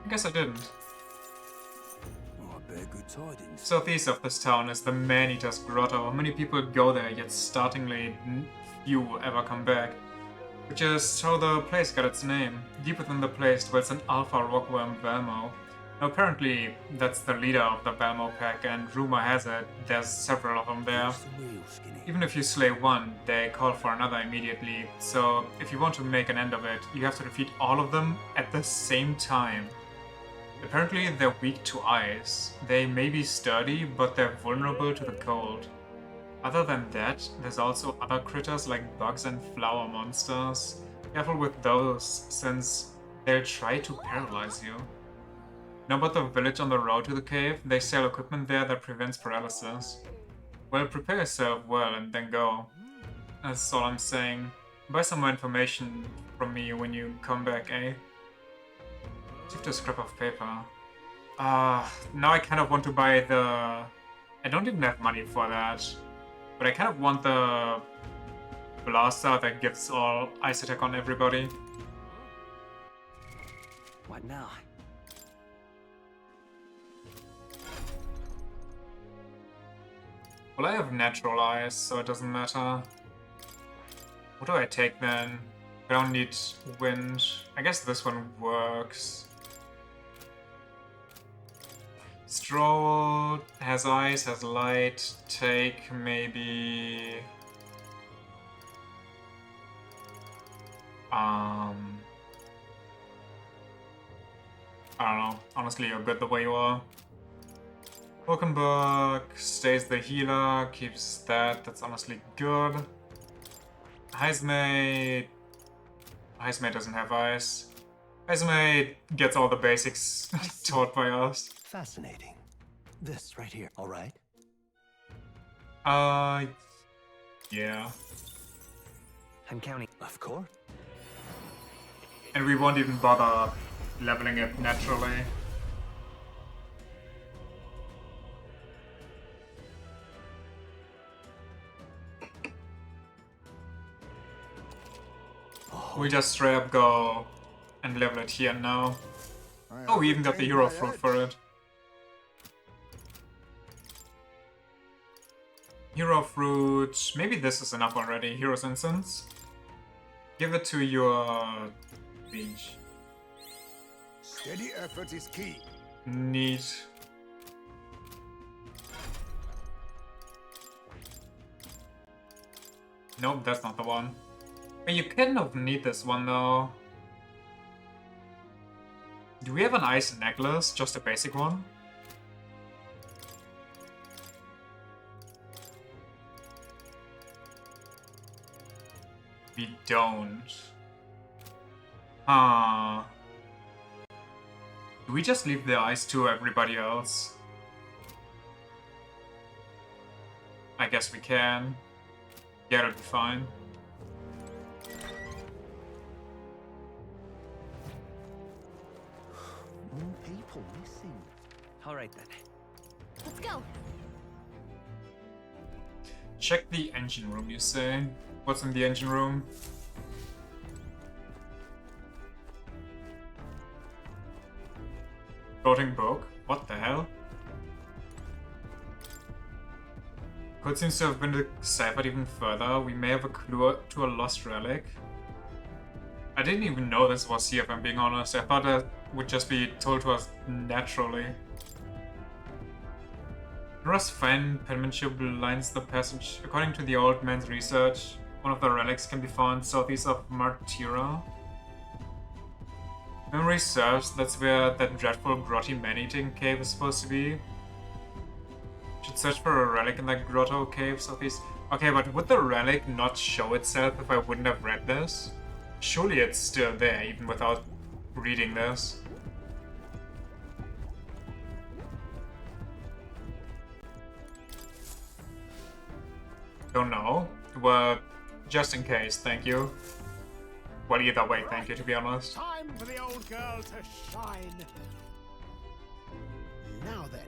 I guess I didn't. Oh, I bear good tidings. Southeast of this town is the Man-Eater's Grotto. Many people go there, yet startlingly few ever come back. Which is how the place got its name. Deep within the place dwells an alpha rockworm Velmo. Now apparently that's the leader of the Velmo pack, and rumor has it there's several of them there. Even if you slay one, they call for another immediately, so if you want to make an end of it, you have to defeat all of them at the same time. Apparently they're weak to ice. They may be sturdy, but they're vulnerable to the cold. Other than that, there's also other critters like bugs and flower monsters. Careful with those, since they'll try to paralyze you. Know about the village on the road to the cave? They sell equipment there that prevents paralysis. Well, prepare yourself well and then go. That's all I'm saying. Buy some more information from me when you come back, eh? Take a scrap of paper. Now I kind of want to buy the... I don't even have money for that. But I kind of want the blaster that gives all ice attack on everybody. What now? Well, I have natural ice, so it doesn't matter. What do I take then? I don't need wind. I guess this one works. Stroll has ice, has light. Take maybe... I don't know. Honestly, you're good the way you are. Hulkenberg stays the healer, keeps that. That's honestly good. Heismay doesn't have ice. Heismay gets all the basics taught by us. Fascinating. This right here, all right? Yeah. I'm counting. Of course. And we won't even bother leveling it naturally. We just straight up go and level it here now. Oh, we even got the hero fruit for it. Hero fruit. Maybe this is enough already. Hero's incense. Give it to your liege. Steady effort is key. Neat. Nope, that's not the one. You kind of need this one though. Do we have an ice necklace? Just a basic one? We don't. Do we just leave the ice to everybody else? I guess we can. Yeah, it'll be fine. More people missing. All right then. Let's go. Check the engine room, you say? What's in the engine room? Floating book? What the hell? Code seems to have been deciphered even further. We may have a clue to a lost relic. I didn't even know this was here, if I'm being honest. I thought that would just be told to us naturally. Nora's fine penmanship lines the passage. According to the old man's research, one of the relics can be found southeast of Martira. Memory serves, that's where that dreadful grotty man-eating cave is supposed to be. Should search for a relic in that grotto cave southeast. Okay, but would the relic not show itself if I wouldn't have read this? Surely it's still there, even without reading this. Don't know. Well, just in case, thank you. Well, either way, thank you, to be honest. Time for the old girl to shine. Now then.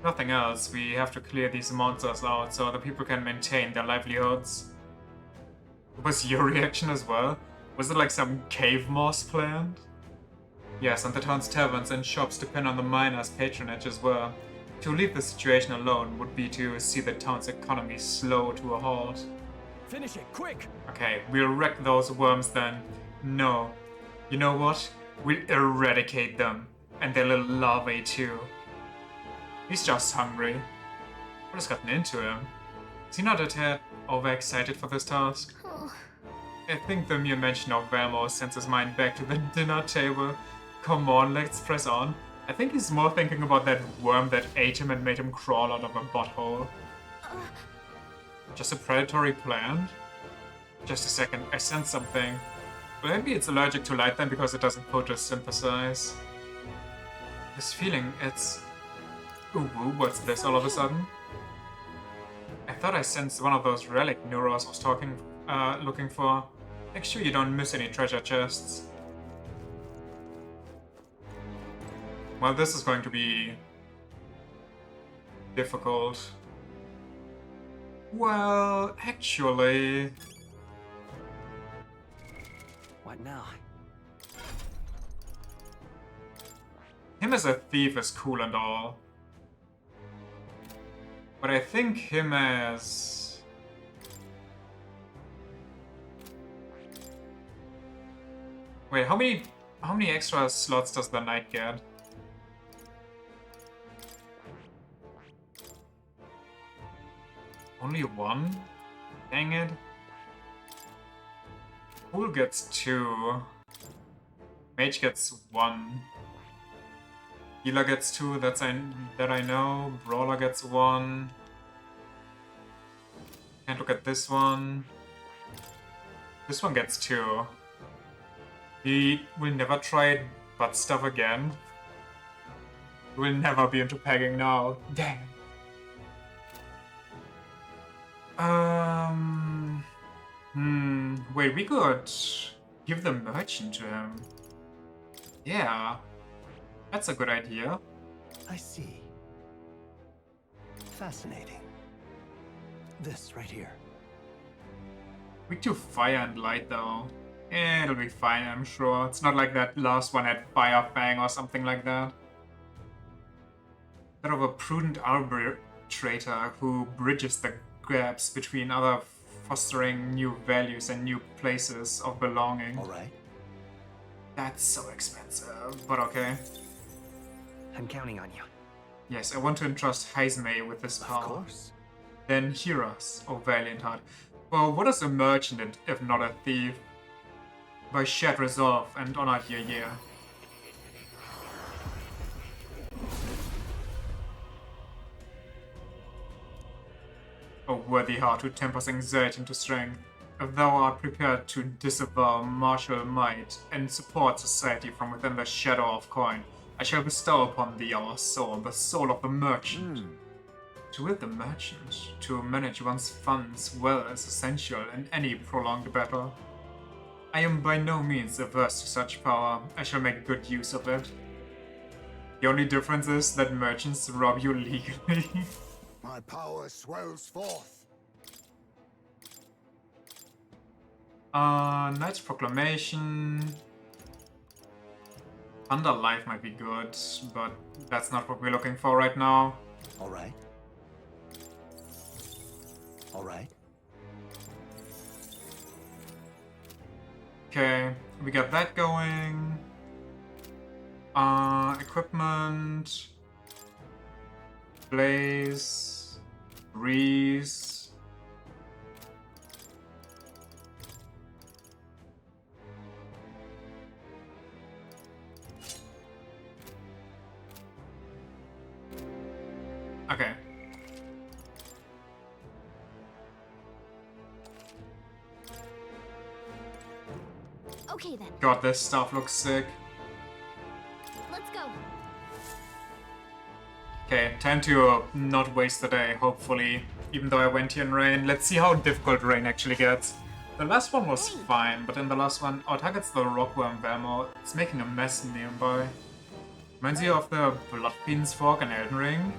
nothing else, we have to clear these monsters out so the people can maintain their livelihoods. What was your reaction as well? Was it like some cave moss planned? Yes, and the town's taverns and shops depend on the miners' patronage as well. To leave the situation alone would be to see the town's economy slow to a halt. Finish it, quick! Okay, we'll wreck those worms then. No. You know what? We'll eradicate them. And their little larvae too. He's just hungry. What has gotten into him? Is he not a tad overexcited for this task? I think the mere mention of Velmo sends his mind back to the dinner table. Come on, let's press on. I think he's more thinking about that worm that ate him and made him crawl out of a butthole. Just a predatory plant? Just a second, I sense something. Well, maybe it's allergic to light then because it doesn't photosynthesize. This feeling, it's... Ooh, what's this all of a sudden? I thought I sensed one of those relic Neuros was looking for. Make sure you don't miss any treasure chests. Well, this is going to be... difficult. Well, actually... What now? Him as a thief is cool and all. But I think him as... Wait, how many extra slots does the knight get? Only one? Dang it. Fool gets 2. Mage gets 1. Healer gets 2, that I know. Brawler gets 1. Can't look at this one. This one gets 2. He will never try butt stuff again. He will never be into pegging now. Dang. Wait, we could give the merchant to him. Yeah. That's a good idea. I see. Fascinating. This right here. We do fire and light though. It'll be fine, I'm sure. It's not like that last one had Fire Fang or something like that. That of a prudent arbitrator who bridges the gaps between other fostering new values and new places of belonging. Alright. That's so expensive, but okay. I'm counting on you. Yes, I want to entrust Heismay with this power. Of course. Then hear us, O valiant heart. Well, what is a merchant if not a thief? By shared resolve and honor your year. O worthy heart who tempers anxiety into strength, if thou art prepared to disavow martial might and support society from within the shadow of coin, I shall bestow upon thee our soul, the soul of the merchant. To wield the merchant, to manage one's funds well is essential in any prolonged battle. I am by no means averse to such power. I shall make good use of it. The only difference is that merchants rob you legally. My power swells forth. Knight's Proclamation. Thunder Life might be good, but that's not what we're looking for right now. Alright. Alright. Okay, we got that going. Equipment. Blaze. Breeze. Okay. Okay then, God, this stuff looks sick. let's go. Okay, time to not waste the day, hopefully. Even though I went here in rain. Let's see how difficult rain actually gets. The last one was fine, but in the last one, our target's the Rockworm Velmo. It's making a mess nearby. Reminds you of the Bloodfiend's Fork in Elden Ring?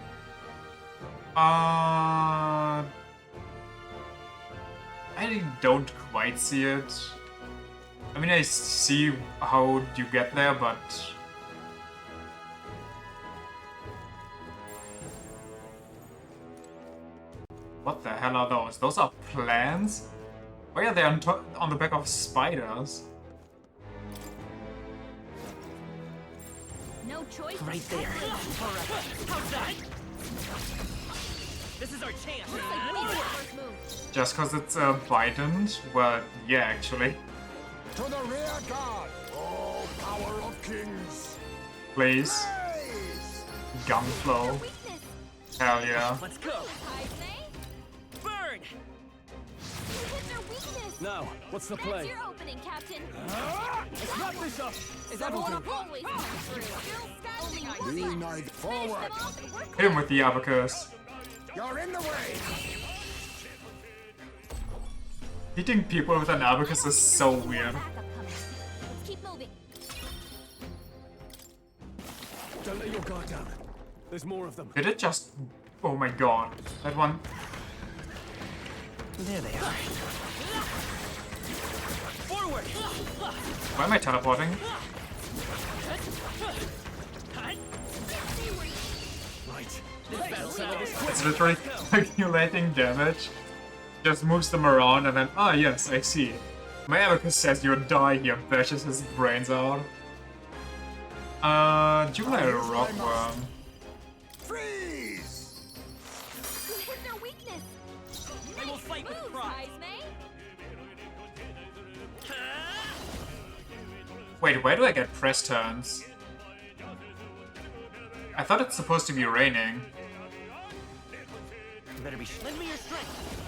I don't quite see it. I mean, I see how you get there, but... What the hell are those? Those are plants? Why are they on the back of spiders? No choice. Right there. How's that? This is our chance. Just because it's Bident? Well, yeah, actually. To the rear guard! Oh, power of kings! Please. Gunflow. Hell yeah. Let's go. Burn. Now, what's the play? That's your opening, Captain. Let's wrap this up. Is everyone always come through? Still standing. Be knight forward! Hit him with the abacus. You're in the way! Hitting people with an abacus is so weird. Let's keep moving. Don't let your guard down. There's more of them. Did it just... Oh my god. That one... There they are. Forward. Why am I teleporting? Right. It's literally calculating damage. Just moves them around and then... Ah, yes, I see. My abacus says you'll die here, bashes his brains out. Juvenile Rockworm. Freeze! You hit their weakness. I will fight with pride. Wait, where do I get press turns? I thought it's supposed to be raining. You better be. Lend me your strength.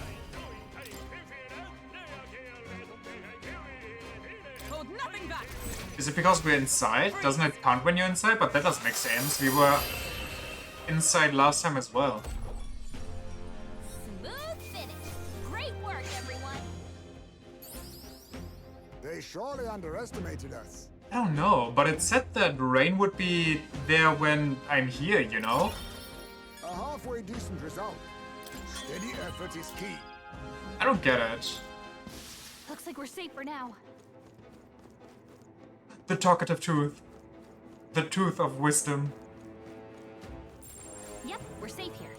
Hold nothing back. Is it because we're inside? Doesn't it count when you're inside? But that doesn't make sense. We were inside last time as well. Smooth finish. Great work, everyone. They surely underestimated us. I don't know, but it said that rain would be there when I'm here, you know? A halfway decent result. Steady effort is key. I don't get it. Looks like we're safe for now. The talkative tooth. The tooth of wisdom. Yep, we're safe here.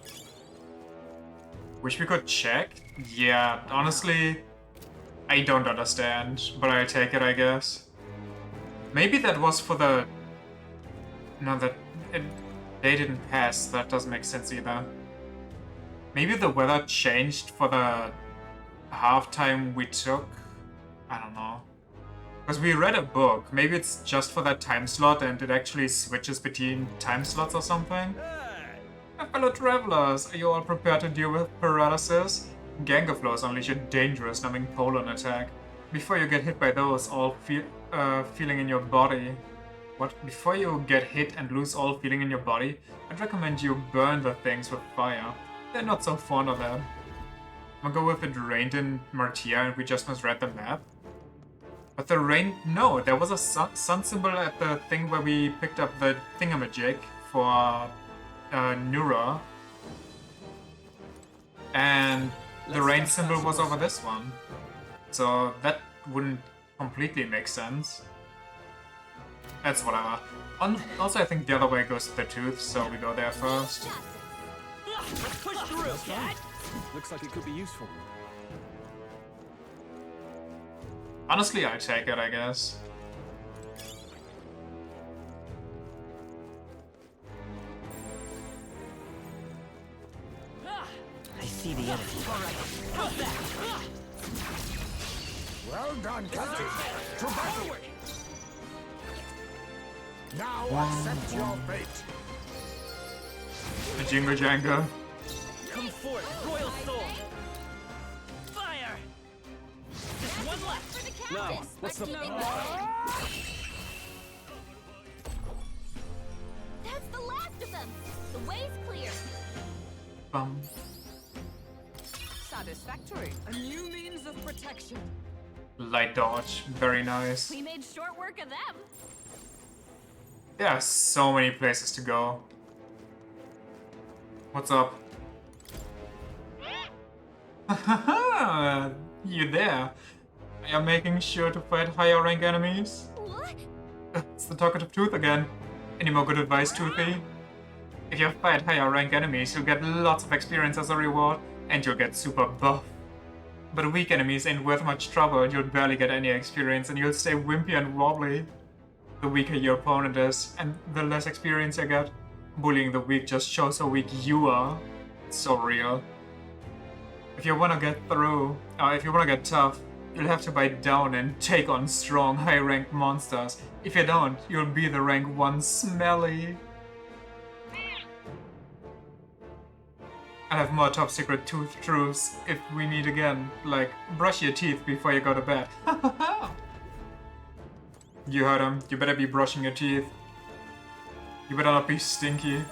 Wish we could check? Yeah, honestly, I don't understand, but I take it, I guess. Maybe that was for the... No, they didn't pass. That doesn't make sense either. Maybe the weather changed for the halftime we took? I don't know. Because we read a book. Maybe it's just for that time slot and it actually switches between time slots or something? Fellow travelers, are you all prepared to deal with paralysis? Gang of flows unleash a dangerous numbing pollen attack. Before you get hit by those, all feeling in your body. What? Before you get hit and lose all feeling in your body, I'd recommend you burn the things with fire. They're not so fond of that. I'll go with it rained in Martia and we just misread the map. But the rain... No, there was a sun symbol at the thing where we picked up the thingamajig for Nura. And the rain symbol was over this one. So that wouldn't completely make sense. That's whatever. Also, I think the other way goes to the tooth, so we go there first. Let's push through, Cat. Looks like it could be useful. Honestly, I take it, I guess. I see the enemy. All right. How's that? Well done, Captain. To battle. Now accept your fate. The Jingo Jango. Come forth, Royal Soul. Fire. Just one left. Now, what's the... That's the last of them. The way's clear. Bum. Satisfactory. A new means of protection. Light dodge. Very nice. We made short work of them. There are so many places to go. What's up? You there? Are you making sure to fight higher rank enemies? What? It's the talkative tooth again. Any more good advice, Toothy? If you fight higher rank enemies, you'll get lots of experience as a reward, and you'll get super buff. But weak enemies ain't worth much trouble, and you'll barely get any experience, and you'll stay wimpy and wobbly. The weaker your opponent is, and the less experience you get. Bullying the weak just shows how weak you are. It's so real. If you wanna get through, if you wanna get tough, you'll have to bite down and take on strong, high-ranked monsters. If you don't, you'll be the rank 1 smelly. I have more top secret tooth truths if we meet again, like brush your teeth before you go to bed. You heard him, you better be brushing your teeth. You better not be stinky.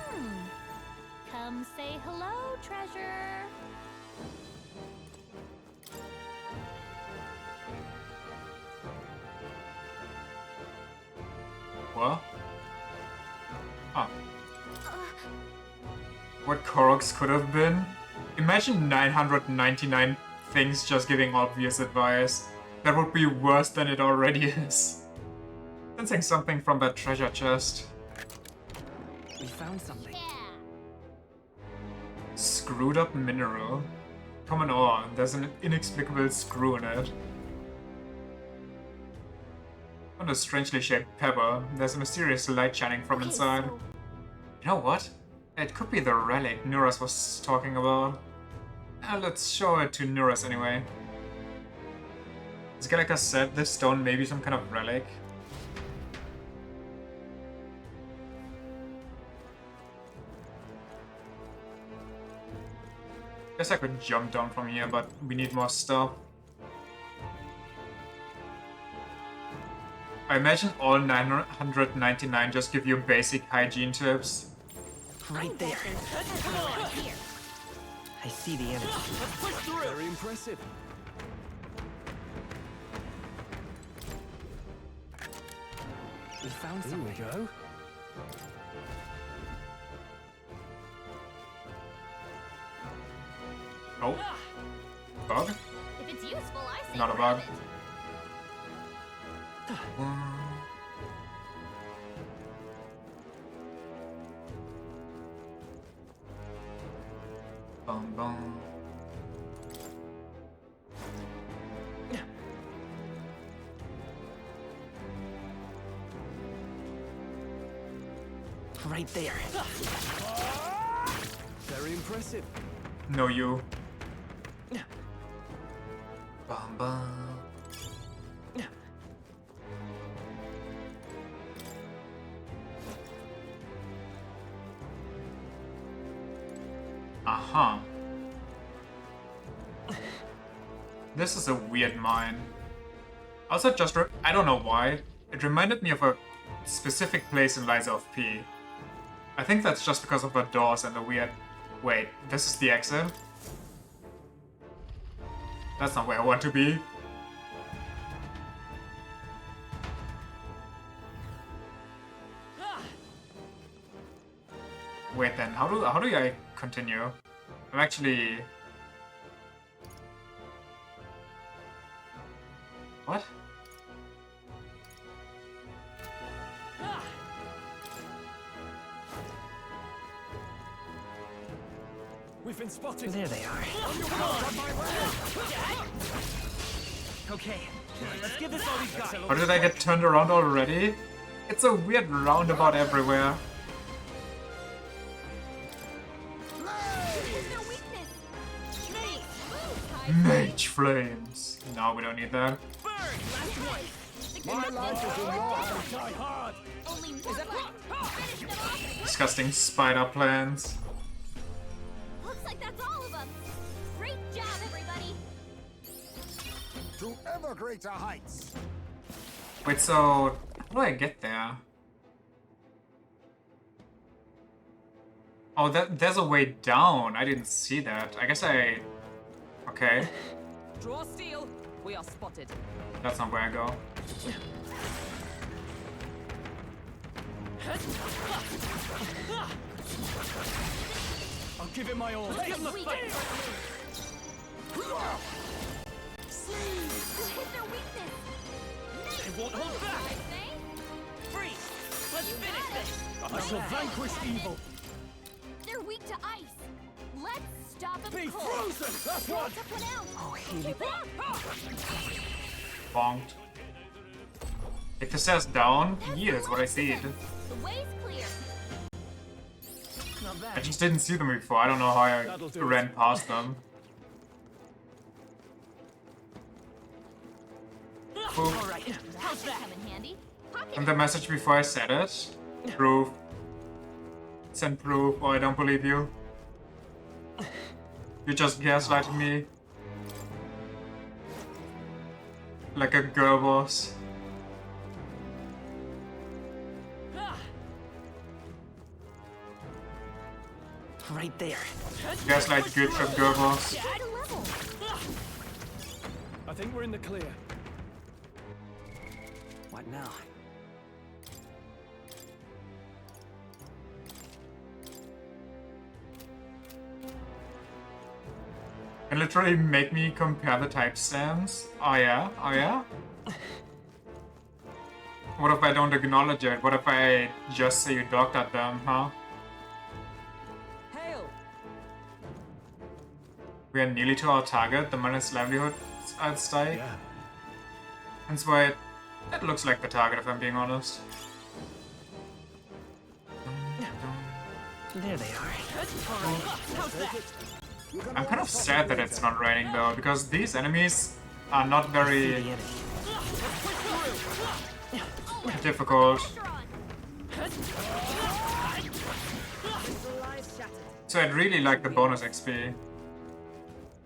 Come say hello, treasure. What? Huh. What Koroks could have been? Imagine 999 things just giving obvious advice. That would be worse than it already is. Sensing something from that treasure chest. We found something. Screwed up mineral. Common ore. There's an inexplicable screw in it. On a strangely shaped pebble, there's a mysterious light shining from inside. You know what? It could be the relic Nuras was talking about. Let's show it to Nuras anyway. As Gallica said, this stone may be some kind of relic. Guess I could jump down from here, but we need more stuff. I imagine all 999 just give you basic hygiene tips. Right there. I see the energy. Very impressive. We found something. Here we go. Oh. Bug? If it's useful, I say Not a grab bug. it. Bum bum. Right there. Very impressive. No, you. Bum bum. Aha. This is a weird mine. Also, I don't know why. It reminded me of a specific place in Liza of P. I think that's just because of the doors and the weird... Wait, this is the exit? That's not where I want to be. Wait then, how do I continue? I'm actually... What? We've been spotted. There they are. Okay, let's give this all we've got. How did I get turned around already? It's a weird roundabout everywhere. Mage flames. No, we don't need that. My life is in your hands. Die hard. Only one left. Finish them off. Disgusting spider plants. Looks like that's all of them. Great job, everybody. To ever greater heights. Wait, so how do I get there? Oh, there's a way down. I didn't see that. I guess I... Okay. Draw steel. We are spotted. That's not where I go. I'll give it my all. Looks like we get Hit their weakness. They won't hold back. Freeze! Let's finish this. I shall vanquish evil. They're weak to ice. Let's stop them Be cold. frozen! That's one! Tough one out. Oh, Keep it up. Bonked. Take the stairs down. Yeah, that's what I said. The way's clear. I just didn't see them before. I don't know how I ran past them. All right. How's that? Come in handy. And the message before I said it. Proof. Send proof, or I don't believe you. You're just gaslighting me. Like a girl boss. Right there. Gaslight good from girl boss. I think we're in the clear. What now? And literally make me compare the type stamps. Oh yeah? Oh yeah? What if I don't acknowledge it? What if I just say you docked at them, huh? Hail! We are nearly to our target, the minus livelihood at stake. Yeah. That's why it looks like the target, if I'm being honest. There they are. I'm kind of sad that it's not raining though, because these enemies are not very difficult. So I'd really like the bonus XP.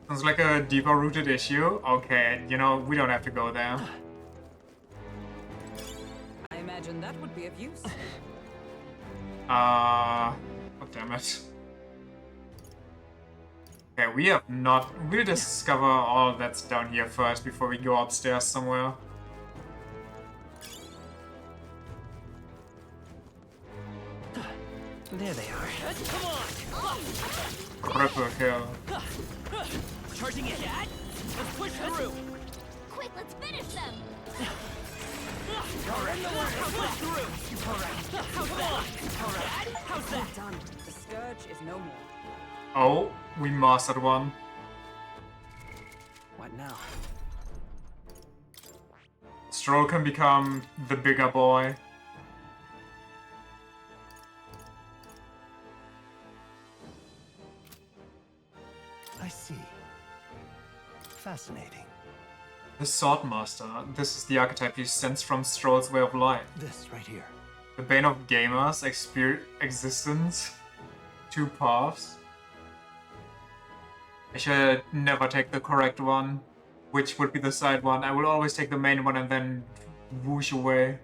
Sounds like a deeper rooted issue. Okay, you know, we don't have to go there. I imagine that would be of use. Oh damn it. Okay, we have not... We'll discover all that's down here first before we go upstairs somewhere. There they are. Come on! Cripple kill. Charging it, Dad! Let's push through! Quick, let's finish them. Alright, how's that? Through! Alright, how's that? Alright, how's that? Done. The scourge is no more. Oh, we mastered one. What now? Stroll can become the bigger boy. I see. Fascinating. The Swordmaster. This is the archetype you sense from Stroll's way of life. This right here. The bane of gamers, existence. Two paths. I should never take the correct one. Which would be the side one? I will always take the main one and then whoosh away.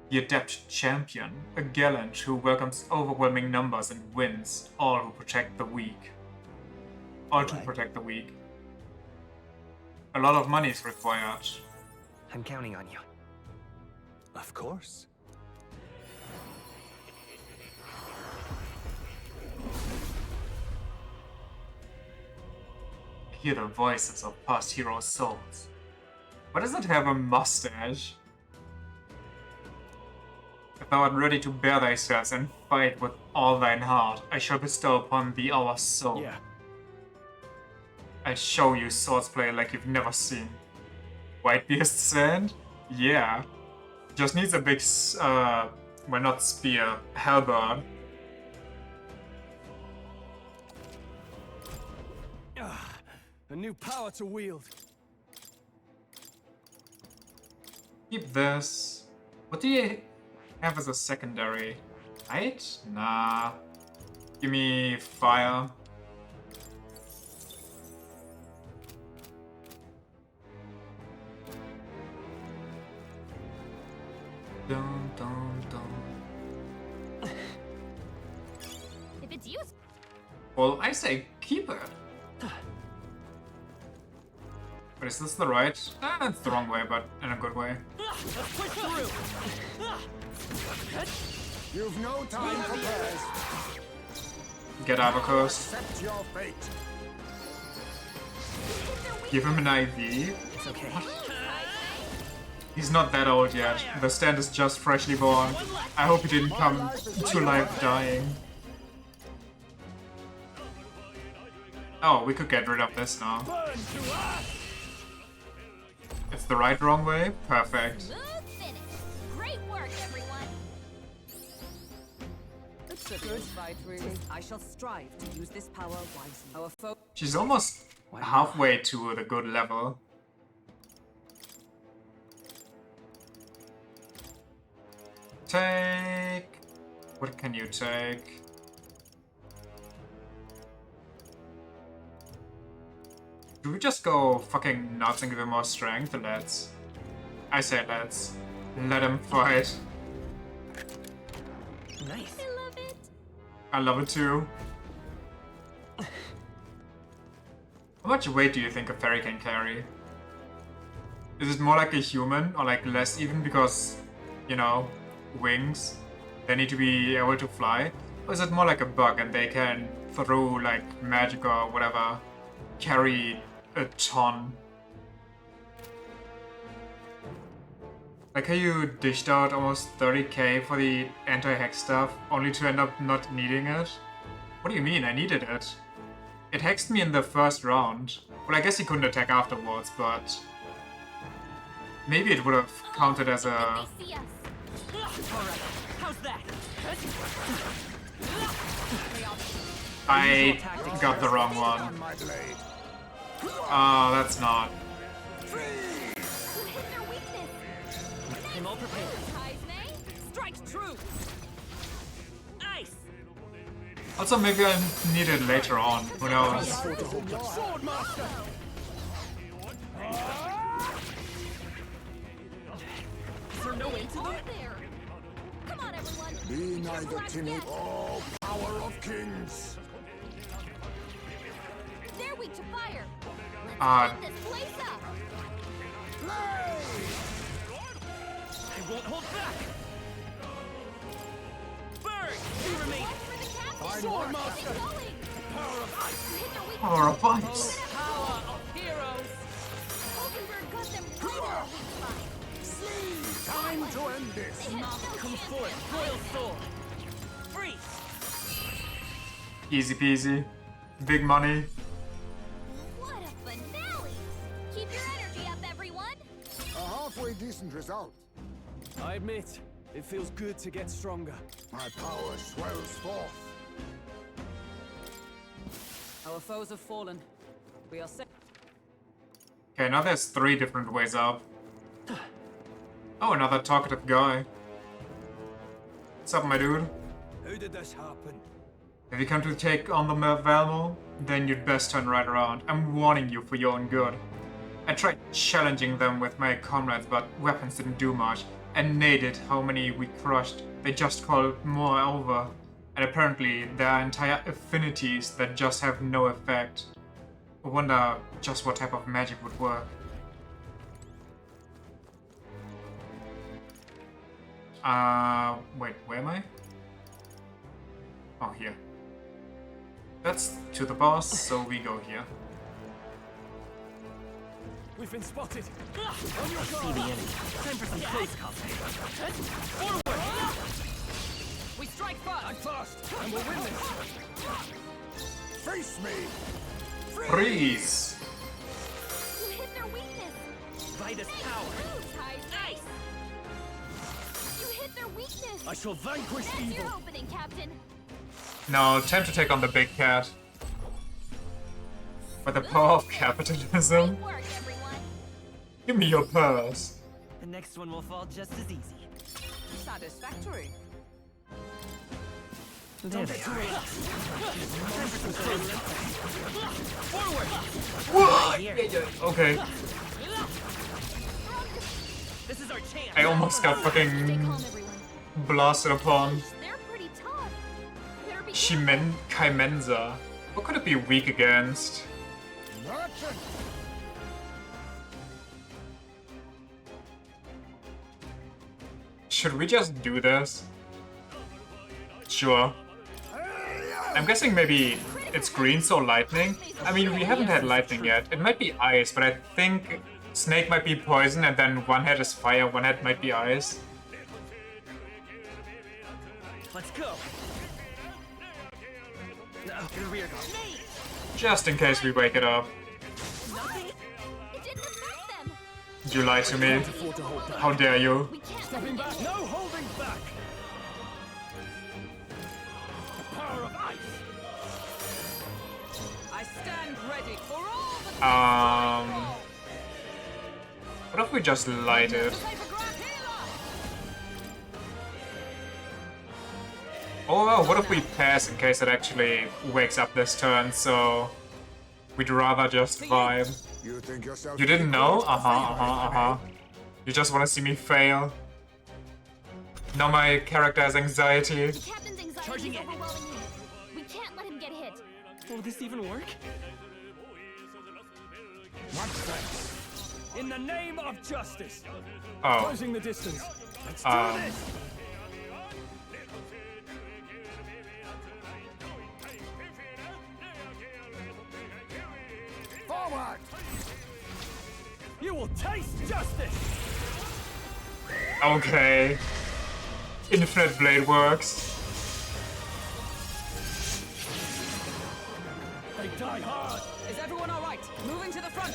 The Adept Champion. A gallant who welcomes overwhelming numbers and wins all who protect the weak. All to protect the weak. A lot of money is required. I'm counting on you. Of course. Hear the voices of past heroes' souls. Why does it have a mustache? If thou art ready to bear thyself and fight with all thine heart, I shall bestow upon thee our soul. Yeah. I'll show you swordsplay like you've never seen. Whitebeard's sand? Yeah. Just needs a big, well, not spear, halberd. A new power to wield. Keep this. What do you have as a secondary? Light? Nah. Give me fire. Dun, dun, dun. If it's useful. Well, I say keep it. But is this the right? It's the wrong way, but in a good way. Let's push through! You've no time for prayers. Get Abacus. Accept your fate. Give him an IV? It's okay. He's not that old yet. The stand is just freshly born. I hope he didn't come to life dying. Oh, we could get rid of this now. It's the right wrong way? Perfect. Smooth finish. Great work, everyone. It's a good fight, really. I shall strive to use this power wisely. Our foe. She's almost halfway to the good level. Take... What can you take? Do we just go fucking nuts and give him more strength? Let's. I say let's. Let him fight. Nice. I love it. I love it too. How much weight do you think a fairy can carry? Is it more like a human or like less even because, you know, wings? They need to be able to fly? Or is it more like a bug and they can, through like magic or whatever, carry a ton? Like how you dished out almost 30k for the anti-hack stuff, only to end up not needing it? What do you mean? I needed it. It hexed me in the first round. Well, I guess he couldn't attack afterwards, but... maybe it would have counted as a... I got the wrong one. Oh, that's not. I'm all prepared. Strikes true. Ice. Also, maybe I need it later on. Who knows? Is there no way to them? Come on, everyone. Be neither timid. Oh, power of kings. They're weak to fire. Uh, Let's this place up. I won't hold back. Bird, you remain. Sword master. Power of ice. Power of ice. Power of heroes. Hulkenberg got them right on the weak spot. Time to end this. Come forth, royal sword. Freeze. Easy peasy. Big money. What a finale! Keep your energy up, everyone. A halfway decent result. I admit, it feels good to get stronger. My power swells forth. Our foes have fallen. We are safe. Okay, now there's 3 different ways up. Oh, another talkative guy. What's up, my dude? How did this happen? If you come to take on the Valmo, then you'd best turn right around. I'm warning you for your own good. I tried challenging them with my comrades, but weapons didn't do much. And naded how many we crushed. They just called more over. And apparently there are entire affinities that just have no effect. I wonder just what type of magic would work. Wait, where am I? Oh, here. That's to the boss, so we go here. We've been spotted. On your see the enemy. Time for some close combat. Forward! We strike first. I'm fast, and we'll win this. Face me. Freeze! You hit their weakness. By this power. Ice. You hit their weakness. I shall vanquish That's evil. your opening, Captain. Now, time to take on the big cat. By the power of capitalism. Great work, everyone. Give me your purse. The next one will fall just as easy. Satisfactory. There they are. Time for some close combat. Forward! What? Right here. Okay. This is our chance. I almost got fucking blasted upon. They're pretty tough. Better be Kaimenza. What could it be weak against? Merchant. Should we just do this? Sure. I'm guessing maybe it's green, so lightning. I mean, we haven't had lightning yet. It might be ice, but I think snake might be poison, and then one head is fire, one head might be ice. Let's go. No, get a rear guard. Just in case we wake it up. You lied to me. How dare you? Stepping back. No holding back. The power of ice. I stand ready for all the What if we just light it? Or what if we pass in case it actually wakes up this turn, so we'd rather just vibe. You think yourself You didn't know? You just want to see me fail. Now my character has anxiety. The captain's anxiety is overwhelming him. We can't let him get hit. Will this even work? In the name of justice. Oh. Closing the distance. Let's do this. Forward! You will taste justice. Okay. Infinite blade works. They die hard. Is everyone all right? Moving to the front.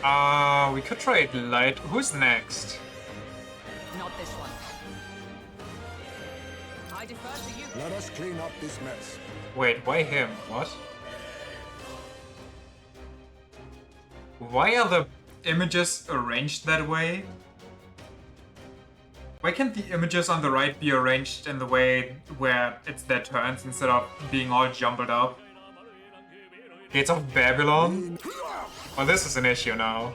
Come. We could try it light. Who's next? Not this one. I defer to you. Let us clean up this mess. Wait, why him? What? Why are the images arranged that way? Why can't the images on the right be arranged in the way where it's their turns instead of being all jumbled up? Gates of Babylon? Well, this is an issue now.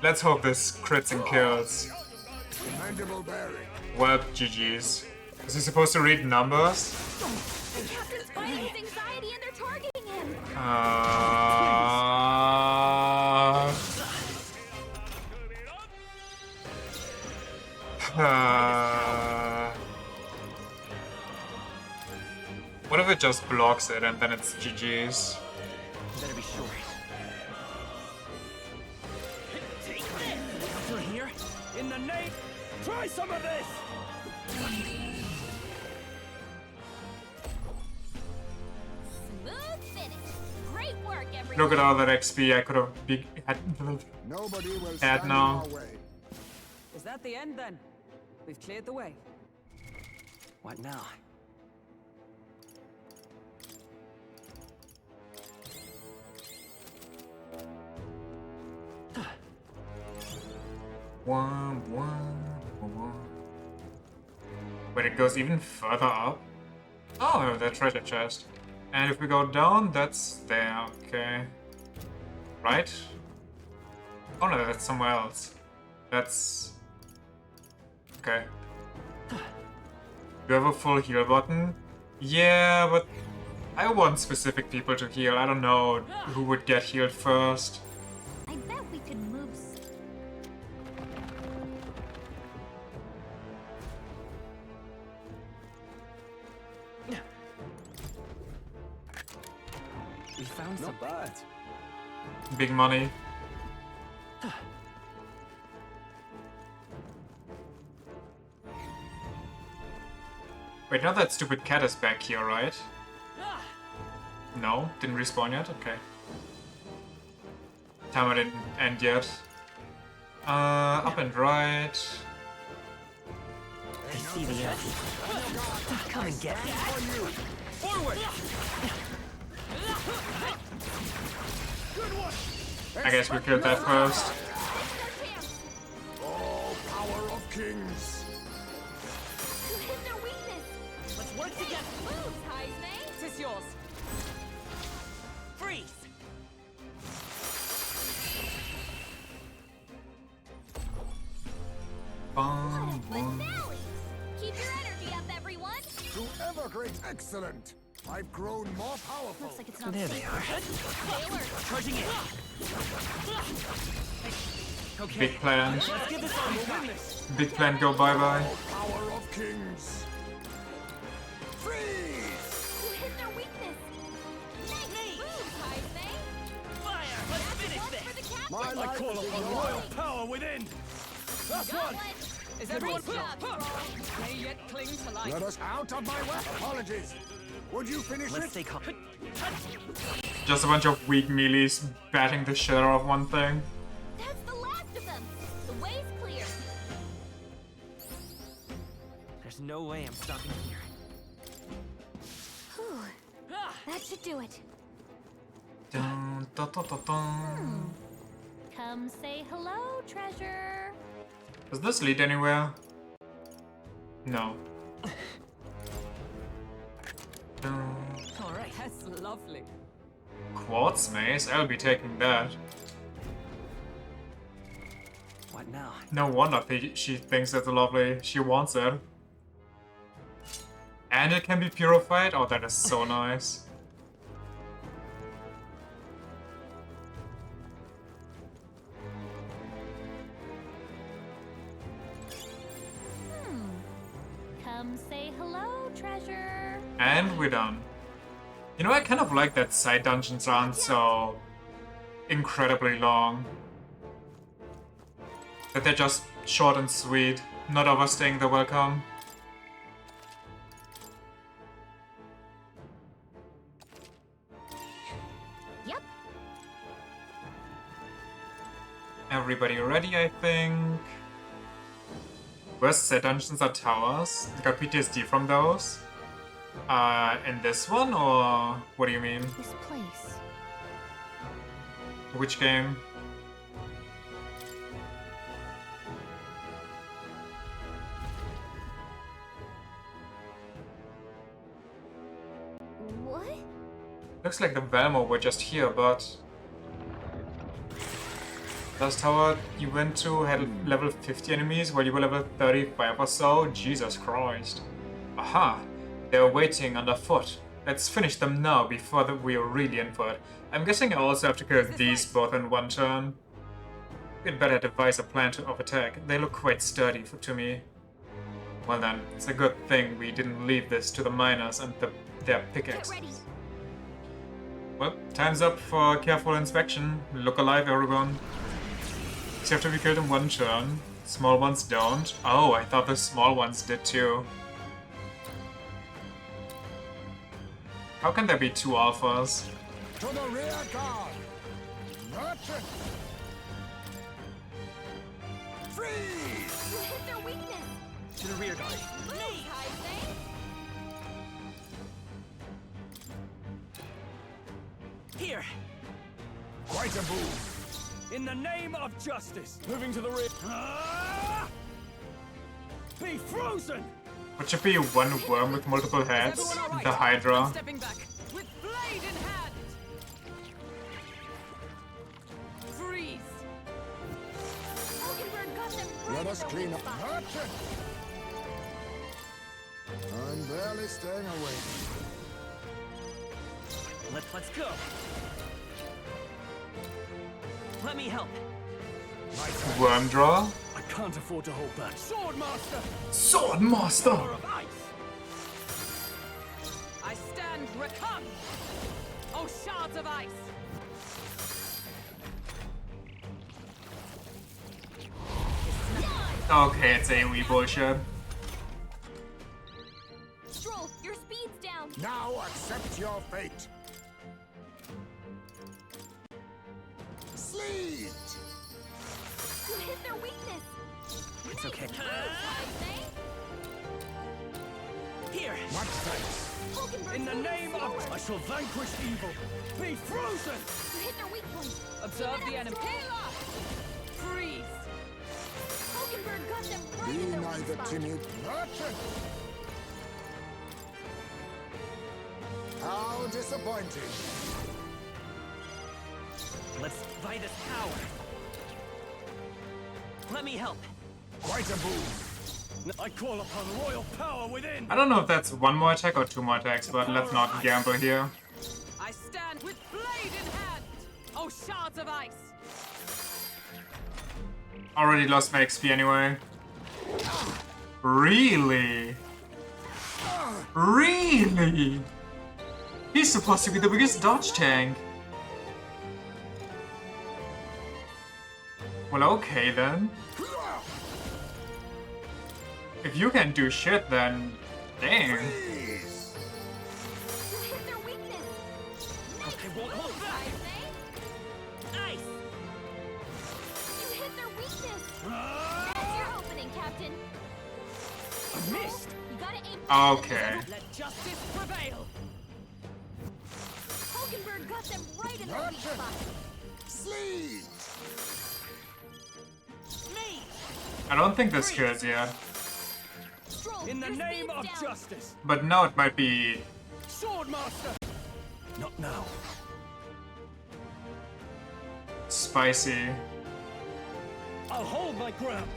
Let's hope this crits and kills. Mandible bearing. Well, GG's. Is he supposed to read numbers? The captain's fighting his anxiety and they're targeting him. What if it just blocks it and then it's GG's? Better be sure. Through here? In the name. Try some of this. Smooth finish. Great work, everyone. Look at all that XP I could have Nobody will had stand in now. our way. Is that the end then? We've cleared the way. What now? But it goes even further up. Oh, the treasure chest. And if we go down, that's there, okay. Right? Oh no, that's somewhere else. That's... Okay. Do you have a full heal button? Yeah, but I want specific people to heal. I don't know who would get healed first. I bet we could move. We found Not something. bad. Big money. Wait, now that stupid cat is back here, right? No? Didn't respawn yet? Okay. Timer didn't end yet. Up and right. I see the edge. Come and get me. Forward. I guess we killed that first. Oh, power of kings. You hit their weakness. Let's work together. Move, Heisman. It's yours. Freeze! Finale. Keep your energy up, everyone. To ever great excellent. I've grown more powerful. Looks like it's not There safe. they are. Stay alert. Charging in. Okay. Big plan. Let's get this on. Big plan go bye-bye. Power of kings. You hit their weakness. Nice move, Heisman. Fire! Let's finish this! For the captain. I call upon royal power within! That's one! Is everyone Great job, They yet cling to life. Let us out of my way. Apologies. Would you finish Let's it? stay calm. Just a bunch of weak melees batting the shit out of one thing. That's the last of them. The way's clear. There's no way I'm stopping here. Whew. That should do it. Dun, dun, dun, dun, dun. Come say hello, treasure. Does this lead anywhere? No. Dun. Alright, that's lovely. Quartz maze? I'll be taking that. What now? No wonder she thinks it's lovely. She wants it. And it can be purified? Oh, that is so nice. Come say hello, treasure. And we're done. You know, I kind of like that side dungeons aren't so incredibly long. That they're just short and sweet, not overstaying the welcome. Yep. Everybody ready, I think. Worst side dungeons are towers. I got PTSD from those. In this one, or what do you mean? This place. Which game? What? Looks like the Velmo were just here, but... Last tower you went to had level 50 enemies while you were level 35 or so? Jesus Christ. Aha! They're waiting underfoot. Let's finish them now before we are really in for it. I'm guessing I also have to kill these both in one turn. We'd better devise a plan of attack. They look quite sturdy to me. Well then, it's a good thing we didn't leave this to the miners and their pickaxes. Well, time's up for careful inspection. Look alive, everyone. These have to be killed in one turn. Small ones don't. Oh, I thought the small ones did too. How can there be two alphas? To the rear guard! Merchant! Freeze! You hit their weakness. To the rear guard. Move, Heisman. Here! Quite a move! In the name of justice! Moving to the rear. Be frozen! What should be one worm with multiple heads? The Hydra. Stepping back with blade in hand. Freeze. Falkenberg got them right Let in us their clean weak up. spot. Merchant! I'm barely staying awake. Let's go. Let me help. Worm draw? I can't afford to hold back. Swordmaster! Swordmaster! Power of ice! I stand recon. Oh, shards of ice. Okay, it's AoE bullshit. Stroll, your speed's down. Now accept your fate. Sleet! You hit their weakness. It's okay. Move, Heisman. Here! Much thanks. Falkenberg's In the moving name slower. of... I shall vanquish evil! Be frozen! You hit their weak point. Observe Keep it the up, enemy. Stroll. Freeze. Falkenberg got them right Be in their weak neither spot. timid. Merchant! How disappointing. Let's buy this power. Let me help. Quite a move. I call upon royal power within! I don't know if that's one more attack or two more attacks, but let's not gamble here. I stand with blade in hand. Oh, shards of ice. Already lost my XP anyway. Really? Really? He's supposed to be the biggest dodge tank. Well, okay then. If you can't do shit, then dang. You hit their weakness. Okay, won't hold back. Nice. You hit their weakness. That's your opening, Captain. I missed. You gotta aim. Okay. Let justice prevail. Hulkenberg got them right in the weak spot. Sleep. I don't think this kills yet. In the name of justice. But now it might be... Swordmaster. Not now. spicy. I'll hold my ground.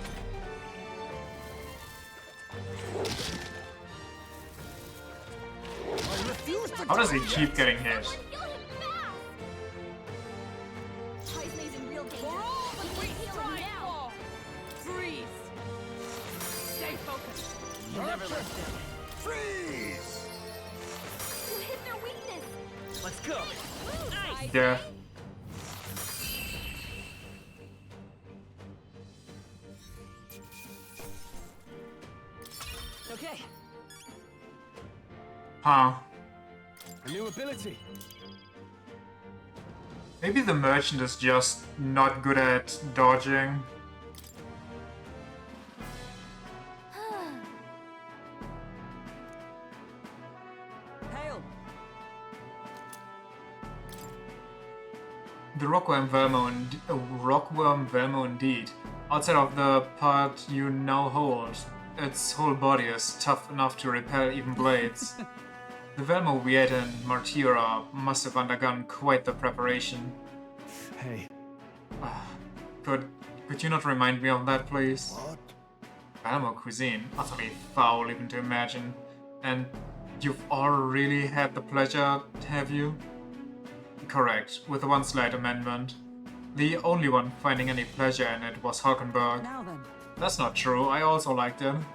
I refuse to. How does he keep getting hit? Heismay's in real danger. For all We that we can't heal him strive now. for. Freeze. Stay focused. You never let down. Freeze! You hit their weakness. Let's go. Nice. Yeah. Okay. Huh. A new ability. Maybe the merchant is just not good at dodging. Hail. The rockworm Velmo indeed. Outside of the part you now hold, its whole body is tough enough to repel even blades. The Velmo we ate in Martira must have undergone quite the preparation. Hey. Could you not remind me of that, please? What? Velmo cuisine, utterly foul even to imagine. And you've all really had the pleasure, have you? Correct, with one slight amendment. The only one finding any pleasure in it was Hulkenberg. Now then. That's not true, I also liked him.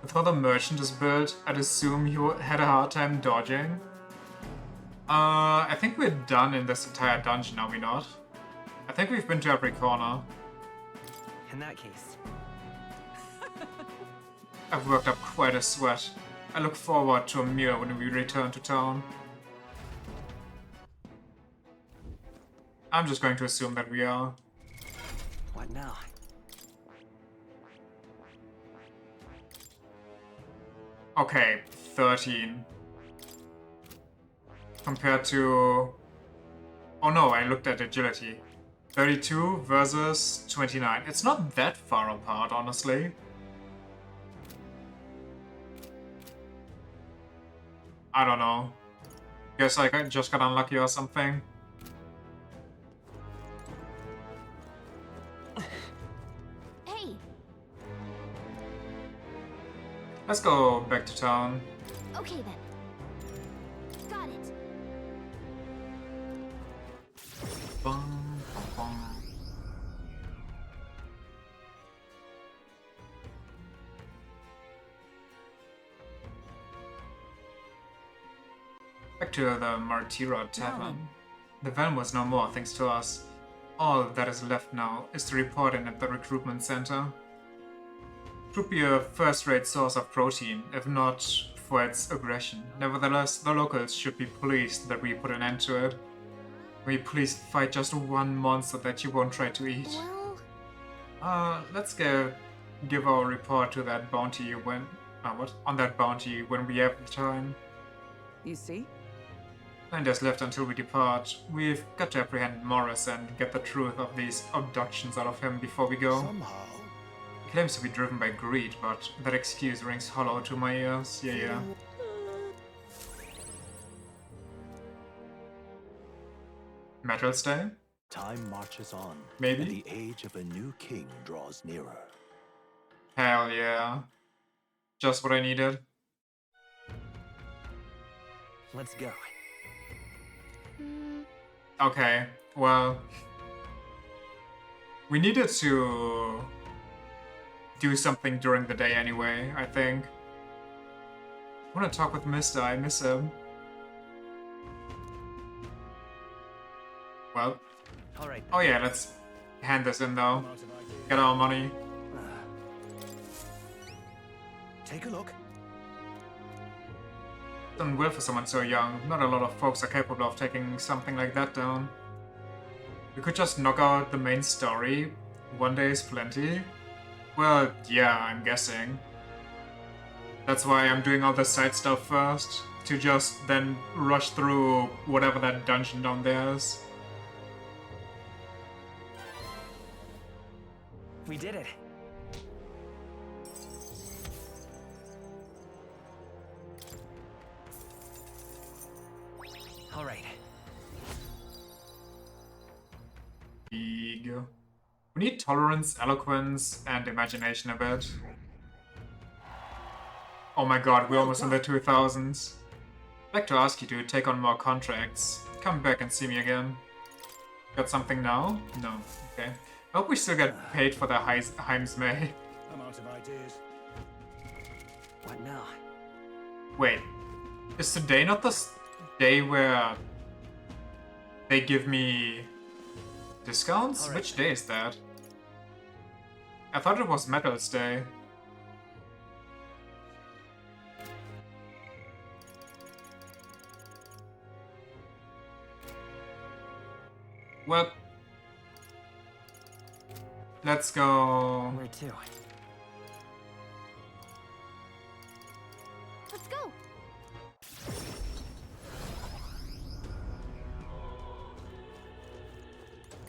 With how the merchant is built, I'd assume you had a hard time dodging. I think we're done in this entire dungeon, are we not? I think we've been to every corner. In that case. I've worked up quite a sweat. I look forward to a meal when we return to town. I'm just going to assume that we are. What now? Okay, 13. Compared to... Oh no, I looked at agility. 32 versus 29. It's not that far apart, honestly. I don't know. Guess I just got unlucky or something. Hey. Let's go back to town. Okay then. Got it. Bum, bum, bum. Back to the Martira Tavern. The van was no more, thanks to us. All that is left now is to report in at the recruitment center. It would be a first-rate source of protein, if not for its aggression. Nevertheless, the locals should be pleased that we put an end to it. Will you please fight just one monster that you won't try to eat? Let's give our report to that bounty when... on that bounty when we have the time. You see? And there's left until we depart. We've got to apprehend Morris and get the truth of these abductions out of him before we go. Somehow. He claims to be driven by greed, but that excuse rings hollow to my ears. Yeah. Metal Stay? Time marches on. Maybe? And the age of a new king draws nearer. Hell yeah. Just what I needed. Let's go. Okay, well... We needed to... do something during the day anyway, I think. I want to talk with Mister. I miss him. Well. All right. Oh yeah, let's hand this in though. Get our money. Take a look. Done well for someone so young. Not a lot of folks are capable of taking something like that down. We could just knock out the main story. One day is plenty. Well, yeah, I'm guessing. That's why I'm doing all the side stuff first. To just then rush through whatever that dungeon down there is. We did it. All right. Ego. We need tolerance, eloquence, and imagination a bit. Oh my god, we're almost in the 2000s. I'd like to ask you to take on more contracts. Come back and see me again. Got something now? No. Okay. I hope we still get paid for the Heimsmay. I'm out of ideas. What now? Wait. Is today not the day where they give me discounts? Right. Which day is that? I thought it was Metals Day. Well, let's go. Where to? Let's go.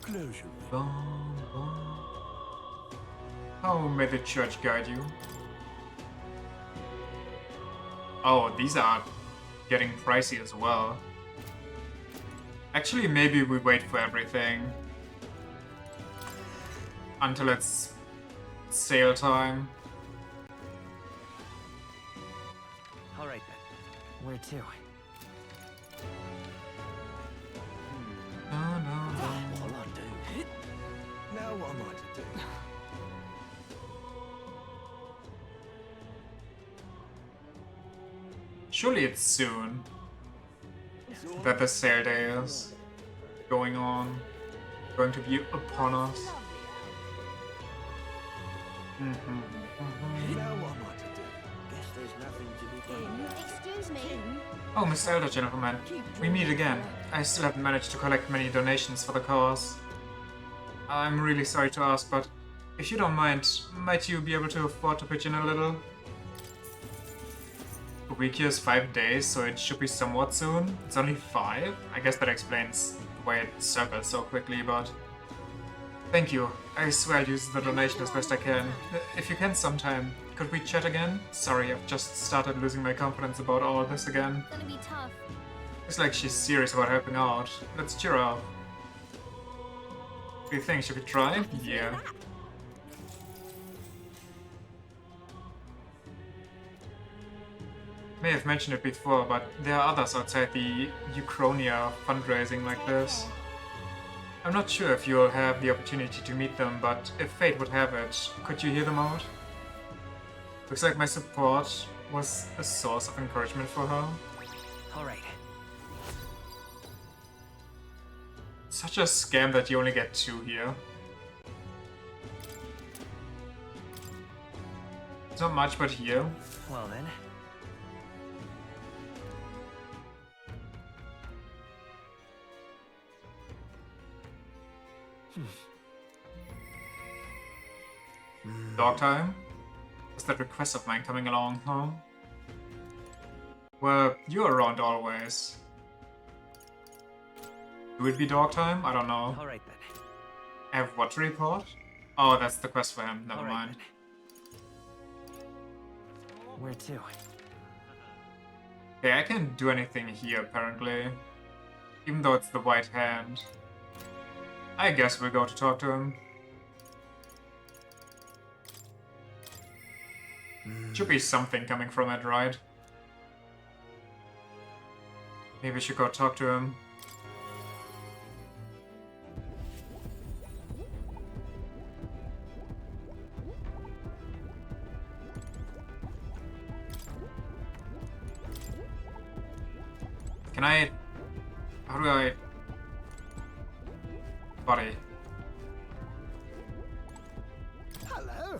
Closure. How may the church guide you? Oh, these are getting pricey as well. Actually, maybe we wait for everything until it's sale time. All right then. Where to? No. What'll I do? Now what am I to do? Surely it's soon that the sale day is going to be upon us. Now what am I to do? Guess there's nothing to be done. Excuse me. Oh, Mr. Elder Gentleman, we meet again. I still haven't managed to collect many donations for the cause. I'm really sorry to ask, but if you don't mind, might you be able to afford to pitch in a little? A week here is 5 days, so it should be somewhat soon. It's only 5? I guess that explains why it circles so quickly, but... Thank you. I swear I'll use the donation as best I can. If you can sometime, could we chat again? Sorry, I've just started losing my confidence about all this again. Gonna be tough. Looks like she's serious about helping out. Let's cheer her up. Do you think she could try? Yeah. May have mentioned it before, but there are others outside the Uchronia fundraising like this. I'm not sure if you'll have the opportunity to meet them, but if fate would have it, could you hear them out? Looks like my support was a source of encouragement for her. All right. Such a scam that you only get 2 here. It's not much, but here. Well then. Dog time? Is that request of mine coming along, huh? Well, you're around always. Would it be dog time? I don't know. All right then. I have what to report? Oh, that's the quest for him. Never All right, mind. then. Where to? Okay, I can't do anything here, apparently. Even though it's the White Hand. I guess we'll go to talk to him. Should be something coming from it, right? Maybe we should go talk to him. Can I... How do I... Buddy. Hello.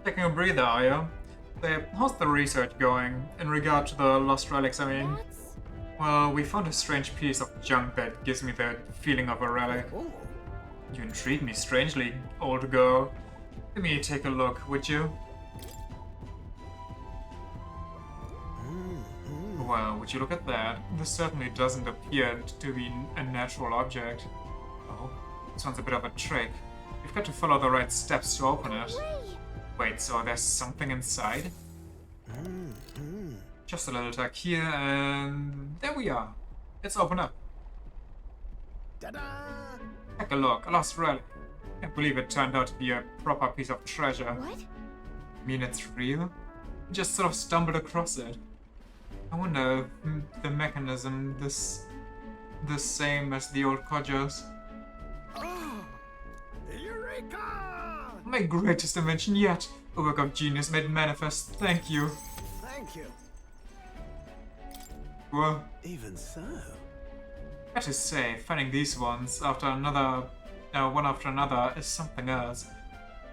Taking a breather, are you? Say, how's the research going? In regard to the lost relics, I mean? Well, we found a strange piece of junk that gives me the feeling of a relic. You intrigue me strangely, old girl. Let me take a look, would you? Well, would you look at that? This certainly doesn't appear to be a natural object. Oh, this one's a bit of a trick. You've got to follow the right steps to open it. Wait, so there's something inside? Just a little tuck here, and there we are. It's open up. Take a look, a lost relic. Can't believe it turned out to be a proper piece of treasure. What? I mean, it's real? I just sort of stumbled across it. I wonder if the mechanism the same as the old codgers. Eureka! My greatest invention yet! A work of genius made manifest. Thank you. Thank you. Well, Even so. I have to say, finding these ones after another, one after another, is something else.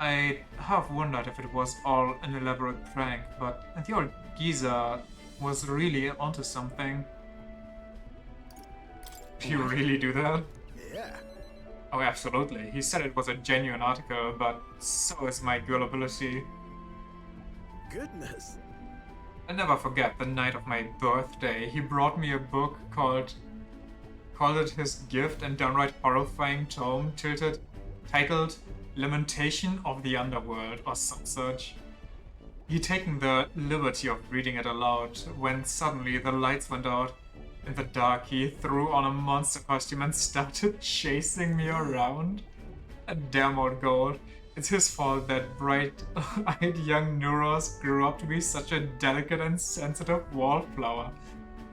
I half wondered if it was all an elaborate prank, but the old geezer was really onto something. Did you really do that? Yeah. Oh, absolutely. He said it was a genuine article, but so is my gullibility. Goodness. I never forget the night of my birthday. He brought me a book called it his gift and downright horrifying tome titled Lamentation of the Underworld or some such. He'd taken the liberty of reading it aloud when suddenly the lights went out. In the dark, he threw on a monster costume and started chasing me around. A damn old gold. It's his fault that bright-eyed young Neuros grew up to be such a delicate and sensitive wallflower.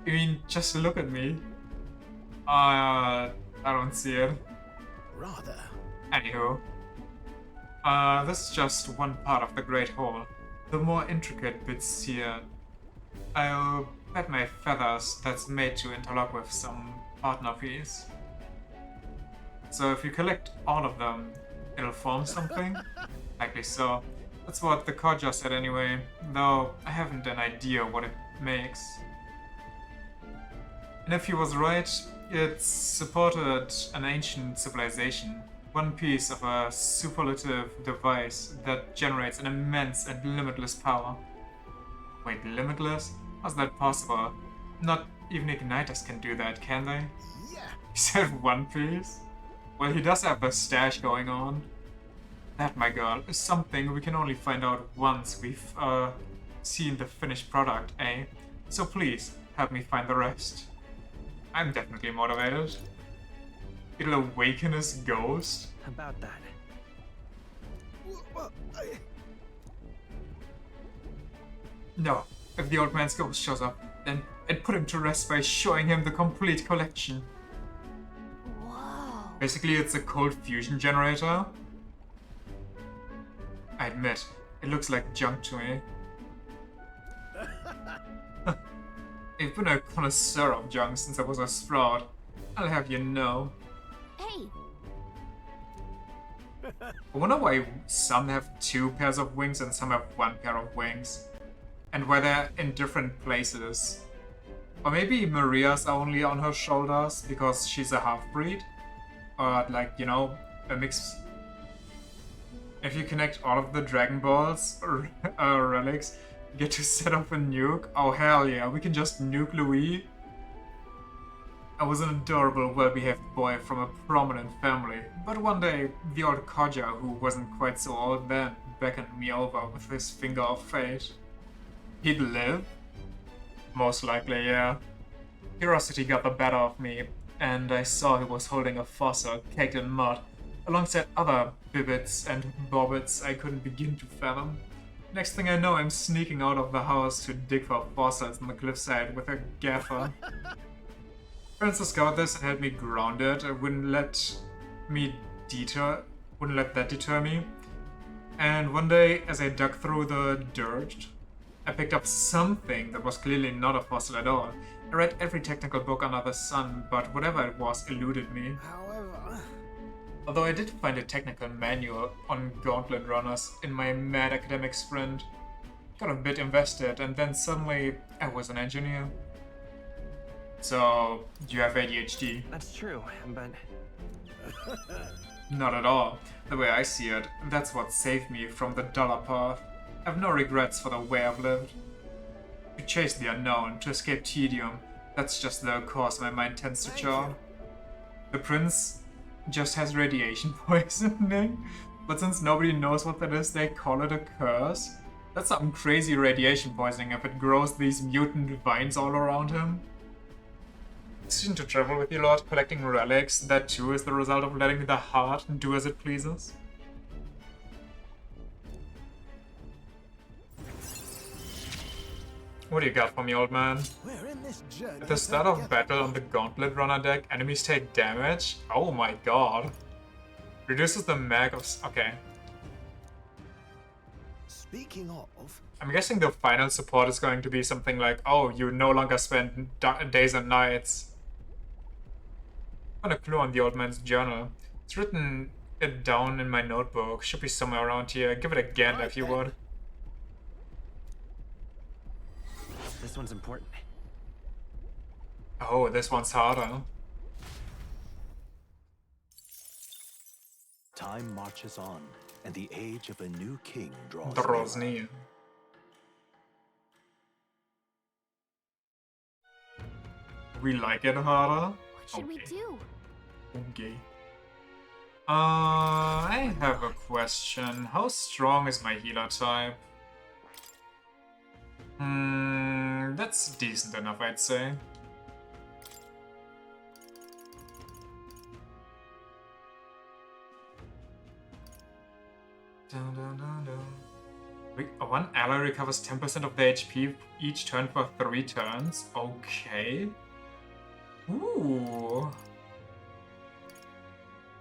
I mean, just look at me. I don't see it. Rather. Anywho. This is just one part of the Great Hall. The more intricate bits here, I'll bet my feathers that's made to interlock with some partner piece. So if you collect all of them, it'll form something? Likely so. That's what the codger said anyway, though I haven't an idea what it makes. And if he was right, it supported an ancient civilization. One piece of a superlative device that generates an immense and limitless power. Wait, limitless? How's that possible? Not even igniters can do that, can they? Yeah. He said one piece? Well, he does have the stash going on. That, my girl, is something we can only find out once we've seen the finished product, eh? So please, help me find the rest. I'm definitely motivated. It'll awaken his ghost? How about that? No, if the old man's ghost shows up, then I'd put him to rest by showing him the complete collection. Whoa. Basically, it's a cold fusion generator. I admit, it looks like junk to me. I've been a connoisseur of junk since I was a sprout. I'll have you know. Hey. I wonder why some have 2 pairs of wings and some have 1 pair of wings. And why they're in different places. Or maybe Maria's are only on her shoulders because she's a half-breed. Or like, you know, a mix. If you connect all of the Dragon Balls or relics, you get to set off a nuke. Oh hell yeah, we can just nuke Louis. I was an adorable, well-behaved boy from a prominent family, but one day the old codger, who wasn't quite so old then, beckoned me over with his finger of fate. He'd live? Most likely, yeah. Curiosity got the better of me, and I saw he was holding a fossil caked in mud, alongside other bibbits and bobbits I couldn't begin to fathom. Next thing I know, I'm sneaking out of the house to dig for fossils on the cliffside with a gaffer. Friends discovered this and had me grounded. I wouldn't let that deter me. And one day, as I dug through the dirt, I picked up something that was clearly not a fossil at all. I read every technical book under the sun, but whatever it was eluded me. However... Although I did find a technical manual on gauntlet runners in my mad academic sprint. Got a bit invested, and then suddenly I was an engineer. So, you have ADHD? That's true, but... Not at all. The way I see it, that's what saved me from the dollar path. I have no regrets for the way I've lived. To chase the unknown, to escape tedium, that's just the course my mind tends to chart. The prince just has radiation poisoning, but since nobody knows what that is, they call it a curse. That's some crazy radiation poisoning if it grows these mutant vines all around him. Decision to travel with you, Lord, collecting relics, that too is the result of letting the heart do as it pleases. What do you got for me, old man? At the start of battle on the Gauntlet Runner deck, enemies take damage? Oh my god. Reduces the mag of... okay. Speaking of... I'm guessing the final support is going to be something like, oh, you no longer spend days and nights. I found a clue on the old man's journal. It's written it down in my notebook. Should be somewhere around here. Give it a gander if you would. This one's important. Oh, this one's harder. Time marches on, and the age of a new king draws near. We like it harder? What should we do? Okay. I have a question. How strong is my healer type? That's decent enough, I'd say. One ally recovers 10% of their HP each turn for 3 turns. Okay. Ooh.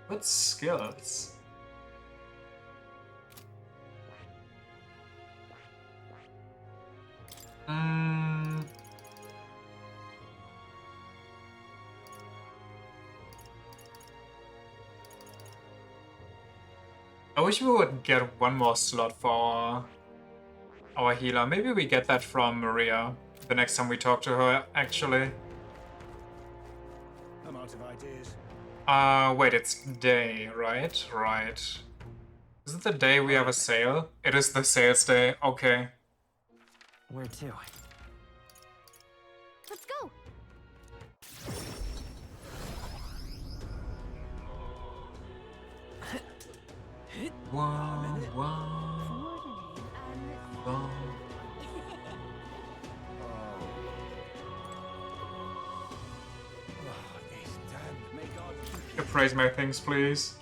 What skills? I wish we would get one more slot for our healer. Maybe we get that from Maria the next time we talk to her, actually. I'm out of ideas. Wait, it's day, right? Right. Is it the day we have a sale? It is the sales day, okay. Where to? Let's go! Appraise my things, please.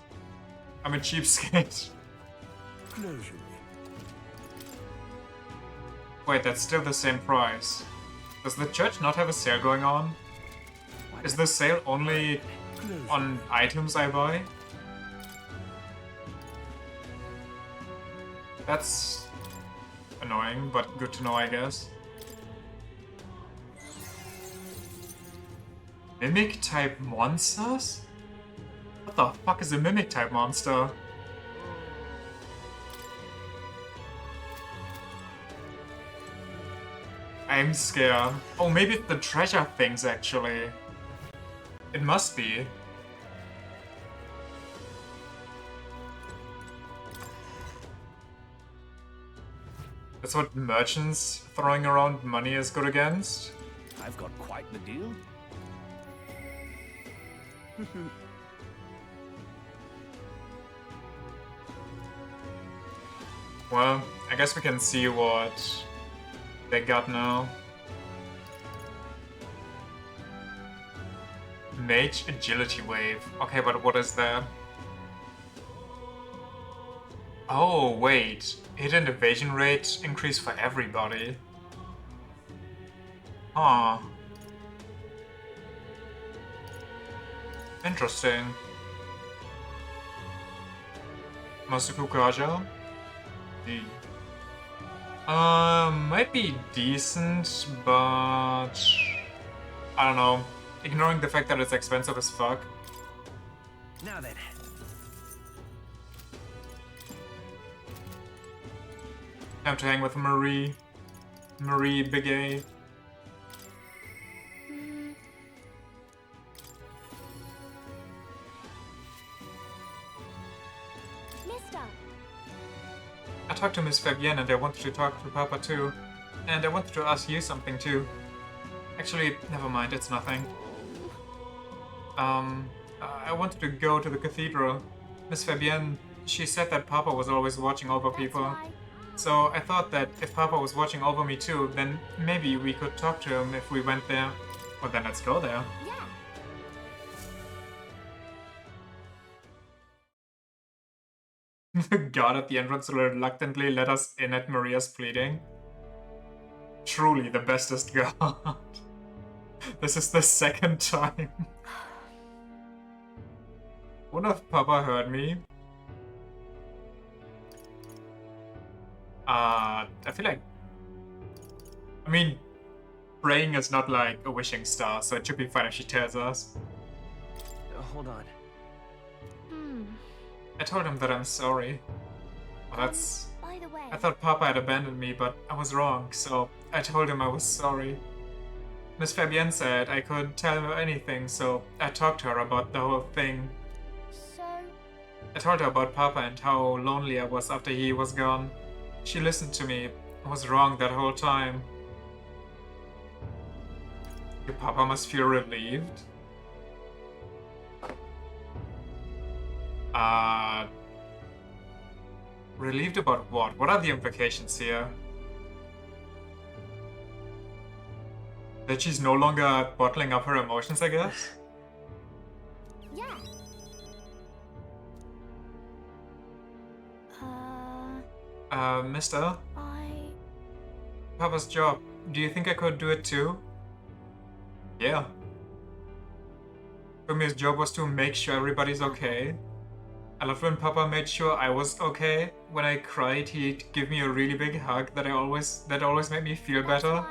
I'm a cheapskate. Wait, that's still the same price. Does the church not have a sale going on? Is the sale only on items I buy? That's annoying, but good to know, I guess. Mimic-type monsters? What the fuck is a Mimic-type monster? I'm scared. Oh, maybe it's the treasure things, actually. It must be. That's what merchants throwing around money is good against? I've got quite the deal. Well, I guess we can see what they got now. Mage Agility Wave. Okay, but what is that? Oh, wait. Hidden evasion rate increase for everybody. Huh. Interesting. Masuku Kaja? D. Might be decent, but I don't know, ignoring the fact that it's expensive as fuck. Now then. Time to hang with Marie. Marie Big A. Mister. I talked to Miss Fabienne and I wanted to talk to Papa too. And I wanted to ask you something too. Actually, never mind, it's nothing. I wanted to go to the cathedral. Miss Fabienne, she said that Papa was always watching over people. So I thought that if Papa was watching over me too, then maybe we could talk to him if we went there. Well, then let's go there. The guard at the entrance reluctantly let us in at Maria's pleading. Truly the bestest guard. This is the second time. Wonder if Papa heard me. I feel like... I mean, praying is not like a wishing star, so it should be fine if she tells us. Hold on. I told him that I'm sorry. Well, that's... By the way... I thought Papa had abandoned me, but I was wrong, so I told him I was sorry. Miss Fabienne said I couldn't tell her anything, so I talked to her about the whole thing. So... I told her about Papa and how lonely I was after he was gone. She listened to me. I was wrong that whole time. Your Papa must feel relieved. Relieved about what? What are the implications here? That she's no longer bottling up her emotions, I guess? Yeah. Mister? Papa's job. Do you think I could do it too? Yeah. For me, his job was to make sure everybody's okay. I loved when Papa made sure I was okay. When I cried, he'd give me a really big hug that always made me feel better.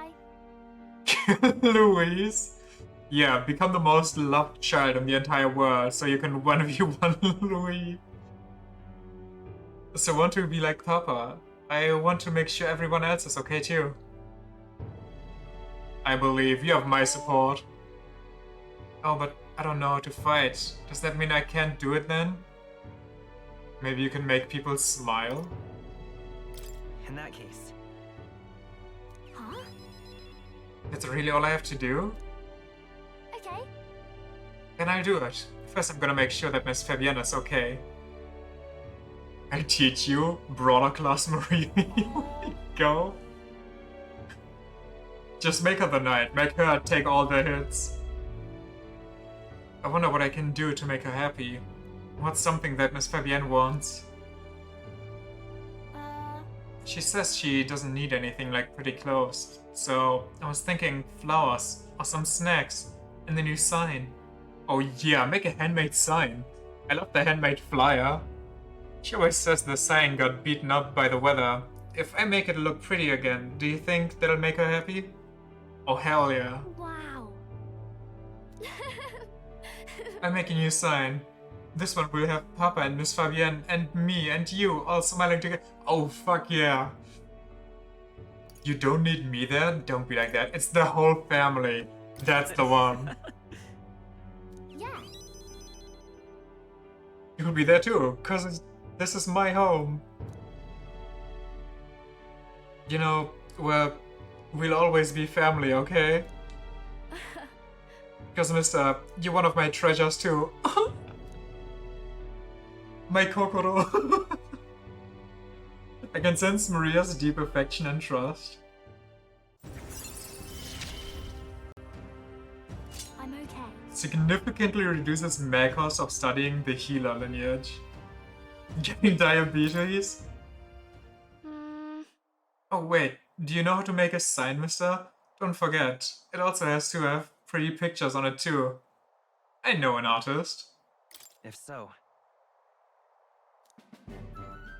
Louise. Yeah, become the most loved child in the entire world, so you can 1v1 Louis. So I want to be like Papa. I want to make sure everyone else is okay too. I believe you have my support. Oh, but I don't know how to fight. Does that mean I can't do it then? Maybe you can make people smile? In that case. Huh? That's really all I have to do? Okay. Then I'll do it. First I'm gonna make sure that Miss Fabienne is okay. I'll teach you, brawler class Marie. Go. Just make her the knight. Make her take all the hits. I wonder what I can do to make her happy. What's something that Miss Fabienne wants? She says she doesn't need anything like pretty clothes. So I was thinking flowers or some snacks and the new sign. Oh yeah, make a handmade sign. I love the handmade flyer. She always says the sign got beaten up by the weather. If I make it look pretty again, do you think that'll make her happy? Oh hell yeah. Wow. I make a new sign. This one will have Papa and Miss Fabienne and me and you all smiling together. Oh fuck yeah. You don't need me there? Don't be like that. It's the whole family. That's the one. Yeah. You'll be there too, cause this is my home. You know, we'll always be family, okay? Because Mister, you're one of my treasures too. My Kokoro. I can sense Maria's deep affection and trust. I'm okay. Significantly reduces mag cost of studying the healer lineage. Getting diabetes? Oh wait, do you know how to make a sign, mister? Don't forget, it also has to have pretty pictures on it too. I know an artist. If so.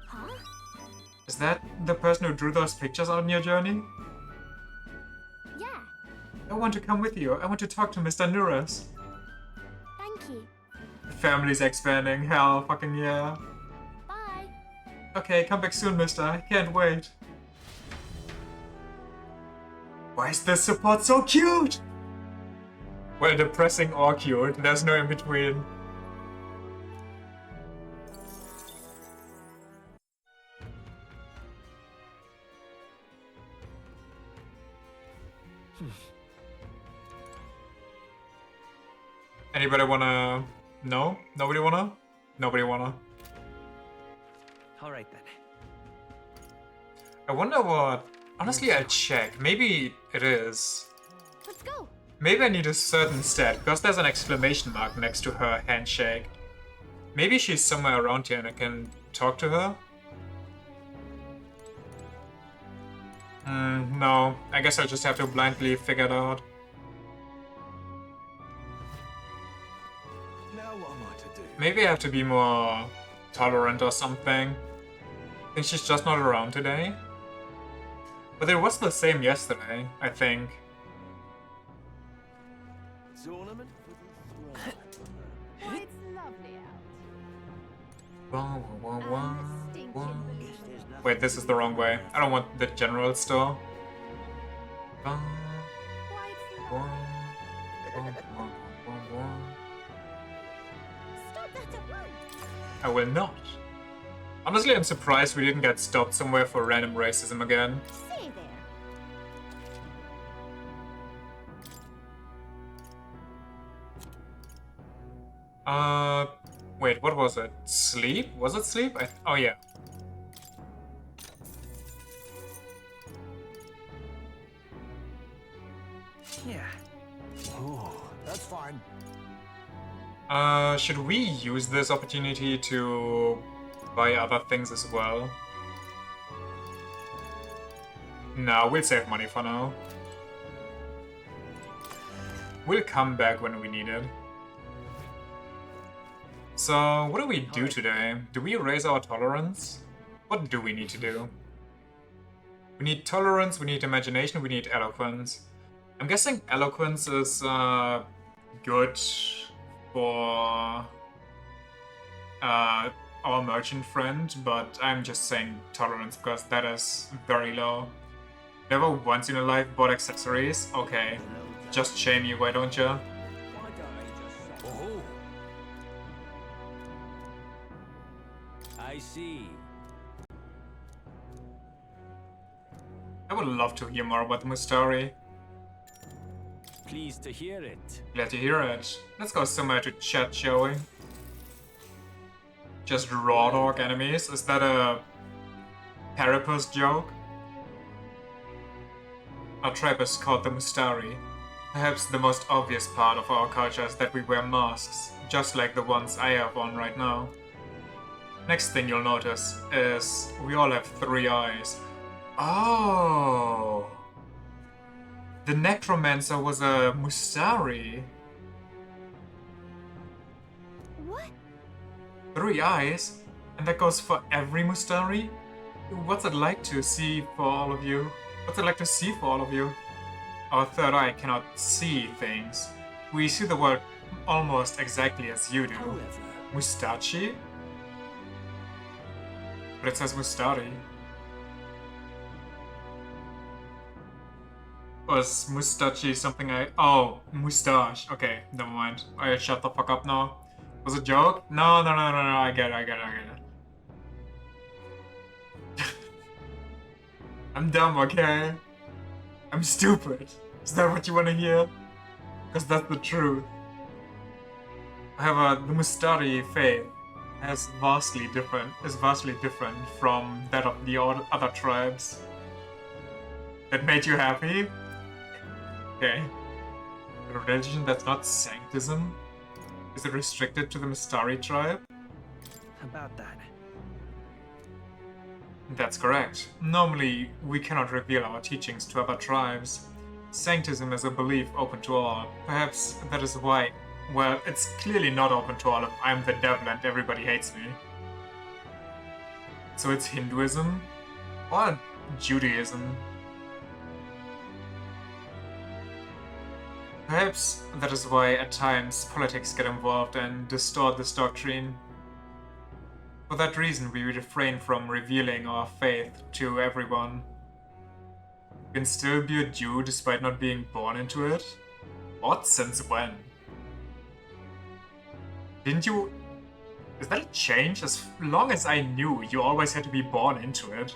Huh? Is that the person who drew those pictures on your journey? Yeah. I want to come with you. I want to talk to Mr. Nuris. Thank you. The family's expanding. Hell fucking yeah. Bye. Okay, come back soon, mister. I can't wait. Why is this support so cute? Well, depressing or cute. There's no in between. Anybody wanna... No? Nobody wanna? Nobody wanna. Alright then. I wonder what... Honestly, I'll check. Maybe it is. Let's go. Maybe I need a certain stat, because there's an exclamation mark next to her handshake. Maybe she's somewhere around here and I can talk to her? No. I guess I'll just have to blindly figure it out. Now what am I to do? Maybe I have to be more tolerant or something. I think she's just not around today. But it was the same yesterday, I think. Tournament for the It's lovely out. Wah, wah, wah, wah. Wait, this is the wrong way. I don't want the general store. Wah, wah, wah, wah, wah, wah. Stop that at once. I will not. Honestly, I'm surprised we didn't get stopped somewhere for random racism again. Stay there. Wait, what was it? Sleep? Was it sleep? Oh yeah. Yeah. Oh, that's fine. Should we use this opportunity to buy other things as well? No, we'll save money for now. We'll come back when we need it. So, what do we do today? Do we raise our tolerance? What do we need to do? We need tolerance, we need imagination, we need eloquence. I'm guessing eloquence is good for our merchant friend, but I'm just saying tolerance because that is very low. Never once in your life bought accessories? Okay. Just shame you, why don't you? Oh. I see. I would love to hear more about the Mustari. Pleased to hear it. Glad to hear it. Let's go somewhere to chat, shall we? Just raw dog enemies? Is that a Parapus joke? Our tribe is called the Mustari. Perhaps the most obvious part of our culture is that we wear masks, just like the ones I have on right now. Next thing you'll notice is we all have 3 eyes. Oh! The Necromancer was a Mustari. What? 3 eyes? And that goes for every Mustari? What's it like to see for all of you? What's it like to see for all of you? Our 3rd eye cannot see things. We see the world almost exactly as you do. Mustachi? But it says Mustari. Was Mustachi something I... Oh, Mustache. Okay, never mind. Alright, shut the fuck up now. Was it a joke? No, no, no, no, no, I get it. I'm dumb, okay? I'm stupid. Is that what you want to hear? Because that's the truth. However, the Mustari faith is vastly different from that of the other tribes. That made you happy? Okay. A religion that's not sanctism? Is it restricted to the Mustari tribe? About that. That's correct. Normally, we cannot reveal our teachings to other tribes. Sanctism is a belief open to all. Perhaps that is why... Well, it's clearly not open to all if I'm the devil and everybody hates me. So it's Hinduism? Or Judaism? Perhaps that is why at times politics get involved and distort this doctrine. For that reason, we refrain from revealing our faith to everyone. You can still be a Jew despite not being born into it? What? Since when? Didn't you... Is that a change? As long as I knew, you always had to be born into it.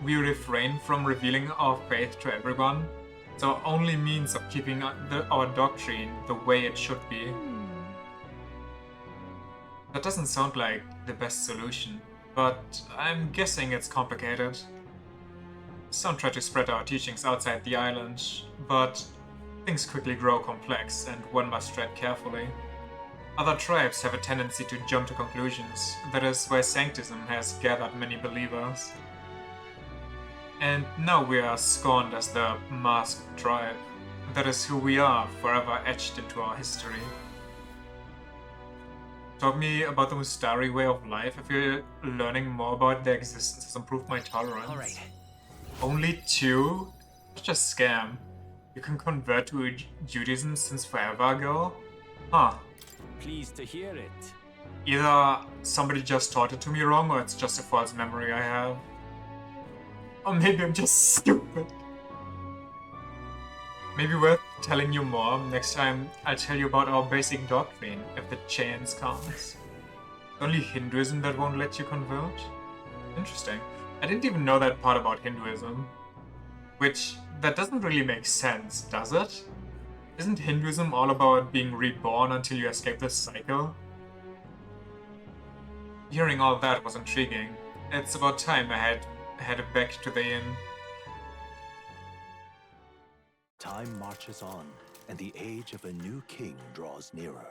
We refrain from revealing our faith to everyone. It's our only means of keeping our doctrine the way it should be. That doesn't sound like the best solution, but I'm guessing it's complicated. Some try to spread our teachings outside the island, but things quickly grow complex and one must tread carefully. Other tribes have a tendency to jump to conclusions. That is why Sanctism has gathered many believers. And now we are scorned as the masked tribe. That is who we are, forever etched into our history. Talk me about the Mustari way of life. If you're learning more about their existence has improved my tolerance. Alright. Only 2? Such a scam. You can convert to Judaism since forever ago? Huh. Pleased to hear it. Either somebody just taught it to me wrong, or it's just a false memory I have. Or maybe I'm just stupid. Maybe worth telling you more. Next time I'll tell you about our basic doctrine, if the chance comes. Only Hinduism that won't let you convert? Interesting. I didn't even know that part about Hinduism. Which, that doesn't really make sense, does it? Isn't Hinduism all about being reborn until you escape this cycle? Hearing all that was intriguing. It's about time I had headed back to the inn. Time marches on, and the age of a new king draws nearer.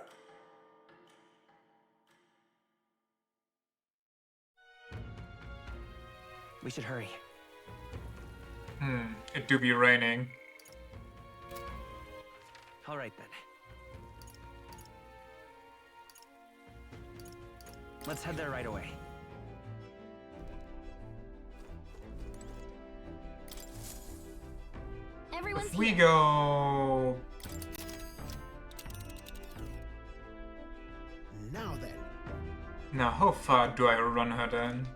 We should hurry. It do be raining. Alright then. Let's head there right away. If we go... Now then. Now, how far do I run her then?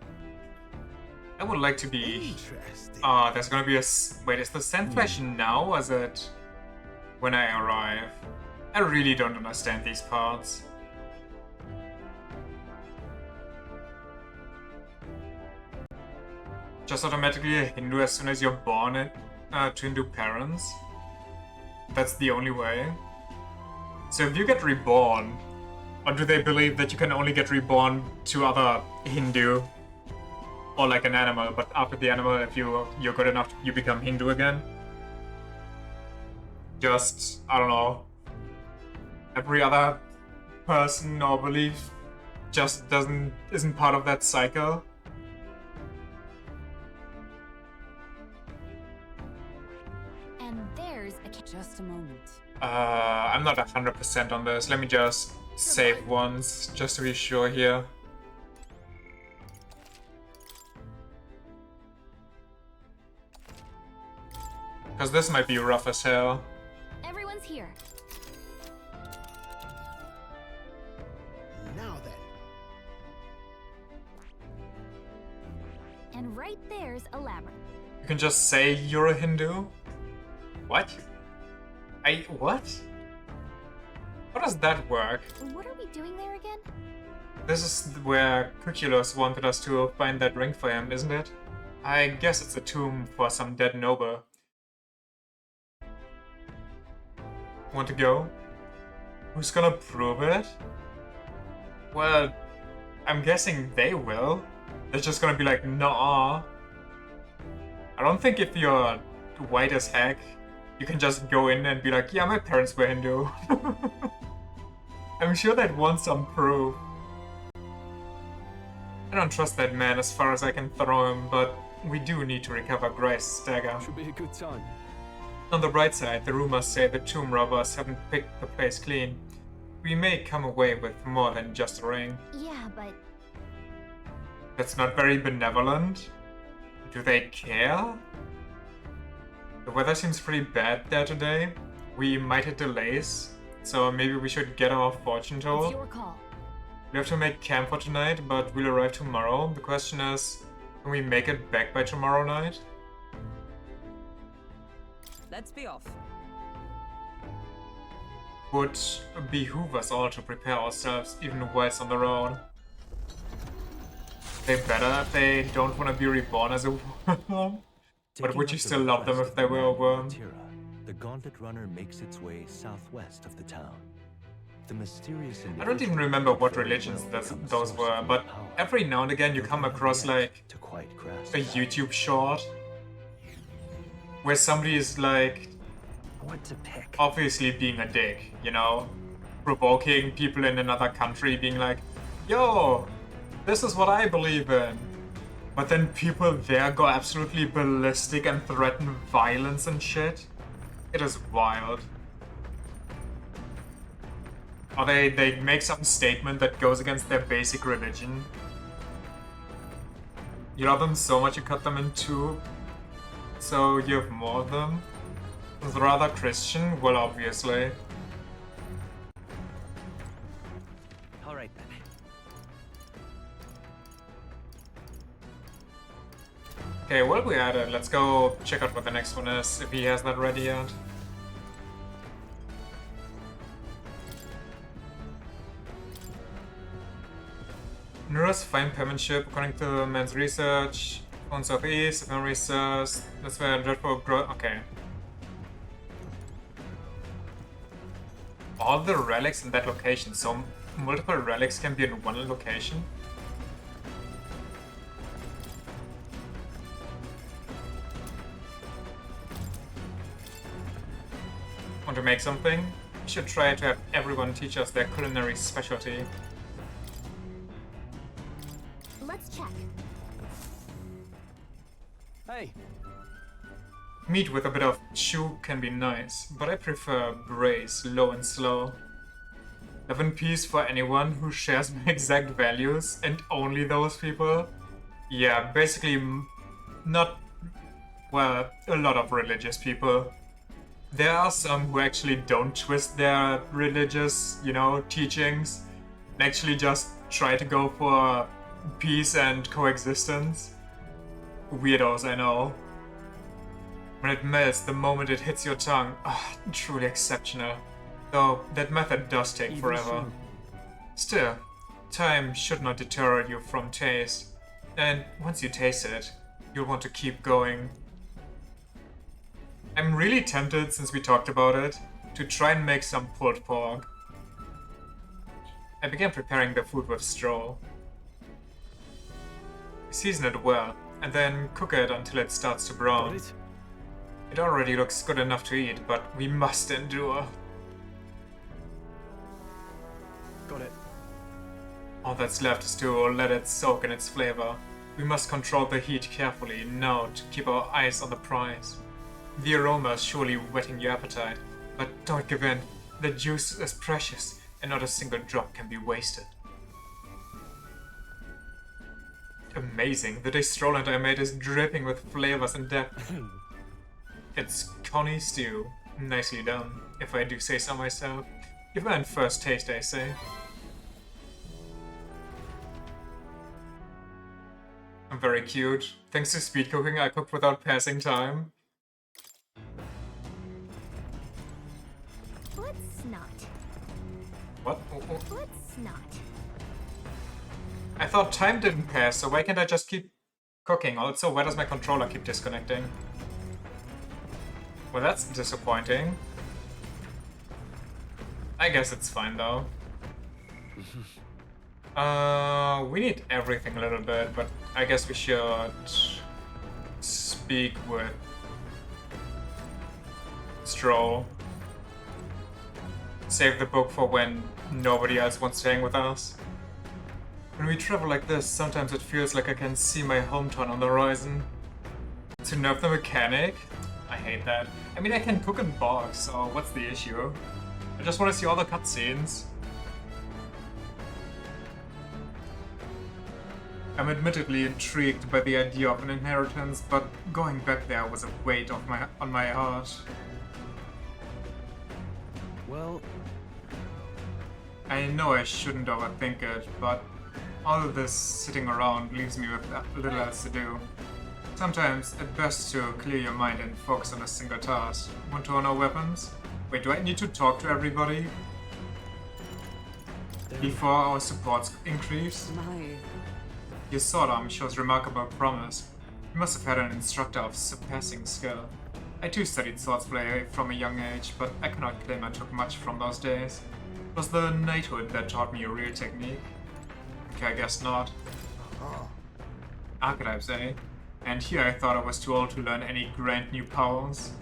I would like to be... Interesting. There's gonna be a... Wait, is the Sandflash now, or is it when I arrive? I really don't understand these parts. Just automatically a Hindu as soon as you're born to Hindu parents? That's the only way? So if you get reborn, or do they believe that you can only get reborn to other Hindu? Or like an animal, but after the animal, if you're good enough, you become Hindu again? Just, I don't know, every other person or belief just isn't part of that cycle? And there's just a moment. I'm not 100% on this. Let me just save once, just to be sure here. Because this might be rough as hell. Everyone's here. Now then. And right there's a labyrinth. You can just say you're a Hindu? What? What? How does that work? What are we doing there again? This is where Cuculus wanted us to find that ring for him, isn't it? I guess it's a tomb for some dead noble. Want to go? Who's gonna prove it? Well, I'm guessing they will. They're just gonna be like, nah. I don't think if you're white as heck, you can just go in and be like, yeah, my parents were Hindu. I'm sure they'd want some proof. I don't trust that man as far as I can throw him, but we do need to recover Grice's dagger. Should be a good time. On the bright side, the rumors say the tomb robbers haven't picked the place clean. We may come away with more than just a ring. Yeah, but... That's not very benevolent. Do they care? The weather seems pretty bad there today. We might hit delays, so maybe we should get our fortune told. It's your call. We have to make camp for tonight, but we'll arrive tomorrow. The question is, can we make it back by tomorrow night? Let's be off. Would behoove us all to prepare ourselves even whilst on the road. They better if they don't want to be reborn as a worm. But would you still love them if they were a worm? The Gauntlet Runner makes its way southwest of the town. The mysterious I don't even remember what religions those were, but every now and again you come across like a YouTube short where somebody is like obviously being a dick, you know, provoking people in another country, being like, yo, this is what I believe in. But then people there go absolutely ballistic and threaten violence and shit. It is wild. Or they make some statement that goes against their basic religion. You love them so much you cut them in two, so you have more of them. It's rather Christian? Well, obviously. Alright then. Okay, while we're at it, let's go check out what the next one is, if he has that ready yet. Nura's fine penmanship, according to the man's research. On southeast, if memory serves, that's where dreadful growth. Okay. All the relics in that location, so multiple relics can be in one location? Want to make something? We should try to have everyone teach us their culinary specialty. Let's check. Hey. Meat with a bit of chew can be nice, but I prefer braise, low and slow. 11 piece for anyone who shares my exact values, and only those people? Yeah, basically not, well, a lot of religious people. There are some who actually don't twist their religious, you know, teachings, and actually just try to go for peace and coexistence. Weirdos, I know. When it melts the moment it hits your tongue, truly exceptional. Though that method does take forever. Still, time should not deter you from taste. And once you taste it, you'll want to keep going. I'm really tempted, since we talked about it, to try and make some pulled pork. I began preparing the food with straw. Season it well, and then cook it until it starts to brown. It already looks good enough to eat, but we must endure. Got it. All that's left is to let it soak in its flavor. We must control the heat carefully now to keep our eyes on the prize. The aroma is surely whetting your appetite, but don't give in. The juice is precious, and not a single drop can be wasted. Amazing, the destrolant I made is dripping with flavors and depth. It's Connie stew. Nicely done, if I do say so myself. You've earned first taste, I say. I'm very cute. Thanks to speed cooking, I cook without passing time. Let's not. What? Let's not. I thought time didn't pass, so why can't I just keep cooking? Also, why does my controller keep disconnecting? Well, that's disappointing. I guess it's fine, though. We need everything a little bit, but I guess we should speak with Stroll. Save the book for when nobody else wants to hang with us. When we travel like this, sometimes it feels like I can see my hometown on the horizon. To nerf the mechanic? I hate that. I mean, I can cook and bog, so what's the issue? I just want to see all the cutscenes. I'm admittedly intrigued by the idea of an inheritance, but going back there was a weight on my heart. Well, I know I shouldn't overthink it, but all of this sitting around leaves me with little else to do. Sometimes it's best to clear your mind and focus on a single task. Want to own our weapons? Wait, do I need to talk to everybody before our supports increase? Your sword arm shows remarkable promise. You must have had an instructor of surpassing skill. I too studied swordplay from a young age, but I cannot claim I took much from those days. It was the knighthood that taught me a real technique. Okay, I guess not. Archetypes, eh? And here I thought I was too old to learn any grand new powers.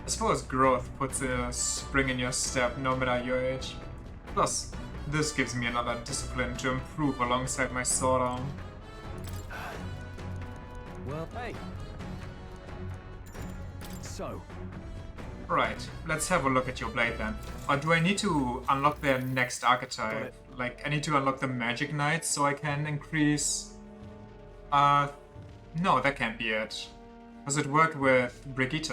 I suppose growth puts a spring in your step no matter your age. Plus, this gives me another discipline to improve alongside my sword arm. well, hey. So, Right, let's have a look at your blade then. Or do I need to unlock their next archetype? Like, I need to unlock the Magic Knight so I can increase... No, that can't be it. Because it worked with Brigitte.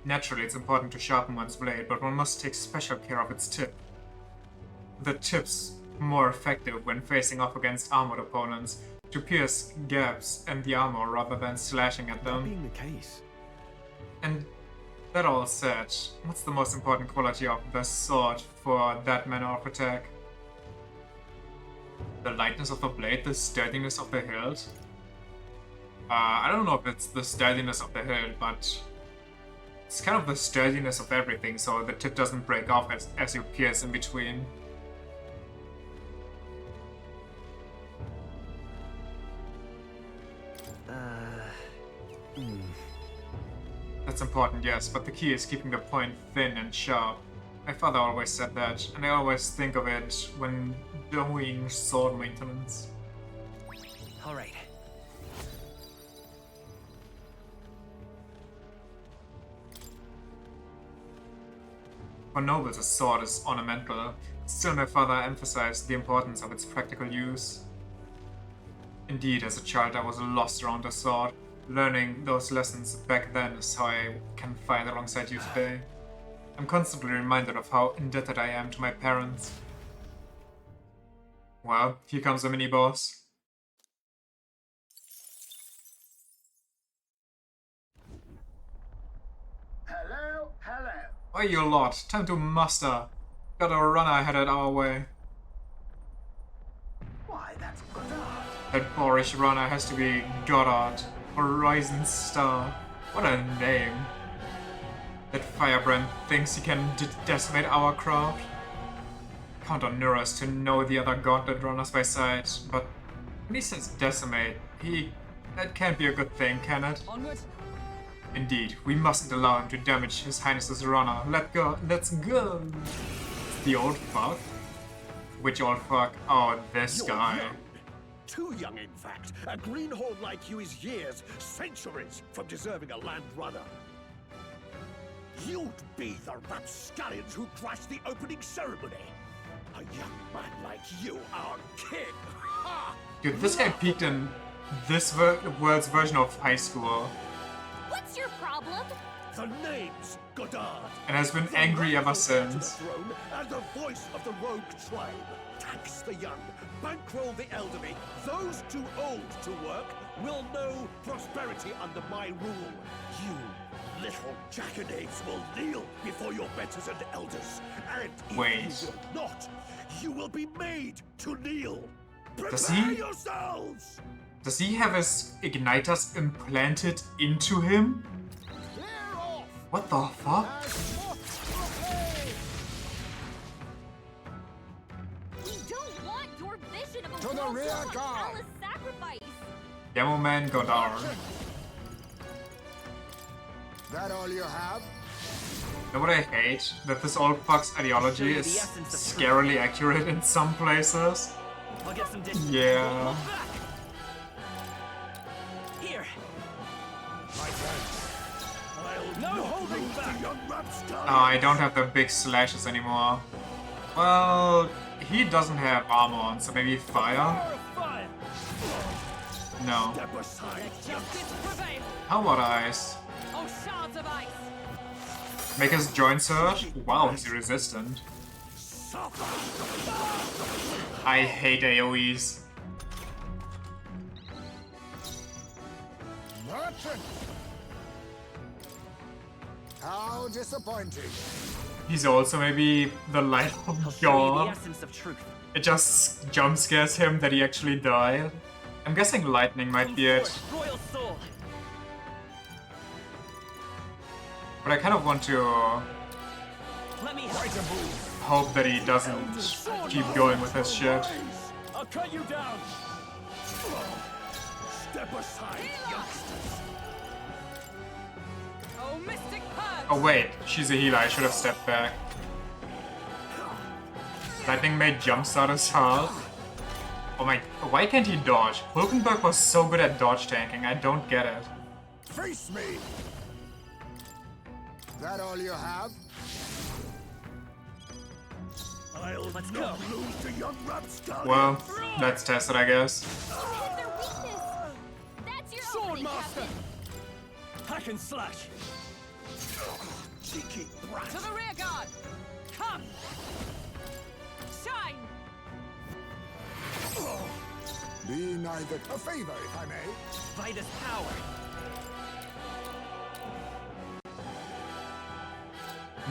Naturally, it's important to sharpen one's blade, but one must take special care of its tip. The tip's more effective when facing off against armored opponents, to pierce gaps in the armor rather than slashing at them. that being the case, And that all said, what's the most important quality of the sword for that manner of attack? The lightness of the blade, the sturdiness of the hilt? I don't know if it's the sturdiness of the hilt, but it's kind of the sturdiness of everything, so the tip doesn't break off as you pierce in between. That's important, yes, but the key is keeping the point thin and sharp. My father always said that, and I always think of it when doing sword maintenance. All right. For nobles, a sword is ornamental. Still, my father emphasized the importance of its practical use. Indeed, as a child, I was lost around a sword. Learning those lessons back then is how I can fight alongside you today. I'm constantly reminded of how indebted I am to my parents. Well, here comes the mini-boss. Hello, hello. Oi, you lot, time to muster. Got a runner headed our way. Why, that's Goddard. That boorish runner has to be Goddard. Horizon Star. What a name. That firebrand thinks he can decimate our craft. Count on Nuros to know the other gauntlet runners by sight, but when he says decimate, that can't be a good thing, can it? Onward. Indeed, we mustn't allow him to damage His Highness's runner. Let's go! The old fuck? Which old fuck? Oh, this You're guy. young. Too young, in fact. A greenhorn like you is years, centuries from deserving a land runner. You'd be the rapscallions who crashed the opening ceremony. A young man like you, our king. Ha! Dude, this guy peaked in this world's version of high school. What's your problem? The name's Goddard. And has been angry ever since. Throne and the voice of the rogue tribe. Tax the young, bankroll the elderly. Those too old to work will know prosperity under my rule. You little jackanapes will kneel before your betters and elders. And if you will not, you will be made to kneel. Prepare yourselves! Does he have his igniters implanted into him? What the fuck? We don't want your vision of a To the world rear full of guard. callous sacrifice. Demo Man Goddard. That all you have? Know what I hate? That this old fuck's ideology is scarily accurate in some places. I'll get some dishes. Yeah. Here. My friends, I'll No holding back. young rapscallions. Oh, I don't have the big slashes anymore. Well, he doesn't have armor on, so maybe fire? Fire. No. Step aside. Let justice prevail. How about ice? Oh, shards of ice. Make his joint surge? Wow, he's resistant. I hate AoEs. Merchant! How disappointing. He's also maybe the light of I'll show you the God. essence of truth. It just jump scares him that he actually died. I'm guessing lightning might be it. Royal soul. But I kind of want to Let me hope that he doesn't keep going with his shit. I'll cut you down. Step aside, youngsters. Oh, mystic purge. Oh wait, she's a healer, I should have stepped back. Lightning made jumpstart as hard. Oh my, why can't he dodge? Hulkenberg was so good at dodge tanking, I don't get it. Face me! That all you have? I'll Let's not go. lose to young rapscallions. Well, let's test it, I guess. Hit their weakness. That's your Sword opening, master. Captain. Hack and slash. Cheeky brat. To the rear guard. Come. Shine. Be neither a favor, if I may. Vitus power.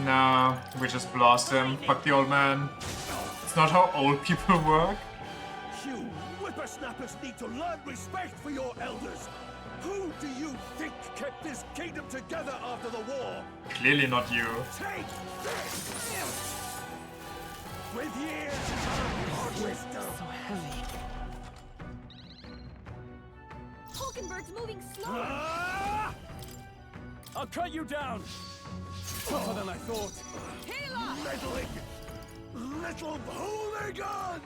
Nah, we just blast him. Fuck the old man. It's not how old people work. You whippersnappers need to learn respect for your elders. Who do you think kept this kingdom together after the war? Clearly not you. Take this! With years of wisdom. So heavy. Hulkenberg's moving slower. Ah! I'll cut you down. Tougher than I thought. Meddling little hooligan!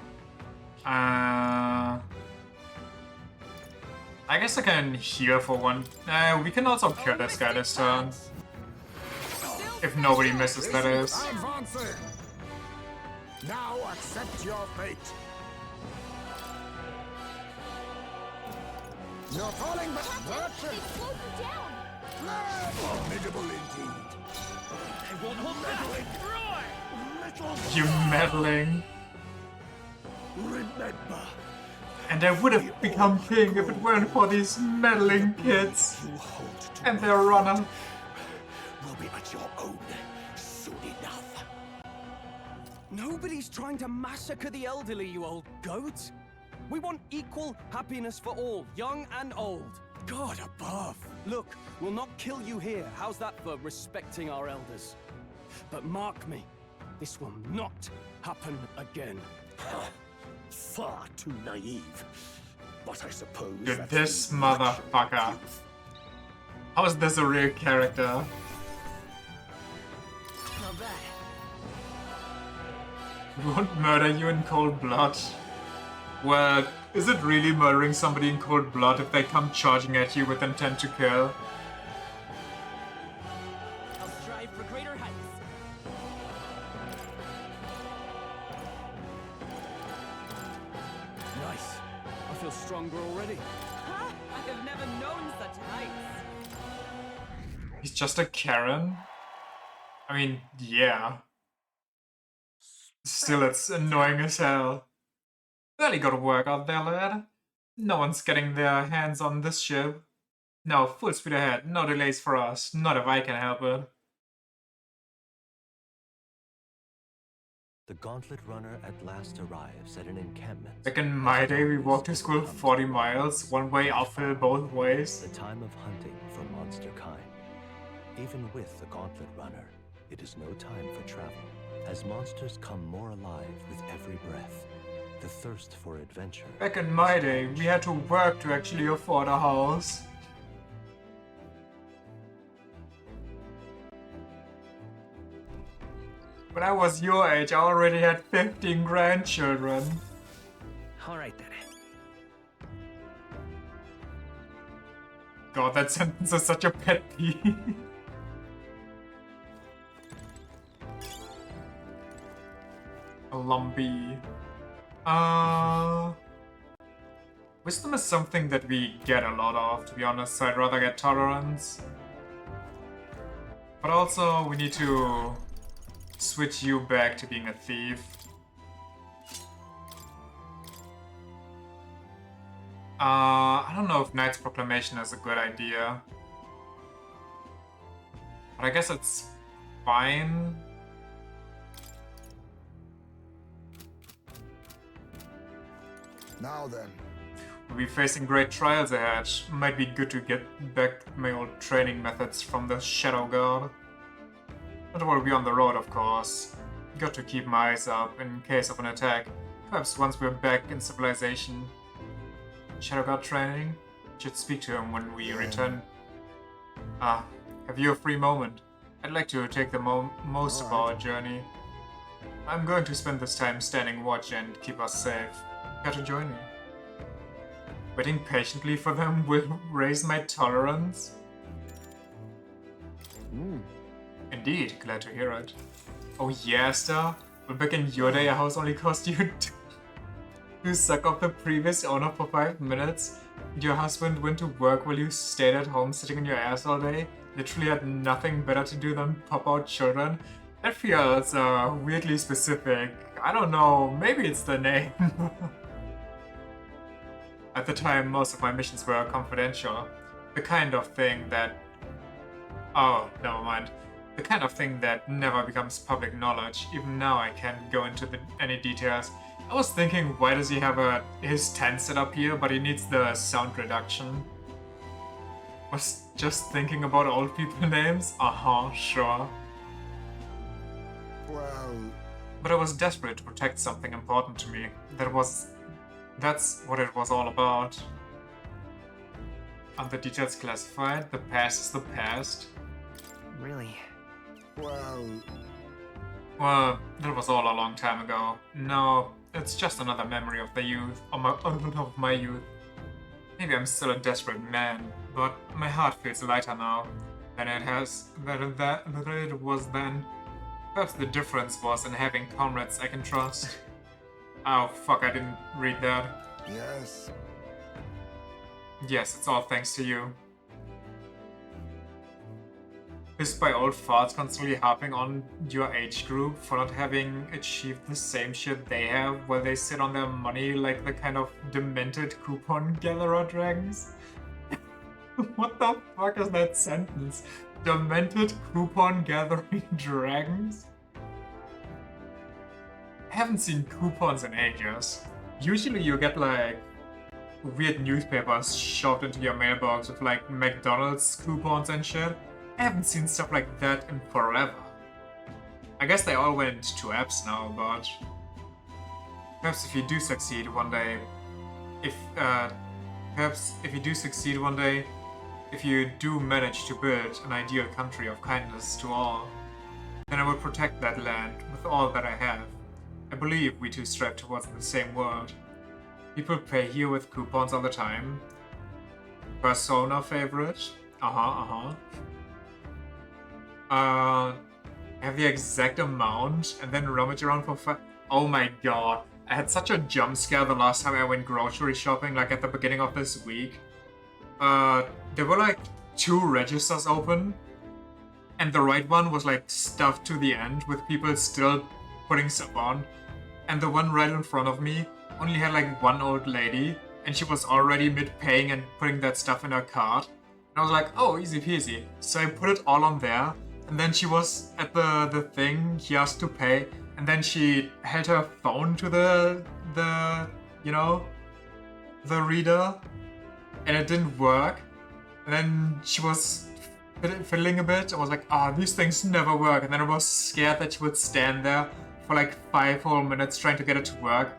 I guess I can heal for one. We can also kill this guy this turn. If nobody misses, that is. Advancing! Now accept your fate. You're falling back, Captain, they slowed you down. Formidable indeed. I won't hold back. Little You meddling. remember. And I would have become king if it weren't for these meddling kids. You hold to And their runner. will be at your own soon enough. Nobody's trying to massacre the elderly, you old goat. We want equal happiness for all, young and old. God above. Look, we'll not kill you here. How's that for respecting our elders? But mark me, this will not happen again. Far too naive. But I suppose Dude, that's this the motherfucker. How is this a real character? Not bad. We won't murder you in cold blood. Well, is it really murdering somebody in cold blood if they come charging at you with intent to kill? I'll strive for greater heights. Nice. I feel stronger already. Huh? I have never known such heights. He's just a Karen? I mean, yeah. Still, it's annoying as hell. Really gotta work out there, lad. No one's getting their hands on this ship. No, full speed ahead. No delays for us. Not if I can help it. The Gauntlet Runner at last arrives at an encampment. Back in my day, we walked to school 40 miles, one way uphill both ways. The time of hunting for monster kind. Even with the Gauntlet Runner, it is no time for travel, as monsters come more alive with every breath. The thirst for adventure. Back in my day, we had to work to actually afford a house. When I was your age, I already had 15 grandchildren. All right then. God, that sentence is such a pet peeve. A lumpy. Wisdom is something that we get a lot of, to be honest, so I'd rather get tolerance. But also, we need to switch you back to being a thief. I don't know if Knight's Proclamation is a good idea. But I guess it's fine. Now then. We'll be facing great trials ahead. Might be good to get back my old training methods from the Shadow Guard. But we'll be on the road, of course. Got to keep my eyes up in case of an attack. Perhaps once we're back in civilization. Shadow Guard training? Should speak to him when we return. Have you a free moment? I'd like to take the most of our journey. I'm going to spend this time standing watch and keep us safe. Care to join me? Waiting patiently for them will raise my tolerance? Indeed, glad to hear it. Oh yeah, Star? Well, back in your day, a house only cost you to suck up the previous owner for 5 minutes. Your husband went to work while you stayed at home sitting on your ass all day. Literally had nothing better to do than pop out children. That feels weirdly specific. I don't know, maybe it's the name. At the time, most of my missions were confidential. The kind of thing that... Oh, never mind. The kind of thing that never becomes public knowledge. Even now I can't go into any details. I was thinking, why does he have his tent set up here, but he needs the sound reduction? Was just thinking about old people names? Sure. Well... But I was desperate to protect something important to me. That's what it was all about. Are the details classified? The past is the past. Really? Well, that was all a long time ago. No, it's just another memory of the youth, of my youth. Maybe I'm still a desperate man, but my heart feels lighter now than it was then. Perhaps the difference was in having comrades I can trust. Oh fuck, I didn't read that. Yes. Yes, it's all thanks to you. Pissed by old farts constantly harping on your age group for not having achieved the same shit they have while they sit on their money like the kind of demented coupon gatherer dragons? What the fuck is that sentence? Demented coupon gathering dragons? I haven't seen coupons in ages. Usually you get like weird newspapers shoved into your mailbox with like McDonald's coupons and shit. I haven't seen stuff like that in forever. I guess they all went to apps now, but perhaps if you do succeed one day, if you do manage to build an ideal country of kindness to all, then I will protect that land with all that I have. I believe we two strive towards the same world. People pay here with coupons all the time. Persona favorite? Have the exact amount and then rummage around for fun. Oh my god. I had such a jump scare the last time I went grocery shopping, like at the beginning of this week. There were like 2 registers open, and the right one was like stuffed to the end with people still putting stuff on, and the one right in front of me only had like 1 old lady, and she was already mid-paying and putting that stuff in her cart. And I was like, oh, easy peasy. So I put it all on there, and then she was at the thing, he asked to pay, and then she held her phone to the reader, and it didn't work. And then she was fiddling a bit. I was like, these things never work. And then I was scared that she would stand there for like 5 whole minutes trying to get it to work.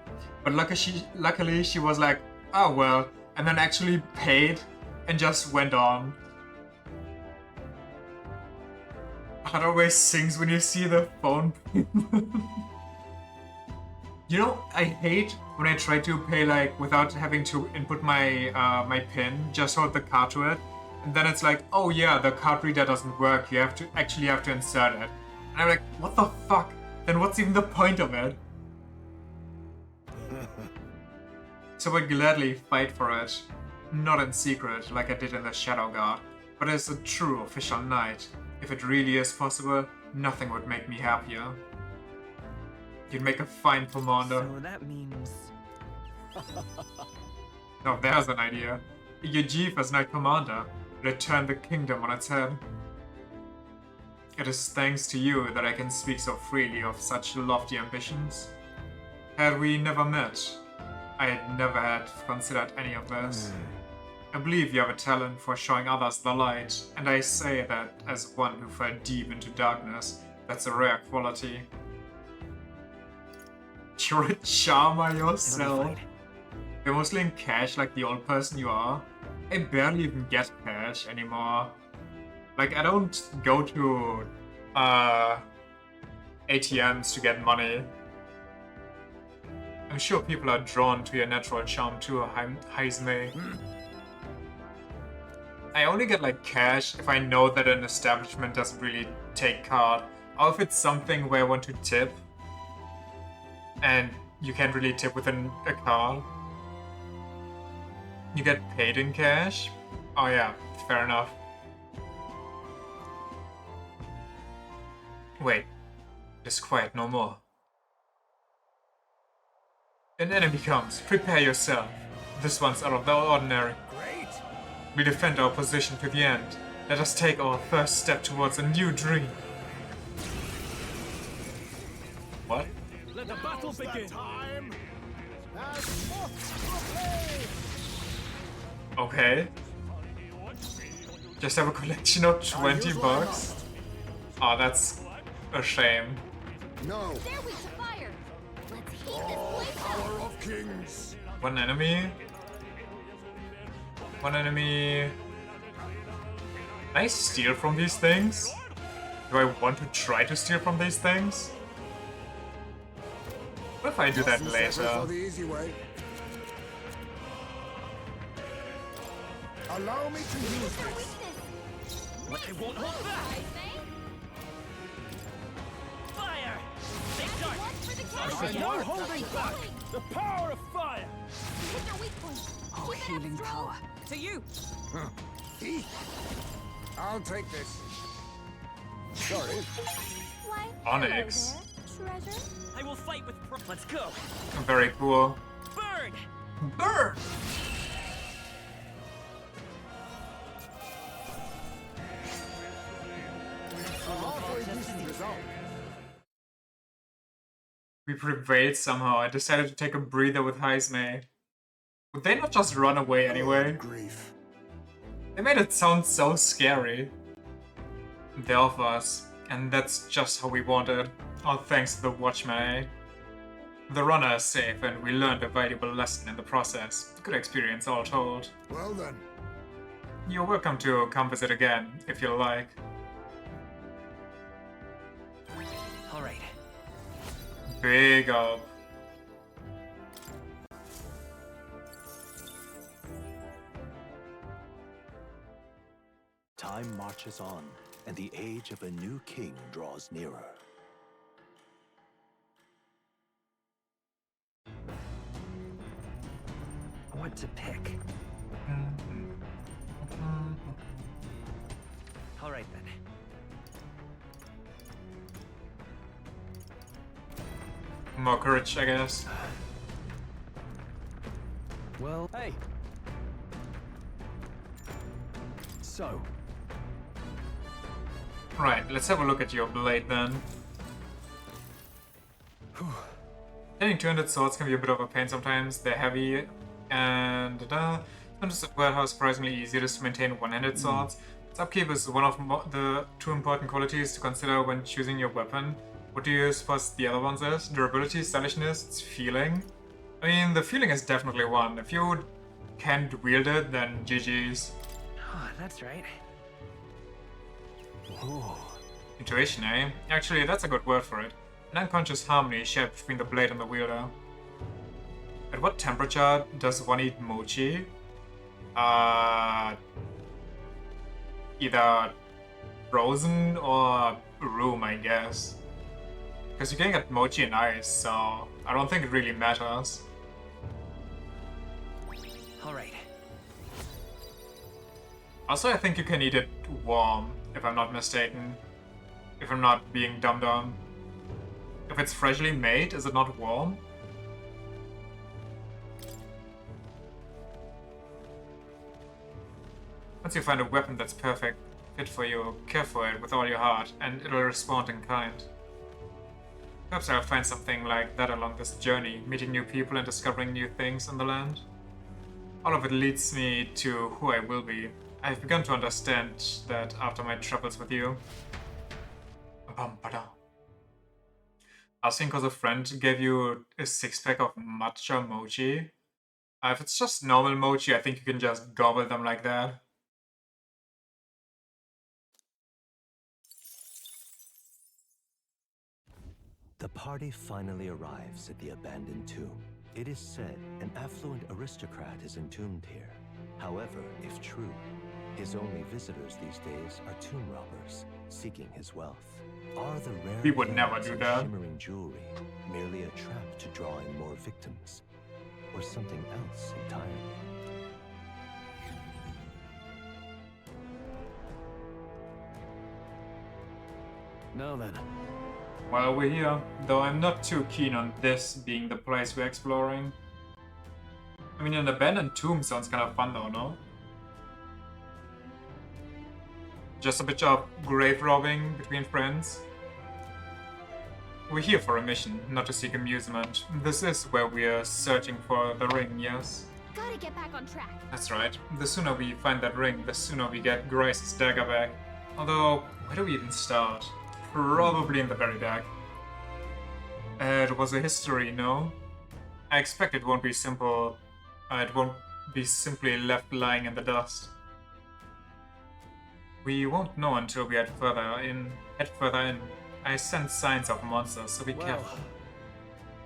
But luckily she was like, oh well, and then actually paid and just went on. Heart always sings when you see the phone. You know, I hate when I try to pay like without having to input my my PIN, just hold the card to it, and then it's like, oh yeah, the card reader doesn't work, you have to insert it. And I'm like, what the fuck? Then what's even the point of it? so I'd gladly fight for it. Not in secret, like I did in the Shadow Guard, but as a true official knight. If it really is possible, nothing would make me happier. You'd make a fine commander. So that means... Oh, there's an idea. Your chief as Knight Commander will turn the kingdom on its head. It is thanks to you that I can speak so freely of such lofty ambitions. Had we never met, I had never had considered any of this. I believe you have a talent for showing others the light, and I say that as one who fell deep into darkness. That's a rare quality. You're a charmer yourself. You're mostly in cash like the old person you are. I barely even get cash anymore. Like, I don't go to ATMs to get money. I'm sure people are drawn to your natural charm too, Heisme. I only get like cash if I know that an establishment doesn't really take card, or if it's something where I want to tip and you can't really tip with a card. You get paid in cash? Oh yeah, fair enough. Wait, it's quiet no more. An enemy comes, prepare yourself. This one's out of the ordinary. Great! We defend our position to the end. Let us take our first step towards a new dream. What? Let the battle begin! Okay. Just have a collection of 20 bucks? Oh, that's a shame. No. They're weak to fire. Let's heat this place Power up. of kings. One enemy. One enemy. Can I steal from these things? Do I want to try to steal from these things? What if I do that For later? the easy way. Allow me to use this. They won't hold back! Fire! Big dart! There's no holding back! The power of fire! Hit their weak point. Oh, Keep it up healing strong. power. To you. I'll take this. Sorry. Why, Onyx. hello there, treasure. I will fight with Let's go! Very cool. Burn! Burn! We prevailed somehow. I decided to take a breather with Heisme. Would they not just run away anyway? Grief. They made it sound so scary. They're off us, and that's just how we wanted. All thanks to the Watchman, eh? The runner is safe, and we learned a valuable lesson in the process. Good experience all told. Well then. You're welcome to come visit again, if you like. All right. Big up. Time marches on, and the age of a new king draws nearer. What to pick? All right then. More courage, I guess. Well, hey. So, Right, let's have a look at your blade then. Getting 200 swords can be a bit of a pain sometimes. They're heavy and sometimes how surprisingly easy it is to maintain one-handed swords. Its upkeep is one of the two important qualities to consider when choosing your weapon. What do you suppose the other ones is? Durability, stylishness, its feeling? I mean, the feeling is definitely one. If you can't wield it, then GG's. Oh, that's right. Ooh. Intuition, eh? Actually, that's a good word for it. An unconscious harmony shared between the blade and the wielder. At what temperature does one eat mochi? Either frozen or room, I guess. Because you can get mochi in ice, so I don't think it really matters. All right. Also, I think you can eat it warm, if I'm not mistaken. If I'm not being dumb. If it's freshly made, is it not warm? Once you find a weapon that's perfect fit for you, care for it with all your heart, and it'll respond in kind. Perhaps I'll find something like that along this journey, meeting new people and discovering new things in the land. All of it leads me to who I will be. I've begun to understand that after my travels with you. Asking because a friend gave you a 6-pack of matcha mochi. If it's just normal mochi, I think you can just gobble them like that. The party finally arrives at the abandoned tomb. It is said an affluent aristocrat is entombed here. However, if true, his only visitors these days are tomb robbers, seeking his wealth. Are the rare We would never gems do and that. shimmering jewelry merely a trap to draw in more victims? Or something else entirely? Now then. Well, we're here, though I'm not too keen on this being the place we're exploring. I mean, an abandoned tomb sounds kind of fun though, no? Just a bit of grave robbing between friends. We're here for a mission, not to seek amusement. This is where we're searching for the ring, yes? Gotta get back on track. That's right. The sooner we find that ring, the sooner we get Grace's dagger back. Although, where do we even start? Probably in the very back. It was a history, no? I expect it won't be simple. It won't be simply left lying in the dust. We won't know until we head further in. I sense signs of monsters, so be careful.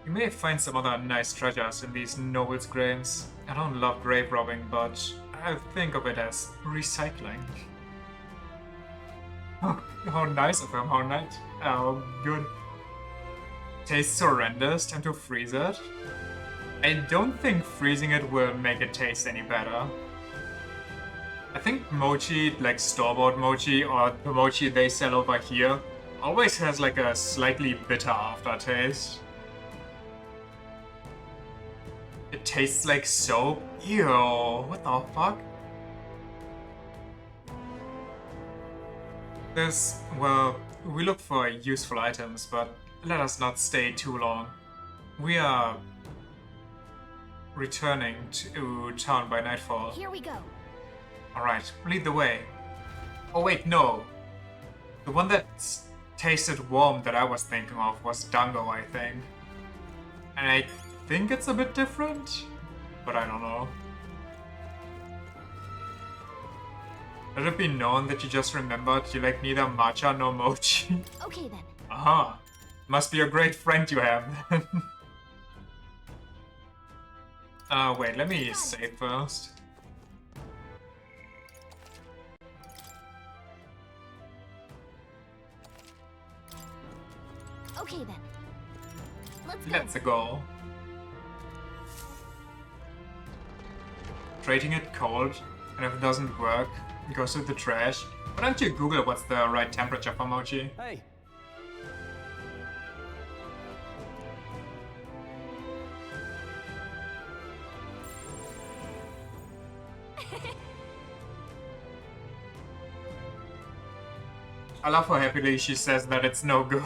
You may find some other nice treasures in these nobles' graves. I don't love grave robbing, but I think of it as recycling. Oh, how nice of him, how nice. Oh, good. Tastes horrendous, time to freeze it. I don't think freezing it will make it taste any better. I think mochi, like store-bought mochi, or the mochi they sell over here, always has like a slightly bitter aftertaste. It tastes like soap. Ew, what the fuck? Well, we look for useful items, but let us not stay too long. We are returning to town by nightfall. Here we go. Alright, lead the way. Oh wait, no. The one that tasted warm that I was thinking of was dango, I think. And I think it's a bit different, but I don't know. Let it be known that you just remembered you like neither matcha nor mochi. Okay then. Aha. Must be a great friend you have then. Wait, let me save first. Okay then. Let's go. Trading it cold, and if it doesn't work, it goes to the trash. Why don't you Google what's the right temperature for mochi? Hey. I love how happily she says that it's no good.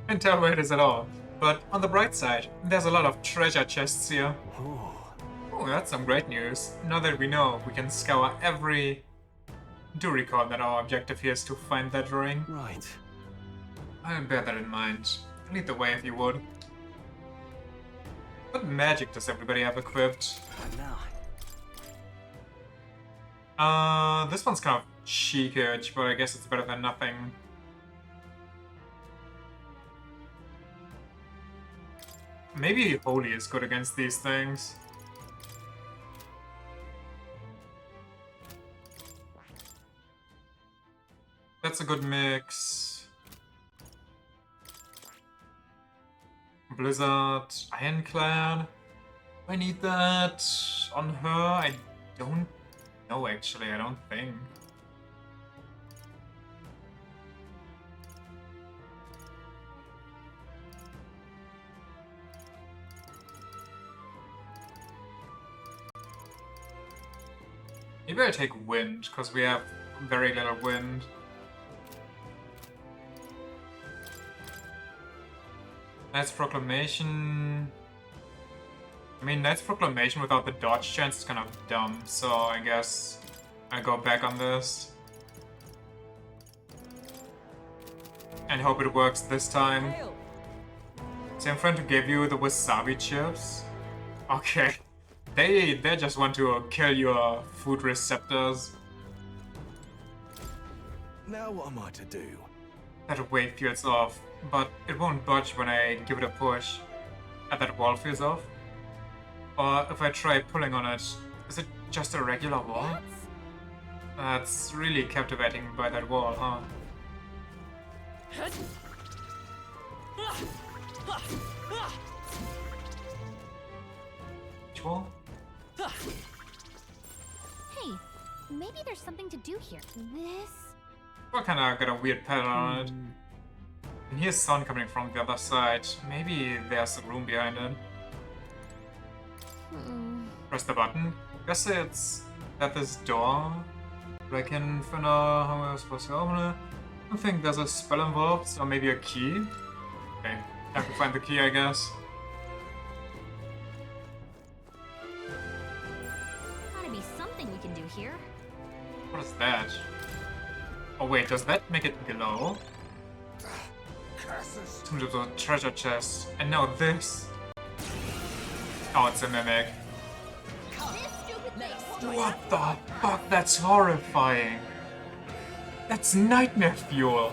Can't tell where it is at all. But on the bright side, there's a lot of treasure chests here. Oh, that's some great news. Now that we know, we can scour every... Do recall that our objective here is to find that ring. Right. I'll bear that in mind. Lead the way if you would. What magic does everybody have equipped? This one's kind of cheekish, but I guess it's better than nothing. Maybe Holy is good against these things. That's a good mix. Blizzard, Ironclad. I need that on her. I don't know, actually. I don't think. Maybe I take wind, because we have very little wind. Knight's Proclamation... I mean, Knight's Proclamation without the dodge chance is kind of dumb, so I guess I go back on this. And hope it works this time. Same friend who gave you the wasabi chips? Okay. They just want to kill your food receptors. Now what am I to do? That wave feels off, but it won't budge when I give it a push. And that wall feels off. Or if I try pulling on it, is it just a regular wall? That's really captivating by that wall, huh? Which wall? Hey, maybe there's something to do here. This? Well, kinda got a weird pattern on it. And here's sun coming from the other side. Maybe there's a room behind it. Press the button. Guess it's at this door. But I can find out how I'm supposed to open it. I don't think there's a spell involved, so maybe a key? Okay, time to find the key, I guess. Gotta be something we can do here. What is that? Oh wait, does that make it glow? Some little treasure chest. And now this. Oh, it's a mimic. What the fuck? That's horrifying. That's nightmare fuel.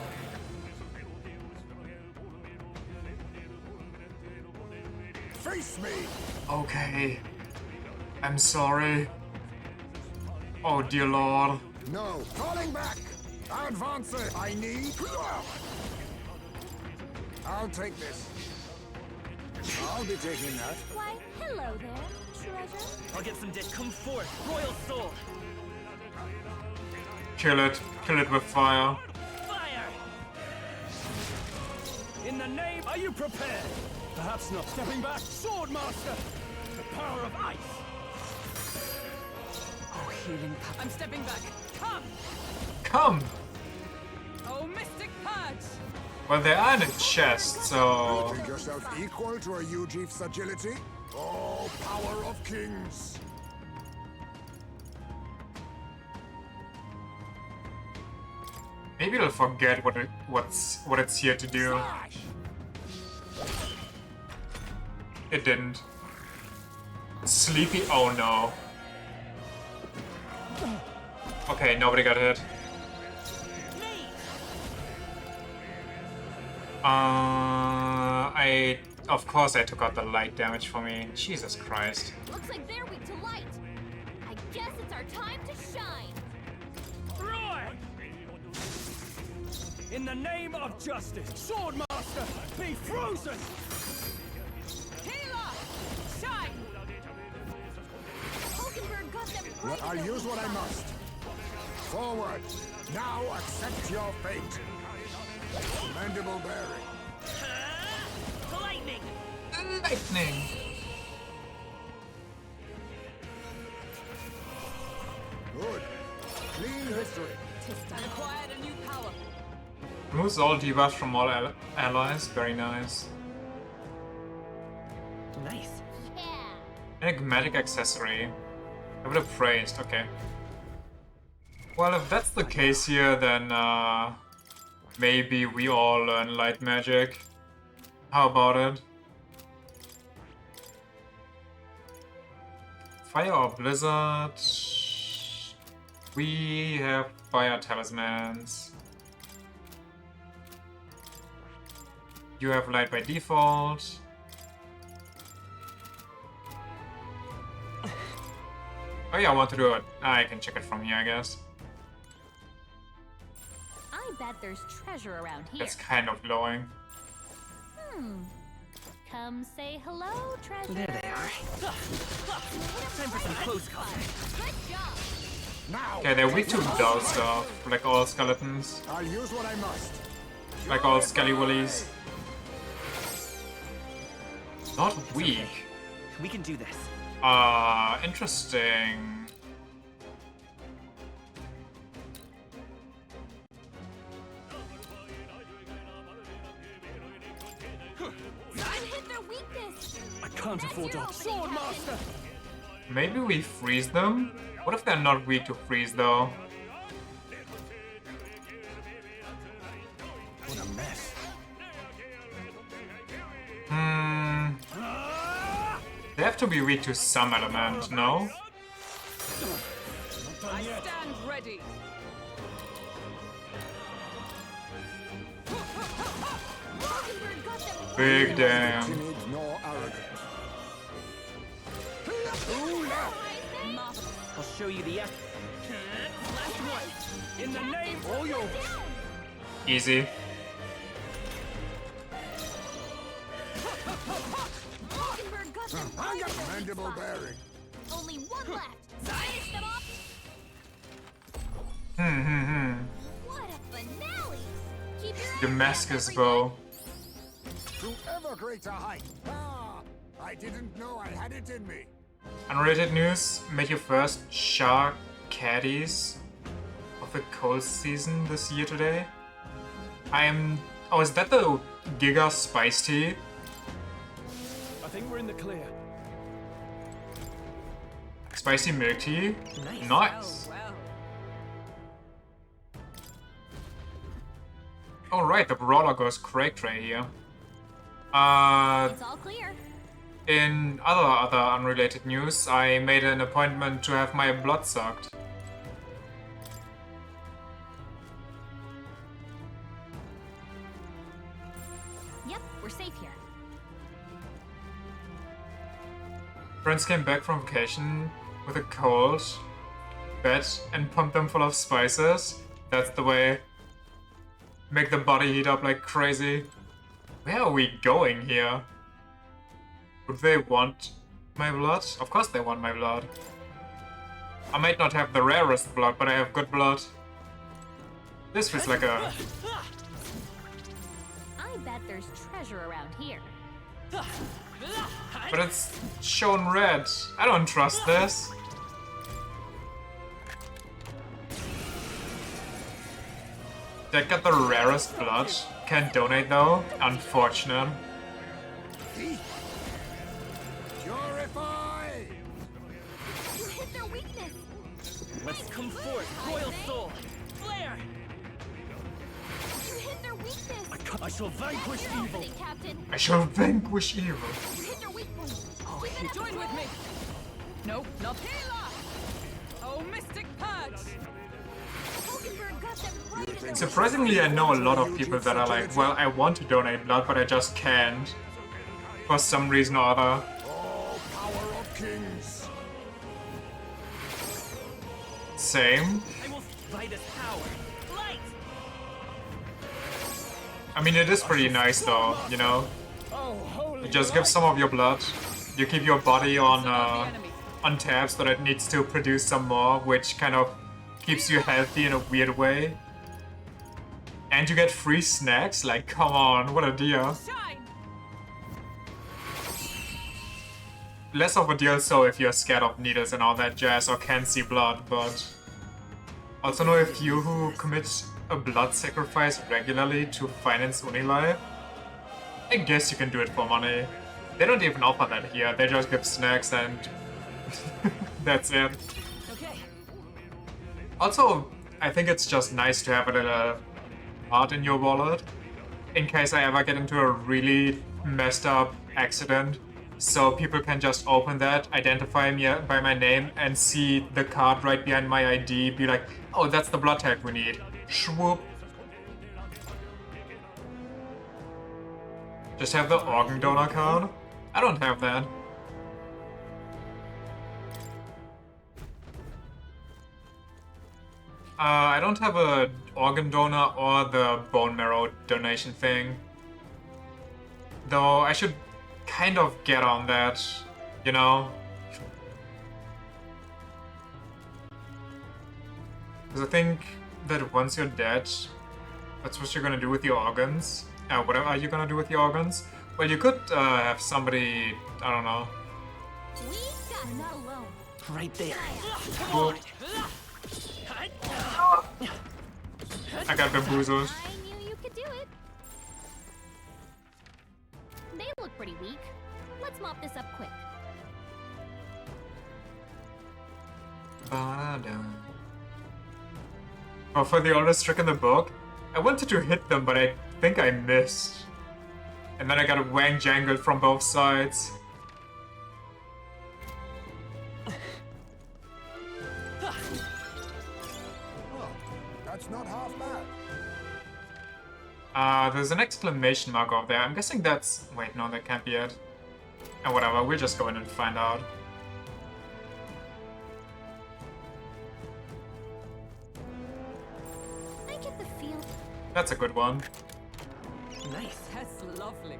Face me! Okay. I'm sorry. Oh dear lord. No, falling back! Advance it! I need... I'll take this. I'll be taking that. Why, hello there, treasure. I'll get some dick. Come forth, royal soul. Kill it. Kill it with fire. Fire! In the name, are you prepared? Perhaps not. Stepping back, Swordmaster! The power of ice! Oh, healing cup. I'm stepping back. Come! Come! Oh, Mystic Purge! Well, they are in a chest, so... Think yourself equal to a Ujief's agility? Oh, power of kings! Maybe it'll forget what it's here to do. It didn't. Sleepy? Oh no. Okay, nobody got hit. Of course I took out the light damage for me. Jesus Christ. Looks like they're weak to light. I guess it's our time to shine. Roar! In the name of justice, Swordmaster, be frozen! Healer! Shine! Hulkenberg got them right. I'll use what I must. Forward! Now accept your fate. Mandible bearing. Lightning! Lightning! Good. Clean history. I acquired a new power. Removes all debuffs from all allies. Very nice. Nice. Yeah. Enigmatic accessory. I would have praised. Okay. Well, if that's the case here, then maybe we all learn light magic. How about it? Fire or blizzard? We have fire talismans. You have light by default. Oh yeah, I want to do it. I can check it from here, I guess. I bet there's treasure around here. It's kind of glowing. Come say hello, treasure. There they are. Time for some close combat. Good job. Now. Okay, they're weak to dull stuff, like all skeletons. I'll use what I must. Like all skelly willies. Not weak. We can do this. Interesting. Hit their weakness. I can't afford to. Sword Master! Maybe we freeze them? What if they're not weak to freeze though? What a mess. They have to be weak to some element, no? I stand ready. Big damn. Timid nor arrogant. I'll show you the F. Last one! In the name of yours! Easy. I got mandible bearing. Only one left. Finish them off. What a finale! Keep your Damascus bow. To ever greater height. Ah, I didn't know I had it in me. Unrelated news, made your first shark caddies of the cold season this year today. Oh, is that the Giga Spice Tea? I think we're in the clear. Spicy milk tea? Nice. Alright, the brawler goes cray cray here. It's all clear. In other unrelated news, I made an appointment to have my blood sucked. Yep, we're safe here. Friends came back from vacation with a cold, bed, and pumped them full of spices. That's the way. Make the body heat up like crazy. Where are we going here? Would they want my blood? Of course they want my blood. I might not have the rarest blood, but I have good blood. This feels like a... I bet there's treasure around here. But it's shown red. I don't trust this. That got the rarest blood. Can't donate though. Unfortunate. Purify! You hit their weakness. Let's come forth, Royal Soul! Flare! You hit their weakness. I shall vanquish You're evil! opening, Captain. I shall vanquish evil. You hit their weak point. Oh, join with me. Nope, not Hela. Oh, Mystic Purge. Hulkenberg got them right in their Surprisingly, I know a lot of people that are like, well, I want to donate blood, but I just can't. For some reason or other. Oh, power of kings. Same. I will fight this power. Light! I mean, it is pretty nice though, you know? You just give some of your blood. You keep your body on tab so that it needs to produce some more, which kind of keeps you healthy in a weird way. And you get free snacks? Like, come on, what a deal. Less of a deal so if you're scared of needles and all that jazz or can't see blood, but... Also know if you who commit a blood sacrifice regularly to finance Unilife, I guess you can do it for money. They don't even offer that here, they just give snacks and... that's it. Okay. Also, I think it's just nice to have a little art in your wallet, in case I ever get into a really messed up accident, so people can just open that, identify me by my name, and see the card right behind my ID, be like, oh, that's the blood tag we need. Swoop. Just have the organ donor card? I don't have that. I don't have a organ donor or the bone marrow donation thing. Though I should kind of get on that, you know? Because I think that once you're dead, that's what you're gonna do with your organs. What are you gonna do with your organs? Well, you could have somebody, I don't know. We got not alone. Right there. Cool. I got bamboozled. I knew you could do it. They look pretty weak. Let's mop this up quick. Oh, for the oldest trick in the book, I wanted to hit them, but I think I missed. And then I got wang jangled from both sides. That's not half bad. There's an exclamation mark over there. I'm guessing that's... Wait, no, that can't be it. And whatever, we'll just go in and find out. I get the feel. That's a good one. Nice. That's lovely.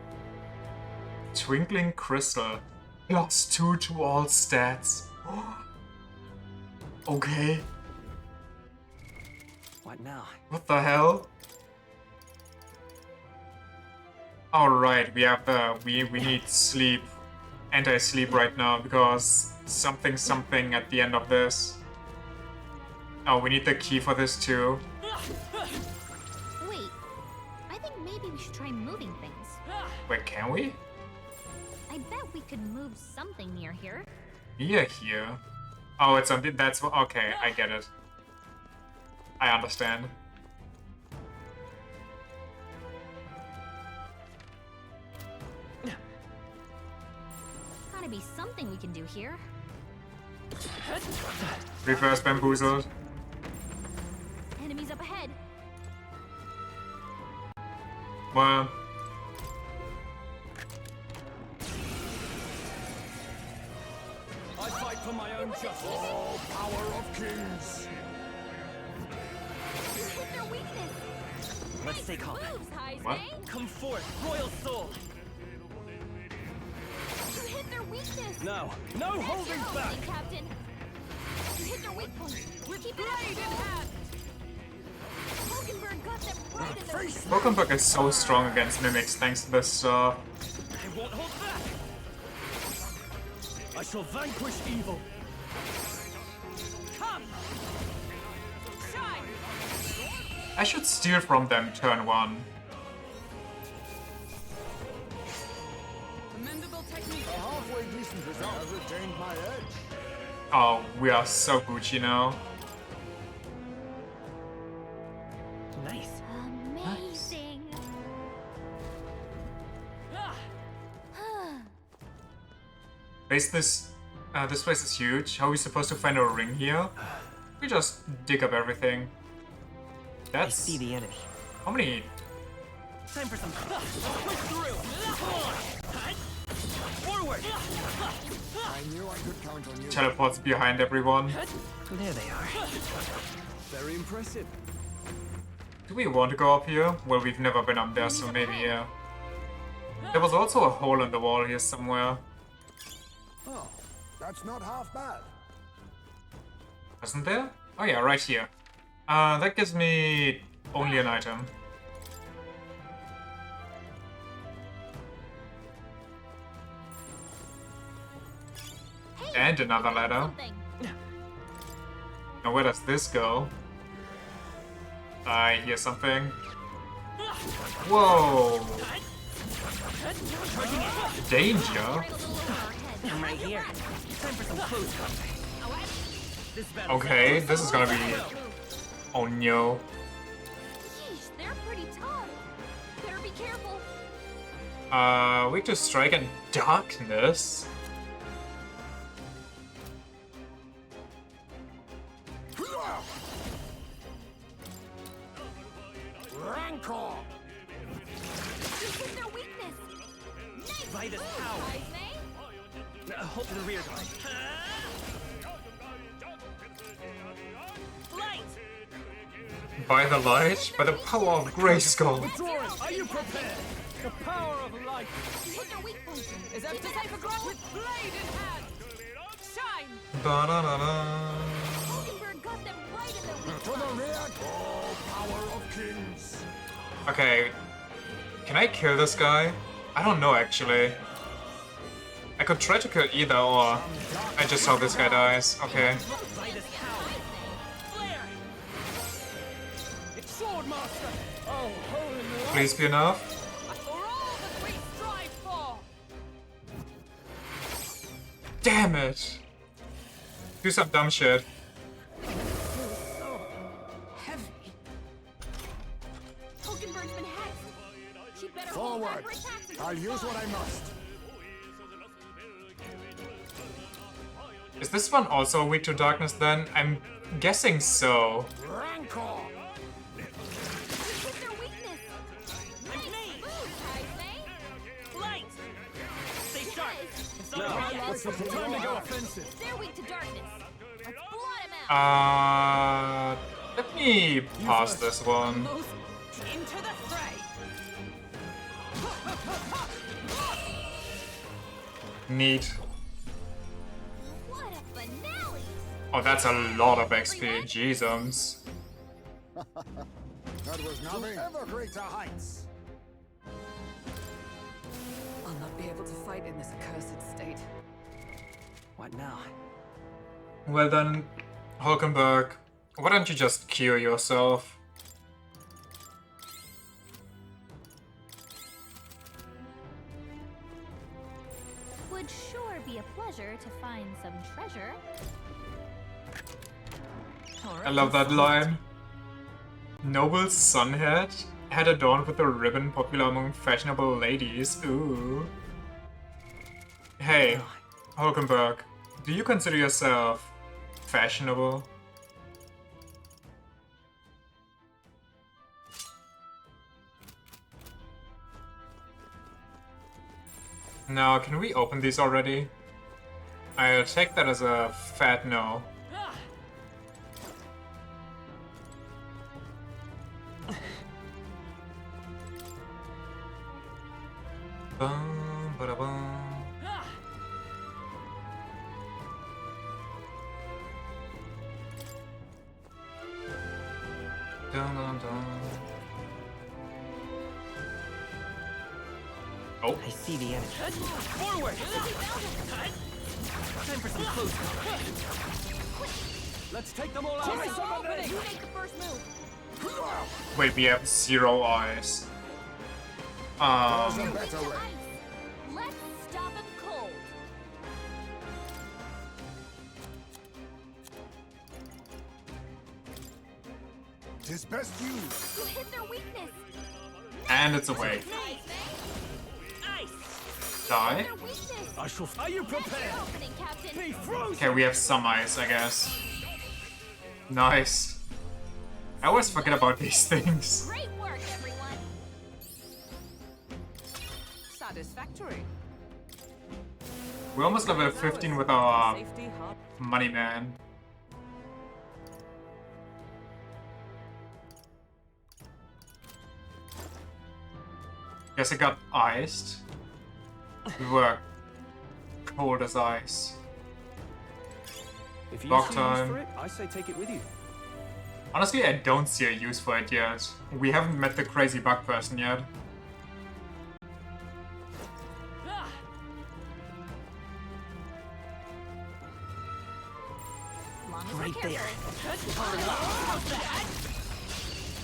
Twinkling Crystal. +2 to all stats. Okay. What now? What the hell? Alright, we have we need sleep. Anti-sleep right now because something at the end of this. Oh, we need the key for this too. Wait, I think maybe we should try moving things. Wait, can we? I bet we could move something near here. Near here? Oh, it's on the... That's... Okay, I get it. I understand. Gotta be something we can do here. Reverse bamboozled. Enemies up ahead. Well... I fight for my own justice. Oh, power of kings. Hit their weakness. Let's stay calm. Moves, Heisman. What? Come forth, royal soul. You hit their weakness. No, no That's holding your back. opening, Captain. You hit their weak point. With Keep blade in hand. Hulkenberg got them right in the face. Hulkenberg is so strong against mimics thanks to this I won't hold back. I shall vanquish evil. Come. Shine. I should steal from them turn 1. Commendable technique. A halfway decent result. I've retained my edge. Oh, we are so Gucci now. Nice. Amazing. This place is huge. How are we supposed to find a ring here? We just dig up everything. That's... I see the enemy. How many... Time for some... Push through! Forward! I knew I could count on you. teleports behind everyone? There they are. Very impressive. Do we want to go up here? Well, we've never been up there, so maybe, yeah. There was also a hole in the wall here somewhere. Oh, that's not half bad. Wasn't there? Oh yeah, right here. That gives me only an item. And another ladder. Now where does this go? I hear something. Whoa! Danger? I'm right here. Time for some close combat. Okay, this is gonna be... Oh no. Yeesh, they're pretty tough. Better be careful. Weak to strike and darkness? Rancor! This is their weakness. Nice By this move, power. Heisman. Hold to the rear guard. Light. By the light? By the power of Grayskull. Withdrawing! Are you prepared? The power of light. Hit their weak point. Is that to say for growth with blade in hand? Shine! Ba-da-da-da. Hulkenberg got them right in the weak To the rear! Oh, power of kings! Okay, can I kill this guy? I don't know actually. I could try to kill either or. I just hope this guy dies. Okay. It's Swordmaster. Oh, holy light. Please be enough. For all that we strive for! Damn it! Do some dumb shit. Hulkenberg's been hacked. She better hold Forward! back her attacks until I'll it's use gone. what I must. Is this one also weak to darkness then? I'm guessing so. Rancor! Hit their weakness. Nice move, Heismay. Light! Stay sharp! Yes. No, time to go offensive. They're weak to darkness. Let's blot him out. Let me pass this one. Most into the fray! Neat. What a finale! Oh, that's a lot of XP. Jeezums. That was nothing. Ever greater heights! I'll not be able to fight in this accursed state. What now? Well then, Hulkenberg, why don't you just cure yourself? Would sure be a pleasure to find some treasure. I love that line. Noble's sun hat adorned with a ribbon popular among fashionable ladies. Ooh. Hey, Hulkenberg, do you consider yourself fashionable? Now, can we open these already? I'll take that as a fat no. Bum, ba-da-bum. Dun, dun, dun. Oh. I see the enemy. Forward! Time for some close. Let's take them all out. Check the opening! You make the first move. Wait, we have 0 eyes. There's a better way. Let's stop him cold. Tis best used. You hit their weakness. And it's away. Ice! Die. Their weakness. I shall. Are you prepared? Opening, Captain. Be frozen! Okay, we have some eyes, I guess. Nice. I always forget about these things. Great work, everyone. Satisfactory. We're almost level 15 with our Safety hub. money man. Guess it got iced. We were cold as ice. If you Lock see use time. for it, I say take it with you. Honestly, I don't see a use for it yet. We haven't met the crazy bug person yet. Right there.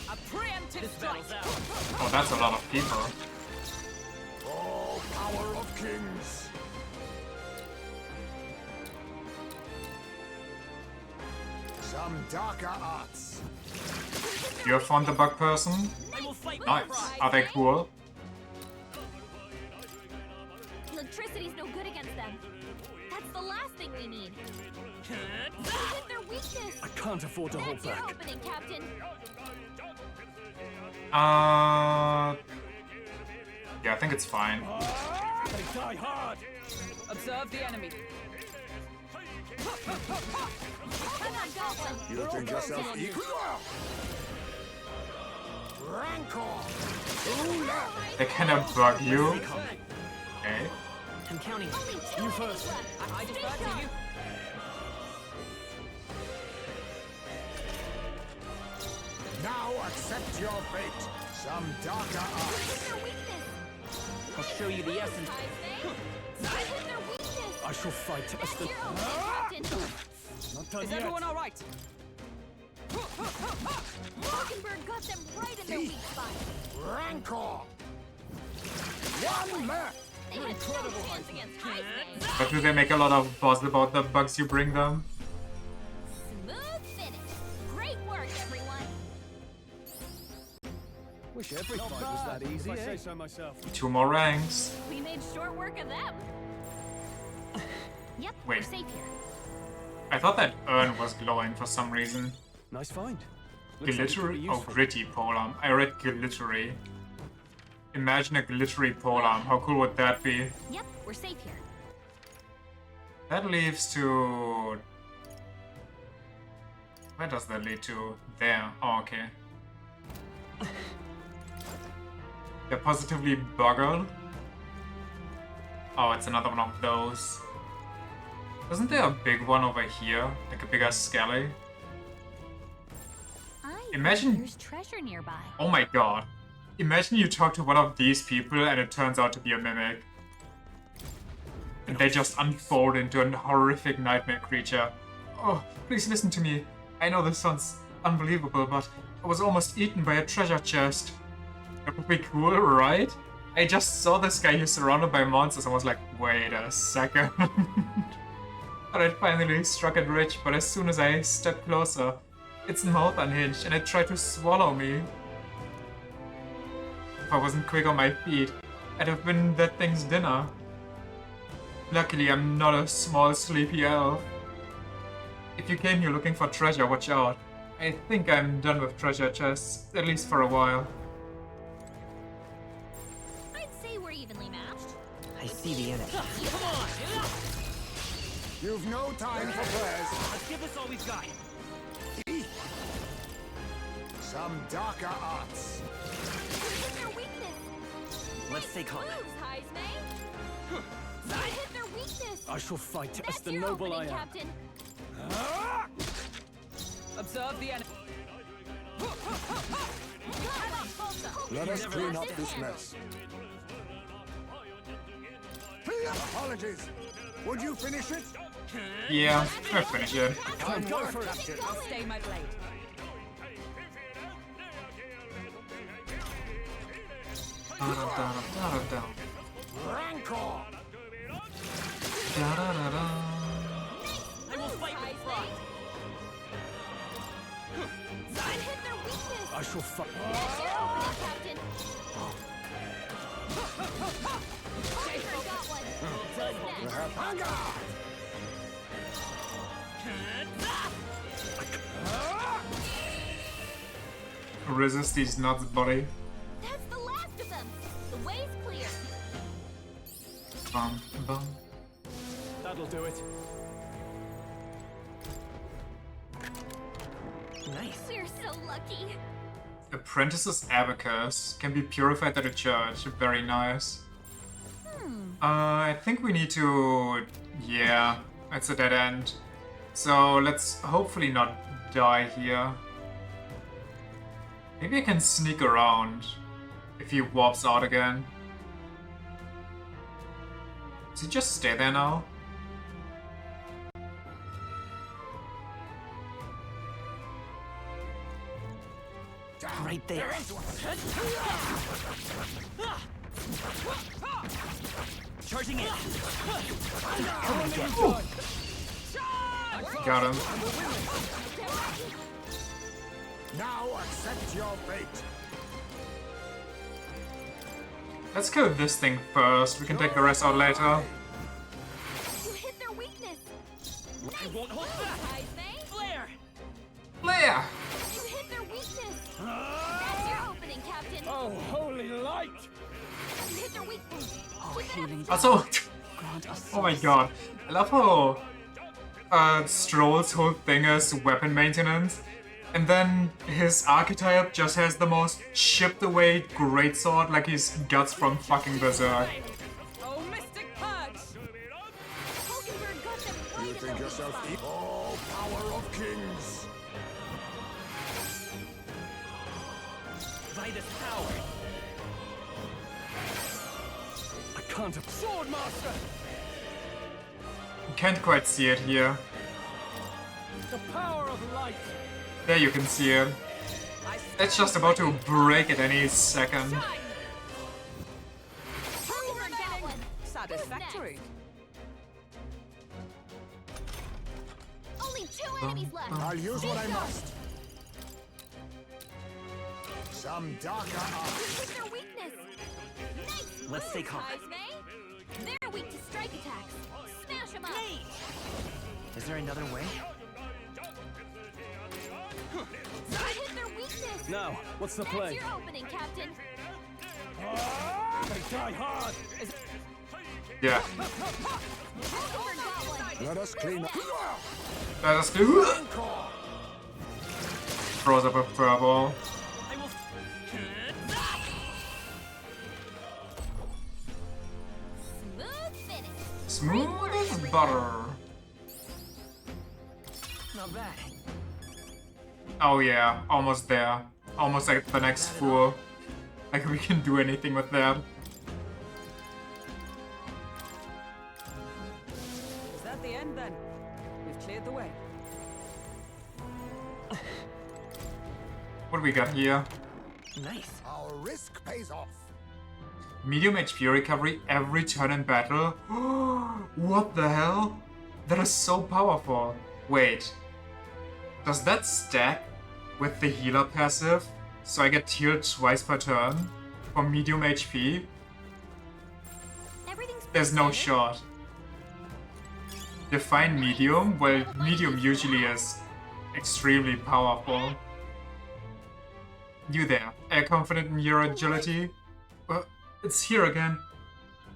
A preemptive strike. Oh, that's a lot of people. Oh, power of kings! Some darker arts. You have found the bug person? I will fight Nice. with pride. Are they cool? Electricity's no good against them. That's the last thing we need. You hit their weakness. I can't afford to hold That's your back. opening, Captain. Yeah, I think it's fine. They die hard. Observe the enemy. Come on, Gotham. You think yourself equal? They kind of bug you. Okay. I'm counting. You first. I defer to you. Now accept your fate. Some darker arts. I'll show you the essence. I shall fight as the... Not done Is yet. everyone all right? Mockingbird got them right in their weak spot. Rancor. One left. They had no chance against Heisman. But do they make a lot of buzz about the bugs you bring them? Smooth finish. Great work, everyone. Wish every fight was that easy, if I say so myself. 2 more ranks. We made short work of them. Yep, Wait. we're safe here. I thought that urn was glowing for some reason. Nice find. Looks like it could be Glittery? Oh, useful. gritty polearm. I read glittery. Imagine a glittery polearm. How cool would that be? Yep, we're safe here. That leads to... Where does that lead to? There. Oh, okay. They're positively boggled. Oh, it's another one of those. Isn't there a big one over here? Like a bigger skelly? Imagine... There's treasure nearby. Oh my god. Imagine you talk to one of these people and it turns out to be a mimic. And they just unfold into a horrific nightmare creature. Oh, please listen to me. I know this sounds unbelievable, but I was almost eaten by a treasure chest. That would be cool, right? I just saw this guy who's surrounded by monsters and was like, wait a second. But it finally struck it rich, but as soon as I stepped closer, its mouth unhinged and it tried to swallow me. If I wasn't quick on my feet, I'd have been that thing's dinner. Luckily, I'm not a small, sleepy elf. If you came here looking for treasure, watch out. I think I'm done with treasure chests, at least for a while. I'd say we're evenly matched. I see the enemy. Come on! You've no time for prayers. Let's give this all we've got. Some darker arts. Hit their weakness. Let's stay calm. Moves, Heisman. You hit their weakness. I shall fight as That's the your noble I opening, am. Captain. Observe the enemy. Let us clean up this mess. Apologies. Would you finish it? Yeah, I'll finish it. Come go for it. I'll stay my blade. Rancor. I will fight with pride. Hit their weakness. I shall fight. That's your opening, Captain. Mockingbird got one. Who's next? Resist these nuts, buddy. That's the last of them. The way's clear. Bum, bum. That'll do it. Nice. We're so lucky. Apprentice's abacus can be purified at a church. Very nice. I think we need to... Yeah, it's a dead end. So let's hopefully not die here. Maybe I can sneak around if he warps out again. Does he just stay there now? Right there. Charging in. Come and get. Got him. Now accept your fate. Let's kill this thing first. We can take the rest out later. You hit their weakness. I won't hold back. Heisman. Flare. Flare! You hit their weakness. That's your opening, Captain. Oh, holy light! You hit their weakness. Also, oh my god. I love how Stroll's whole thing is weapon maintenance. And then his archetype just has the most chipped away greatsword, like his guts from fucking Berserk. Oh, Mystic Purge! You think yourself oh, power of kings! By this power. I can't Sword Master! You can't quite see it here. The power of light! There you can see it. It's just about to break at any second. Satisfactory. Only 2 enemies left. I'll use what I must. Some darker art. This is their weakness. Nice. Let's stay calm. Heisme. They're weak to strike attacks. Smash them up. Is there another way? Hit their weakness. Now, what's the play? That's your opening, Captain. They die hard! Yeah. Let us clean up. Let us do. Throws up a fireball. Smooth finish. Smooth as butter. Not bad. Oh yeah, almost there. Almost like the next fool. Like we can do anything with that. Is that the end then? We've cleared the way. What do we got here? Nice. Our risk pays off. Medium HP recovery every turn in battle? What the hell? That is so powerful. Wait. Does that stack with the healer passive? So I get healed twice per turn for medium HP? There's no shot. Define medium? Well, medium usually is extremely powerful. You there. Are you confident in your agility? Well, it's here again.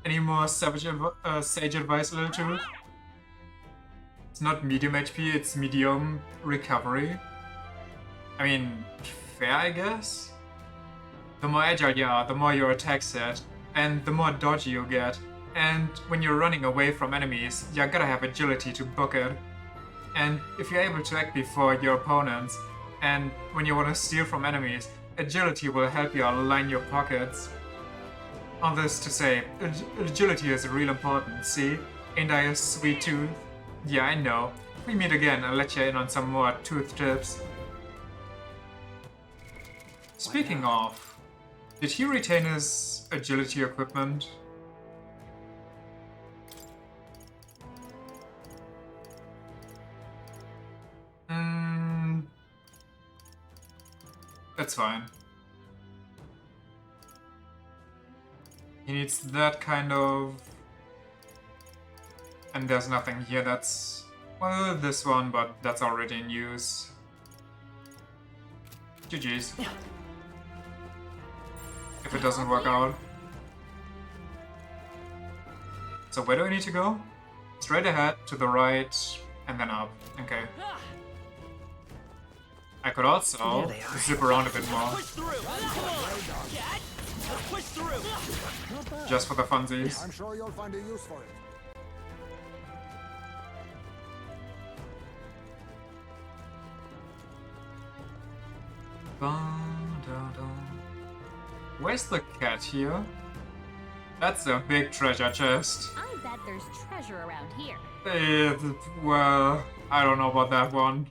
Any more sage advice, little two? It's not medium HP, it's medium recovery. I mean, fair, I guess? The more agile you are, the more your attacks hit, and the more dodgy you get. And when you're running away from enemies, you gotta have agility to book it. And if you're able to act before your opponents, and when you want to steal from enemies, agility will help you align your pockets. All this to say, agility is real important, see? Ain't I a sweet tooth? Yeah, I know. If we meet again, I'll let you in on some more tooth tips. Speaking of, did he retain his agility equipment? That's fine. He needs that kind of... And there's nothing here that's... Well, this one, but that's already in use. GG's. If it doesn't work out. So where do I need to go? Straight ahead, to the right, and then up. Okay. I could also zip around a bit more. Just for the funsies. I'm sure you'll find a use for it. Where's the cat here? That's a big treasure chest. I bet there's treasure around here. Well, I don't know about that one.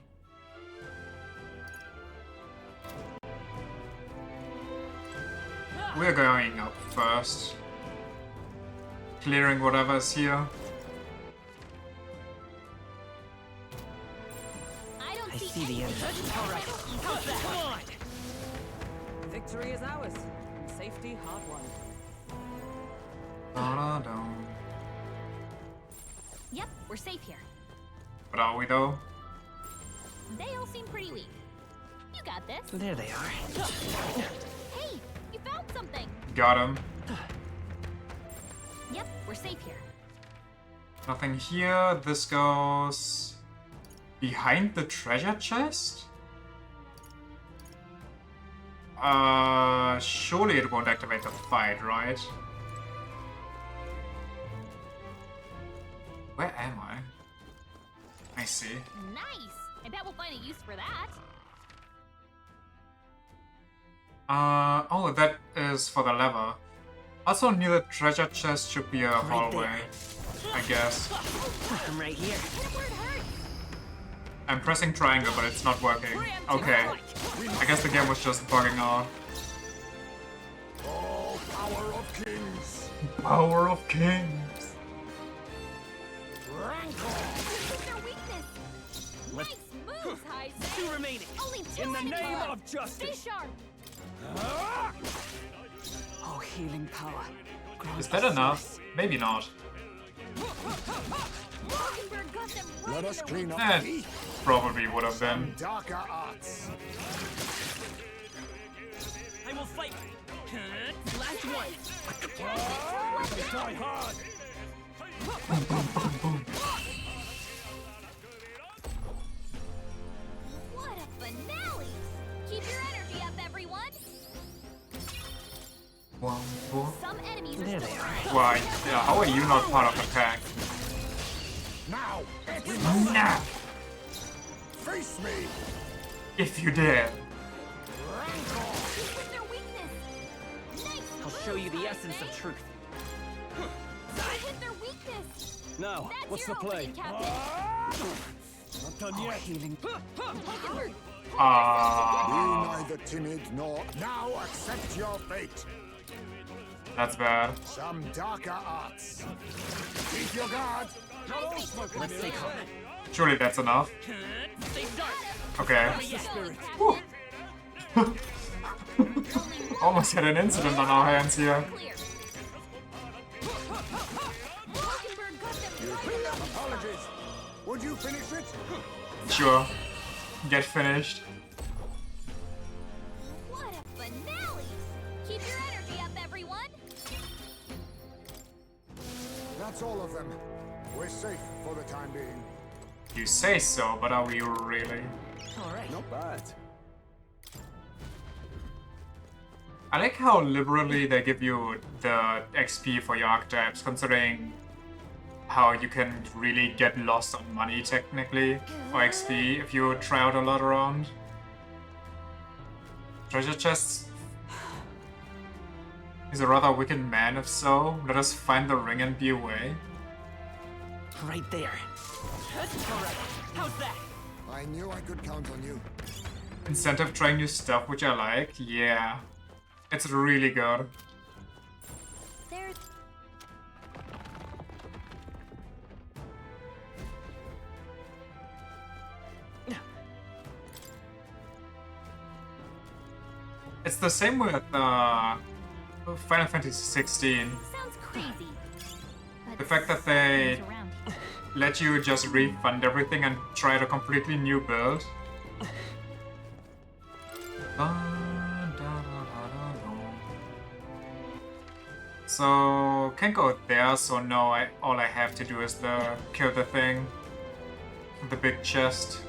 We're going up first. Clearing whatever's here. I see the enemy. Come on! Victory is ours. Safety hard won. Yep, we're safe here. But are we though? They all seem pretty weak. You got this. There they are. Hey, you found something. Got him. Yep, we're safe here. Nothing here. This goes behind the treasure chest? Surely it won't activate the fight, right? Where am I? I see. Nice! I bet we'll find a use for that. Oh, that is for the lever. Also near the treasure chest should be a hallway, I guess. I'm right here. I'm pressing triangle, but it's not working. Okay. I guess the game was just bugging out. Oh, power of kings! Power of kings! Nice moves, Heisman. 2 remaining. Only 2 In the anymore. name of Stay justice. sharp. Oh, healing power. Is that enough? Maybe not. Mockingbird got them right Let us in the clean up Eh, the heat. probably would have been. Darker arts. I will fight. Last one. Die hard. What a finale! Keep your energy up, everyone. Some enemies are still around. Why? Yeah, how are you not part of the pack? Now, Nah! face me. If you dare. With their weakness. Nice. I'll show you the essence of truth. Hit their weakness. Now, That's what's your the play? opening, Captain. Not done yet. Healing. Mockingbird. Be neither timid nor. Now accept your fate. That's bad. Some darker arts. Keep your guard. Let's take heart. Surely that's enough. Stay sharp. Okay. Whew. Almost had an incident on our hands here. Mockingbird got them. Apologies. Would you finish it? Sure. Get finished. What a finale! Keep your energy up, everyone. That's all of them. We're safe for the time being. You say so, but are we really? Alright. Not bad. I like how liberally they give you the XP for your archetypes, considering how you can really get lost on money technically, or XP, if you try out a lot around. Treasure chests? He's a rather wicked man, if so. Let us find the ring and be away. Right there. Alright. How's that? I knew I could count on you. Incentive trying new stuff, which I like. Yeah. It's really good. There's It's the same with Final Fantasy 16. sounds crazy. But The fact that they someone's around. let you just refund everything and try a completely new build. So can't go there, so no, all I have to do is kill the thing. The big chest.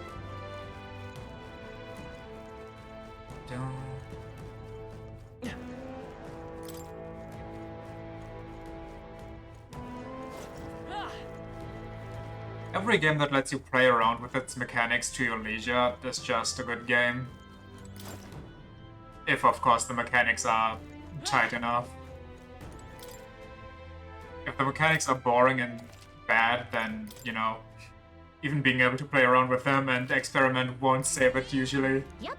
Every game that lets you play around with its mechanics to your leisure is just a good game. If, of course, the mechanics are tight enough. If the mechanics are boring and bad, then, you know, even being able to play around with them and experiment won't save it usually. Yep.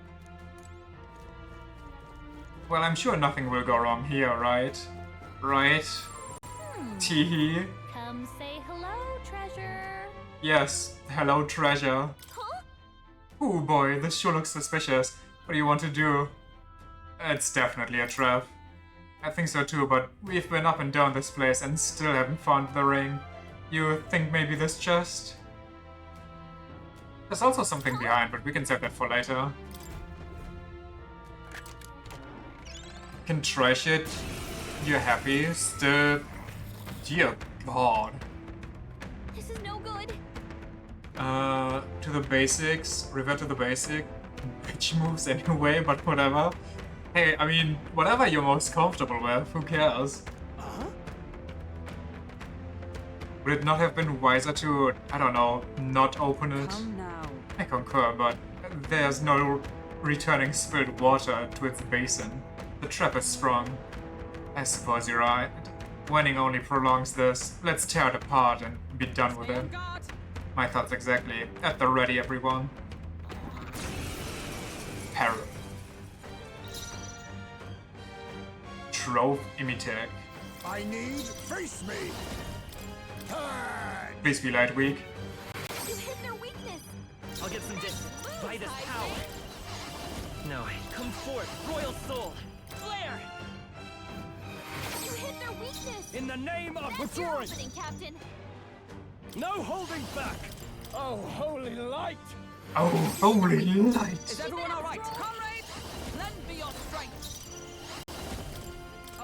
Well, I'm sure nothing will go wrong here, right? Right? Teehee. Come say hello, treasure. Yes, hello treasure. Huh? Oh boy, this sure looks suspicious. What do you want to do? It's definitely a trap. I think so too, but we've been up and down this place and still haven't found the ring. You think maybe this chest? There's also something behind, but we can save that for later. Can trash it. You're happy? Still... Dear God. This is no good. To the basics. Revert to the basic. Bitch moves anyway, but whatever. Hey, I mean, whatever you're most comfortable with, who cares? Would it not have been wiser to, I don't know, not open it? Come now. I concur, but there's no returning spilled water to its basin. The trap is strong. I suppose you're right. Winning only prolongs this. Let's tear it apart and be done with it. My thoughts exactly. At the ready, everyone. Peril. Trove Imitek. I need face me. Please be light weak. You hit their weakness. I'll get some distance by this power. No, come forth, royal soul. Flare! You hit their weakness. In the name of That's your withdrawing. opening, Captain. No holding back. Oh, holy light. Oh, holy light. Is everyone all right? Comrades, lend me your strength.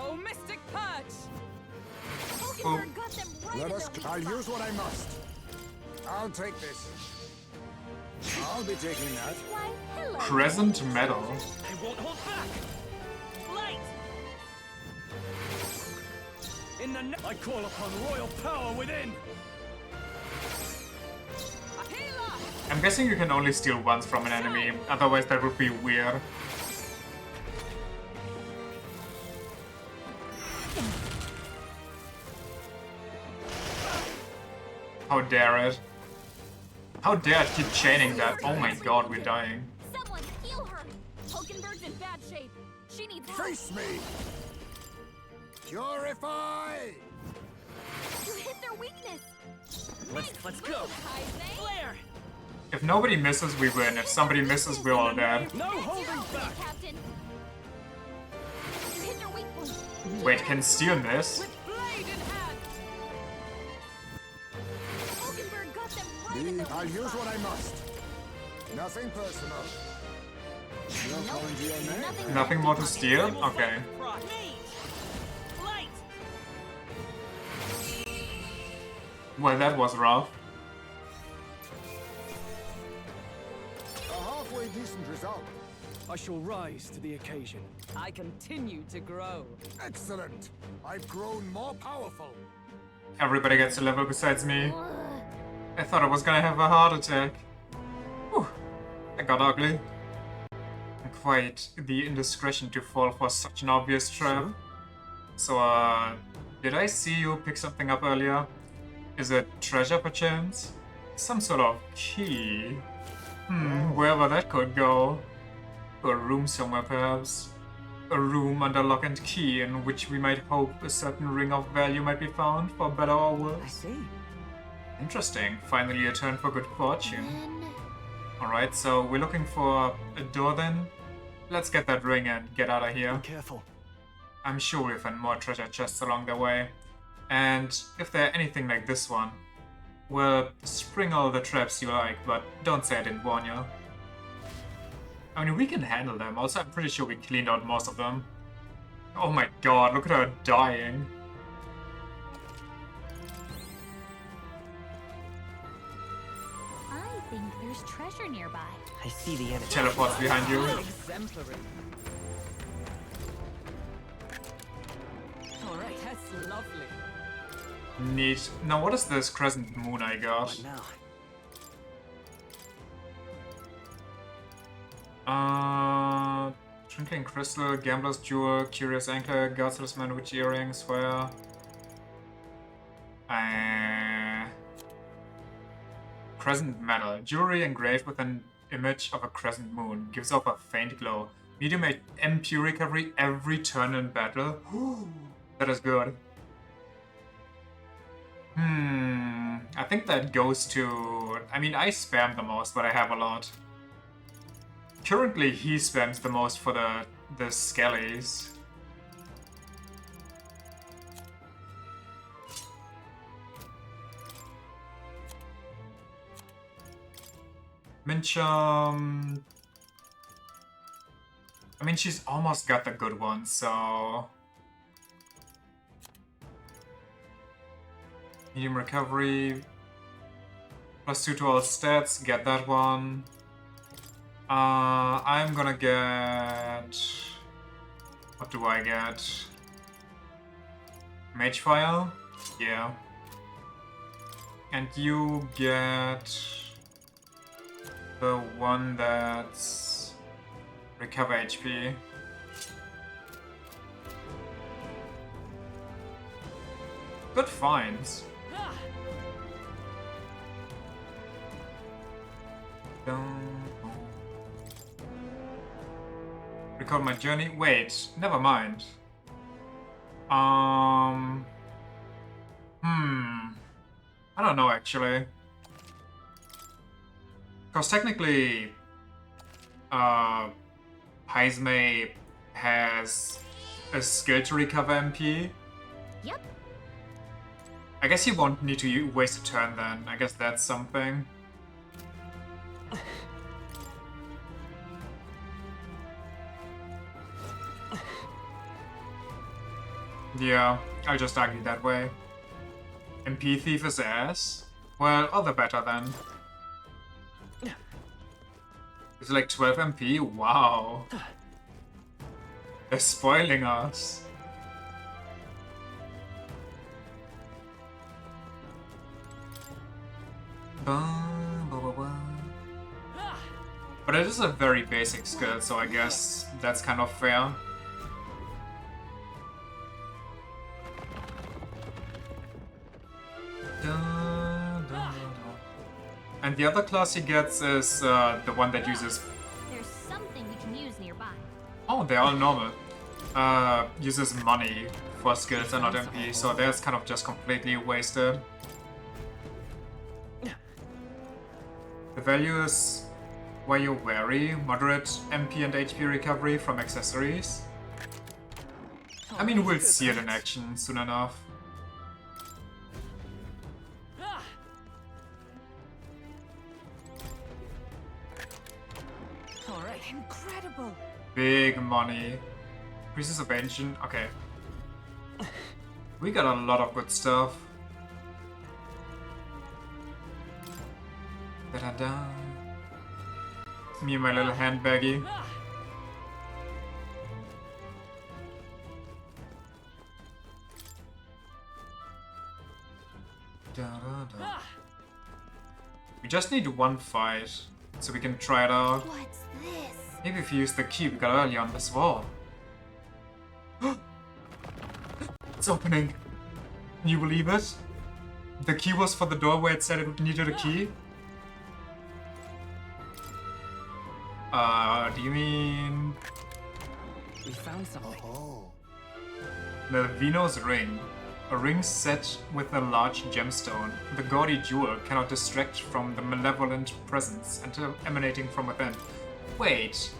Oh, Mystic Purge! Hulkenberg got them right Let in us. their weak I'll spot. use what I must. I'll take this. I'll be taking that. Why, hello. Crescent Metal. I won't hold back. Light! I call upon royal power within. I'm guessing you can only steal once from an enemy, otherwise that would be weird. How dare it? How dare it keep chaining that? Oh my god, we're dying. Someone heal her. Hulkenberg's in bad shape. She needs help. Face me. Purify. You hit their weakness. Let's go. Flare! If nobody misses, we win. If somebody misses, we're all dead. No holding back. Captain. You hit their weak point. Wait, can Steel miss? Blade in hand. Hulkenberg got them right in their I'll weak use spot. what I must. Nothing personal. You're calling to your name? Nothing more to steal? Okay. Light! Well, that was rough. A halfway decent result. I shall rise to the occasion. I continue to grow. Excellent. I've grown more powerful. Everybody gets a level besides me. I thought I was gonna have a heart attack. Whew. That got ugly. Quite the indiscretion to fall for such an obvious trap. So, did I see you pick something up earlier? Is it treasure perchance? Some sort of key? Wherever that could go. To a room somewhere perhaps. A room under lock and key in which we might hope a certain ring of value might be found, for better or worse. I see. Interesting. Finally a turn for good fortune. Alright, so we're looking for a door then. Let's get that ring and get out of here. Be careful. I'm sure we'll find more treasure chests along the way. And if they're anything like this one, well, spring all the traps you like, but don't say I didn't warn you. I mean, we can handle them. Also, I'm pretty sure we cleaned out most of them. Oh my god, look at her dying. I think there's treasure nearby. I see the enemy. Teleports behind you. Exemplary. All right, that's lovely. Neat. Now, what is this crescent moon I got? What now? Twinkling crystal, gambler's jewel, curious anchor, god's talisman, witch earring, swear. Crescent metal, jewelry engraved with an image of a crescent moon, gives off a faint glow. Medium MP recovery every turn in battle. That is good. I think that goes to... I mean, I spam the most, but I have a lot. Currently, he spams the most for the skellies. Mincham... I mean, she's almost got the good one, so... Medium recovery. +2 to all stats, get that one. I'm gonna get... What do I get? Mage Fire? Yeah. And you get the one that's recover HP. Good finds. Record my journey. Wait, never mind. I don't know actually. Because technically, Heismay has a skill to recover MP. Yep. I guess you won't need to waste a turn then. I guess that's something. Yeah, I'll just argue that way. MP Thief is ass? Well, all the better then. It's like 12 MP? Wow. They're spoiling us. But it is a very basic skill, so I guess that's kind of fair. And the other class he gets is the one that uses... There's something we can use nearby. Oh, they're all normal. Uses money for skills and not MP, so that's kind of just completely wasted. The value is why you're wary, moderate MP and HP recovery from accessories. I mean, we'll see it in action soon enough. Alright, incredible. Big money. Pieces of Ancient, okay. We got a lot of good stuff. Da-da-da. Me and my little handbaggy. Da-da-da. We just need one fight, so we can try it out. What's this? Maybe if you use the key we got earlier on this wall. It's opening. Can you believe it? The key was for the door where it said it needed a key. Do you mean... We found something. The Vino's ring. A ring set with a large gemstone. The gaudy jewel cannot distract from the malevolent presence until emanating from within. Wait.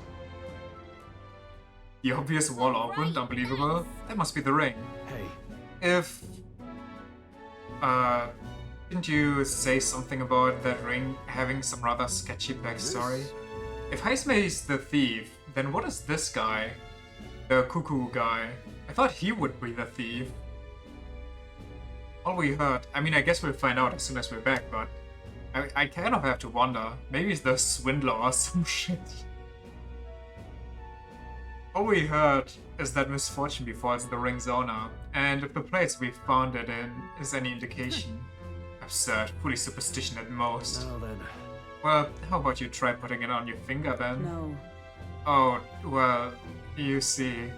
The obvious wall opened, unbelievable. That must be the ring. Hey. If... didn't you say something about that ring having some rather sketchy backstory? If Heismay is the thief, then what is this guy? The cuckoo guy. I thought he would be the thief. All we heard, I mean, I guess we'll find out as soon as we're back, but I kind of have to wonder. Maybe it's the swindler or some shit. All we heard is that misfortune befalls the ring's owner, and if the place we found it in is any indication. Absurd, fully superstition at most. Now then. Well, how about you try putting it on your finger then? No. Oh, well, you see.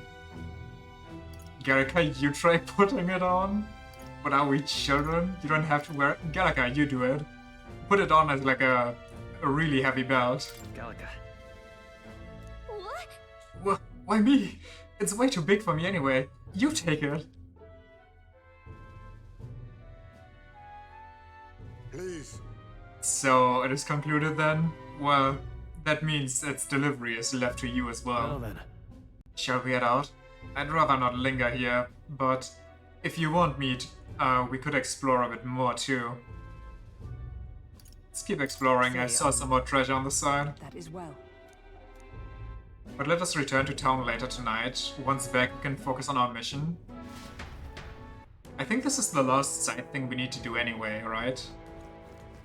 Garika, you try putting it on? But are we children? You don't have to wear it. Galaka, you do it. Put it on as like a really heavy belt. Galaka. What? Why me? It's way too big for me anyway. You take it. Please. So it is concluded then? Well, that means its delivery is left to you as well. Well then. Shall we head out? I'd rather not linger here, but if you want meat, we could explore a bit more too. Let's keep exploring. I saw some more treasure on the side. That is well. But let us return to town later tonight. Once back, we can focus on our mission. I think this is the last side thing we need to do anyway, right?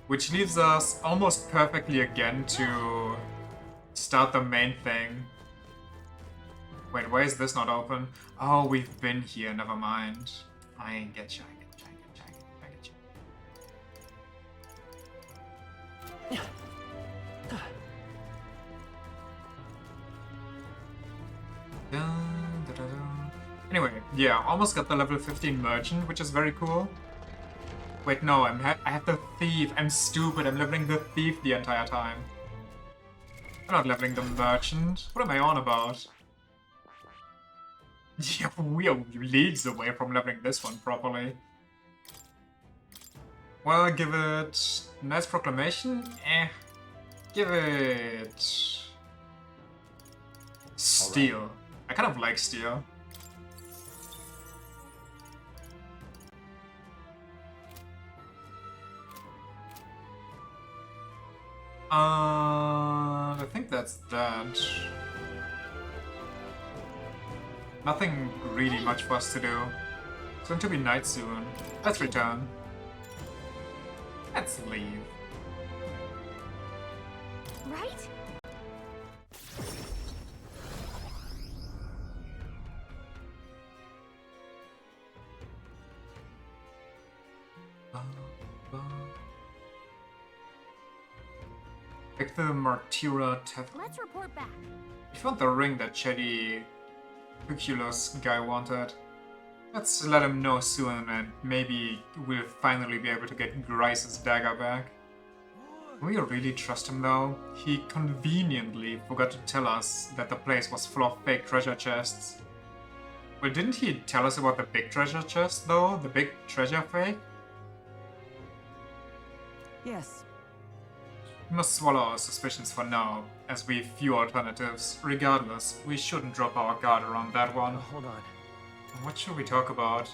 Which leaves us almost perfectly again to start the main thing. Wait, why is this not open? Oh, we've been here, never mind. I get you, I get you, I get you, I get you. Dun, dun, dun, dun. Anyway, yeah, almost got the level 15 merchant, which is very cool. Wait, no, I have the thief. I'm stupid. I'm leveling the thief the entire time. I'm not leveling the merchant. What am I on about? Yeah, we are leagues away from leveling this one properly. Well, give it... Nice proclamation? Eh. Give it... Steel. I kind of like steel. I think that's that. Nothing really much for us to do. It's going to be night soon. Let's return. Let's leave. Right? Pick the Martyra Teth. Let's report back. We found the ring that Shady Cuculus guy wanted. Let's let him know soon and maybe we'll finally be able to get Grice's dagger back. Can we really trust him though? He conveniently forgot to tell us that the place was full of fake treasure chests. Well, didn't he tell us about the big treasure chest though? The big treasure fake? Yes. We must swallow our suspicions for now, as we've few alternatives. Regardless, we shouldn't drop our guard around that one. Hold on. What should we talk about?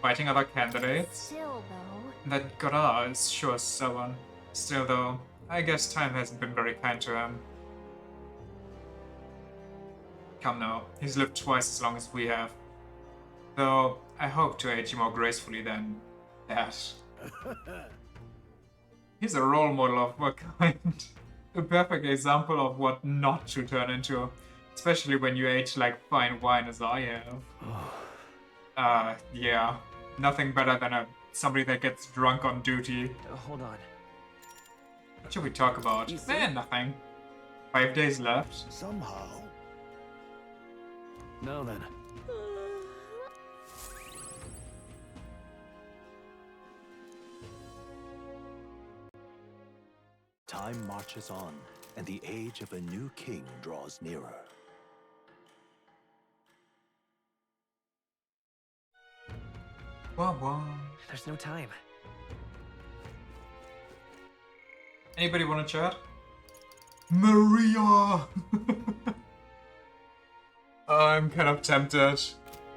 Fighting other candidates? Still, though. That Godard is sure someone. Still, though, I guess time hasn't been very kind to him. Come now, he's lived twice as long as we have. Though, I hope to age more gracefully than that. He's a role model of what kind. A perfect example of what not to turn into. Especially when you age like fine wine as I have. Yeah. Nothing better than somebody that gets drunk on duty. Hold on. What should we talk about? Nothing. 5 days left. Somehow. Now then. Time marches on, and the age of a new king draws nearer. Wah wah. There's no time. Anybody want to chat? Maria! I'm kind of tempted.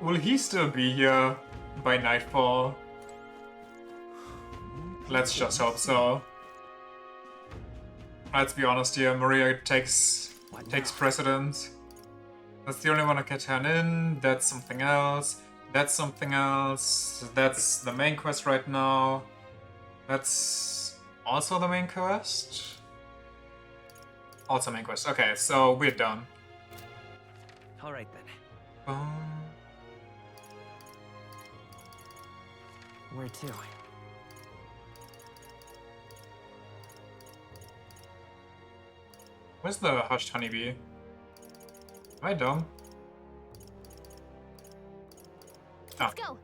Will he still be here by nightfall? Let's just hope so. Let's be honest here, Maria takes precedence. That's the only one I can turn in. That's something else. That's something else. That's the main quest right now. That's also the main quest. Also main quest. Okay, so we're done. All right then. Where to? Where's the hushed honeybee? Am I dumb? Let's go.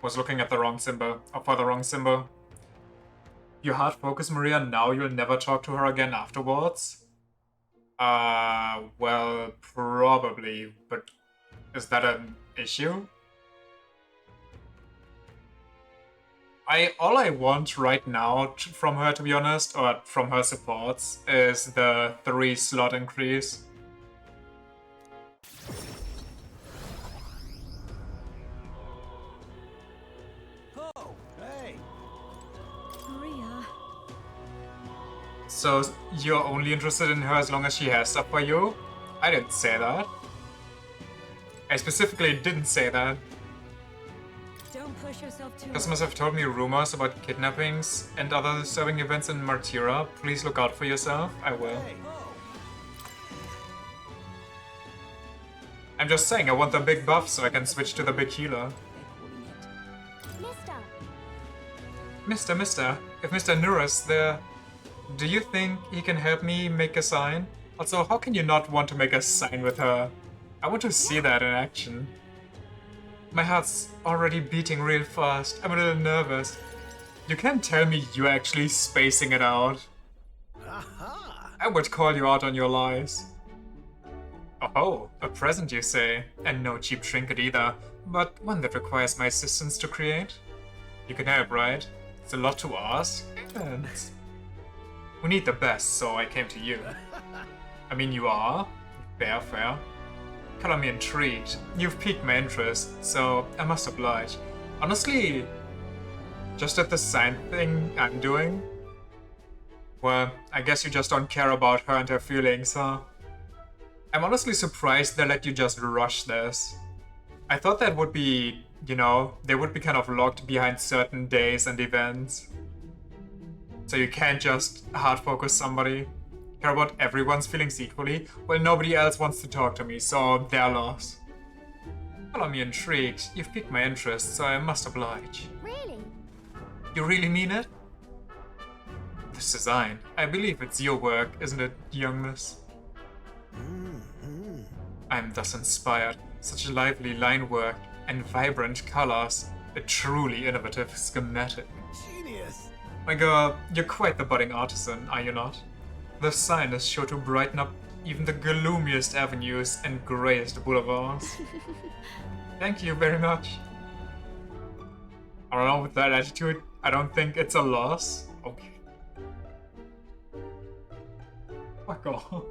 Was looking at the wrong symbol. Or for the wrong symbol. You hard focus, Maria, now you'll never talk to her again afterwards? Well, probably, but is that an issue? All I want right now from her, to be honest, or from her supports, is the 3 slot increase. Oh, hey. Maria. So, you're only interested in her as long as she has stuff for you? I didn't say that. I specifically didn't say that. Don't push yourself too Customers have told me rumors about kidnappings and other disturbing events in Martyra. Please look out for yourself. I will. I'm just saying I want the big buff so I can switch to the big healer. Mister, if Mr. Nura's there, do you think he can help me make a sign? Also, how can you not want to make a sign with her? I want to see that in action. My heart's already beating real fast. I'm a little nervous. You can't tell me you're actually spacing it out. I would call you out on your lies. Oh, a present you say, and no cheap trinket either, but one that requires my assistance to create? You can help, right? It's a lot to ask, and we need the best, so I came to you. I mean, you are. Fair. Color me intrigued. You've piqued my interest, so I must oblige. Honestly, just at the sign thing I'm doing? Well, I guess you just don't care about her and her feelings, huh? I'm honestly surprised they let you just rush this. I thought that would be, you know, they would be kind of locked behind certain days and events. So you can't just hard focus somebody. Care about everyone's feelings equally? Well, nobody else wants to talk to me, so their loss. Follow me intrigued. You've piqued my interest, so I must oblige. Really? You really mean it? This design. I believe it's your work, isn't it, young miss? I'm thus inspired. Such lively line work and vibrant colors. A truly innovative schematic. Genius! My girl, you're quite the budding artisan, are you not? The sign is sure to brighten up even the gloomiest avenues and grayest boulevards. Thank you very much. I don't know, with that attitude, I don't think it's a loss. Okay. Fuck off.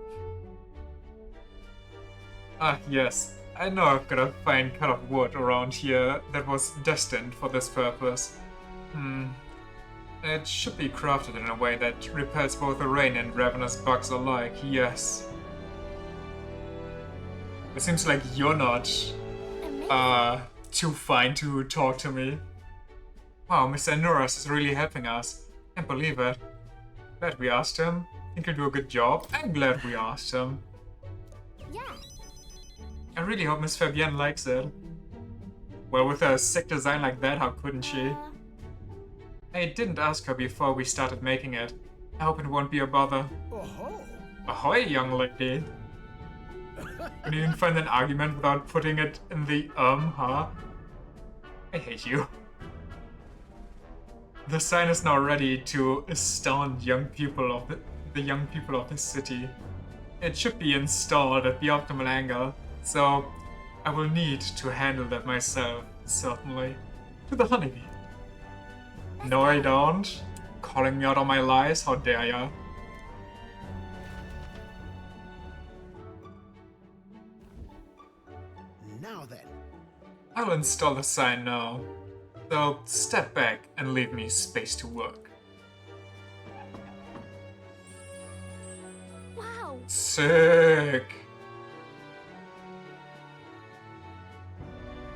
Ah, yes. I know I've got a fine cut of wood around here that was destined for this purpose. It should be crafted in a way that repels both the rain and ravenous bugs alike, yes. It seems like you're not too fine to talk to me. Wow, Mr. Nuras is really helping us. Can't believe it. Glad we asked him. Think he'll do a good job. I'm glad we asked him. Yeah. I really hope Miss Fabienne likes it. Well, with a sick design like that, how couldn't she? I didn't ask her before we started making it. I hope it won't be a bother. Ahoy, young lady. Can you even find an argument without putting it in the huh? I hate you. The sign is now ready to astound young people of the young people of this city. It should be installed at the optimal angle, so I will need to handle that myself, certainly. To the honeybee. No, I don't. Calling me out on my lies? How dare ya? Now then. I'll install the sign now. So step back and leave me space to work. Wow. Sick.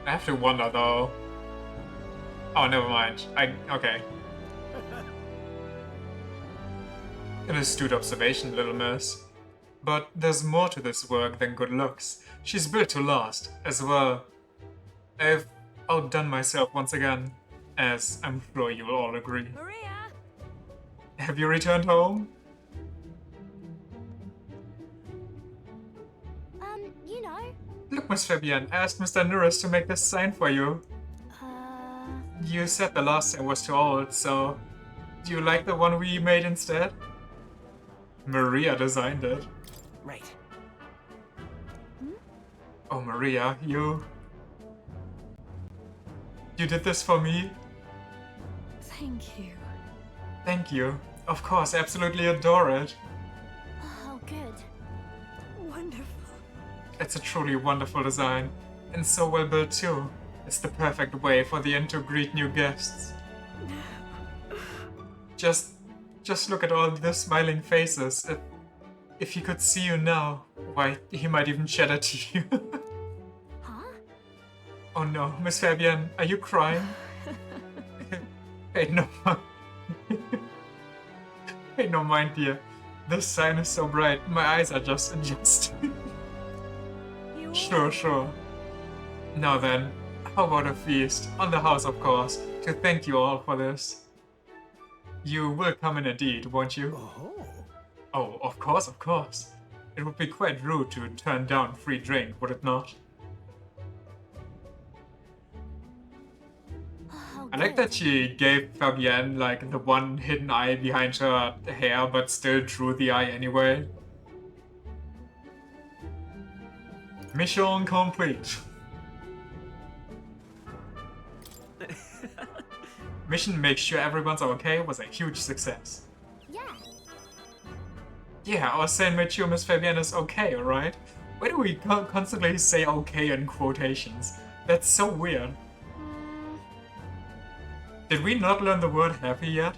I have to wonder though. Oh, never mind. Okay. An astute observation, little miss. But there's more to this work than good looks. She's built to last, as well. I've outdone myself once again, as I'm sure you'll all agree. Maria! Have you returned home? You know. Look, Miss Fabienne, I asked Mr. Nuris to make this sign for you. You said the last sign was too old, so do you like the one we made instead? Maria designed it. Right. Oh, Maria, you did this for me? Thank you. Thank you. Of course, absolutely adore it. Oh, good. Wonderful. It's a truly wonderful design, and so well built too. It's the perfect way for the inn to greet new guests. Just look at all the smiling faces. If he could see you now, why, he might even shed a tear. Huh? Oh no, Miss Fabienne, are you crying? Hey, no mind. Hey, no mind, dear. This sign is so bright, my eyes are just adjusting. You Sure, sure. Now then, how about a feast on the house, of course, to thank you all for this. You will come in indeed, won't you? Oh, of course, of course. It would be quite rude to turn down free drink, would it not? I like that she gave Fabienne like the one hidden eye behind her hair, but still drew the eye anyway. Mission complete. Mission make sure everyone's okay was a huge success. Yeah. Yeah, our Saint Mature Miss Fabienne is okay, alright? Why do we constantly say okay in quotations? That's so weird. Did we not learn the word happy yet?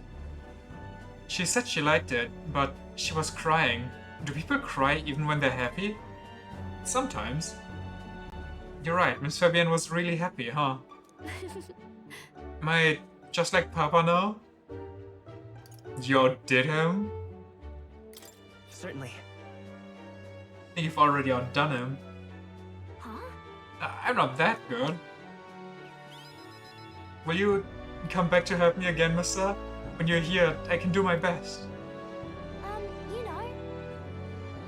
She said she liked it, but she was crying. Do people cry even when they're happy? Sometimes. You're right, Miss Fabienne was really happy, huh? Am I just like Papa now? You outdid him? Certainly. I think you've already outdone him. Huh? I'm not that good. Will you come back to help me again, mister? When you're here, I can do my best. You know.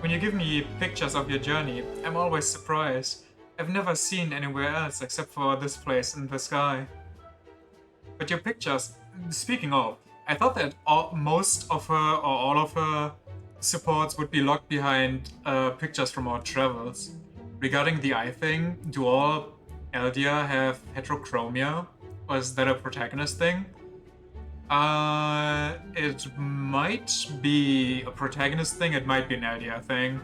When you give me pictures of your journey, I'm always surprised. I've never seen anywhere else except for this place in the sky. But your pictures, speaking of, I thought that most of her or all of her supports would be locked behind pictures from our travels. Regarding the eye thing, do all Eldia have heterochromia? Or is that a protagonist thing? It might be a protagonist thing, it might be an Eldia thing.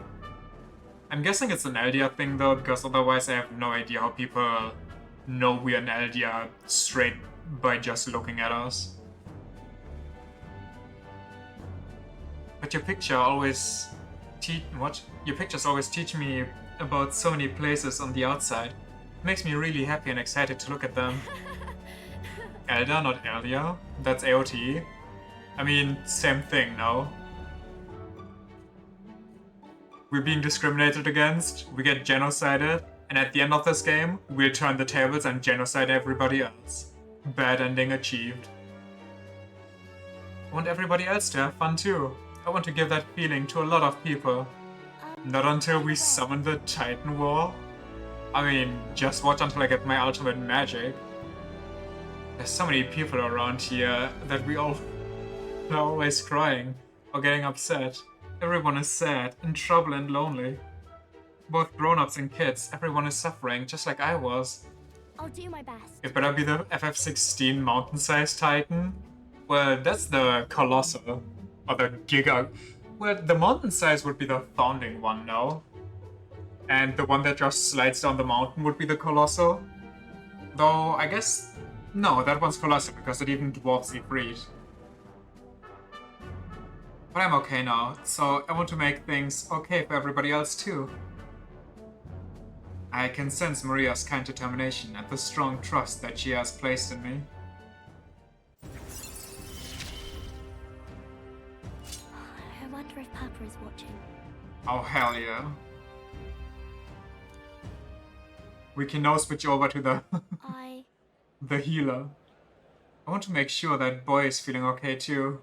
I'm guessing it's an Eldia thing though, because otherwise I have no idea how people know we're an Eldia straight by just looking at us. But your picture always Your pictures always teach me about so many places on the outside. It makes me really happy and excited to look at them. Elda, not Eldia. That's AOT. I mean, same thing, no? We're being discriminated against, we get genocided, and at the end of this game, we'll turn the tables and genocide everybody else. Bad ending achieved. I want everybody else to have fun too. I want to give that feeling to a lot of people. Not until we summon the Titan War. I mean, just watch until I get my ultimate magic. There's so many people around here that we all are always crying or getting upset. Everyone is sad, in trouble and lonely. Both grown-ups and kids, everyone is suffering, just like I was. I'll do my best. It better be the FF16 mountain-sized Titan. Well, that's the Colossal. Or the Giga. Well, the mountain size would be the founding one, no? And the one that just slides down the mountain would be the Colossal. Though, I guess... No, that one's Colossal because it even dwarfs Ifrit. But I'm okay now, so I want to make things okay for everybody else too. I can sense Maria's kind determination and the strong trust that she has placed in me. I wonder if Papa is watching. Oh, hell yeah. We can now switch over to the the healer. I want to make sure that boy is feeling okay too.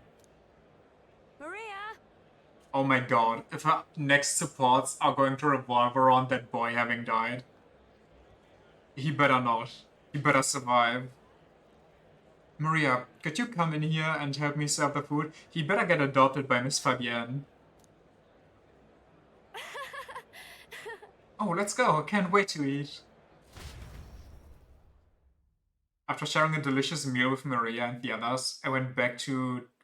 Maria! Oh my god, if our next supports are going to revolve around that boy having died. He better not. He better survive. Maria, could you come in here and help me serve the food? He better get adopted by Miss Fabienne. Oh, let's go. I can't wait to eat. After sharing a delicious meal with Maria and the others, I went back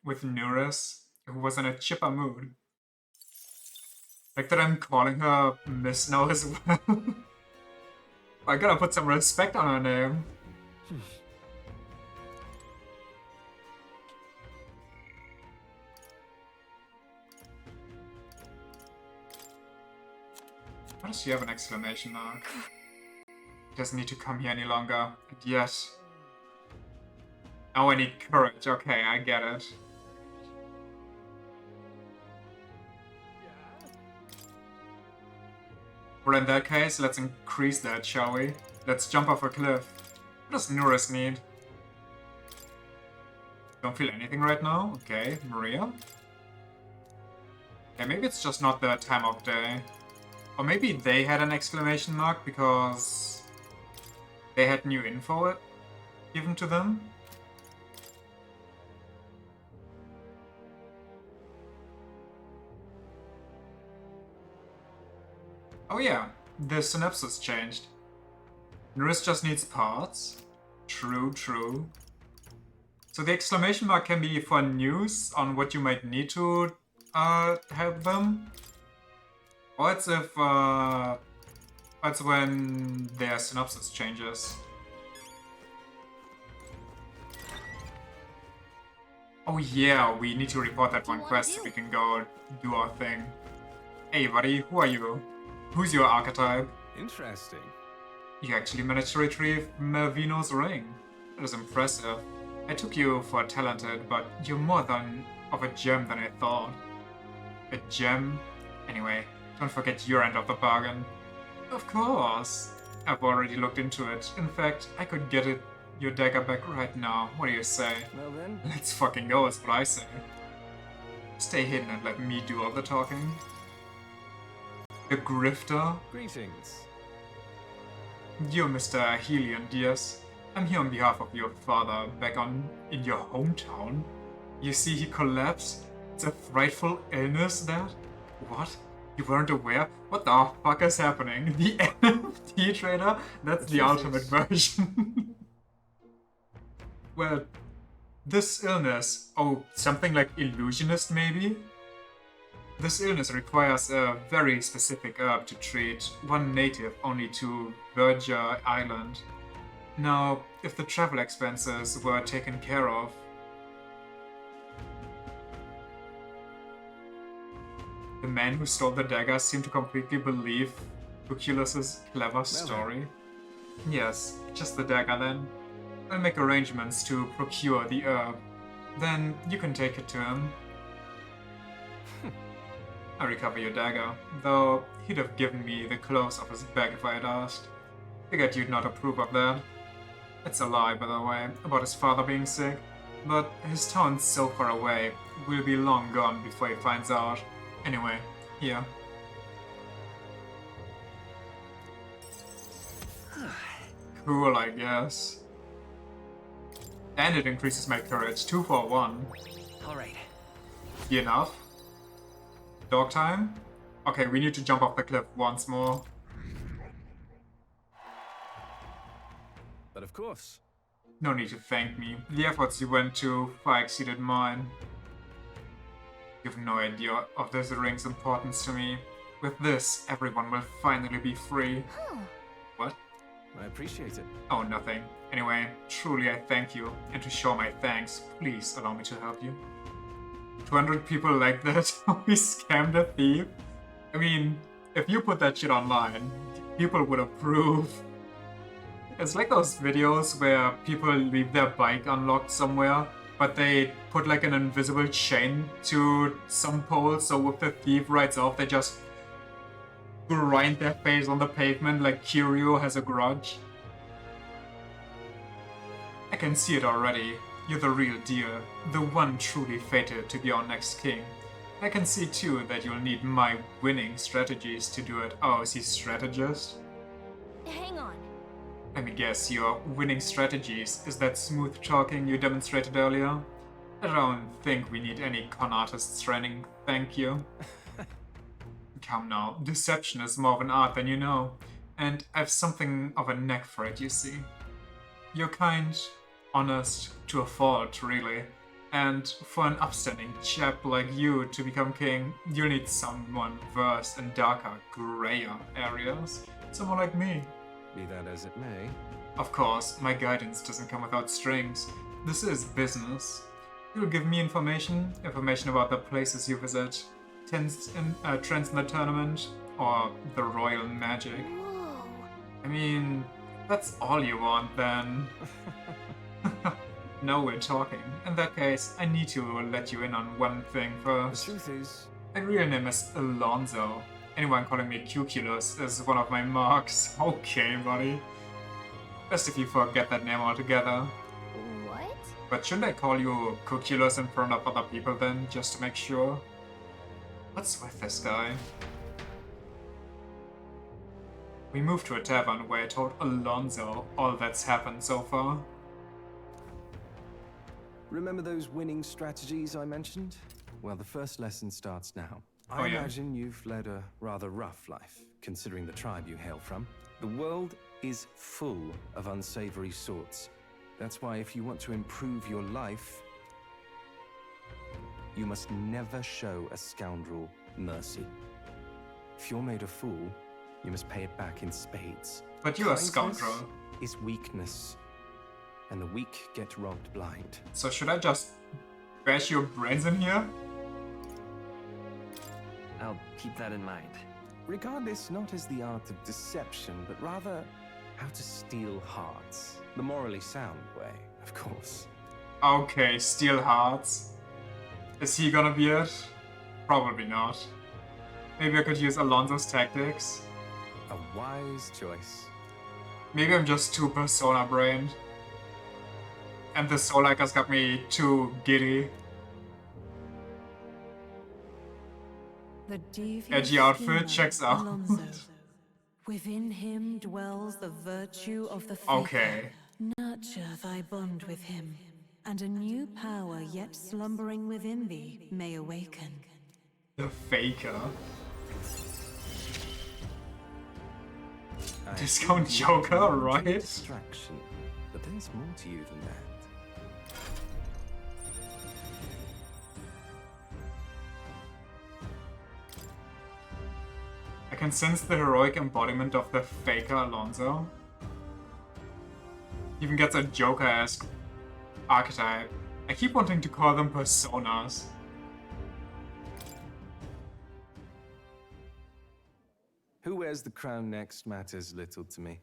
with Nuris, who was in a chipper mood. Like that I'm calling her Miss now as well. I gotta put some respect on her name. Why does she have an exclamation mark? He doesn't need to come here any longer. And yet... Now I need courage. Okay, I get it. Well, in that case, let's increase that, shall we? Let's jump off a cliff. What does Nuris need? Don't feel anything right now? Okay, Maria? Okay, maybe it's just not the time of day. Or maybe they had an exclamation mark because they had new info given to them? Oh yeah, the synopsis changed. Nuris just needs parts. True, true. So the exclamation mark can be for news on what you might need to help them. Or it's if it's when their synopsis changes. Oh yeah, we need to report that one quest so we can go do our thing. Hey buddy, who are you? Who's your archetype? Interesting. You actually managed to retrieve Melvino's ring. That is impressive. I took you for talented, but you're more of a gem than I thought. A gem? Anyway, don't forget your end of the bargain. Of course. I've already looked into it. In fact, I could get your dagger back right now. What do you say? Well then. Let's fucking go is what I say. Stay hidden and let me do all the talking. The Grifter? Greetings. You're Mr. Helion Diaz. I'm here on behalf of your father back in your hometown. You see he collapsed? It's a frightful illness that? What? You weren't aware? What the fuck is happening? The NFT trader? That's the ultimate version. Well, this illness... Oh, something like illusionist maybe? This illness requires a very specific herb to treat, one native only to Verja Island. Now, if the travel expenses were taken care of... The man who stole the dagger seemed to completely believe Lucullus's clever story. Yes, just the dagger then. I'll make arrangements to procure the herb. Then you can take it to him. I'll recover your dagger, though he'd have given me the clothes off his back if I had asked. Figured you'd not approve of that. It's a lie, by the way, about his father being sick, but his town's so far away, we'll be long gone before he finds out. Anyway, here. Cool, I guess. And it increases my courage, 2 for 1. Alright. Enough? Dog time? Okay, we need to jump off the cliff once more. But of course. No need to thank me. The efforts you went to far exceeded mine. You've no idea of this ring's importance to me. With this, everyone will finally be free. What? I appreciate it. Oh, nothing. Anyway, truly I thank you. And to show my thanks, please allow me to help you. 200 people like that, we scammed a thief? I mean, if you put that shit online, people would approve. It's like those videos where people leave their bike unlocked somewhere, but they put like an invisible chain to some pole, so if the thief rides off, they just grind their face on the pavement like Kiryu has a grudge. I can see it already. You're the real deal, the one truly fated to be our next king. I can see too that you'll need my winning strategies to do it. Oh, is he strategist? Hang on. Let me guess, your winning strategies is that smooth talking you demonstrated earlier? I don't think we need any con artist's training, thank you. Come now, deception is more of an art than you know, and I've something of a knack for it, you see. You're kind, honest, to a fault, really, and for an upstanding chap like you to become king, you'll need someone versed in darker, grayer areas. Someone like me. Be that as it may. Of course, my guidance doesn't come without strings. This is business. You'll give me information about the places you visit, trends in the tournament, or the royal magic. Whoa. I mean, that's all you want then. Now we're talking. In that case, I need to let you in on one thing first. The truth is... My real name is Alonso, Anyone calling me Cuculus is one of my marks. Okay, buddy. Best if you forget that name altogether. What? But shouldn't I call you Cuculus in front of other people then, just to make sure? What's with this guy? We moved to a tavern where I told Alonso all that's happened so far. Remember those winning strategies I mentioned? Well, the first lesson starts now. Oh, I yeah. imagine you've led a rather rough life, considering the tribe you hail from. The world is full of unsavory sorts. That's why if you want to improve your life, you must never show a scoundrel mercy. If you're made a fool, you must pay it back in spades. But you're a Kindness scoundrel. is weakness, and the weak get robbed blind. So should I just bash your brains in here? I'll keep that in mind. Regard this not as the art of deception, but rather how to steal hearts. The morally sound way, of course. Okay, steal hearts. Is he gonna be it? Probably not. Maybe I could use Alonso's tactics. A wise choice. Maybe I'm just too persona-brained. And the Soul Icons got me too giddy. The devious Edgy outfit schemer, checks out. Alonso. Within him dwells the virtue of the faker. Okay. Nurture thy bond with him, and a new power yet slumbering within thee may awaken. The Faker. Discount Joker, right? Distraction, but there's more to you than that. I can sense the heroic embodiment of the Faker Alonso. Even gets a Joker-esque archetype. I keep wanting to call them personas. Who wears the crown next matters little to me.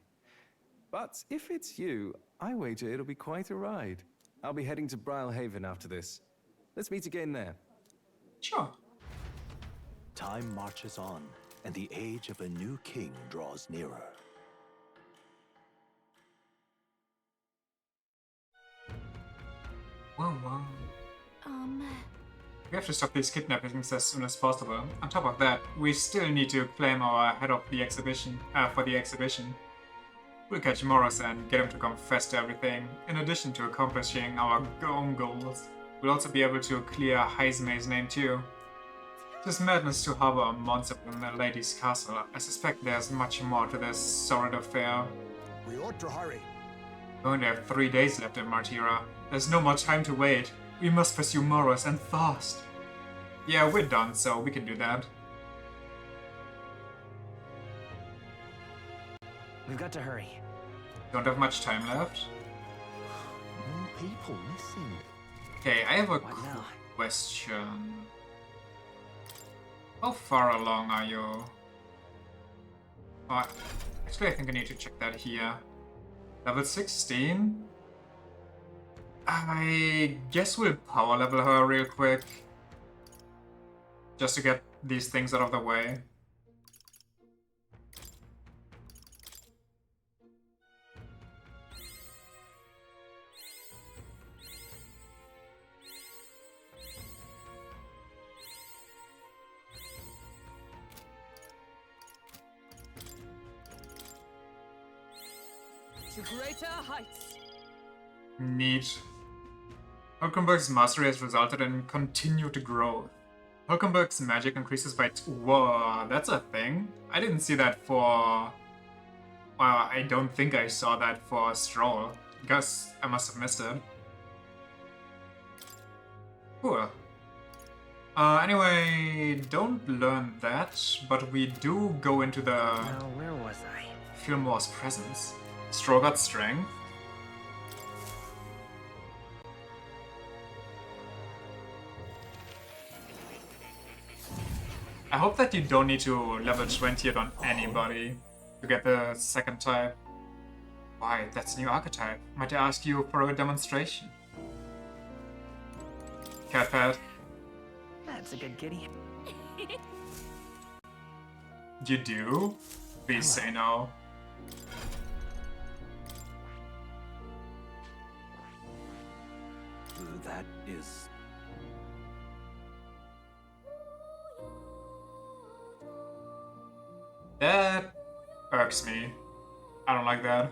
But if it's you, I wager it'll be quite a ride. I'll be heading to Brylehaven after this. Let's meet again there. Sure. Time marches on, and the age of a new king draws nearer. Whoa. We have to stop these kidnappings as soon as possible. On top of that, we still need to claim our head of the exhibition, for the exhibition. We'll catch Morris and get him to confess to everything, in addition to accomplishing our own goals. We'll also be able to clear Heismei's name too. It is madness to harbor a monster in the lady's castle. I suspect there's much more to this sordid affair. We ought to hurry. We only have 3 days left in Martira. There's no more time to wait. We must pursue Morris and fast. Yeah, we're done, so we can do that. We've got to hurry. Don't have much time left. More people missing. Okay, I have a What now? question. How far along are you? Oh, actually, I think I need to check that here. Level 16? I guess we'll power level her real quick. Just to get these things out of the way. To greater heights. Neat. Hulkenberg's mastery has resulted in continued growth. Hulkenberg's magic increases by whoa, that's a thing? I didn't see that for... Well, I don't think I saw that for Stroll. Guess I must have missed it. Cool. Anyway, don't learn that, but we do go into the... Now, where was I? Fillmore's presence. Stroll got strength. I hope that you don't need to level 20 it on anybody to get the second type. Why, that's a new archetype. Might I ask you for a demonstration? Cat pet. That's a good kitty. You do? Please say no. That is... That irks me. I don't like that.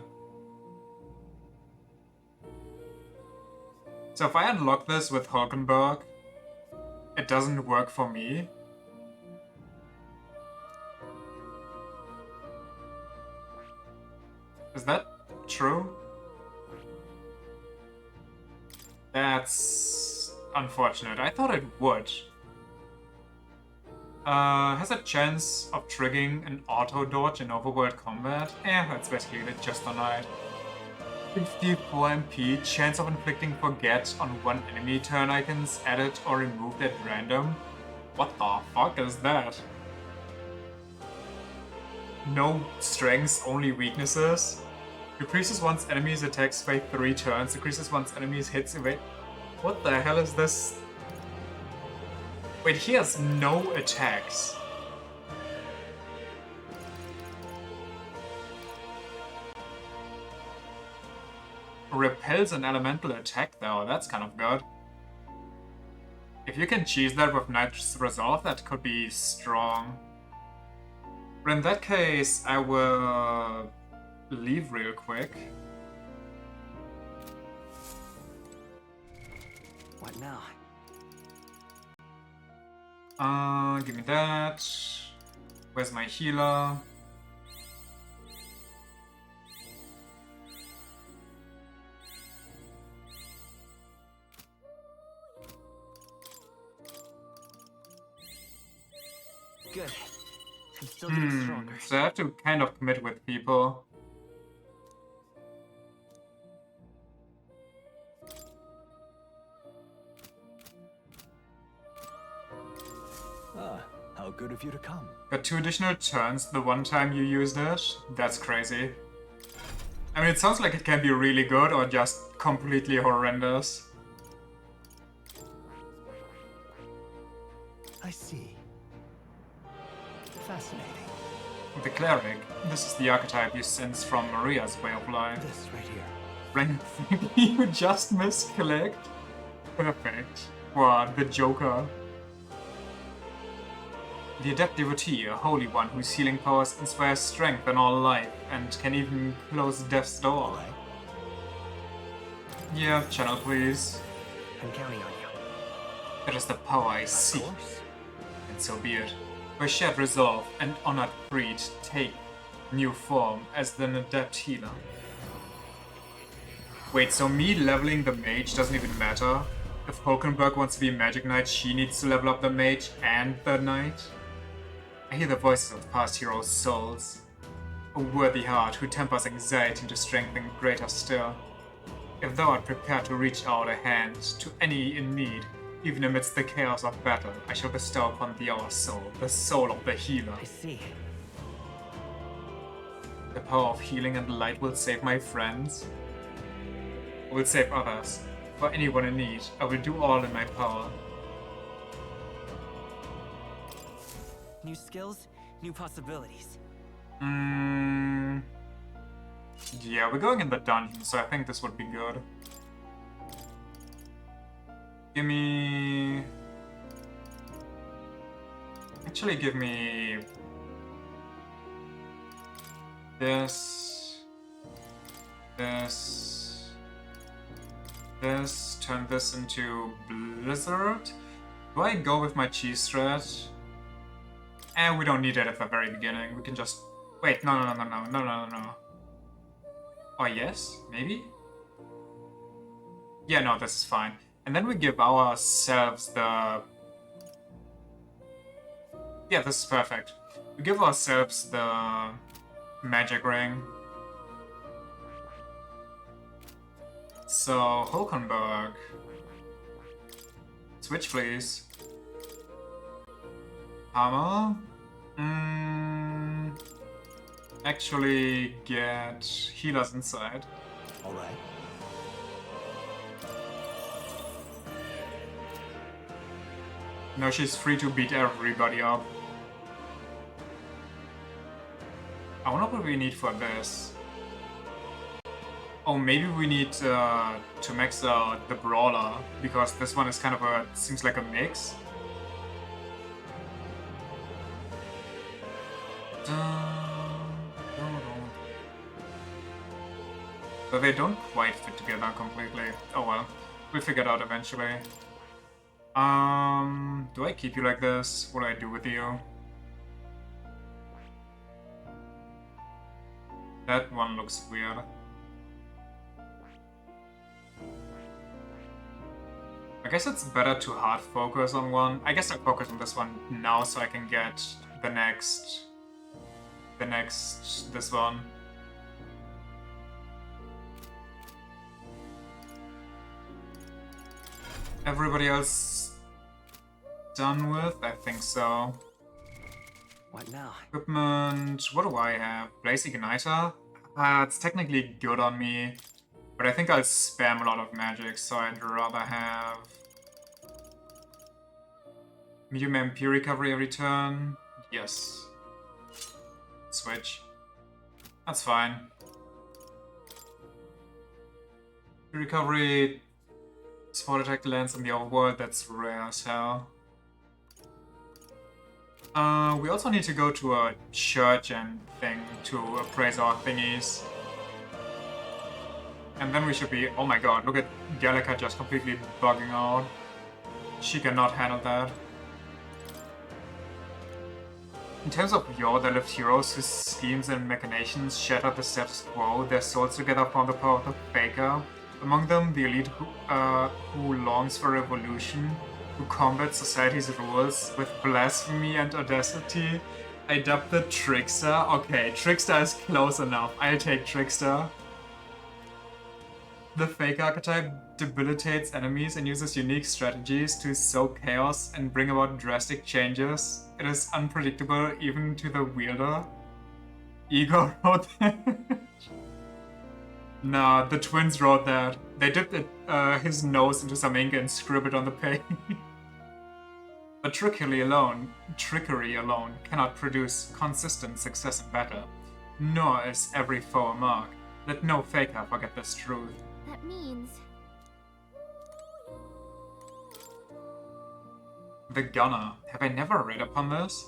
So if I unlock this with Hulkenberg, it doesn't work for me. Is that true? That's unfortunate. I thought it would. Has a chance of triggering an auto dodge in overworld combat? That's basically just denied. 54 MP, chance of inflicting forget on one enemy turn icons added or removed at random? What the fuck is that? No strengths, only weaknesses. Decreases one's enemy's attacks by 3 turns, decreases one's enemy's hits away. What the hell is this? Wait, he has no attacks. Repels an elemental attack though, that's kind of good. If you can cheese that with Night's Resolve, that could be strong. But in that case, I will leave real quick. What now? Give me that. Where's my healer? Good. I'm still getting stronger. So I have to kind of commit with people. How good of you to come. Got 2 additional turns the one time you used it. That's crazy. I mean, it sounds like it can be really good or just completely horrendous. I see. Fascinating. The cleric. This is the archetype you sense from Maria's way of life. This right here. Rank you just misclicked? Perfect. What? The Joker. The Adept Devotee, a holy one whose healing powers inspire strength in all life and can even close death's door. Yeah, channel please. I'm counting on you. That is the power I seek. And so be it. By shared resolve and honored creed, take new form as the Adept Healer. Wait, so me leveling the mage doesn't even matter? If Hulkenberg wants to be Magic Knight, she needs to level up the mage and the knight? I hear the voices of past heroes' souls. A worthy heart who tempers anxiety into strengthening greater still. If thou art prepared to reach out a hand to any in need, even amidst the chaos of battle, I shall bestow upon thee our soul, the soul of the healer. I see. The power of healing and light will save my friends. I will save others. For anyone in need, I will do all in my power. New skills, new possibilities. Yeah, we're going in the dungeon, so I think this would be good. Give me... Actually, give me... This... This... This... Turn this into Blizzard. Do I go with my cheese strat? We don't need it at the very beginning. We can just... Wait, no. Oh, yes? Maybe? Yeah, no, this is fine. And then we give ourselves the... Yeah, this is perfect. We give ourselves the magic ring. So, Hulkenberg. Switch, please. Hammer. Actually get healers inside. Alright. No, she's free to beat everybody up. I wonder what we need for this. Oh, maybe we need to max out the Brawler, because this one is kind of a, seems like a mix. But they don't quite fit together completely. Oh well, we'll figure it out eventually. Do I keep you like this? What do I do with you? That one looks weird. I guess it's better to hard focus on one. I guess I focus on this one now so I can get the next, this one. Everybody else done with? I think so. What now? Equipment, what do I have? Blaze Igniter? It's technically good on me, but I think I'll spam a lot of magic, so I'd rather have medium MP recovery every turn. Yes. Switch. That's fine. Recovery, sport attack lands in the overworld, that's rare as hell. We also need to go to a church and thing to appraise our thingies. And then we should be... Oh my god, look at Gallica just completely bugging out. She cannot handle that. In terms of yore, there lived heroes whose schemes and machinations shattered the status quo. Their souls together formed the power of the Faker. Among them, the elite who longs for revolution, who combats society's rules with blasphemy and audacity. I dubbed the Trickster. Okay, Trickster is close enough. I'll take Trickster. The Fake archetype debilitates enemies and uses unique strategies to sow chaos and bring about drastic changes. It is unpredictable even to the wielder. Igor wrote that. Nah, the twins wrote that. They dipped his nose into some ink and scribbled on the page. But trickery alone cannot produce consistent success in battle. Nor is every foe a mark. Let no faker forget this truth. That means... The Gunner. Have I never read upon this?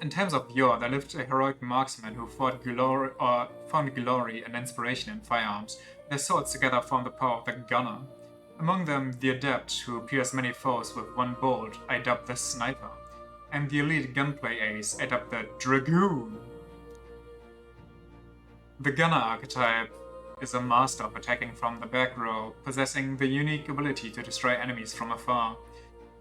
In terms of yore, there lived a heroic marksman who found glory and inspiration in firearms. Their swords together formed the power of the Gunner. Among them, the adept who pierced many foes with one bolt, I dubbed the Sniper. And the elite gunplay ace, I dubbed the Dragoon. The Gunner archetype is a master of attacking from the back row, possessing the unique ability to destroy enemies from afar.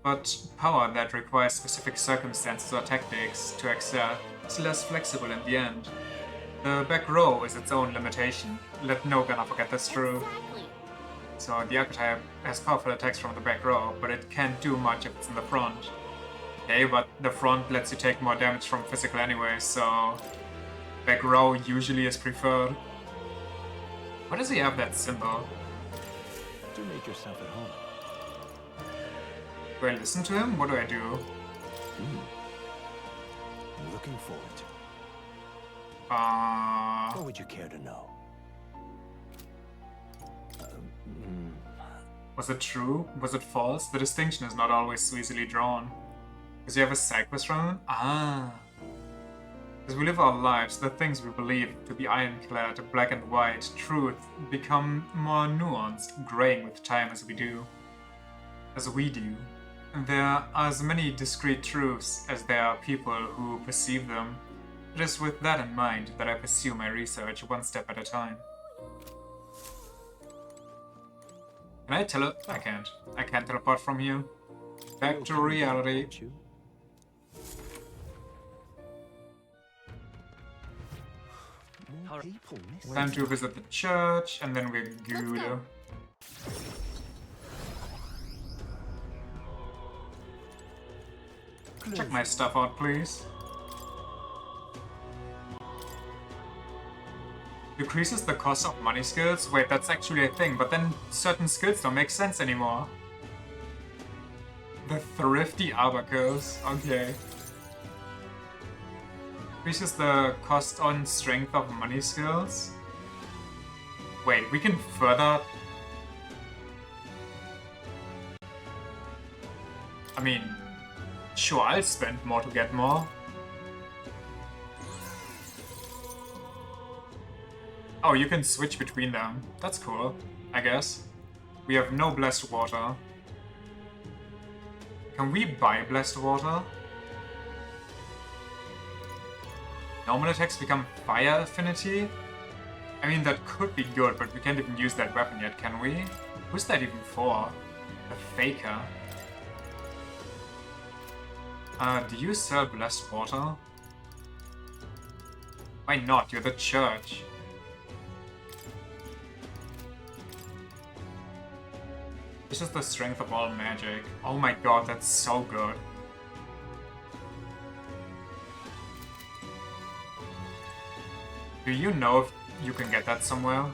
But power that requires specific circumstances or tactics to excel is less flexible in the end. The back row is its own limitation. Let no gunner forget this true. So the archetype has powerful attacks from the back row, but it can't do much if it's in the front. Okay, but the front lets you take more damage from physical anyway, so back row usually is preferred. Why does he have that symbol? Do make yourself at home. Do I listen to him? What do I do? I'm looking forward to it. What would you care to know? Was it true? Was it false? The distinction is not always so easily drawn. Does he have a side quest from him? Ah. As we live our lives, the things we believe to be ironclad, black and white, truth, become more nuanced, graying with time as we do. There are as many discrete truths as there are people who perceive them. It is with that in mind that I pursue my research one step at a time. Can I I can't. I can't teleport from here. Back to reality. Time to visit the church, and then we're good. Check my stuff out, please. Decreases the cost of money skills? Wait, that's actually a thing, but then certain skills don't make sense anymore. The Thrifty Abacus, okay. Increases the cost on strength of money skills. Wait, we can further... I mean, sure, I'll spend more to get more. Oh, you can switch between them. That's cool, I guess. We have no blessed water. Can we buy blessed water? Normal attacks become fire affinity? I mean, that could be good, but we can't even use that weapon yet, can we? Who's that even for? A faker? Do you sell blessed water? Why not? You're the church. This is the strength of all magic. Oh my god, that's so good. Do you know if you can get that somewhere?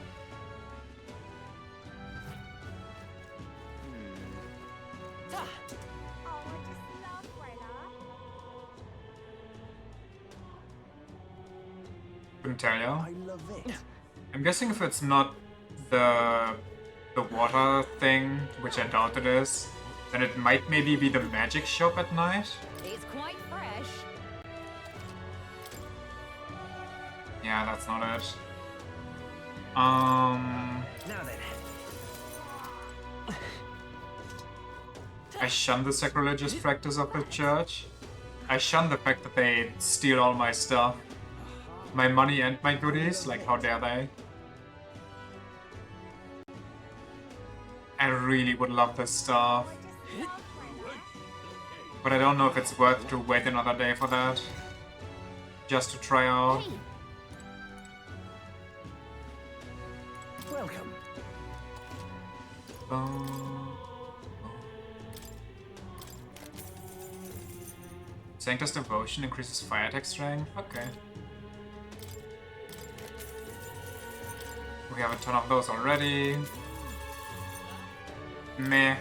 Couldn't tell you. I love it. I'm guessing if it's not the water thing, which I doubt it is, then it might maybe be the magic shop at night. It's quite fresh. Yeah, that's not it. Now then. I shun the sacrilegious practice of the church. I shun the fact that they steal all my stuff. My money and my goodies, like how dare they? I really would love this stuff. But I don't know if it's worth to wait another day for that. Just to try out. Welcome. Sanctus Devotion increases fire attack strength? Okay. We have a ton of those already. Meh.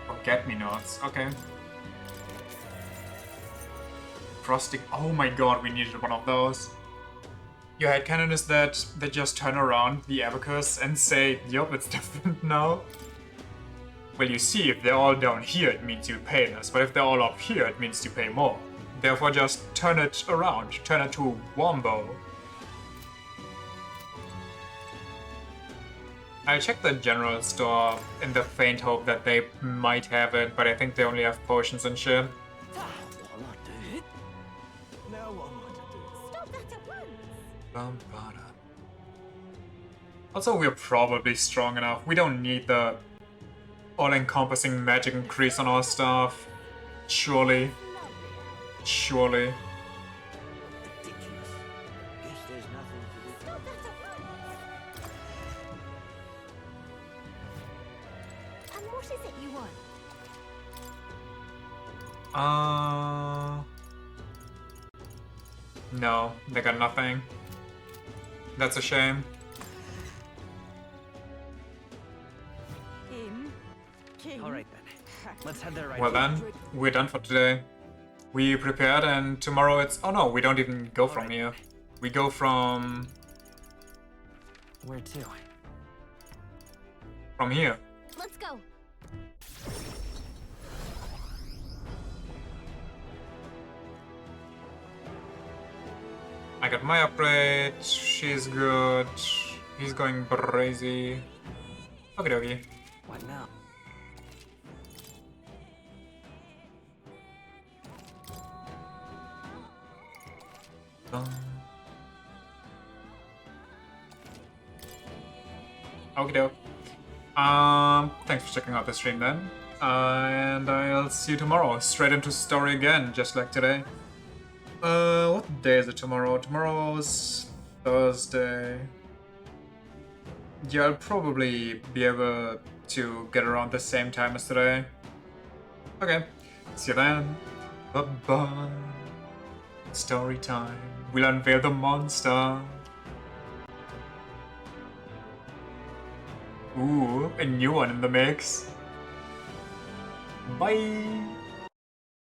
Forget-me-nots, okay. Frosting, oh my god, we needed one of those. Your headcanon is that they just turn around the abacus and say, yup, it's different now. Well, you see, if they're all down here, it means you pay less, but if they're all up here, it means you pay more. Therefore, just turn it around, turn it to Wombo. I'll check the general store in the faint hope that they might have it, but I think they only have potions and shit. Also, we're probably strong enough. We don't need the all-encompassing magic increase on our stuff. Surely. Surely. And what is it you want? No, they got nothing. That's a shame. Alright then. Let's head there right Well then, we're done for today. We prepared and tomorrow it's... Oh no, we don't even go from here. We go from... Where to? From here. Let's go. I got my upgrade, she's good, he's going crazy. Okie dokie. What now? Okie doke. Thanks for checking out the stream then. And I'll see you tomorrow. Straight into story again, just like today. What day is it tomorrow? Tomorrow's Thursday. Yeah, I'll probably be able to get around the same time as today. Okay, see you then. Bye-bye. Story time. We'll unveil the monster. Ooh, a new one in the mix. Bye!